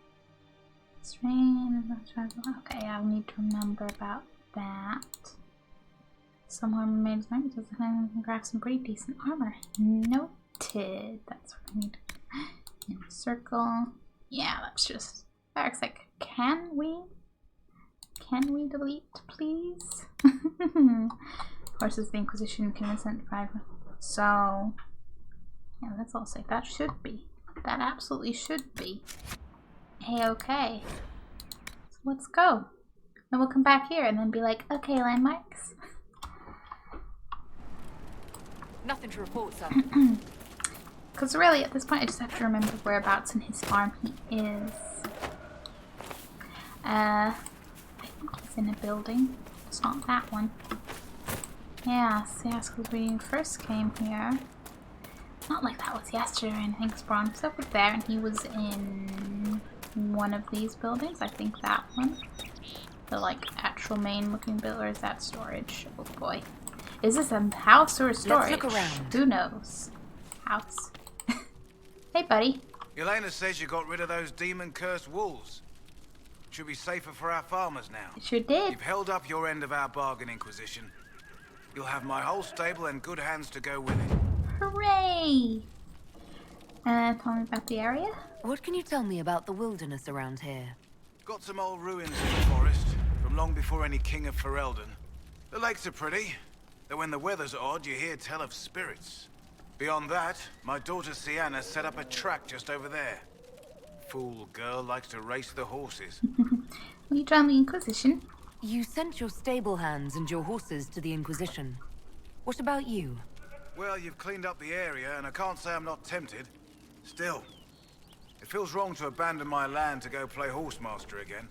Strange. Okay, I'll need to remember about that. Somewhere made because I can craft some pretty decent armor. Noted. That's what I need. In a circle. Yeah, that's just... Eric's like, can we delete, please? Horses, the Inquisition can be sent to private. So, yeah, that's all safe. That should be. That absolutely should be. Hey, okay. So let's go. Then we'll come back here and then be like, okay, landmarks. Nothing to report, sir. Because really, at this point, I just have to remember whereabouts in his farm he is. I think he's in a building. It's not that one. Yes, because we first came here. Not like that was yesterday or anything. Spawn was over there, and he was in one of these buildings. I think that one. The like actual main looking building, or is that storage? Oh boy. Is this a house or a storage? Let's look around. Who knows? House. Hey, buddy. Elena says you got rid of those demon-cursed wolves. Should be safer for our farmers now. It sure did. You've held up your end of our bargain, Inquisition. You'll have my whole stable and good hands to go with it. Hooray! Tell me about the area. What can you tell me about the wilderness around here? Got some old ruins in the forest, from long before any king of Ferelden. The lakes are pretty, though when the weather's odd, you hear tell of spirits. Beyond that, my daughter Sienna set up a track just over there. Fool girl likes to race the horses. Will you join the Inquisition? You sent your stable hands and your horses to the Inquisition. What about you? Well, you've cleaned up the area, and I can't say I'm not tempted. Still, it feels wrong to abandon my land to go play horsemaster again.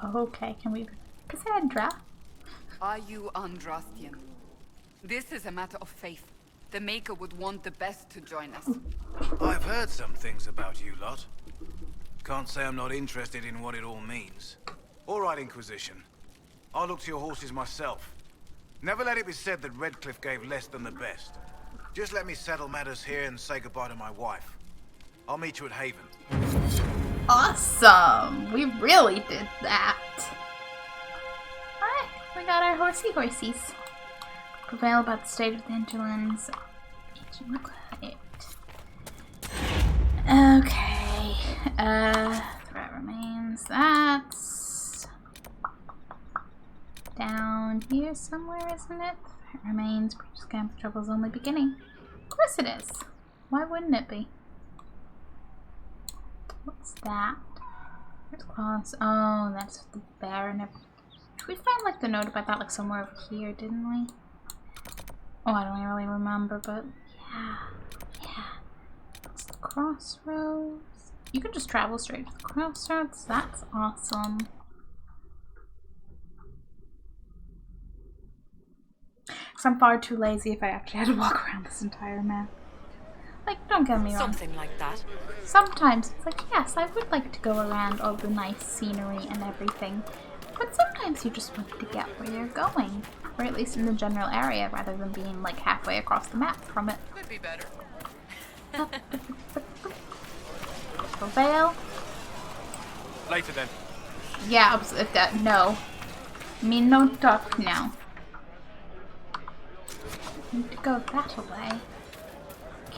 Okay, can we... Cassandra? Are you Andrastian? This is a matter of faith. The Maker would want the best to join us. I've heard some things about you lot. Can't say I'm not interested in what it all means. All right, Inquisition. I'll look to your horses myself. Never let it be said that Redcliffe gave less than the best. Just let me settle matters here and say goodbye to my wife. I'll meet you at Haven. Awesome! We really did that. Alright, we got our horsies. Prevail about the state of the hinterlands. Okay. Threat remains. That's down here somewhere, isn't it? Threat remains. Previous camp trouble's only beginning. Of course it is. Why wouldn't it be? What's that? There's claws. Oh, that's the bear. Did we find like the note about that like somewhere over here, didn't we? Oh, I don't really remember, but yeah. It's the crossroads. You can just travel straight to the crossroads. That's awesome. Because I'm far too lazy if I actually had to walk around this entire map. Like, don't get me wrong. Something like that. Sometimes it's like, yes, I would like to go around all the nice scenery and everything. But sometimes you just want to get where you're going. Or at least in the general area, rather than being like halfway across the map from it. Could be better. Prevail. Later then. Yeah, no. Me no talk now. Need to go that way.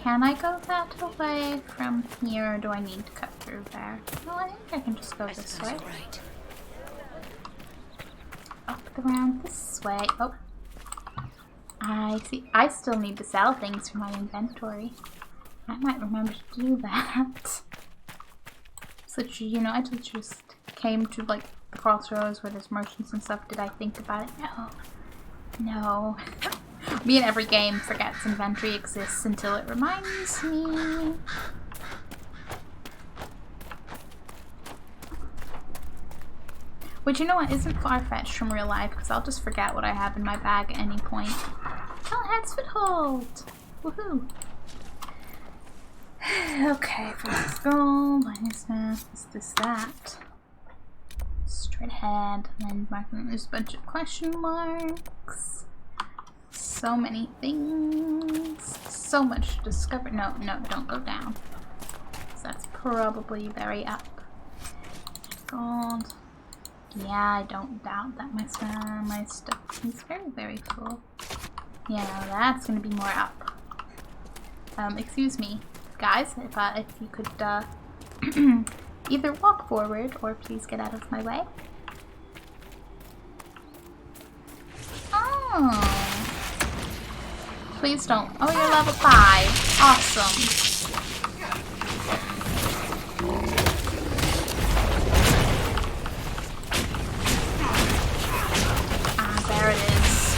Can I go that way from here, or do I need to cut through there? No, I think I can just go this way. Right. Up around this way. Oh. I see. I still need to sell things for my inventory. I might remember to do that. So, you know, I just came to, like, the crossroads where there's merchants and stuff. Did I think about it? No. No. Me in every game forgets inventory exists until it reminds me. Which, you know what, isn't far-fetched from real life, because I'll just forget what I have in my bag at any point. Head's foothold! Woohoo! Okay, first gold, this, that. Straight ahead, and then marking there's a bunch of question marks. So many things. So much to discover. No, don't go down. So that's probably very up. Gold. Yeah, I don't doubt that my stuff is very, very full. Yeah, no, that's gonna be more up. Excuse me, guys, if you could either walk forward or please get out of my way. Oh, please don't. Oh, you're level 5. Awesome. There it is.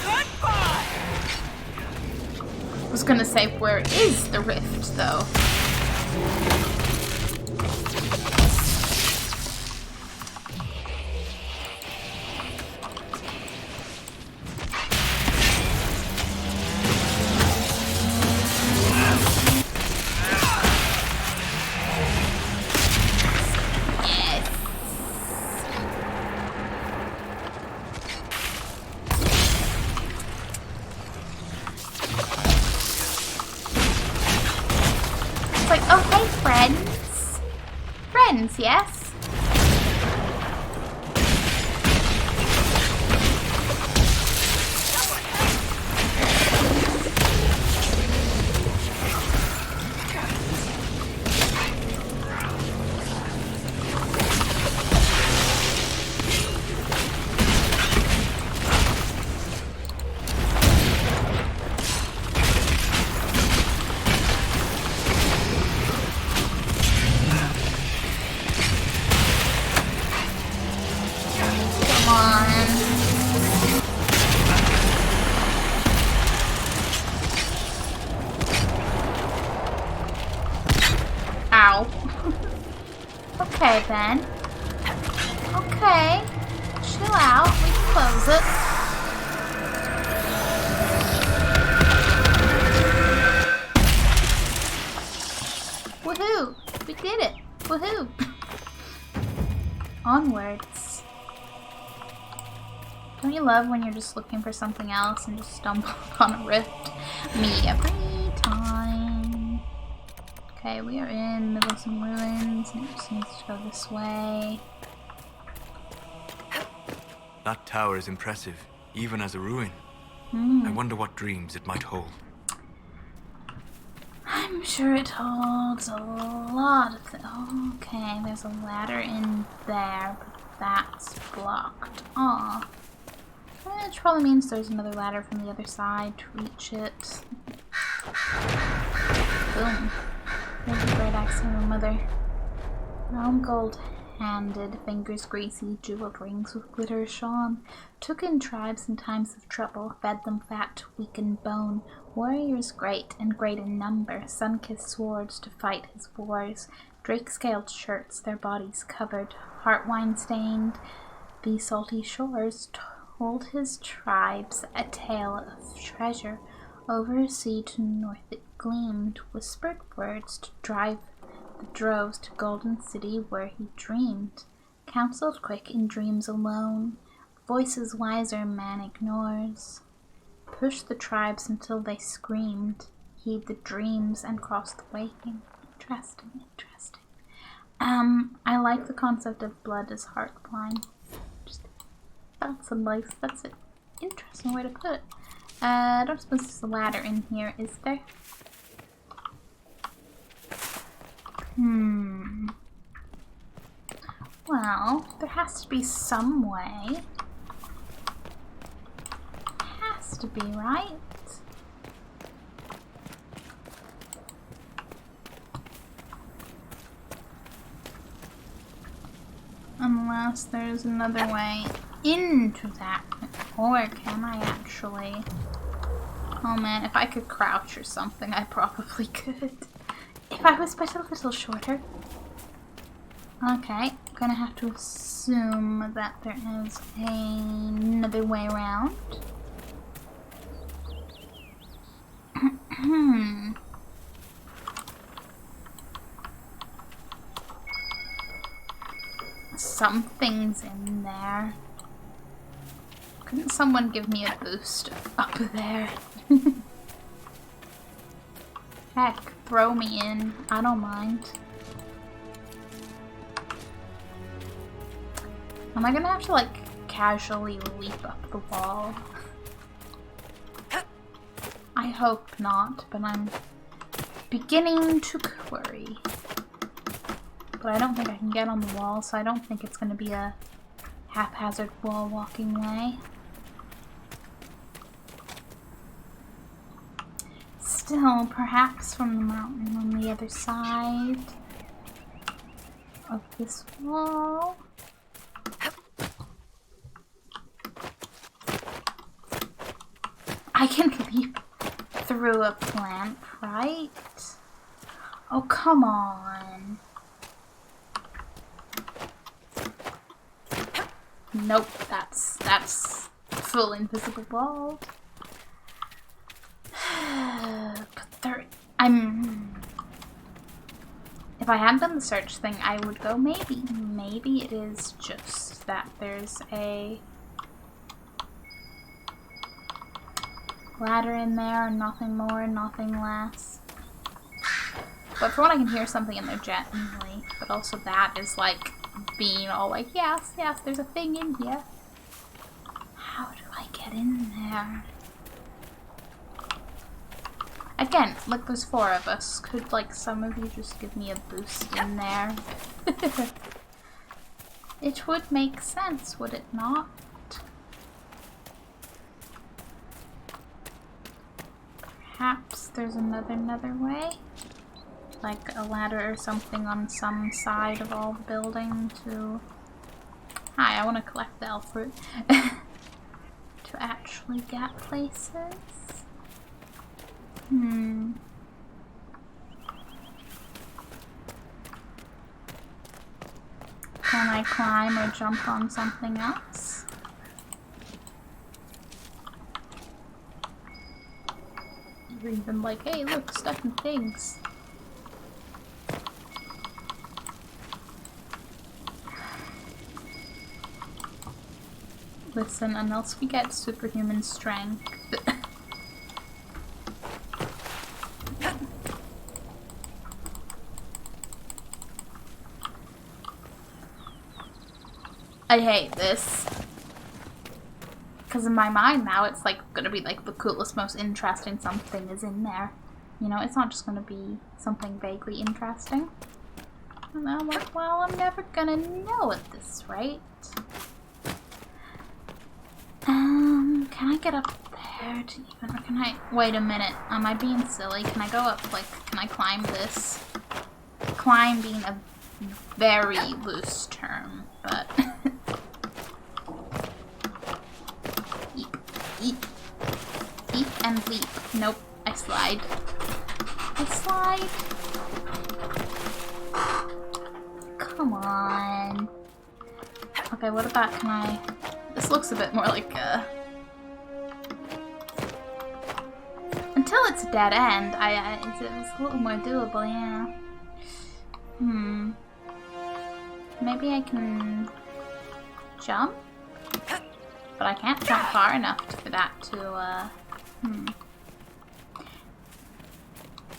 Goodbye. I was gonna say, where is the rift, though? Yes? Okay then. Okay. Chill out. We can close it. Woohoo! We did it! Woohoo! Onwards. Don't you love when you're just looking for something else and just stumble upon a rift? Me every time. Okay, we are in the middle of some ruins, and it just needs to go this way. That tower is impressive, even as a ruin. I wonder what dreams it might hold. I'm sure it holds a lot of things. Okay, there's a ladder in there, but that's blocked off. Which probably means there's another ladder from the other side to reach it. Boom. There's the great axe of my mother. Realm gold-handed, fingers greasy, jeweled rings with glitter shone. Took in tribes in times of trouble, fed them fat, weakened bone. Warriors great and great in number, sun-kissed swords to fight his wars. Drake-scaled shirts, their bodies covered, heart wine-stained. The salty shores told his tribes a tale of treasure. Over sea to north it gleamed, whispered words to drive the droves to Golden City where he dreamed. Counseled quick in dreams alone, voices wiser man ignores. Push the tribes until they screamed, heed the dreams and cross the waking. Interesting, interesting. I like the concept of blood as heartline. That's an interesting way to put it. I don't suppose there's a ladder in here, is there? Well, there has to be some way. Has to be, right? Unless there's another way into that. Or can I actually? Oh man, if I could crouch or something, I probably could. If I was but a little shorter. Okay, I'm gonna have to assume that there is another way around. Something's in there. Couldn't someone give me a boost up there? Heck, throw me in. I don't mind. Am I gonna have to, like, casually leap up the wall? I hope not, but I'm beginning to worry. But I don't think I can get on the wall, so I don't think it's gonna be a haphazard wall walking way. Still, perhaps from the mountain on the other side of this wall. I can leap through a plant, right? Oh, come on. Nope, that's full invisible wall. But there, if I hadn't done the search thing, I would go maybe it is just that there's a ladder in there and nothing more, nothing less. But for one, I can hear something in there gently, but also that is like being all like, yes, there's a thing in here. How do I get in there? Again, like there's 4 of us. Could like some of you just give me a boost in there? It would make sense, would it not? Perhaps there's another way? Like a ladder or something on some side of all the building to... Hi, I want to collect the elf fruit. To actually get places? Can I climb or jump on something else? Or even like, hey look, stuck in things. Listen, unless we get superhuman strength. I hate this. Because in my mind now, it's like gonna be like the coolest, most interesting something is in there. You know, it's not just gonna be something vaguely interesting. And I'm like, well, I'm never gonna know at this rate. Can I get up there to even, or can I, wait a minute, am I being silly? Can I go up, like, can I climb this? Climb being a very loose term, but... Eep. Eep and leap. Nope, I slide. I slide. Come on. Okay, what about, can I... This looks a bit more like a... Until it's a dead end, it's a little more doable, yeah. Maybe I can jump? But I can't jump far enough for that to,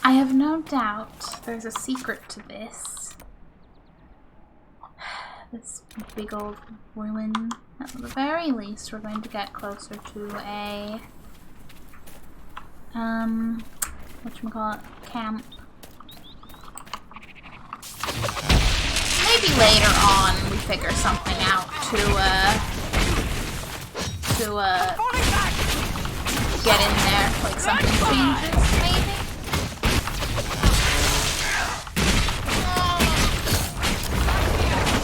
I have no doubt there's a secret to this. This big old ruin. At the very least, we're going to get closer to a, whatchamacallit, camp. maybe later on we figure something out to get in there, like something changes, maybe?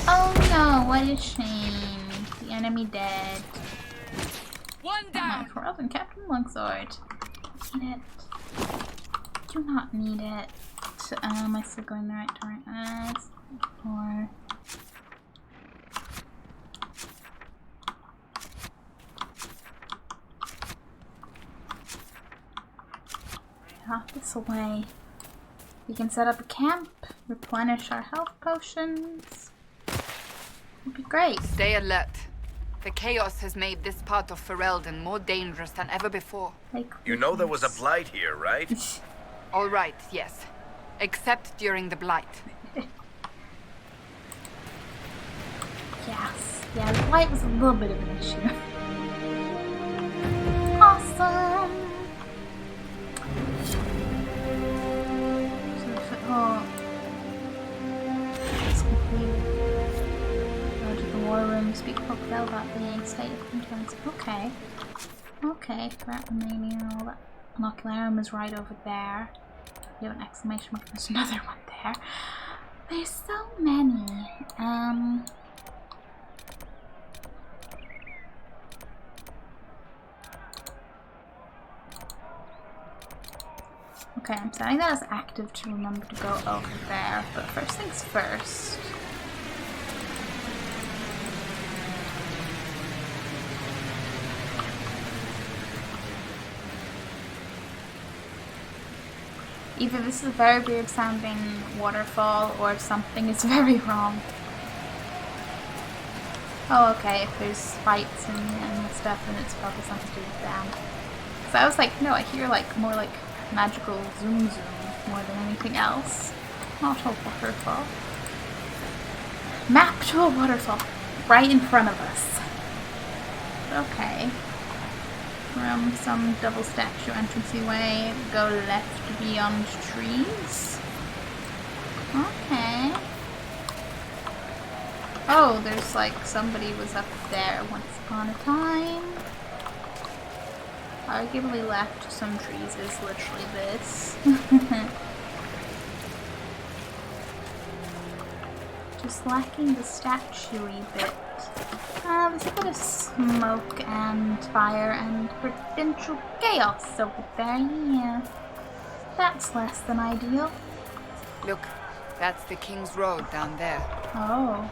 Oh no, what a shame. The enemy dead. One down! My frozen Captain Longsword. Need it. Do not need it. Am I still going the right direction? Or... this way. We can set up a camp, replenish our health potions. It'd be great. Stay alert. The chaos has made this part of Ferelden more dangerous than ever before. You know there was a blight here, right? All right, yes. Except during the blight. Yes. Yeah, the blight was a little bit of an issue. Awesome! It's complete. Go to the war room, speak to Phil about the state of influence. Okay. Okay, threat remaining and all that. Inocularium is right over there. You have an exclamation mark, there's another one there. There's so many. Okay, I'm setting that as active to remember to go over there, but first things first. Either this is a very weird sounding waterfall or something is very wrong. Oh, okay, if there's fights and stuff, then it's probably something to do with them. So I was like, no, I hear like more like magical zoom more than anything else. Not a waterfall. Map to a waterfall right in front of us. Okay. From some double statue entrancey way, go left beyond trees. Okay. Oh, there's like somebody was up there once upon a time. Arguably left some trees is literally this. Just lacking the statue-y bit. There's a bit of smoke and fire and potential chaos over there, yeah. That's less than ideal. Look, that's the King's Road down there. Oh.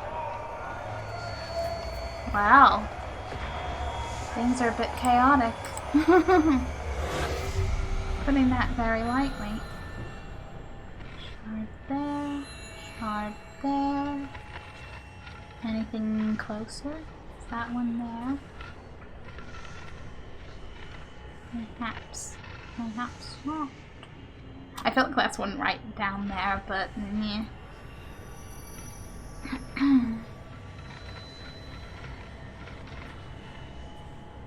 Wow. Things are a bit chaotic. Putting that very lightly. Shard there, shard there. Anything closer? Is that one there? Perhaps not. I felt like that's one right down there, but yeah.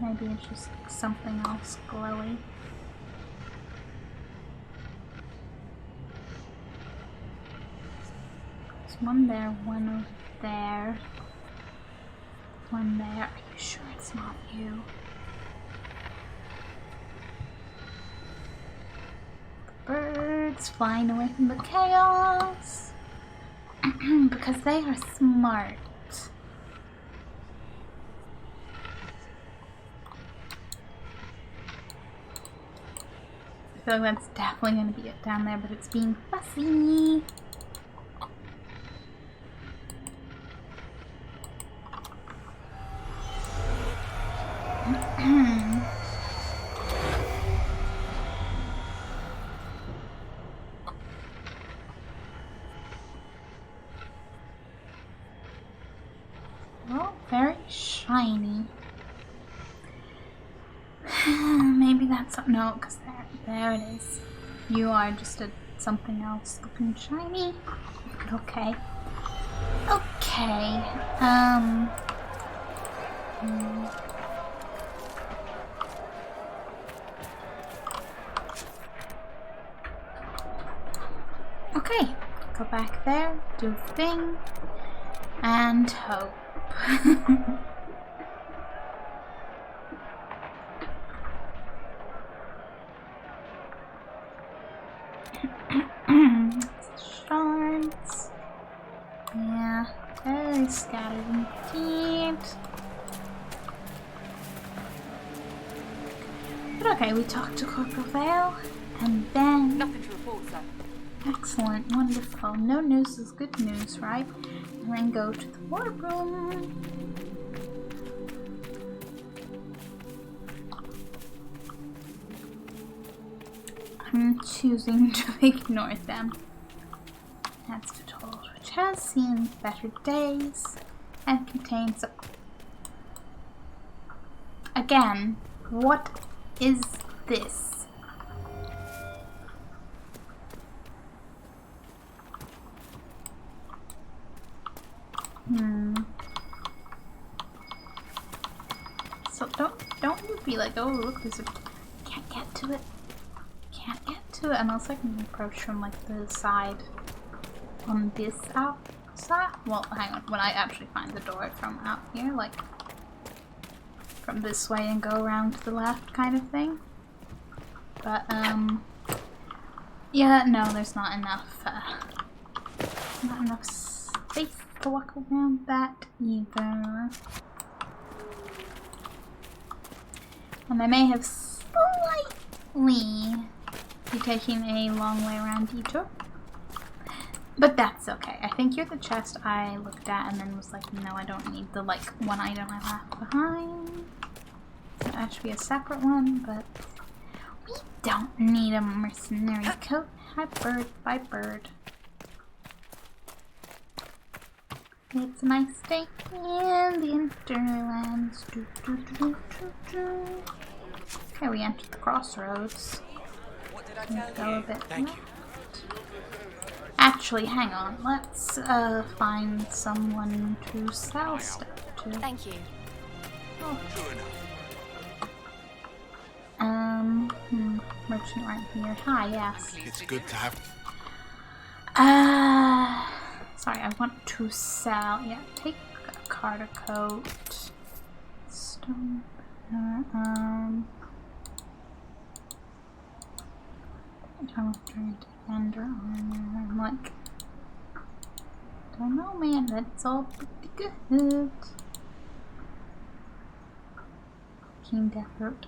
Maybe it's just something else glowy. There's one there, one over there. One there. Are you sure it's not you? The birds flying away from the chaos. Because they are smart. I feel like that's definitely going to be it down there, but it's being fussy. Oh, very shiny. Maybe that's no, because there it is. You are just something else looking shiny. Okay. Okay. Okay. Go back there. Do a thing. And hope. Shards. Yeah, very scattered indeed. But okay, we talked to Corporal Vale, and then... Nothing to report, sir. Excellent, wonderful. No news is good news, right? And then go to the war room. I'm choosing to ignore them. That's the total, which has seen better days and contains... Again, what is this? So don't you be like, oh look, there's a... Can't get to it. Can't get to it unless I can approach from like the side on this outside. Well, hang on, when I actually find the door from out here, like from this way and go around to the left kind of thing. But yeah, no, there's not enough space to walk around that either. And I may have slightly be taking a long way around detour. But that's okay. I think you're the chest I looked at and then was like, no, I don't need the like one item I left behind. So that should be a separate one, but we don't need a mercenary coat. Hi bird, bye bird. It's a nice day in the Interlands. Okay, we entered the crossroads. Go a bit left. Actually, hang on. Let's find someone to sell stuff to. Thank you. Merchant right here. Hi, yes. It's good to have. Sorry, I want to sell. Yeah, take a Carter coat. Stone. Defender armor. I'm like, don't know, man. That's all pretty good. Keen Death Root.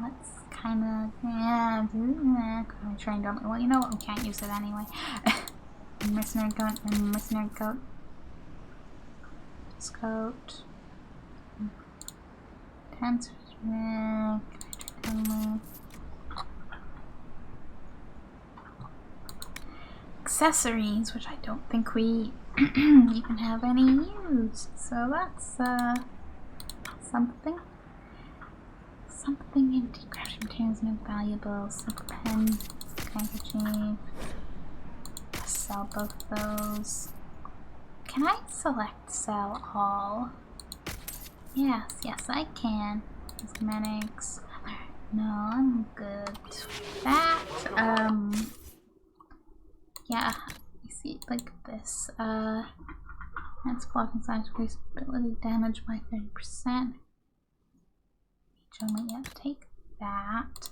Let's kind of, yeah, I trained on. Well, you know what? We can't use it anyway. Mercenary coat and mercenary coat. This coat. Tense. Accessories, which I don't think we even have any used. So that's something. Something in decrafted materials and valuables. Simple pen, handkerchief. Sell both those. Can I select sell all? Yes, yes I can. Cosmetics. No, I'm good. That, yeah, you see, like this. That's blocking size, increase ability damage by 30%. Only yet take that.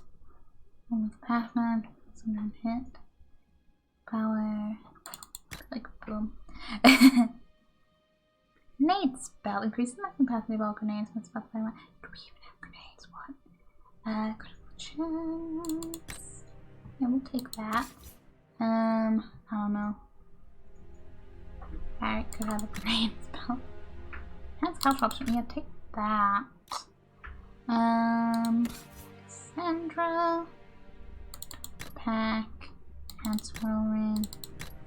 One with Pathman, some hit. Power, like boom. Grenade spell increases maximum capacity of all grenades when spelled by one. Do we even have grenades? What? Critical chance. Yeah, we'll take that. I don't know. Barrett could have a grenade spell. That's health option. Yeah, take that. Sandra. Pack. And swirling.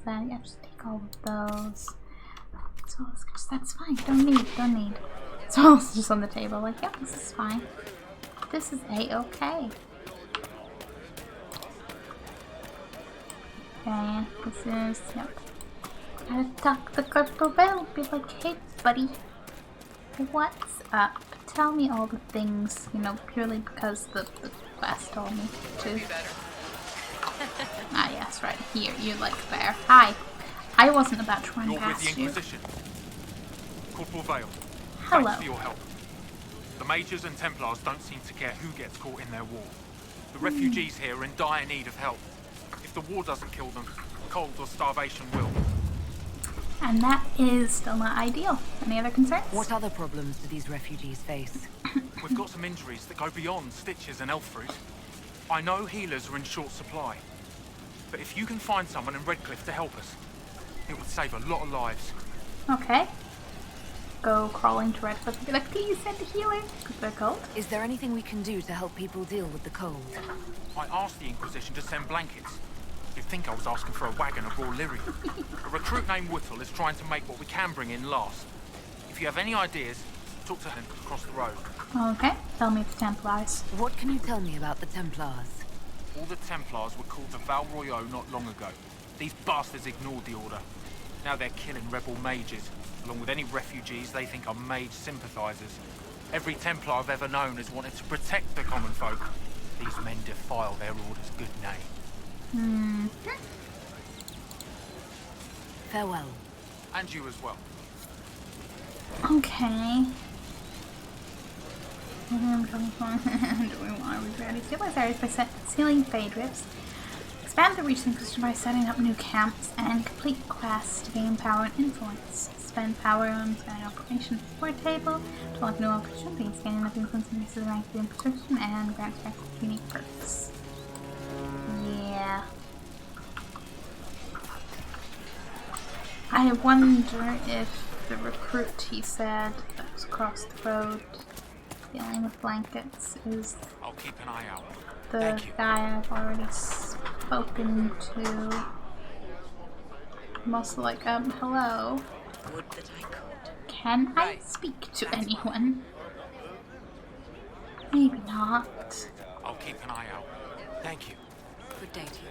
That, yeah, just take all of those. So that's fine. Don't need. So it's just on the table. Like, yep, this is fine. This is a-okay. Okay, this is, yep. Gotta talk to Corporal Vale. Be like, hey, buddy. What's up? Tell me all the things, you know, purely because the quest told me to. Ah, yes, right here. You like there. Hi. I wasn't about to run You're with the past you. Inquisition. Corporal Vale. Hello. Thanks for your help. The Mages and Templars don't seem to care who gets caught in their war. The refugees here are in dire need of help. If the war doesn't kill them, cold or starvation will. And that is still not ideal. Any other concerns? What other problems do these refugees face? We've got some injuries that go beyond stitches and elf fruit. I know healers are in short supply. But if you can find someone in Redcliffe to help us, it would save a lot of lives. Okay. Go crawling to Redcliffe and be like, please send a healer, because they're cold. Is there anything we can do to help people deal with the cold? I asked the Inquisition to send blankets. You'd think I was asking for a wagon of raw lyrium. A recruit named Whittle is trying to make what we can bring in last. If you have any ideas, talk to him across the road. Okay, tell me the Templars. What can you tell me about the Templars? All the Templars were called the Val Royeaux not long ago. These bastards ignored the order. Now they're killing rebel mages, along with any refugees they think are mage sympathizers. Every Templar I've ever known has wanted to protect the common folk. These men defile their order's good name. Farewell. And you as well. Okay. Do we want to ready? Stabilize areas by sealing fade rifts. Expand the reach system by setting up new camps and complete quests to gain power and influence. Spend power on an operation support table to unlock new opportunities, gaining enough influence increases the rank of the Inquisition and grants rank with unique perks. Yeah. I wonder if the recruit he said that was across the road dealing with blankets is I'll keep an eye out. the guy I've already spoken to. I'm also like, hello. Would that I could. Can I speak to anyone? Maybe not. I'll keep an eye out. Thank you. Good day to you.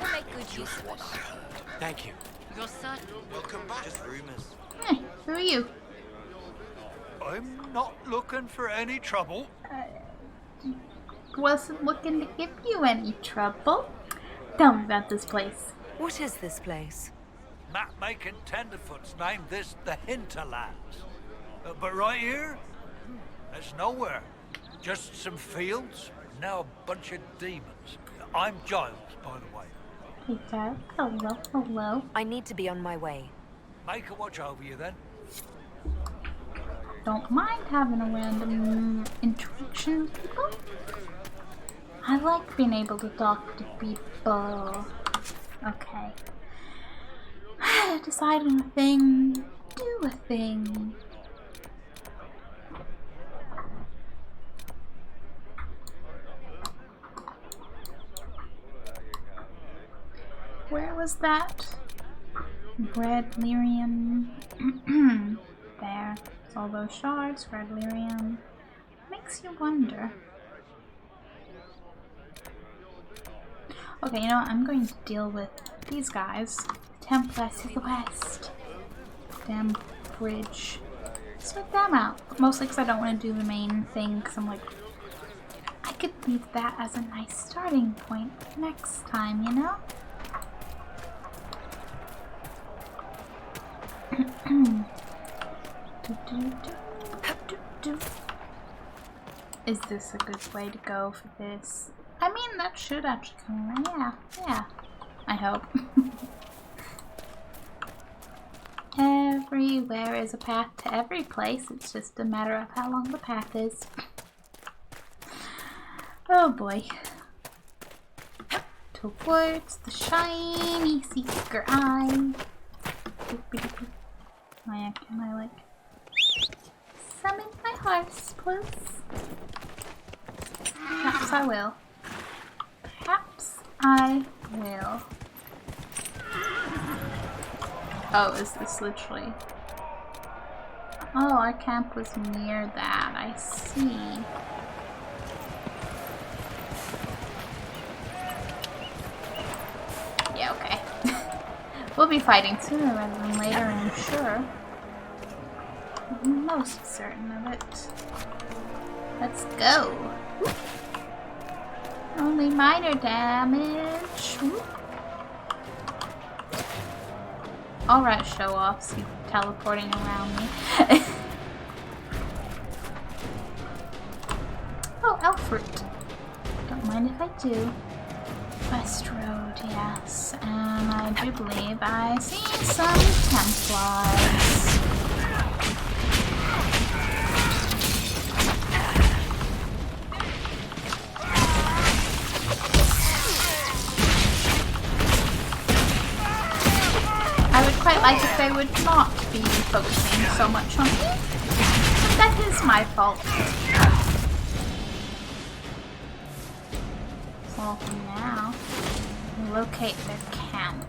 We'll make good use of it. Thank you. You're certain? Welcome back. Just rumors. Hey, who are you? I'm not looking for any trouble. Wasn't looking to give you any trouble. Tell me about this place. What is this place? Map-making tenderfoots named this the Hinterlands. But right here, there's nowhere. Just some fields, now a bunch of demons. I'm Giles, by the way. Hey, Giles. Hello, hello. I need to be on my way. Make a watch over you then. Don't mind having a random interaction with people. I like being able to talk to people. Okay. Decide on a thing. Do a thing. Where was that? Red lyrium. There. All those shards, red lyrium. Makes you wonder. Okay, you know what? I'm going to deal with these guys. Templars to the west. Damn bridge. Sort them out. But mostly because I don't want to do the main thing, because I'm like, I could leave that as a nice starting point next time, you know? Is this a good way to go for this? I mean, that should actually come. Yeah. I hope. Everywhere is a path to every place. It's just a matter of how long the path is. Oh boy. Towards the shiny seeker eye. Oh yeah, can I like summon my horse, please? Perhaps I will. Perhaps I will. Oh, is this literally? Oh, our camp was near that. I see. Yeah, okay. We'll be fighting sooner rather than later, I'm sure. I'm most certain of it. Let's go. Only minor damage. Whoop. Alright, show offs. You teleporting around me. Oh, elf fruit. Don't mind if I do. West Road, yes. And I do believe I see some Templars. I would quite like if they would not be focusing so much on me. But that is my fault. Well, for now, locate their camp.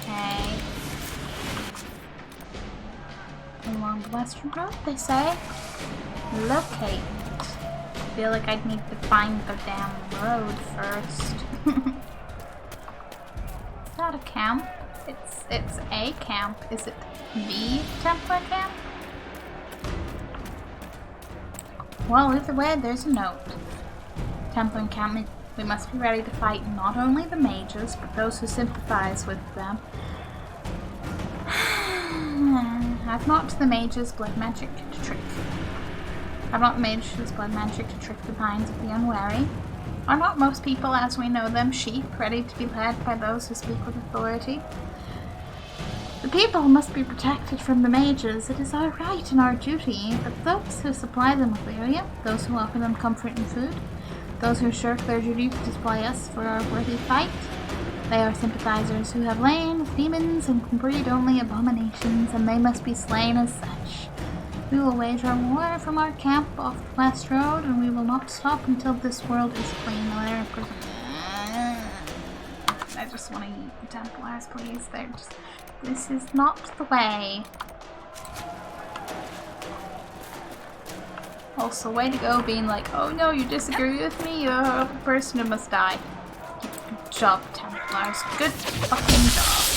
Okay. Along the western road, they say. Locate. I feel like I'd need to find the damn road first. Is that a camp? It's a camp. Is it the Templar camp? Well, either way, there's a note. Templar encampment. We must be ready to fight not only the mages, but those who sympathize with them. I've not the mages' blood magic to trick. I've not the mages' blood magic to trick the minds of the unwary. Are not most people, as we know them, sheep, ready to be led by those who speak with authority? The people must be protected from the mages. It is our right and our duty, but those who supply them with Lyria, those who offer them comfort and food, those who shirk their duty to supply us for our worthy fight, they are sympathizers who have lain with demons and can breed only abominations, and they must be slain as such. We will wage our war from our camp off the West Road, and we will not stop until this world is clean. I just want to eat the Templars, please. This is not the way. Also, way to go being like, oh no, you disagree with me? You're a person who must die. Good job, Templars. Good fucking job.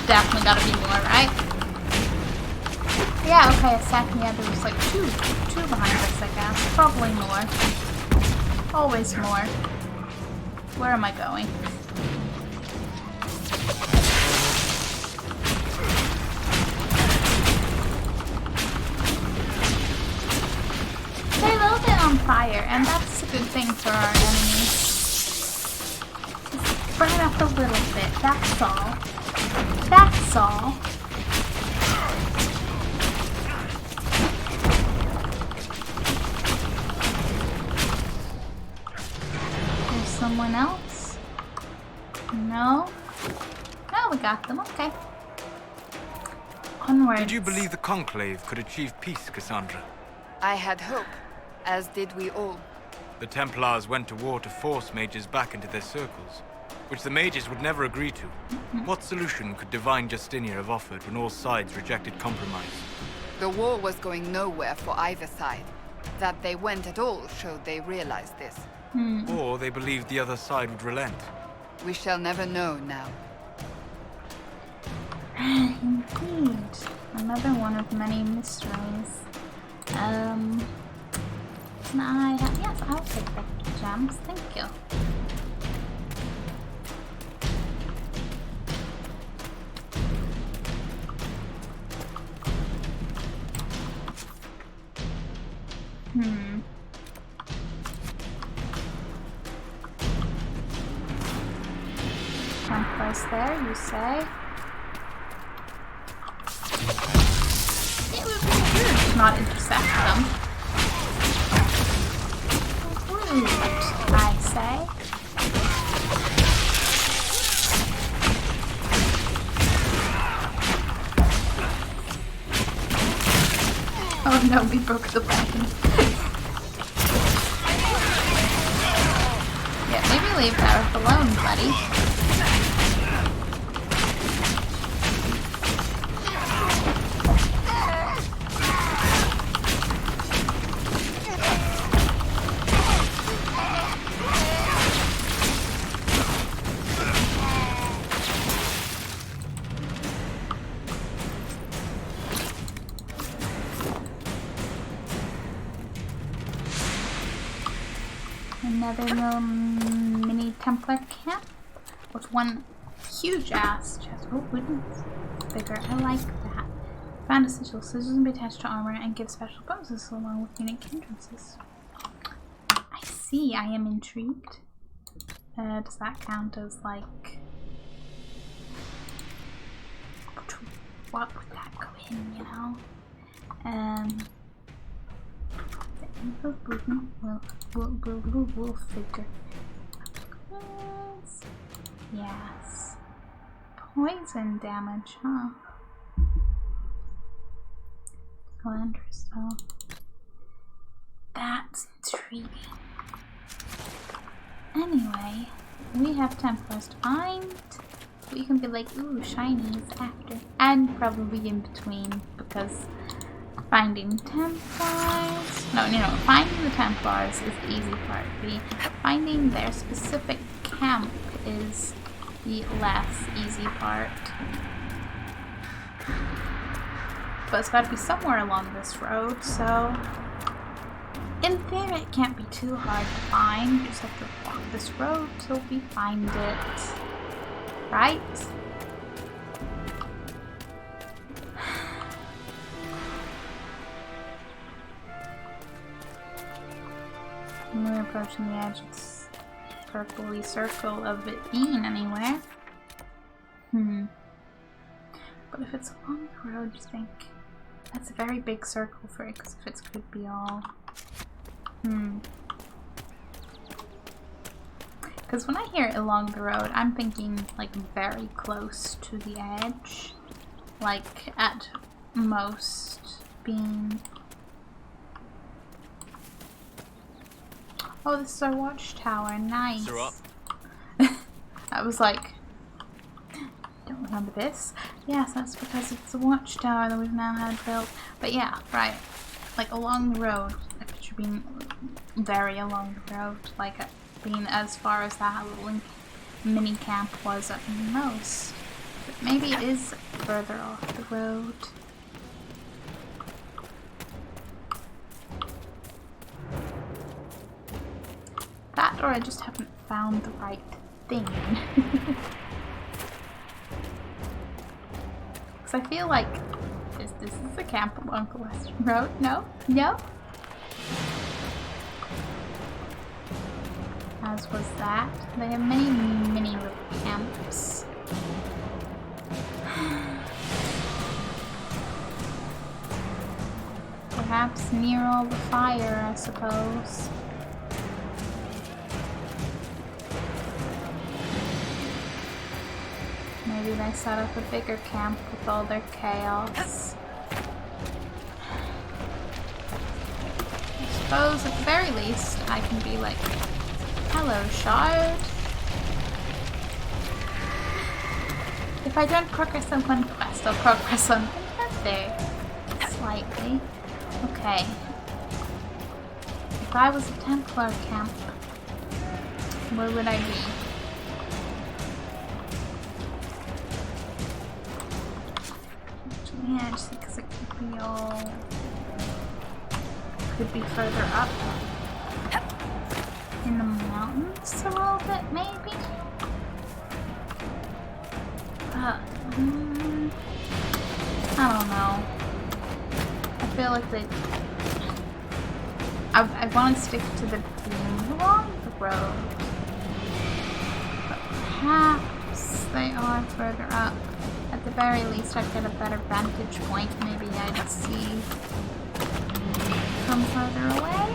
Definitely gotta be more, right? Yeah, okay, a second. Yeah, there was like two behind us, I guess. Probably more. Always more. Where am I going? They're a little bit on fire, and that's a good thing for our enemies. Just burn up a little bit, that's all. That's all. There's someone else? No? No, we got them. Okay. Onwards. Did you believe the Conclave could achieve peace, Cassandra? I had hope, as did we all. The Templars went to war to force mages back into their circles, which the mages would never agree to. What solution could Divine Justinia have offered when all sides rejected compromise? The war was going nowhere for either side. That they went at all showed they realized this. Or they believed the other side would relent. We shall never know now. Indeed. Another one of many mysteries. Can I have... Yes, I'll take the gems. Thank you. One place there, you say? It would be rude to not intercept them. Rude, I say. Yeah, maybe leave Gareth alone, buddy. Another little mini Templar camp with one huge ass chest. Oh, goodness. Bigger. I like that. Found essential scissors and be attached to armor and give special bonuses along with unique hindrances. I see. I am intrigued. Does that count as like... What would that go in, you know? We'll figure. Yes. Poison damage, huh? Glanders, though. That's intriguing. Anyway, we have Templars to find. We can be like, ooh, shinies after. And probably in between, because finding Templars... No, finding the Templars is the easy part. Finding their specific camp is the less easy part. But it's got to be somewhere along this road, so... In theory, it can't be too hard to find. You just have to walk this road till we find it. Right? When we're approaching the edge, it's a purpley circle of it being anywhere. But if it's along the road, you think that's a very big circle for it, because if it could be all... Because when I hear along the road, I'm thinking like very close to the edge. Like at most being... Oh, this is our watchtower. Nice. I was like, don't remember this. Yes, that's because it's a watchtower that we've now had built. But yeah, right. Like along the road. I picture being very along the road. Like being as far as that little mini camp was at most. But maybe it is further off the road. That, or I just haven't found the right thing. Because I feel like this is a camp along the Western Road. No? No? As was that. They have many little camps. Perhaps near all the fire, I suppose. Maybe they set up a bigger camp with all their chaos. I suppose at the very least I can be like, hello, Shard. If I don't progress on one quest, I'll progress on another. Slightly. Okay. If I was a Templar camp, where would I be? Yeah, just because it could be all... Could be further up. In the mountains a little bit, maybe? I don't know. I feel like they... I want to stick to the theme along the road. But perhaps they are further up. At the very least, I'd get a better vantage point. Maybe I'd see from further away.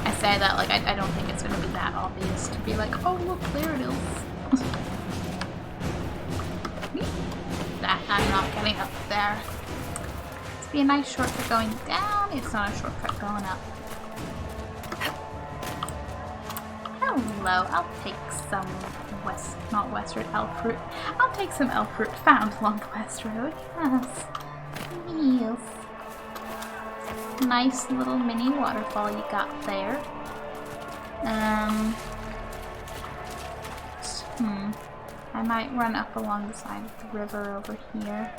I say that like I don't think it's going to be that obvious to be like, oh look, there it is. That I'm not getting up there. It's to be a nice shortcut going down. It's not a shortcut going up. Hello, I'll take some elf fruit. I'll take some elf fruit found along the west road. Yes. Yes. Nice little mini waterfall you got there. I might run up along the side of the river over here.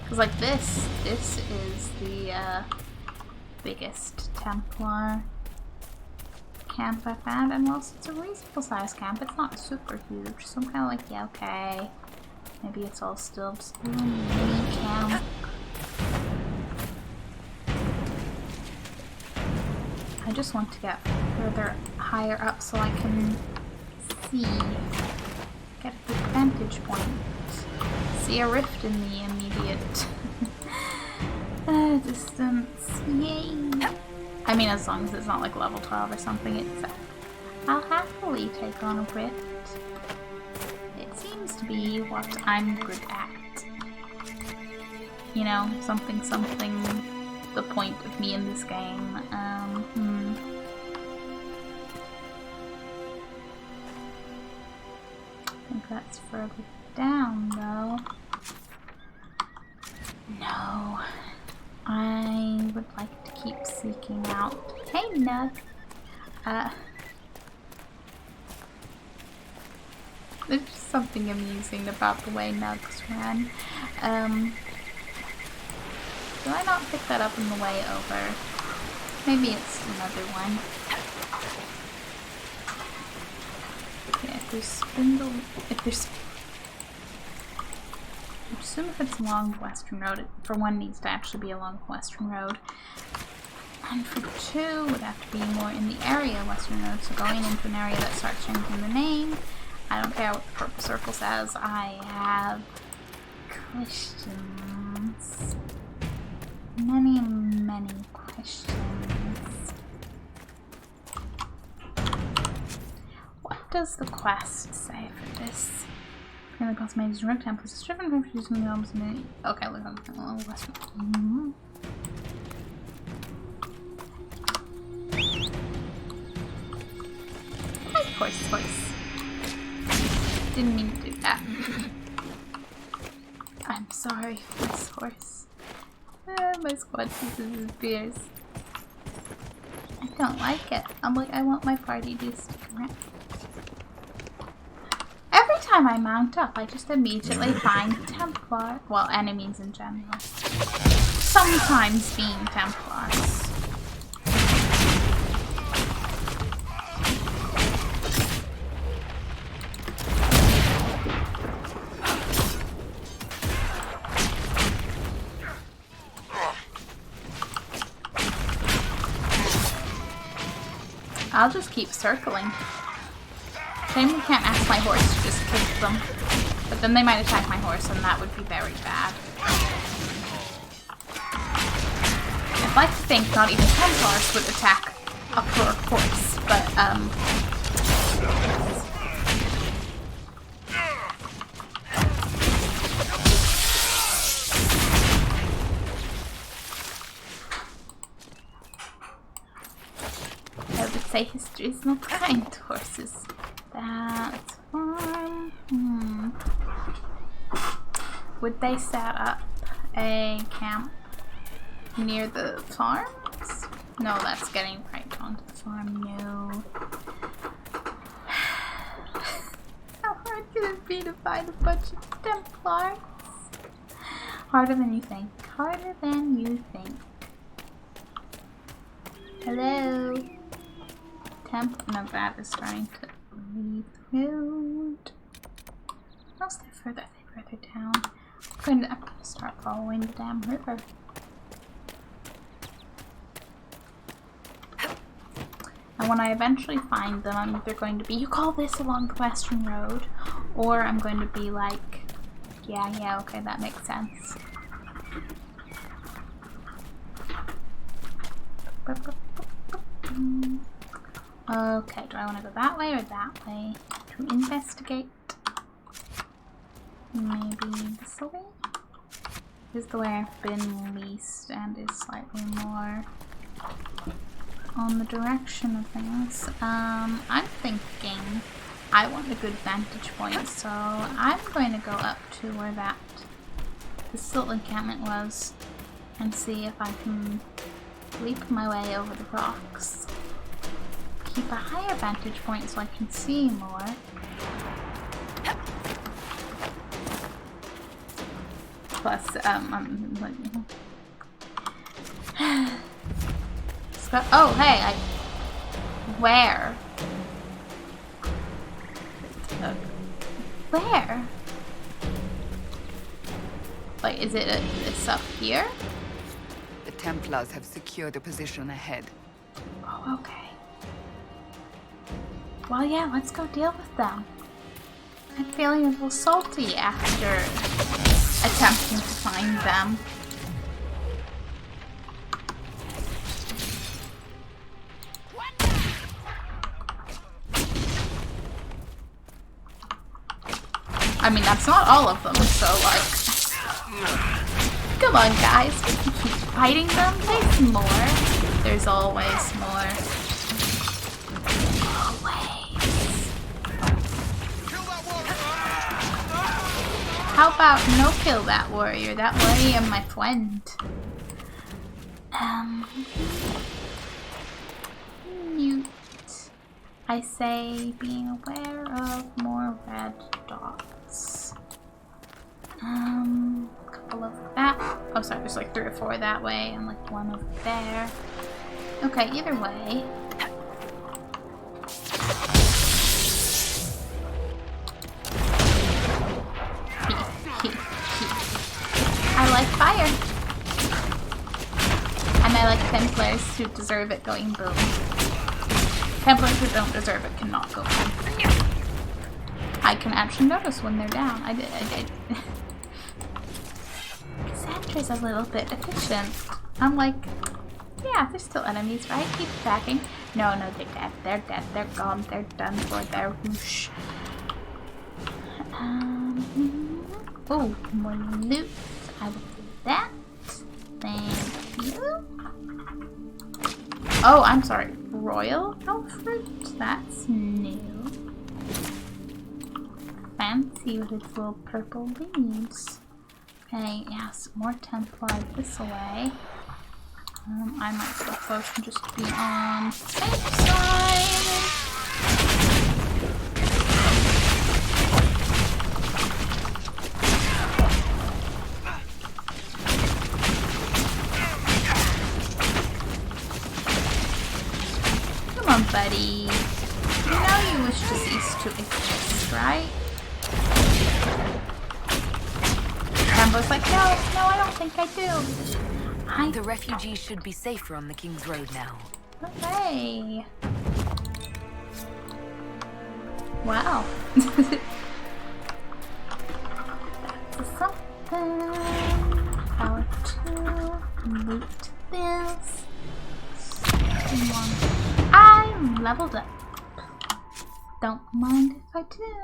Cause like this is the biggest Templar camp I found, and whilst it's a reasonable sized camp, it's not super huge, so I'm kinda like, yeah, okay. Maybe it's all still just a little mini camp. I just want to get further higher up so I can see, get a good vantage point, see a rift in the immediate distance. Yay! I mean, as long as it's not like level 12 or something, I'll happily take on a rift. It seems to be what I'm good at. You know, something, the point of me in this game. I think that's further down, though. No. I would like to keep seeking out. Hey, Nug! There's just something amusing about the way Nugs ran. Did I not pick that up on the way over? Maybe it's another one. Yeah, if there's spindle... I assume if it's along the Western Road, it for one needs to actually be along the Western Road. And for two, would have to be more in the area of Western Road, so going into an area that starts changing the name. I don't care what the purple circle says, I have questions. Many, many questions. What does the quest say for this? The cosmetics direct temples is driven from producing the homes in the... Okay, look on the west. Horse. Didn't mean to do that. I'm sorry, horse. My squad disappears. I don't like it. I'm like, I want my party to stick around. Every time I mount up, I just immediately find Templar. Well, enemies in general. Sometimes being Templars. I'll just keep circling. Shame we can't ask my horse to just kick them. But then they might attack my horse and that would be very bad. I'd like to think not even Templars would attack a poor horse, but say history is not kind to horses. That's fine. Would they set up a camp near the farms? No, that's getting right onto the farm. No. How hard could it be to find a bunch of Templars? Harder than you think. Harder than you think. Hello? No, that is starting to leave the road. Unless they're further down. I'm gonna start following the damn river. And when I eventually find them, I'm either going to be, you call this along the Western Road, or I'm going to be like, yeah, okay, that makes sense. Okay, do I want to go that way or that way? To investigate. maybe this way? This is the way I've been least and is slightly more on the direction of things. I'm thinking I want a good vantage point, so I'm going to go up to where the silt encampment was and see if I can leap my way over the rocks. Keep a higher vantage point so I can see more. Plus, oh, hey, where? Where? Like, is it it's up here? The Templars have secured a position ahead. Oh, okay. Well, yeah, let's go deal with them. I'm feeling a little salty after attempting to find them. I mean, that's not all of them, so like... Come on, guys, we can keep fighting them. There's more. There's always more. How about no kill that warrior? That warrior, my friend. Mute. I say being aware of more red dots. A couple of that. Oh, sorry, there's like 3 or 4 that way and like 1 over there. Okay, either way. I like fire. And I like Templars who deserve it going boom. Templars who don't deserve it cannot go boom. I can actually notice when they're down. I did. Cassandra's a little bit efficient. I'm like, yeah, they're still enemies, right? Keep attacking. No, they're dead. They're dead. They're gone. They're done for. They're whoosh. Oh, more loot. I will do that. Thank you. Oh, I'm sorry. Royal elf fruit? That's new. Fancy with its little purple leaves. Okay, yes, more Templar this way. I might go close and just be on the safe side. Come on, buddy. You know you wish to cease to exist, right? Rambo's like, no, I don't think I do. The refugees should be safer on the King's Road now. Okay. Wow. That's something. Power 2. Loot this. I'm leveled up. Don't mind if I do.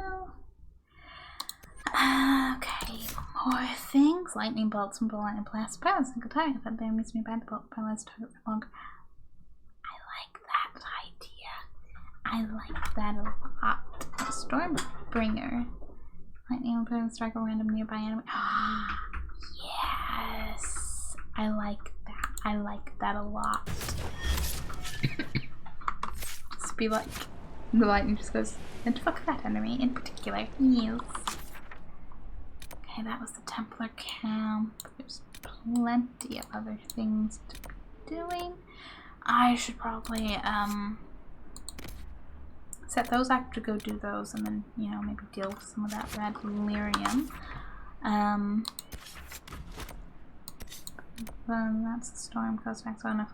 Okay, more things. Lightning bolts and lightning blast. But I was single time. I thought they amused me by the bolt. Paralyzed target for longer. I like that idea. I like that a lot. Stormbringer. Lightning will put and strike a random nearby enemy. Yes. I like that. I like that a lot. Just be like, the lightning just goes, and fuck that enemy in particular. Yes. Okay, that was the Templar camp. There's plenty of other things to be doing. I should probably set those out to go do those, and then, you know, maybe deal with some of that red lyrium. That's the storm coast back, so enough.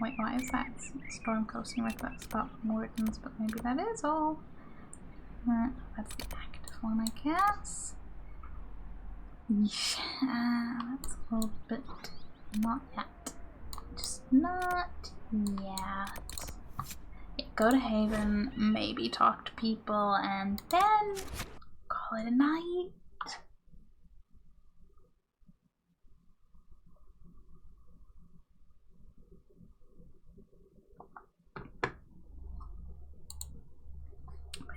Wait, why is that storm coasting with that spot Wardens? But maybe that is all. That's the active one, I guess. Yeah, that's a little bit. Not yet. Just not yet. Yeah, go to Haven, maybe talk to people, and then call it a night.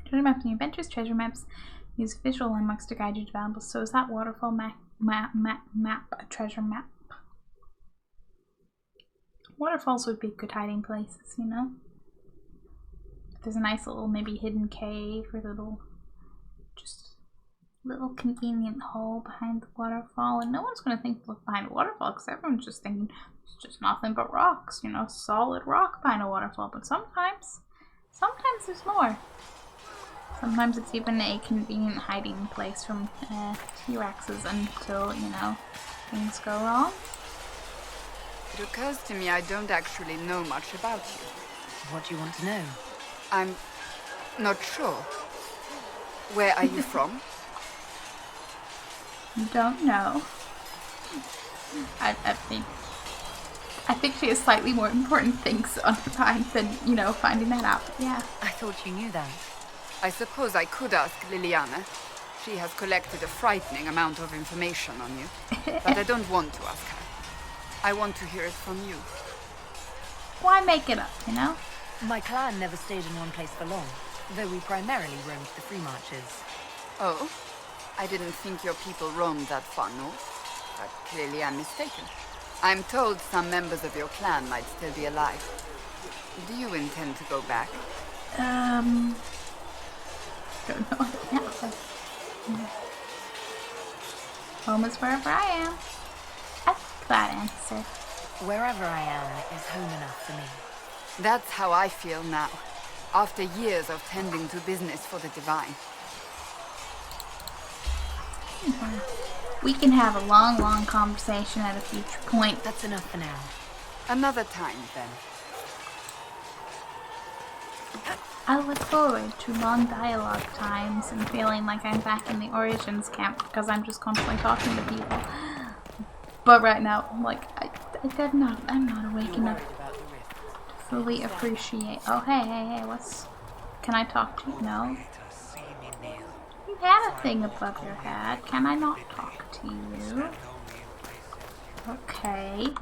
Treasure maps and adventures. Treasure maps use visual landmarks to guide you to valuable. So is that waterfall map a treasure map? Waterfalls would be good hiding places, you know? There's a nice little maybe hidden cave or little convenient hole behind the waterfall, and no one's going to think to look behind a waterfall because everyone's just thinking it's just nothing but rocks, you know, solid rock behind a waterfall. But sometimes there's more. Sometimes it's even a convenient hiding place from T-Rexes until, you know, things go wrong. It occurs to me I don't actually know much about you. What do you want to know? I'm not sure. Where are you from? You don't know. I think she has slightly more important things on her mind than, you know, finding that out. Yeah. I thought you knew that. I suppose I could ask Liliana. She has collected a frightening amount of information on you. But I don't want to ask her. I want to hear it from you. Why make it up, you know? My clan never stayed in one place for long, though we primarily roamed the free marches. Oh? I didn't think your people roamed that far north. But clearly I'm mistaken. I'm told some members of your clan might still be alive. Do you intend to go back? Don't know what that was. Home is wherever I am. I like that answer. Wherever I am is home enough for me. That's how I feel now, after years of tending to business for the divine. We can have a long, long conversation at a future point. That's enough for now. Another time, then. I look forward to long dialogue times and feeling like I'm back in the Origins camp because I'm just constantly talking to people. But right now, like, I'm not awake enough to fully appreciate. Oh, hey, what's... Can I talk to you? No. You had a thing above your head. Can I not talk to you? Okay.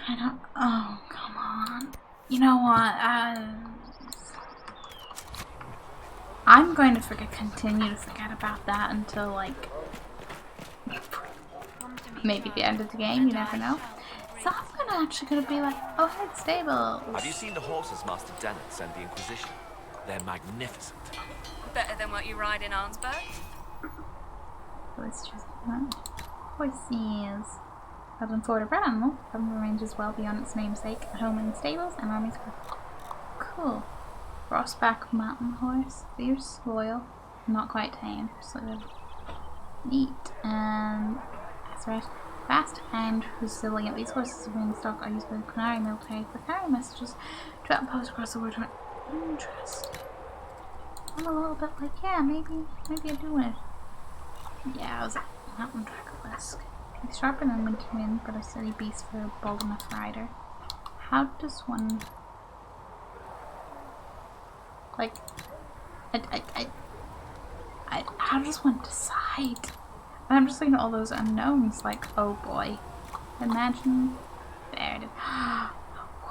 I don't... Oh, come on. You know what? I'm going to continue to forget about that until, like, maybe the end of the game. You never know. So I'm actually gonna be like, oh, head stables. Have you seen the horses Master Dennett sent the Inquisition? They're magnificent. Better than what you ride in Arnsberg? Let's choose one. Horses. Dublin Ford of Red Animal. Dublin ranges well beyond its namesake. A home in stables and armies. Cool. Rossback mountain horse. Fierce, loyal, not quite tame. So neat. And that's right. Fast and resilient. These horses of wing stock are used by the Qunari military for carrying messages to outposts across the world. Interest. I'm a little bit like, yeah, maybe I do it. Yeah, I was mountain tracker-esque. He's sharper than Winterwind, but a steady beast for a bold enough rider. How does one... Like... how does one decide? And I'm just thinking of all those unknowns, like, oh boy. Imagine... There it is.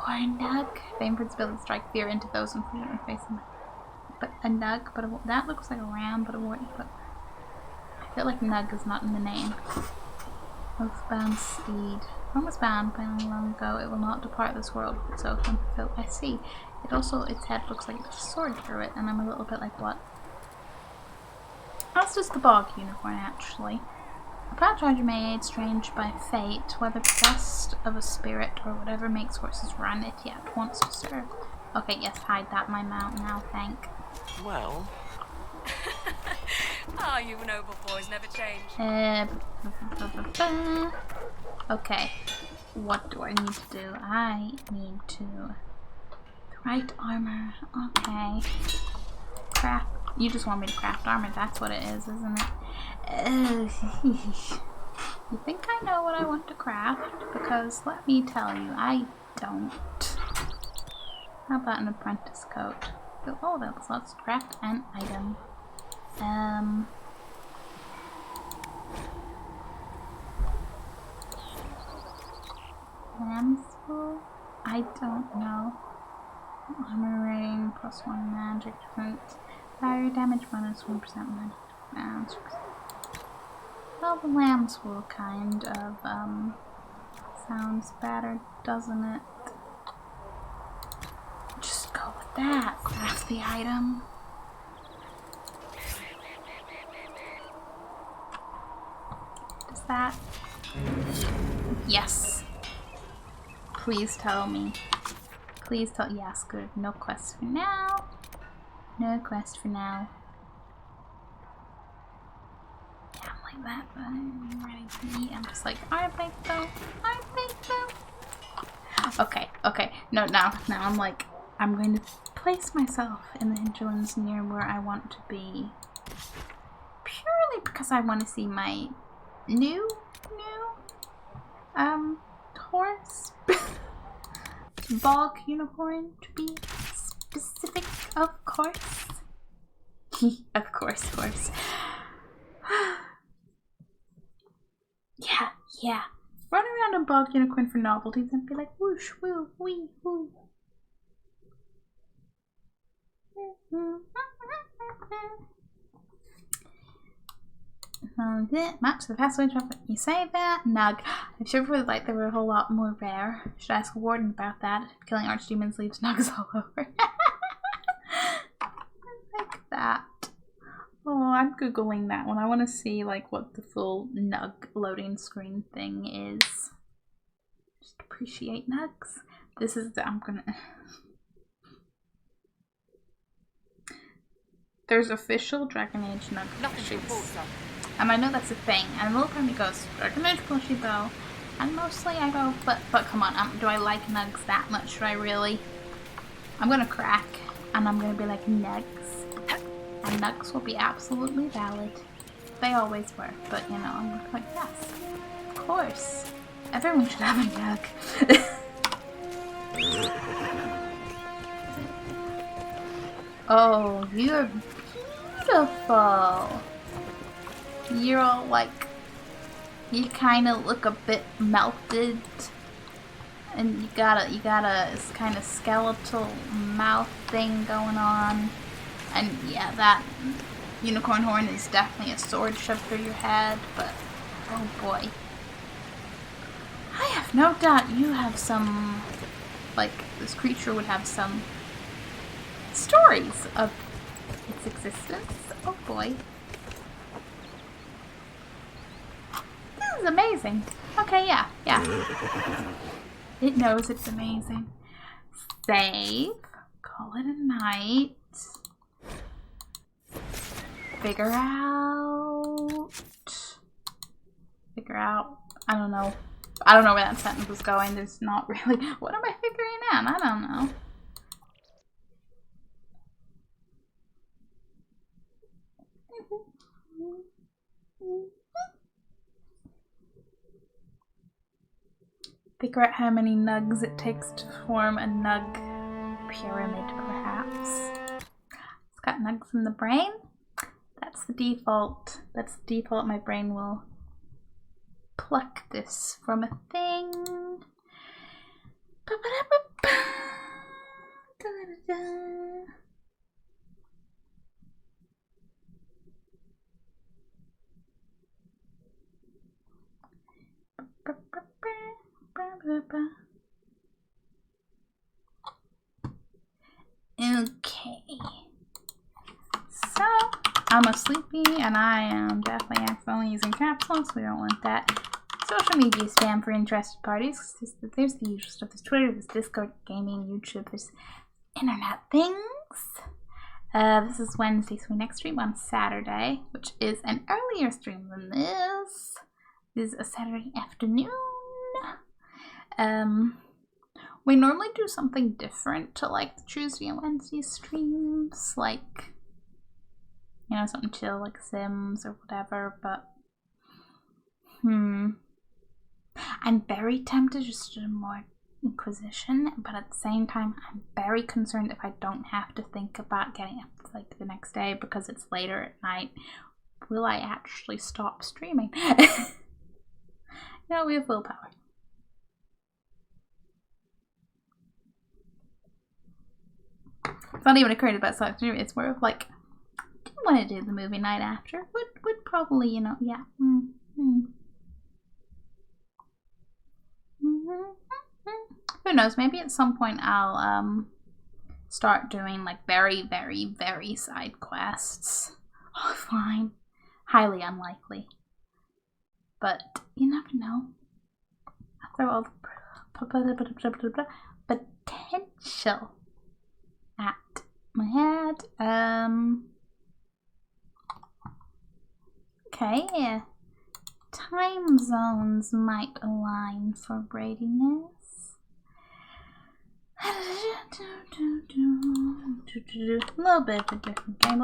War Nug. Famed for its ability to strike fear into those in front of face. But a Nug, but that looks like a ram, but a war... But I feel like Nug is not in the name. Oathbound steed. Promise bound by long ago, it will not depart this world with its oath unfulfilled. I see. It also, its head looks like it's a sword through it, and I'm a little bit like, what? That's just the bog unicorn, actually. A proud charger made strange by fate, whether possessed of a spirit or whatever makes horses run, it yet wants to serve. Okay, yes, hide that my mount now, thank. Well... Ah, you noble boys never change. Okay, what do I need to do? I need to... The right armor, okay. Craft. You just want me to craft armor, that's what it is, isn't it? You think I know what I want to craft? Because let me tell you, I don't. How about an apprentice coat? Oh, that's lots of craft and item. Lamb's wool? I don't know. Armor rating, +1 magic defense. Fire damage bonus, 1% magic. Well, the lamb's wool kind of, sounds better, doesn't it? Just go with that. Craft the item. Does that? Yes. Please tell me. Please tell. Yes, good. No quest for now. No quest for now. Yeah, I'm like that, but I'm ready to eat. I'm just like, I think so. I think so. Okay, okay. No, now I'm like, I'm going to place myself in the hinterlands near where I want to be. Purely because I want to see my new horse. Bog unicorn, to be specific, of course. Of course. Yeah. Run around a bog unicorn for novelties and be like, whoosh, woo, wee, woo. Match the password. You say that? Nug. I sure would like they were a whole lot more rare. Should ask a warden about that. Killing archdemons leaves nugs all over. Like that. Oh, I'm googling that one. I want to see like what the full nug loading screen thing is. Just appreciate nugs. This is I'm gonna. There's official Dragon Age nug plushies. I know that's a thing, and a little part of me goes, Dragon Age plushie though, and mostly I go, but come on, do I like nugs that much? Should I really? I'm gonna crack, and I'm gonna be like, nugs. And nugs will be absolutely valid. They always were, but you know, I'm like, yes, of course. Everyone should have a nug. Oh, you're beautiful. You're all like, you kind of look a bit melted, and you got a kind of skeletal mouth thing going on, and yeah, that unicorn horn is definitely a sword shoved through your head, but oh boy. I have no doubt you have some, like, this creature would have some stories of its existence. Oh boy. This is amazing. Okay, yeah. It knows it's amazing. Save. Call it a night. Figure out. I don't know. I don't know where that sentence was going. There's not really. What am I figuring out? I don't know. Figure out how many nugs it takes to form a nug pyramid, perhaps. It's got nugs in the brain. That's the default. That's the default. My brain will pluck this from a thing. Okay. So, I'm a sleepy and I am definitely accidentally using caps lock, so we don't want that. Social media spam for interested parties. There's the usual stuff. There's Twitter, there's Discord, gaming, YouTube, there's internet things. This is Wednesday, so we next stream on Saturday, which is an earlier stream than this. This is a Saturday afternoon. We normally do something different to like the Tuesday and Wednesday streams, like, you know, something chill like Sims or whatever, but I'm very tempted just to do more, Inquisition, but at the same time, I'm very concerned if I don't have to think about getting up like the next day because it's later at night. Will I actually stop streaming? No, we have willpower. It's not even occurring about stop streaming. It's more of like, do you want to do the movie night after? Would probably, you know, yeah. Who knows? Maybe at some point I'll start doing like very, very, very side quests offline. Highly unlikely, but you never know. I'll throw all the potential at my head. Okay. Time zones might align for braidiness. A little bit of a different game.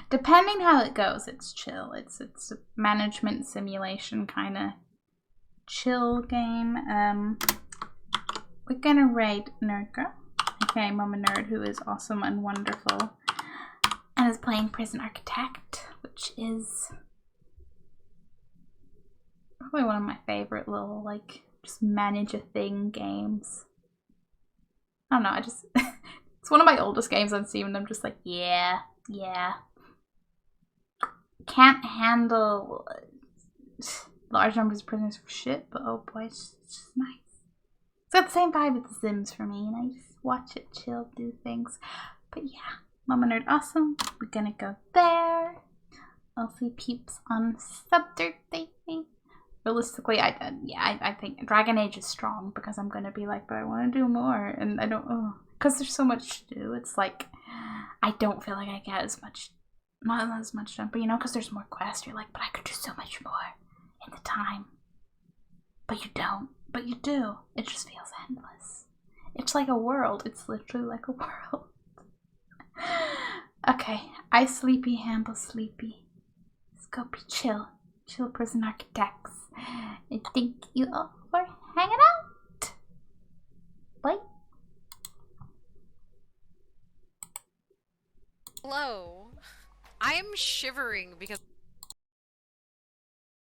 Depending how it goes, it's chill. It's a management simulation kind of chill game. We're gonna raid Nerd Girl, aka Mama Nerd, who is awesome and wonderful, and is playing Prison Architect, which is probably one of my favorite little, like, just manage a thing games. I don't know, I just, it's one of my oldest games on Steam and I'm just like, yeah. Can't handle large numbers of prisoners for shit, but oh boy, it's just nice. It's got the same vibe with The Sims for me, and I just watch it, chill, do things. But yeah, Mama Nerd awesome. We're gonna go there. I'll see peeps on Saturday. Realistically, I think Dragon Age is strong because I'm gonna be like, but I want to do more, and I don't, because there's so much to do. It's like I don't feel like I get as much, not as much done, but you know, because there's more quests. You're like, but I could do so much more in the time, but you don't, but you do. It just feels endless. It's like a world. It's literally like a world. Okay, I sleepy, handle sleepy. Let's go be chill. Chill Prison Architects. And thank you all for hanging out. Bye. Hello. I am shivering because